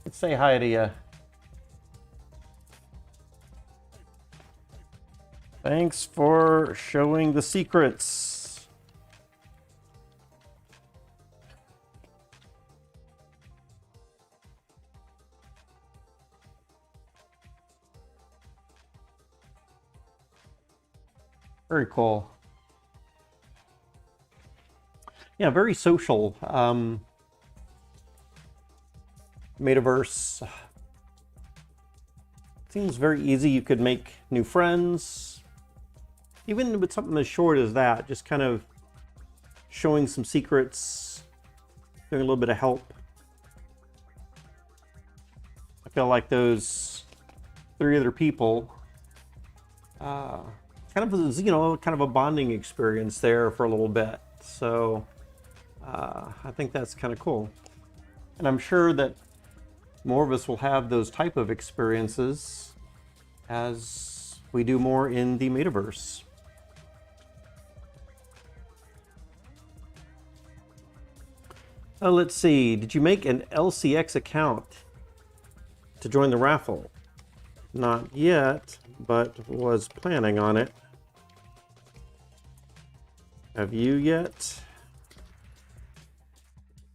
Let's say hi to you. Thanks for showing the secrets. Very cool. Yeah, very social. Metaverse. Seems very easy. You could make new friends. Even with something as short as that, just kind of showing some secrets, doing a little bit of help. I feel like those 3 other people kind of, you know, kind of a bonding experience there for a little bit. So I think that's kind of cool. And I'm sure that more of us will have those type of experiences as we do more in the metaverse. Let's see. Did you make an LCX account to join the raffle? Not yet, but was planning on it. Have you yet?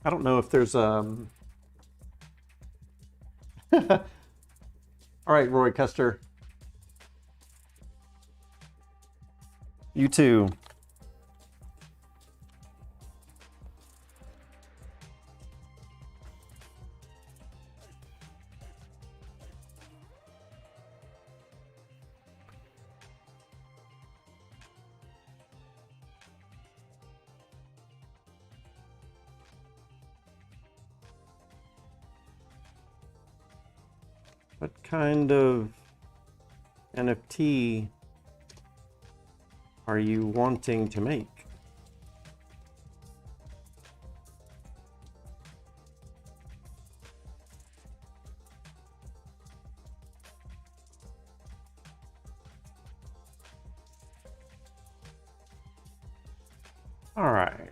I don't know if there's All right, Roy Custer. You too. What kind of NFT are you wanting to make? All right.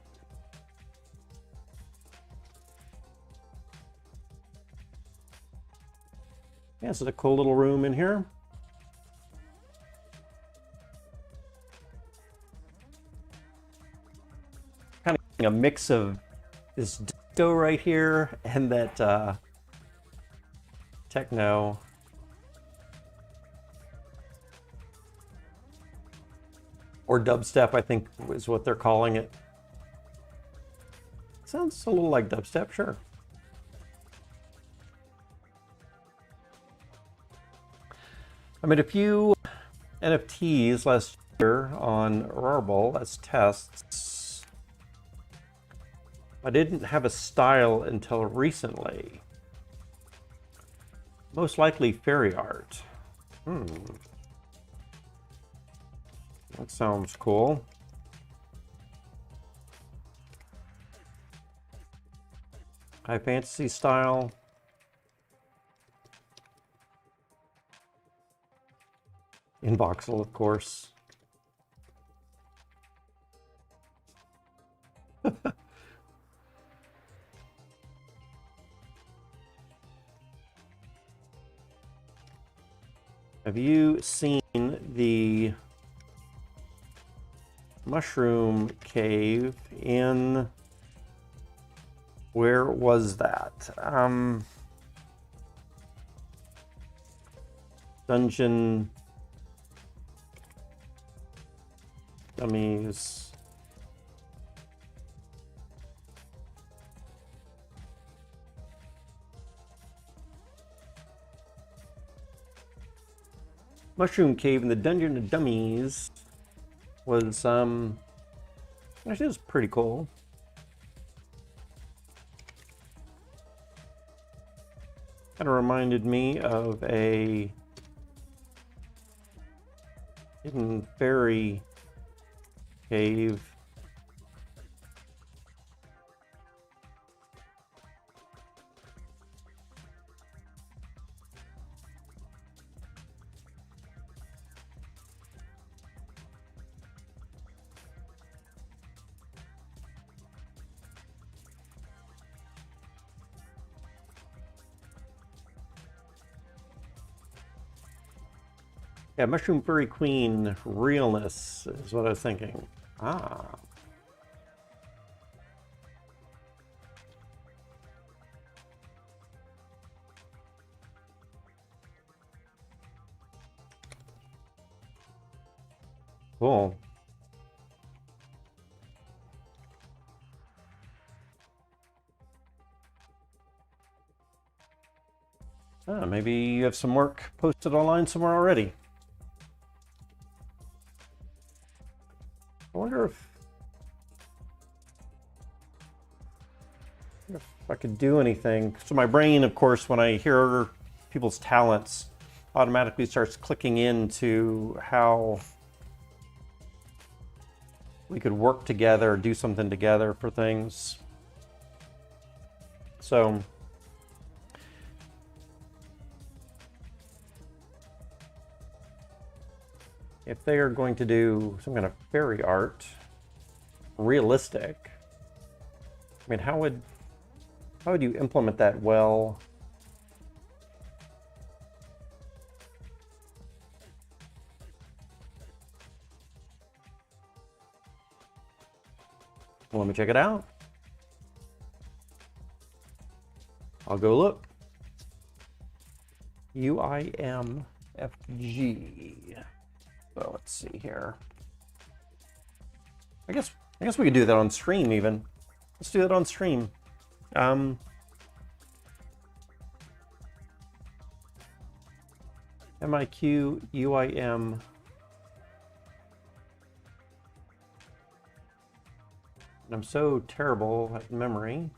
Yeah, this is a cool little room in here. Kind of a mix of this disco right here and that techno. Or dubstep, I think is what they're calling it. Sounds a little like dubstep, sure. I made a few NFTs last year on Rarible as tests. I didn't have a style until recently. Most likely fairy art. That sounds cool. High fantasy style. In voxel, of course. Have you seen the mushroom cave in, where was that? Dungeon Dummies. Mushroom cave in the Dungeon of Dummies was actually it was pretty cool. Kind of reminded me of a hidden fairy cave. Yeah, Mushroom Furry Queen realness is what I was thinking. Ah. Cool. Maybe you have some work posted online somewhere already. I wonder if I could do anything. So my brain, of course, when I hear people's talents, automatically starts clicking into how we could work together, do something together for things. So if they are going to do some kind of fairy art, realistic, I mean, how would you implement that well? Well, let me check it out. I'll go look. UIMFG. So let's see here. I guess we could do that on stream even. Let's do that on stream. MIQ UIM. I'm so terrible at memory.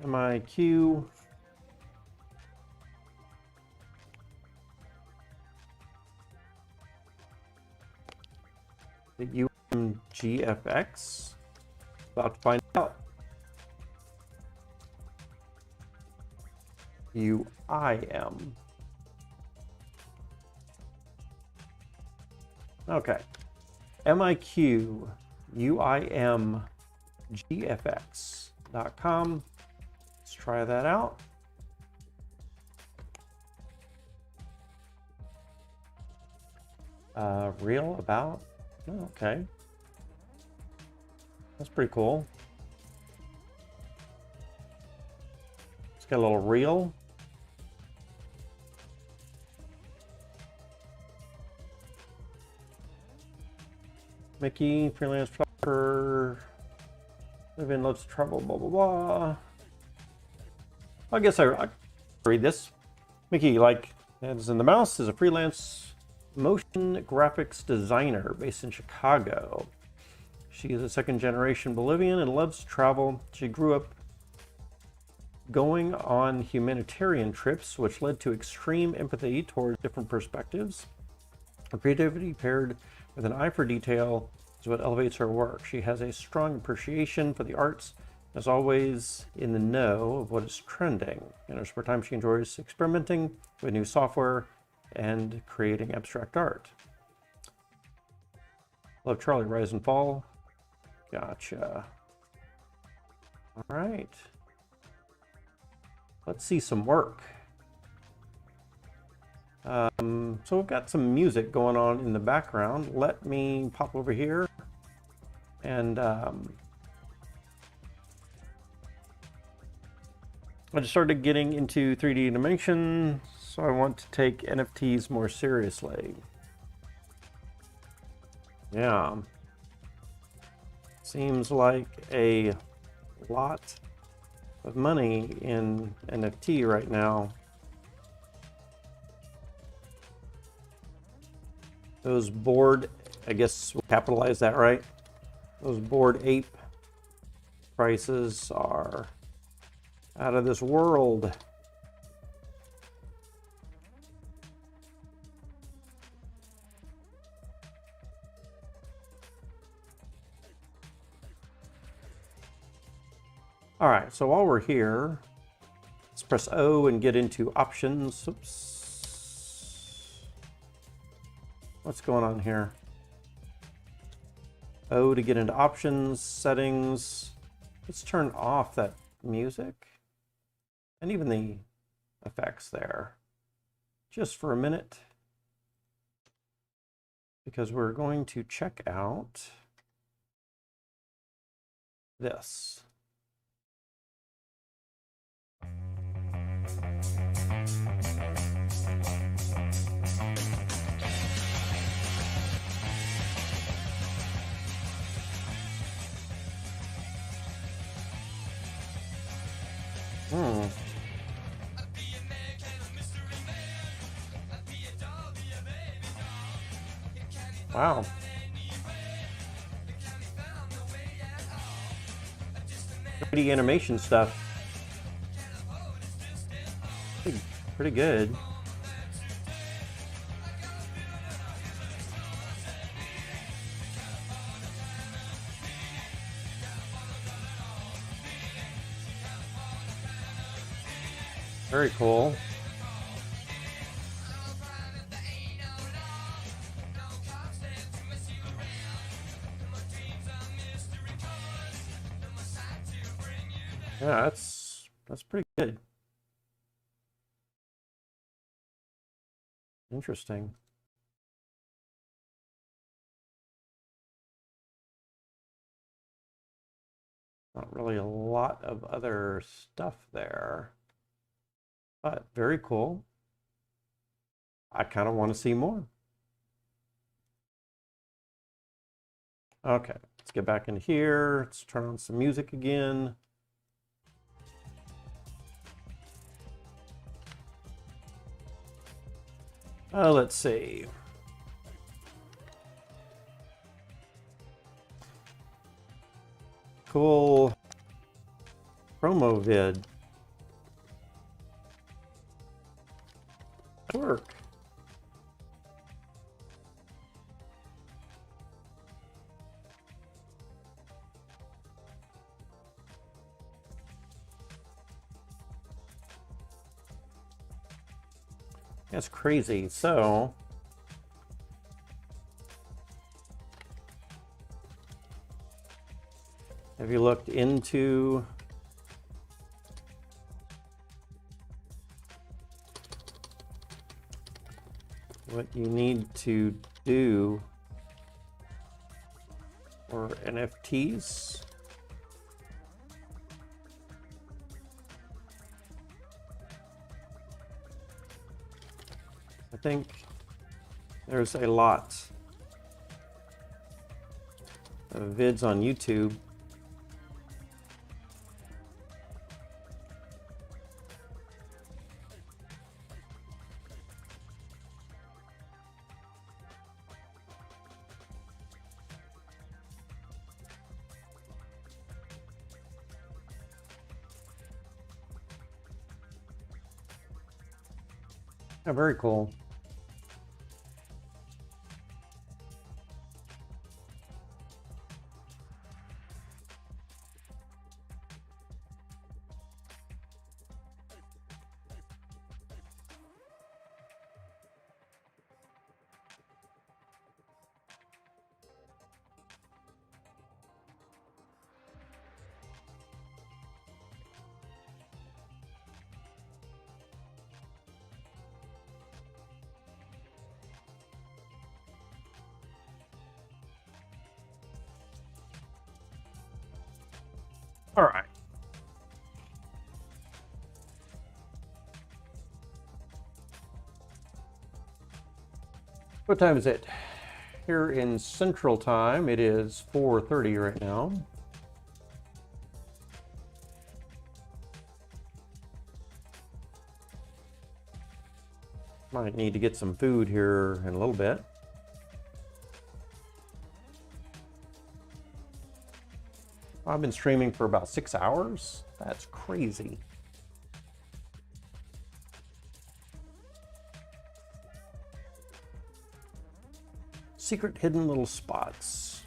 MIQ The UMGFX? About to find out. UIM. Okay. MIQ UIMGFX.com. Let's try that out. Real about? Oh, okay. That's pretty cool. It's got a little reel. Mickey, freelance photographer, live in loves trouble, blah, blah, blah. I guess I read this. Mickey, like as in the mouse, is a freelance motion graphics designer based in Chicago. She is a second-generation Bolivian and loves to travel. She grew up going on humanitarian trips, which led to extreme empathy towards different perspectives. Her creativity paired with an eye for detail is what elevates her work. She has a strong appreciation for the arts, is always in the know of what is trending. In her spare time, she enjoys experimenting with new software and creating abstract art. Love Charlie, Rise and Fall. Gotcha. All right. Let's see some work. So we've got some music going on in the background. Let me pop over here and I just started getting into 3D animation, so I want to take NFTs more seriously. Yeah. Seems like a lot of money in NFT right now. Those Bored, I guess we'll capitalize that, right? Those Bored Ape prices are out of this world. All right, so while we're here, let's press O and get into options. Oops. What's going on here? O to get into options, settings. Let's turn off that music and even the effects there just for a minute, because we're going to check out this. Wow. Pretty animation stuff. Pretty good. Very cool. Yeah, that's pretty good. Interesting. Not really a lot of other stuff there, but very cool. I kind of want to see more. Okay, let's get back in here. Let's turn on some music again. Let's see. Cool promo vid. Work. That's crazy. So have you looked into what you need to do for NFTs? I think there's a lot of vids on YouTube Oh, very cool. All right. What time is it? Here in Central Time, it is 4:30 right now. Might need to get some food here in a little bit. I've been streaming for about 6 hours. That's crazy. Secret hidden little spots.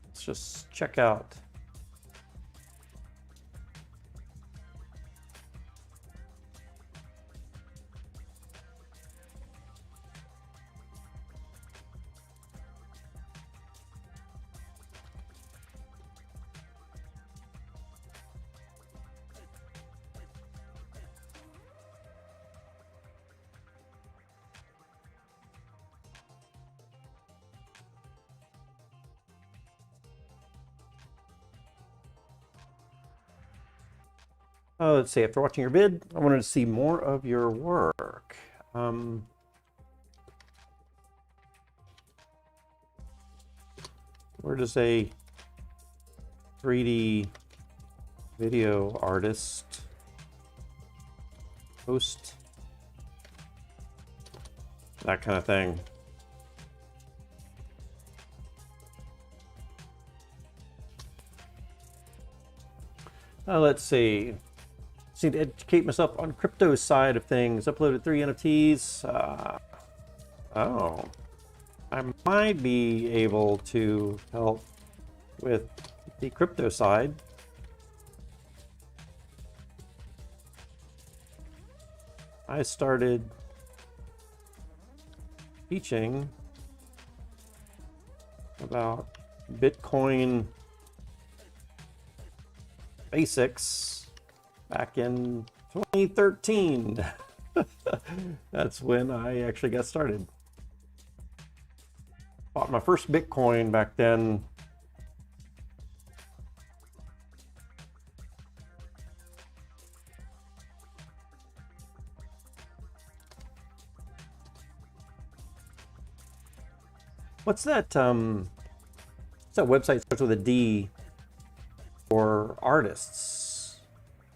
Let's just check out. Let's see, after watching your vid, I wanted to see more of your work. Where does a 3D video artist post that kind of thing? Let's see. Just need to educate myself on crypto side of things. Uploaded 3 NFTs. Oh, I might be able to help with the crypto side. I started teaching about Bitcoin basics back in 2013. That's when I actually got started. Bought my first Bitcoin back then. What's that website starts with a D for artists?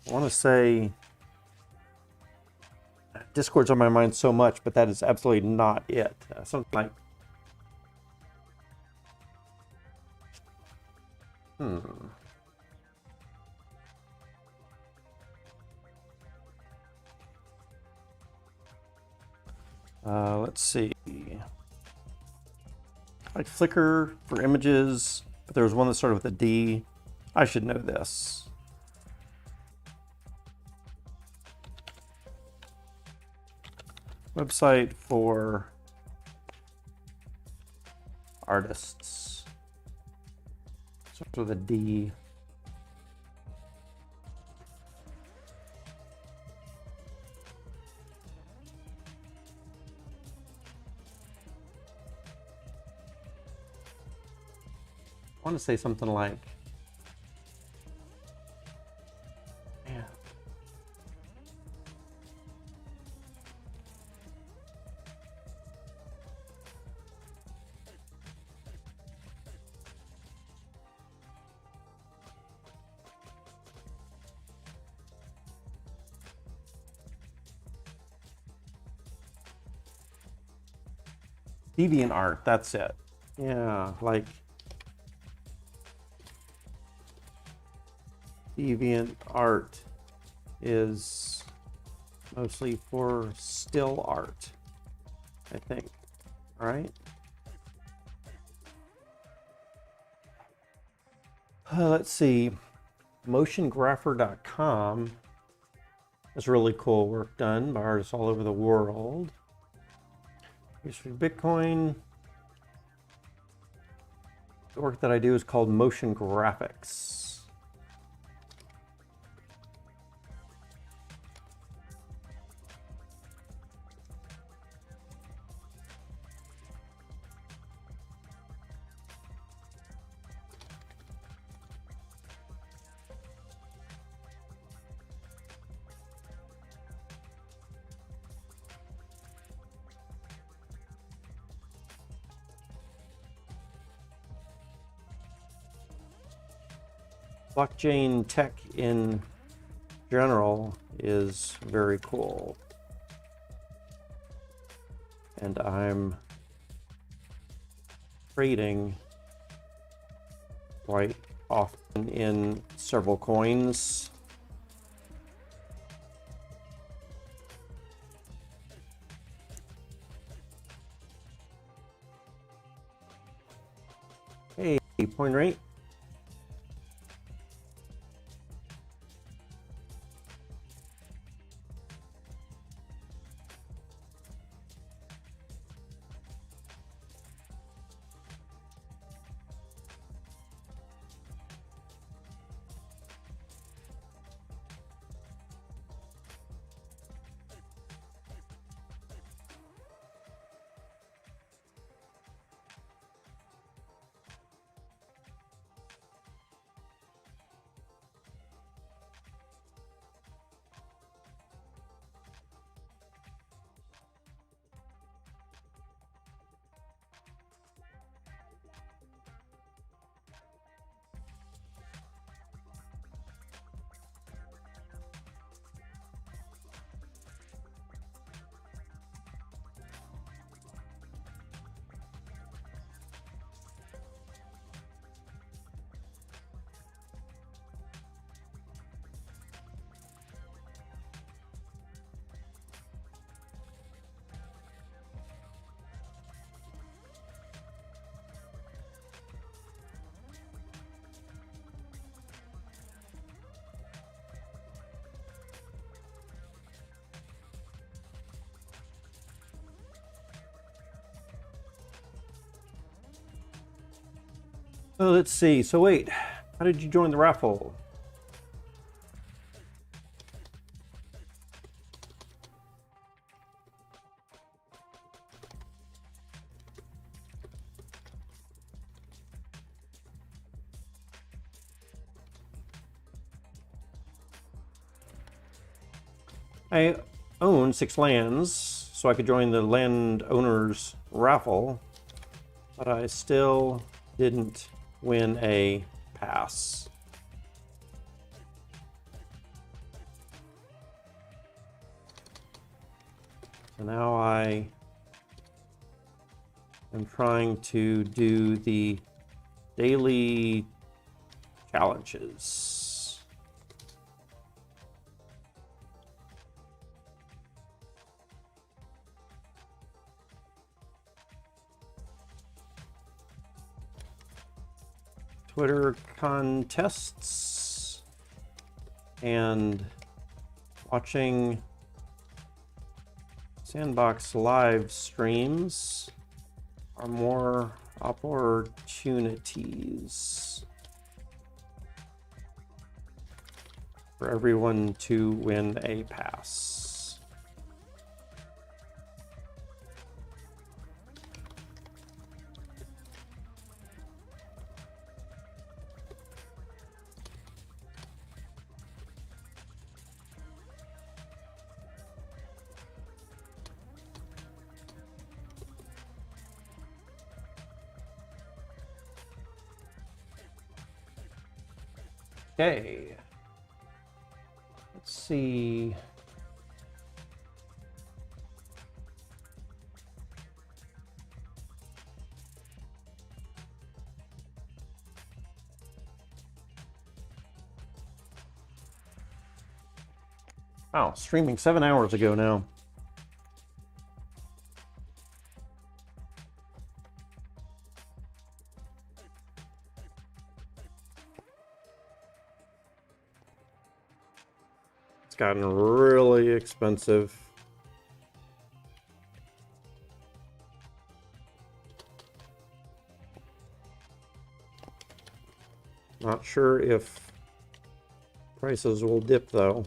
I want to say Discord's on my mind so much, but that is absolutely not it. Something like let's see. like Flickr for images, but there was one that started with a D. I should know this. Website for artists. Starts with a D. I want to say something like, man. DeviantArt, that's it. Yeah, like DeviantArt is mostly for still art, I think. All right. Let's see. Motiongrapher.com is really cool work done by artists all over the world. Here's for Bitcoin. The work that I do is called motion graphics. Blockchain tech in general is very cool. And I'm trading quite often in several coins. Hey, point rate. So let's see. So wait, how did you join the raffle? I own 6 lands, so I could join the landowners raffle, but I still didn't win a pass. So now I am trying to do the daily challenges. Twitter contests and watching Sandbox live streams are more opportunities for everyone to win a pass. Okay, let's see. Wow, streaming 7 hours ago now. It's gotten really expensive. Not sure if prices will dip though.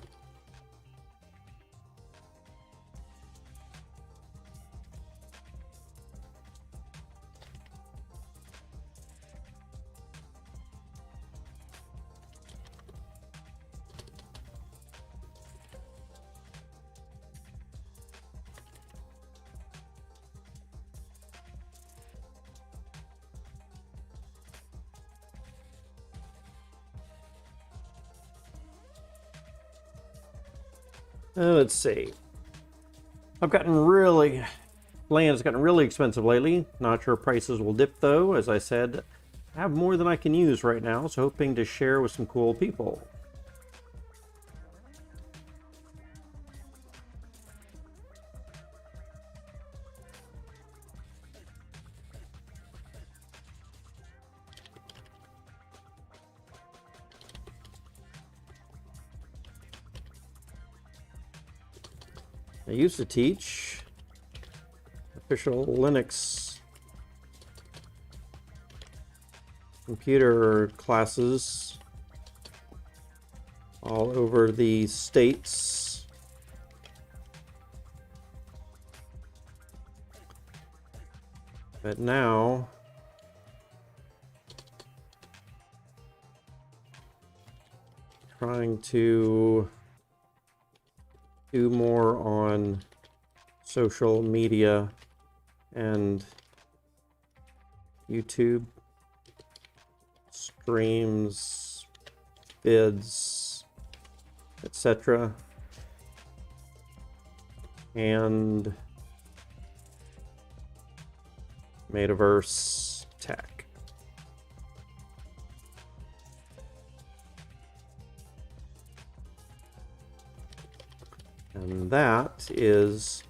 Let's see. Land has gotten really expensive lately. Not sure prices will dip though. As I said, I have more than I can use right now, so hoping to share with some cool people. I used to teach official Linux computer classes all over the states. But now trying to do more on social media and YouTube streams, vids, etc. and metaverse tech. And that is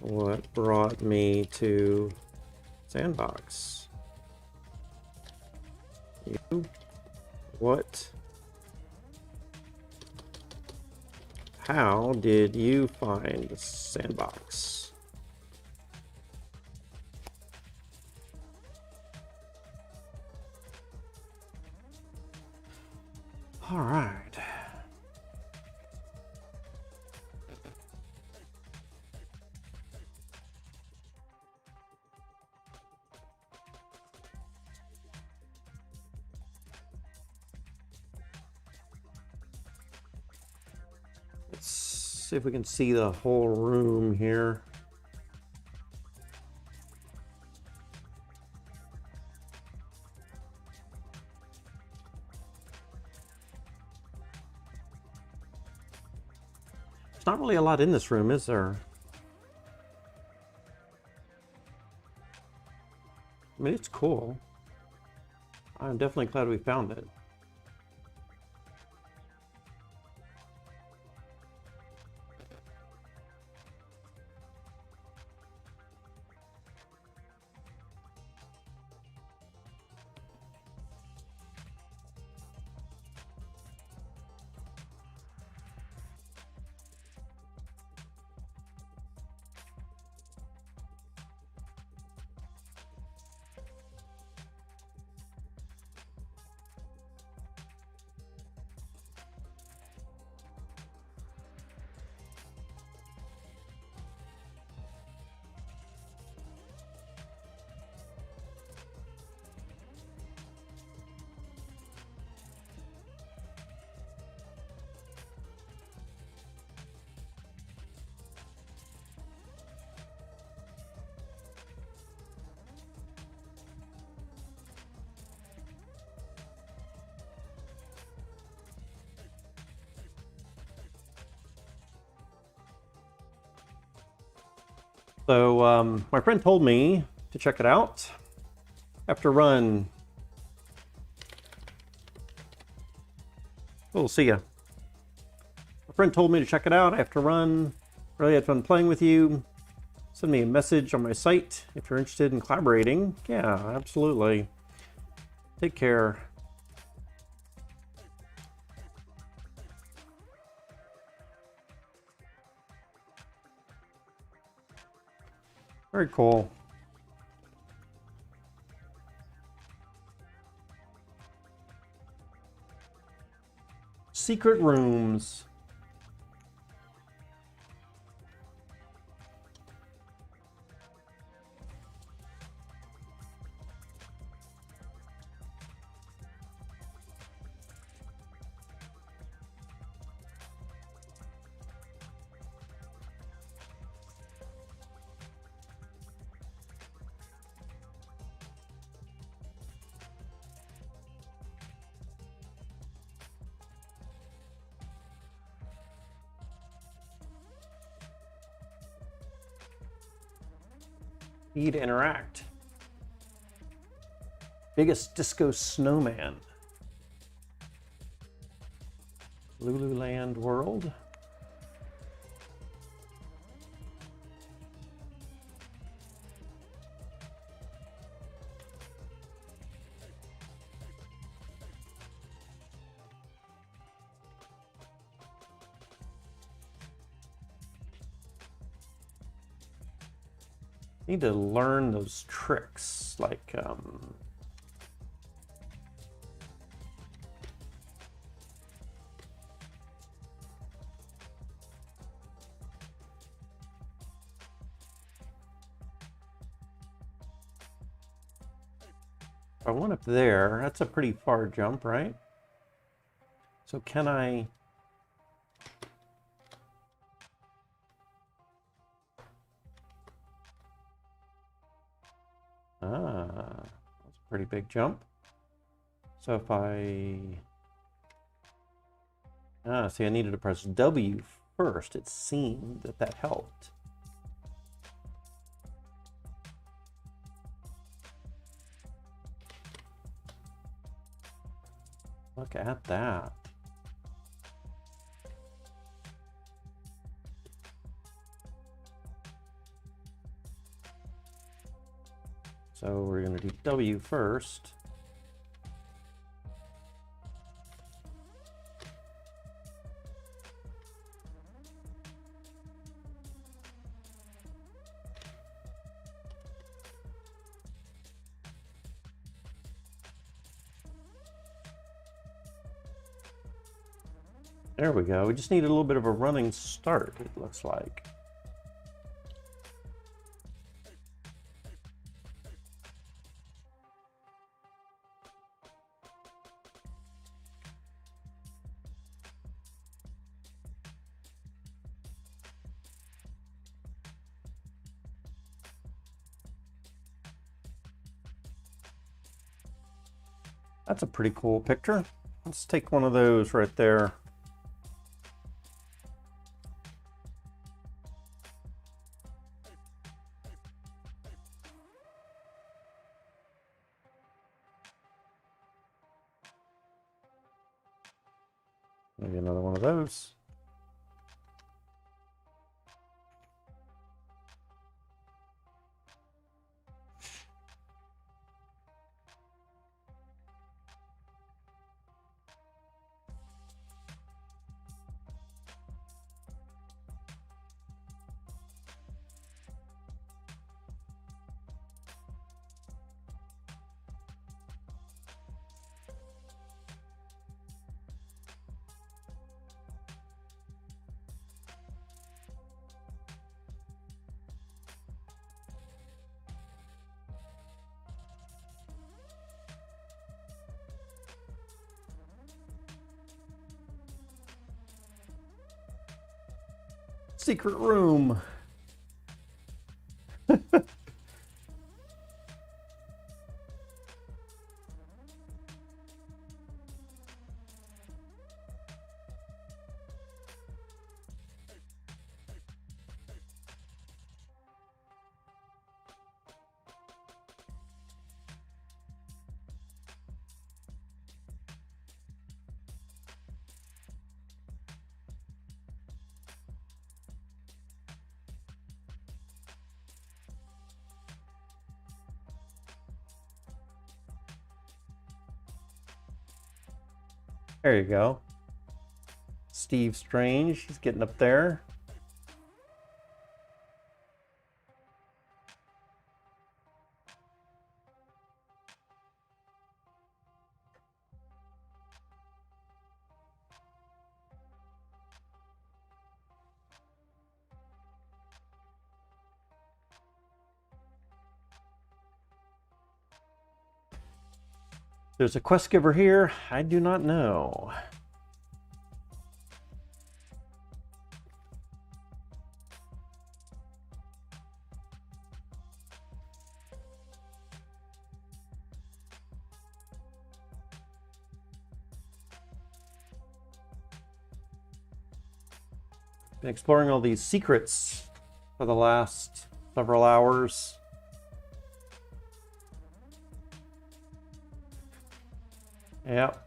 what brought me to Sandbox. How did you find Sandbox? All right. Let's see if we can see the whole room here. There's not really a lot in this room, is there? I mean, it's cool. I'm definitely glad we found it. So my friend told me to check it out. After run. We'll see ya. My friend told me to check it out. I have to run. Really had fun playing with you. Send me a message on my site if you're interested in collaborating. Yeah, absolutely. Take care. Very cool. Secret rooms. Need to interact. Biggest disco snowman. Lululand World. Need to learn those tricks, like I went up there. That's a pretty far jump, right? So can I? Ah, that's a pretty big jump. So if see, I needed to press W first. It seemed that that helped. Look at that. So we're going to do W first. There we go. We just need a little bit of a running start, it looks like. That's a pretty cool picture. Let's take one of those right there. Maybe another one of those. Secret room. There you go. Steve Strange, he's getting up there. There's a quest giver here. I do not know. Been exploring all these secrets for the last several hours. Yep.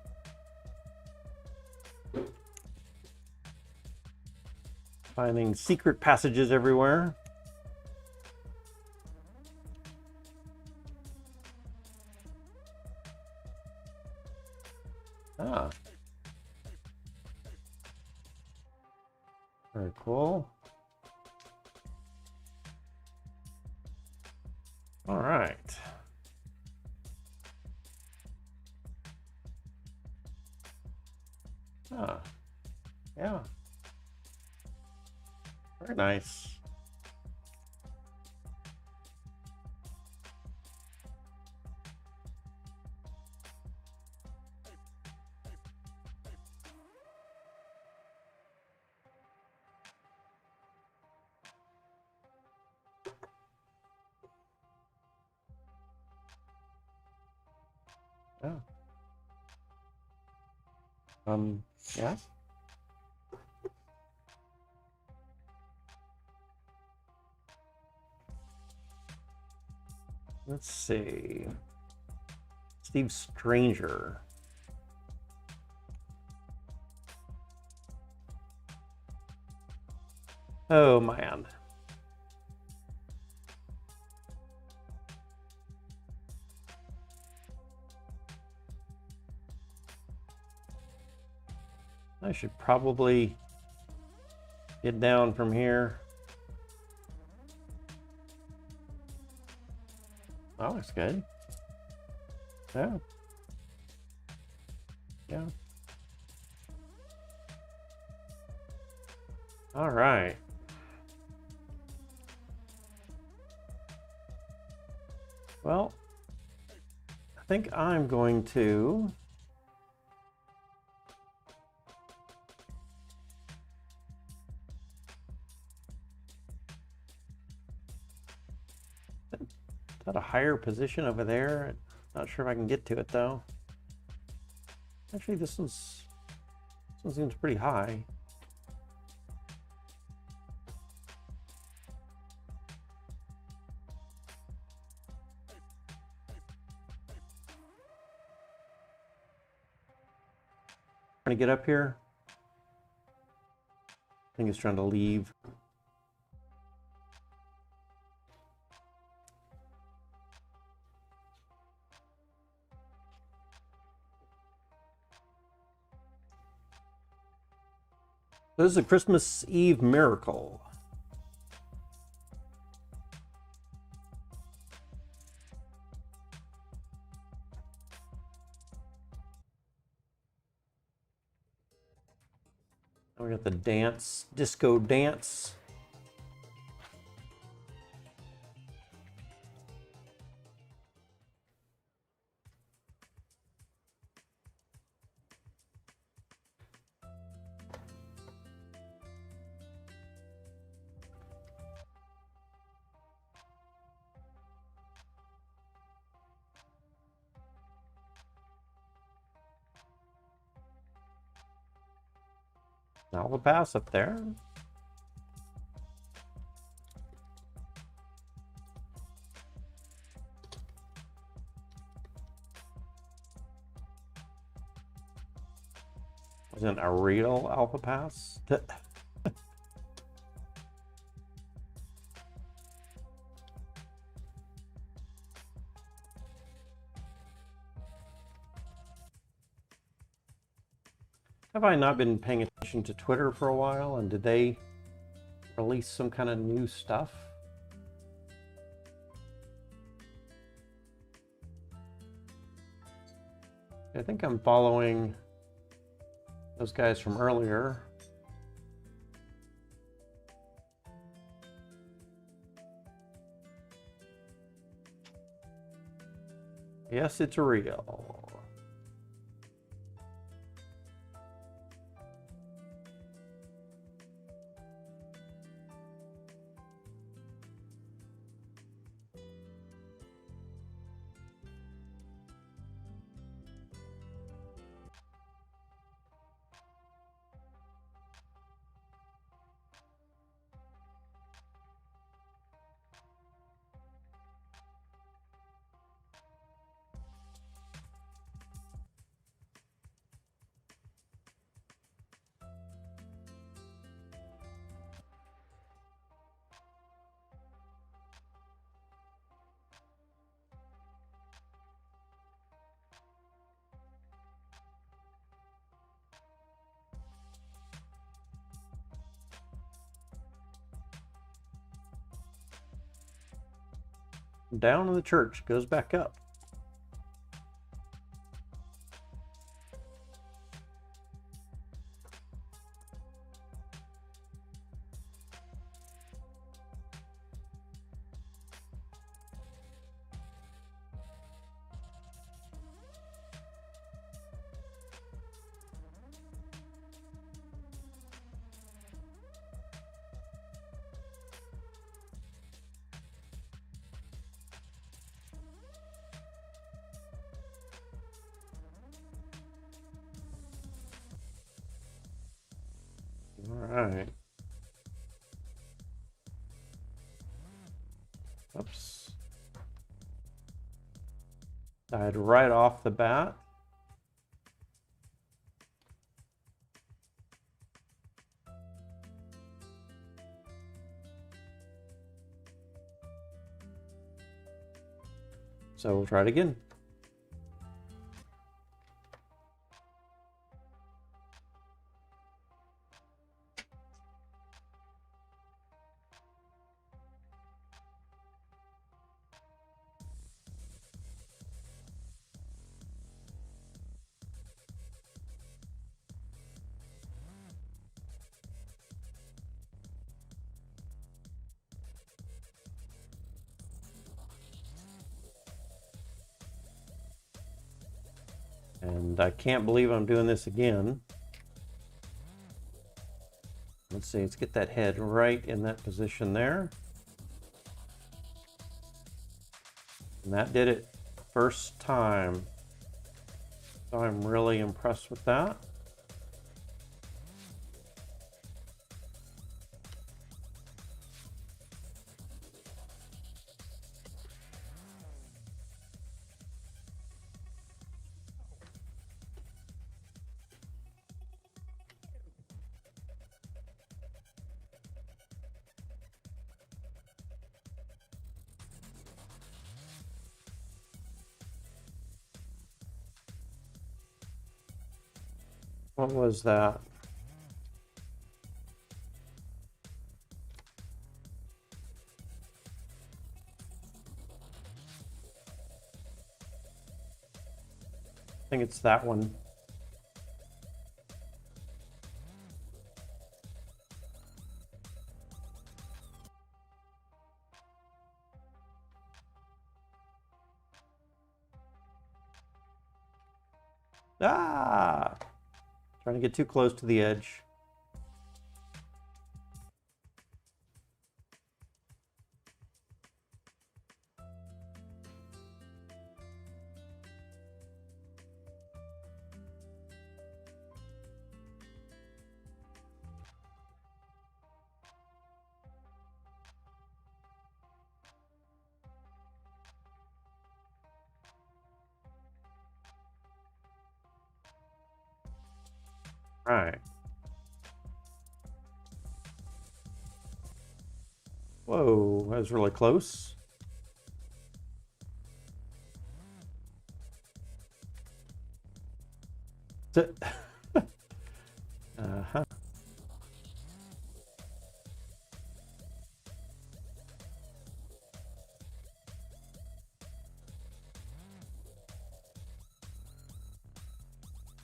Finding secret passages everywhere. Ah. Very cool. All right. Ah, yeah. Very nice. Yeah. Yeah. Let's see. Steve Stranger. Oh man. I should probably get down from here. That looks good. Yeah. Yeah. All right. Well, I think I'm going to at a higher position over there. Not sure if I can get to it though. Actually, this one seems pretty high. Trying to get up here. I think it's trying to leave. This is a Christmas Eve miracle. We got the dance, disco dance. Now the pass up there. Wasn't a real alpha pass. Have I not been paying attention to Twitter for a while, and did they release some kind of new stuff? I think I'm following those guys from earlier. Yes, it's real. Down in the church, goes back up. All right. Oops. Died right off the bat. So we'll try it again. And I can't believe I'm doing this again. Let's see, let's get that head right in that position there. And that did it first time. So I'm really impressed with that. What was that? I think it's that one. Ah! Trying to get too close to the edge. All right. Whoa, that was really close.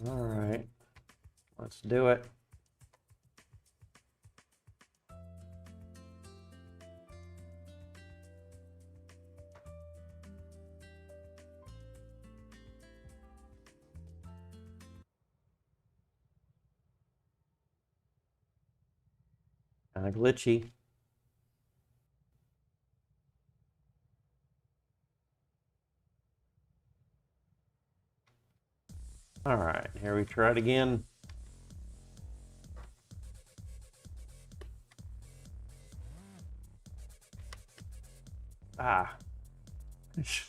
All right, let's do it. Kind of glitchy. All right, here we try it again. Ah, should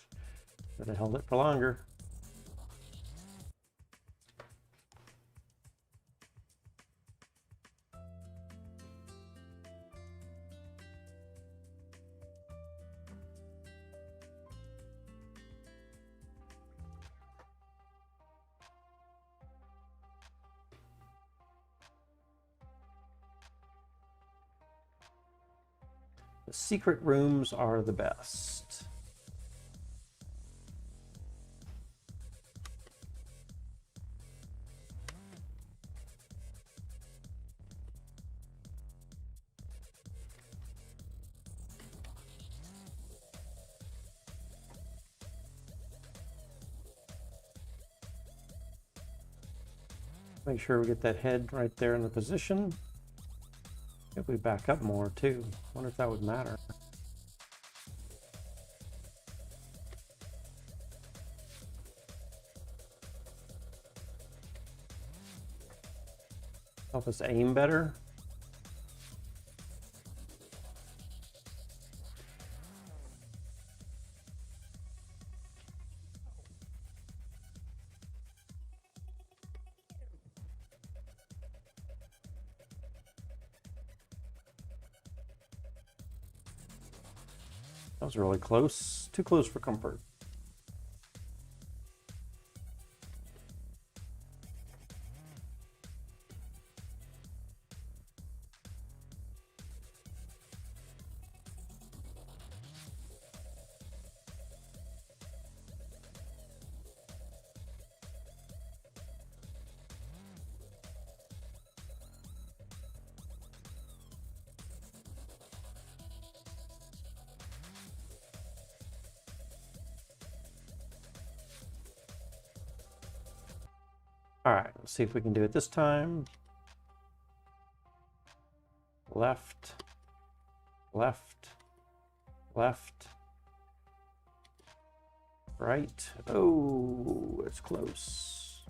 have held it for longer. The secret rooms are the best. Make sure we get that head right there in the position. If we back up more too, wonder if that would matter. Help us aim better. That was really close. Too close for comfort. All right, let's see if we can do it this time. Left, left, left, right. Oh, it's close.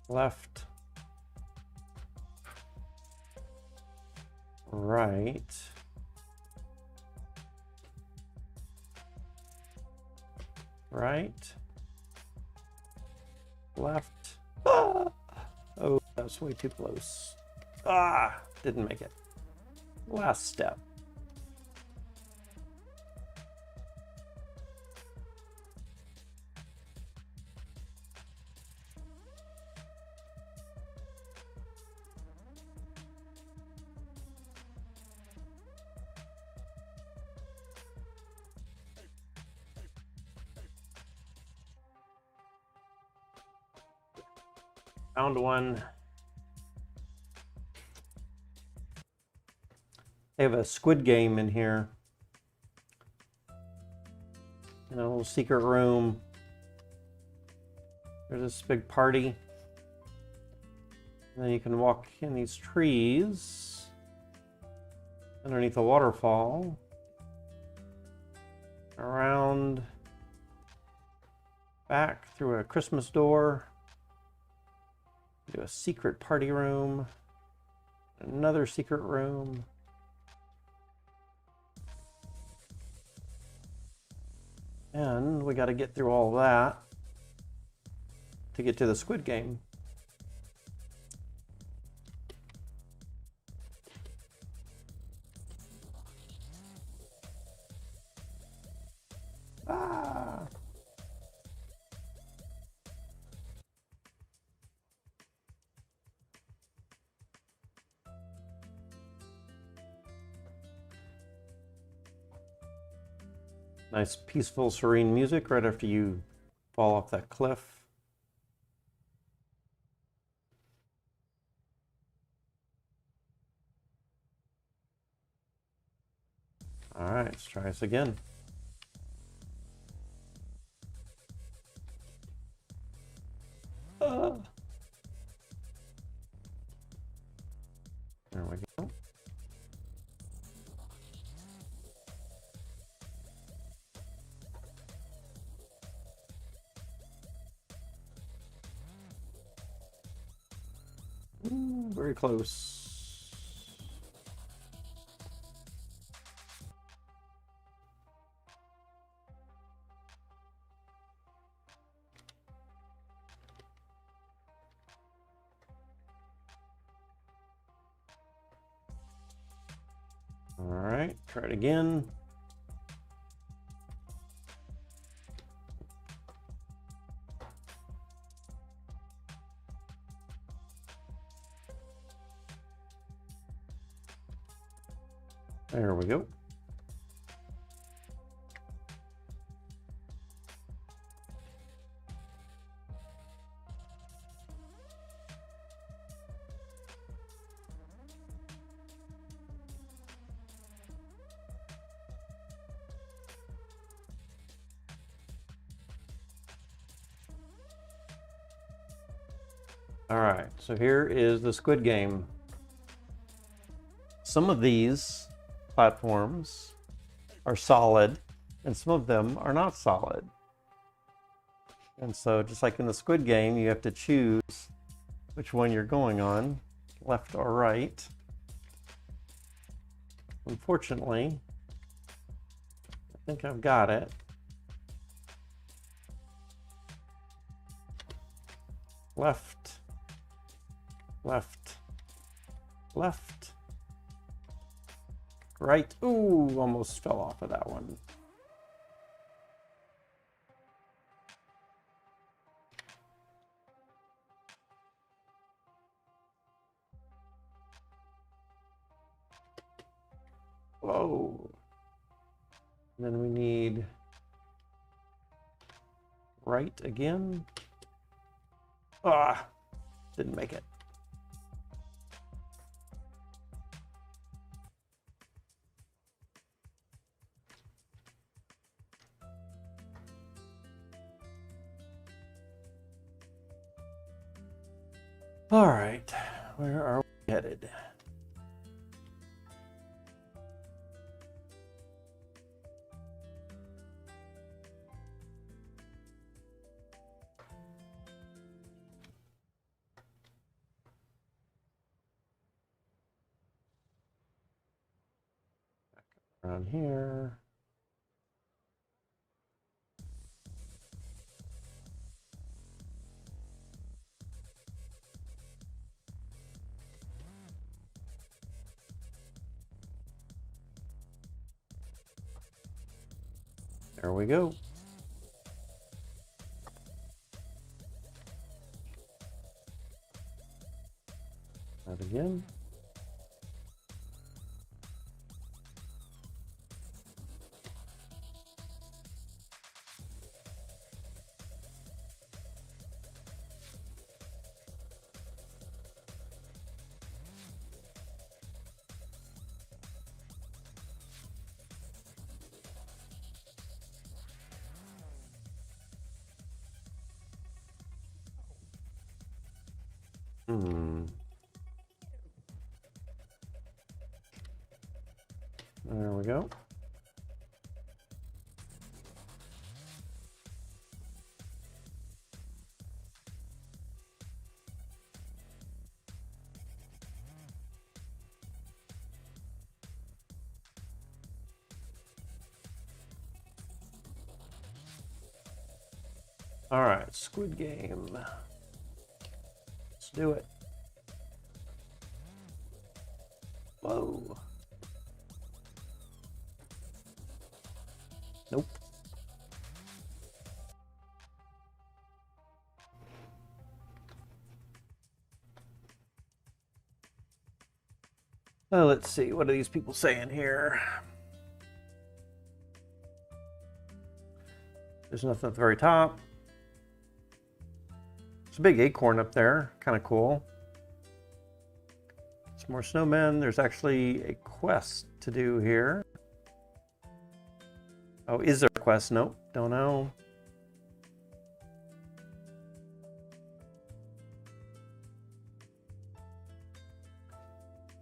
Left, right. Right, left. Ah! Oh, that's way too close. Ah, didn't make it. Last step. Found one. They have a Squid Game in here. In a little secret room. There's this big party. And then you can walk in these trees underneath a waterfall. Around back through a Christmas door. Do a secret party room. Another secret room. And we got to get through all that to get to the Squid Game. Ah! Nice, peaceful, serene music right after you fall off that cliff. All right, let's try this again. There we go. Ooh, very close. All right, try it again. There we go. All right, so here is the Squid Game. Some of these platforms are solid, and some of them are not solid. And so just like in the Squid Game, you have to choose which one you're going on, left or right. Unfortunately, I think I've got it. Left, left, left, right. Ooh, almost fell off of that one. Whoa. And then we need right again. Ah, didn't make it. All right, where are we headed? Around here. There we go. That again. There we go. All right, Squid Game. Let's do it. Whoa. Nope. Well, let's see. What are these people saying here? There's nothing at the very top. There's a big acorn up there, kind of cool. Some more snowmen. There's actually a quest to do here. Oh, is there a quest? Nope, don't know.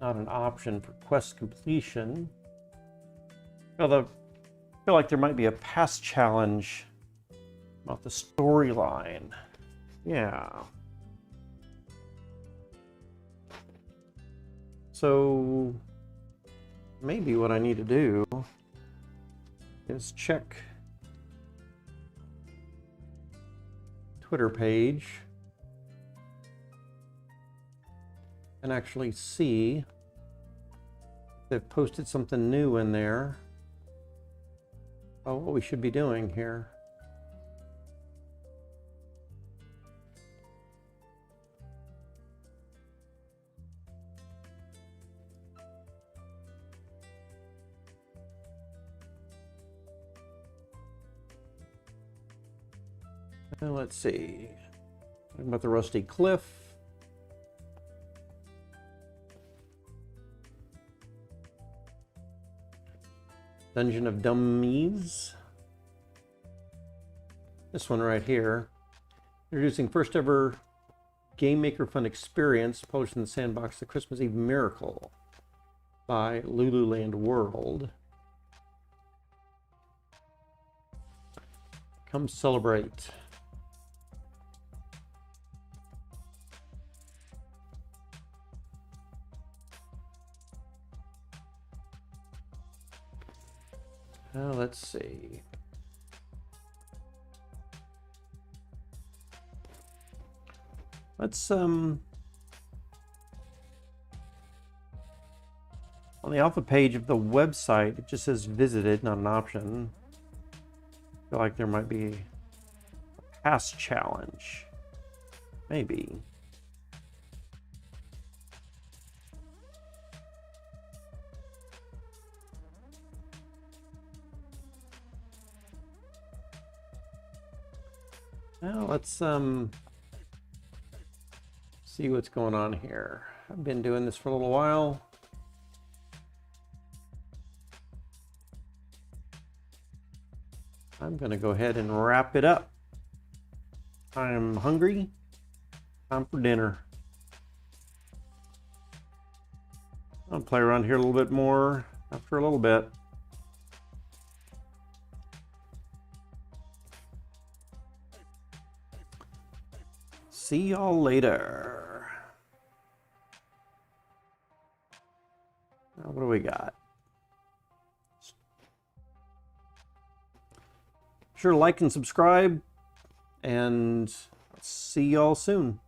Not an option for quest completion. Although I feel like there might be a past challenge about the storyline. Yeah. So maybe what I need to do is check Twitter page and actually see if they've posted something new in there. Oh, what we should be doing here. Let's see. Talking about the Rusty Cliff. Dungeon of Dummies. This one right here. Introducing first ever Game Maker Fun experience published in the Sandbox, The Christmas Eve Miracle by Lululand World. Come celebrate. Let's see. Let's on the alpha page of the website, it just says visited, not an option. I feel like there might be a past challenge. Maybe. Well, let's see what's going on here. I've been doing this for a little while. I'm going to go ahead and wrap it up. I'm hungry. Time for dinner. I'll play around here a little bit more after a little bit. See y'all later. Now, what do we got? Sure, like and subscribe, and see y'all soon.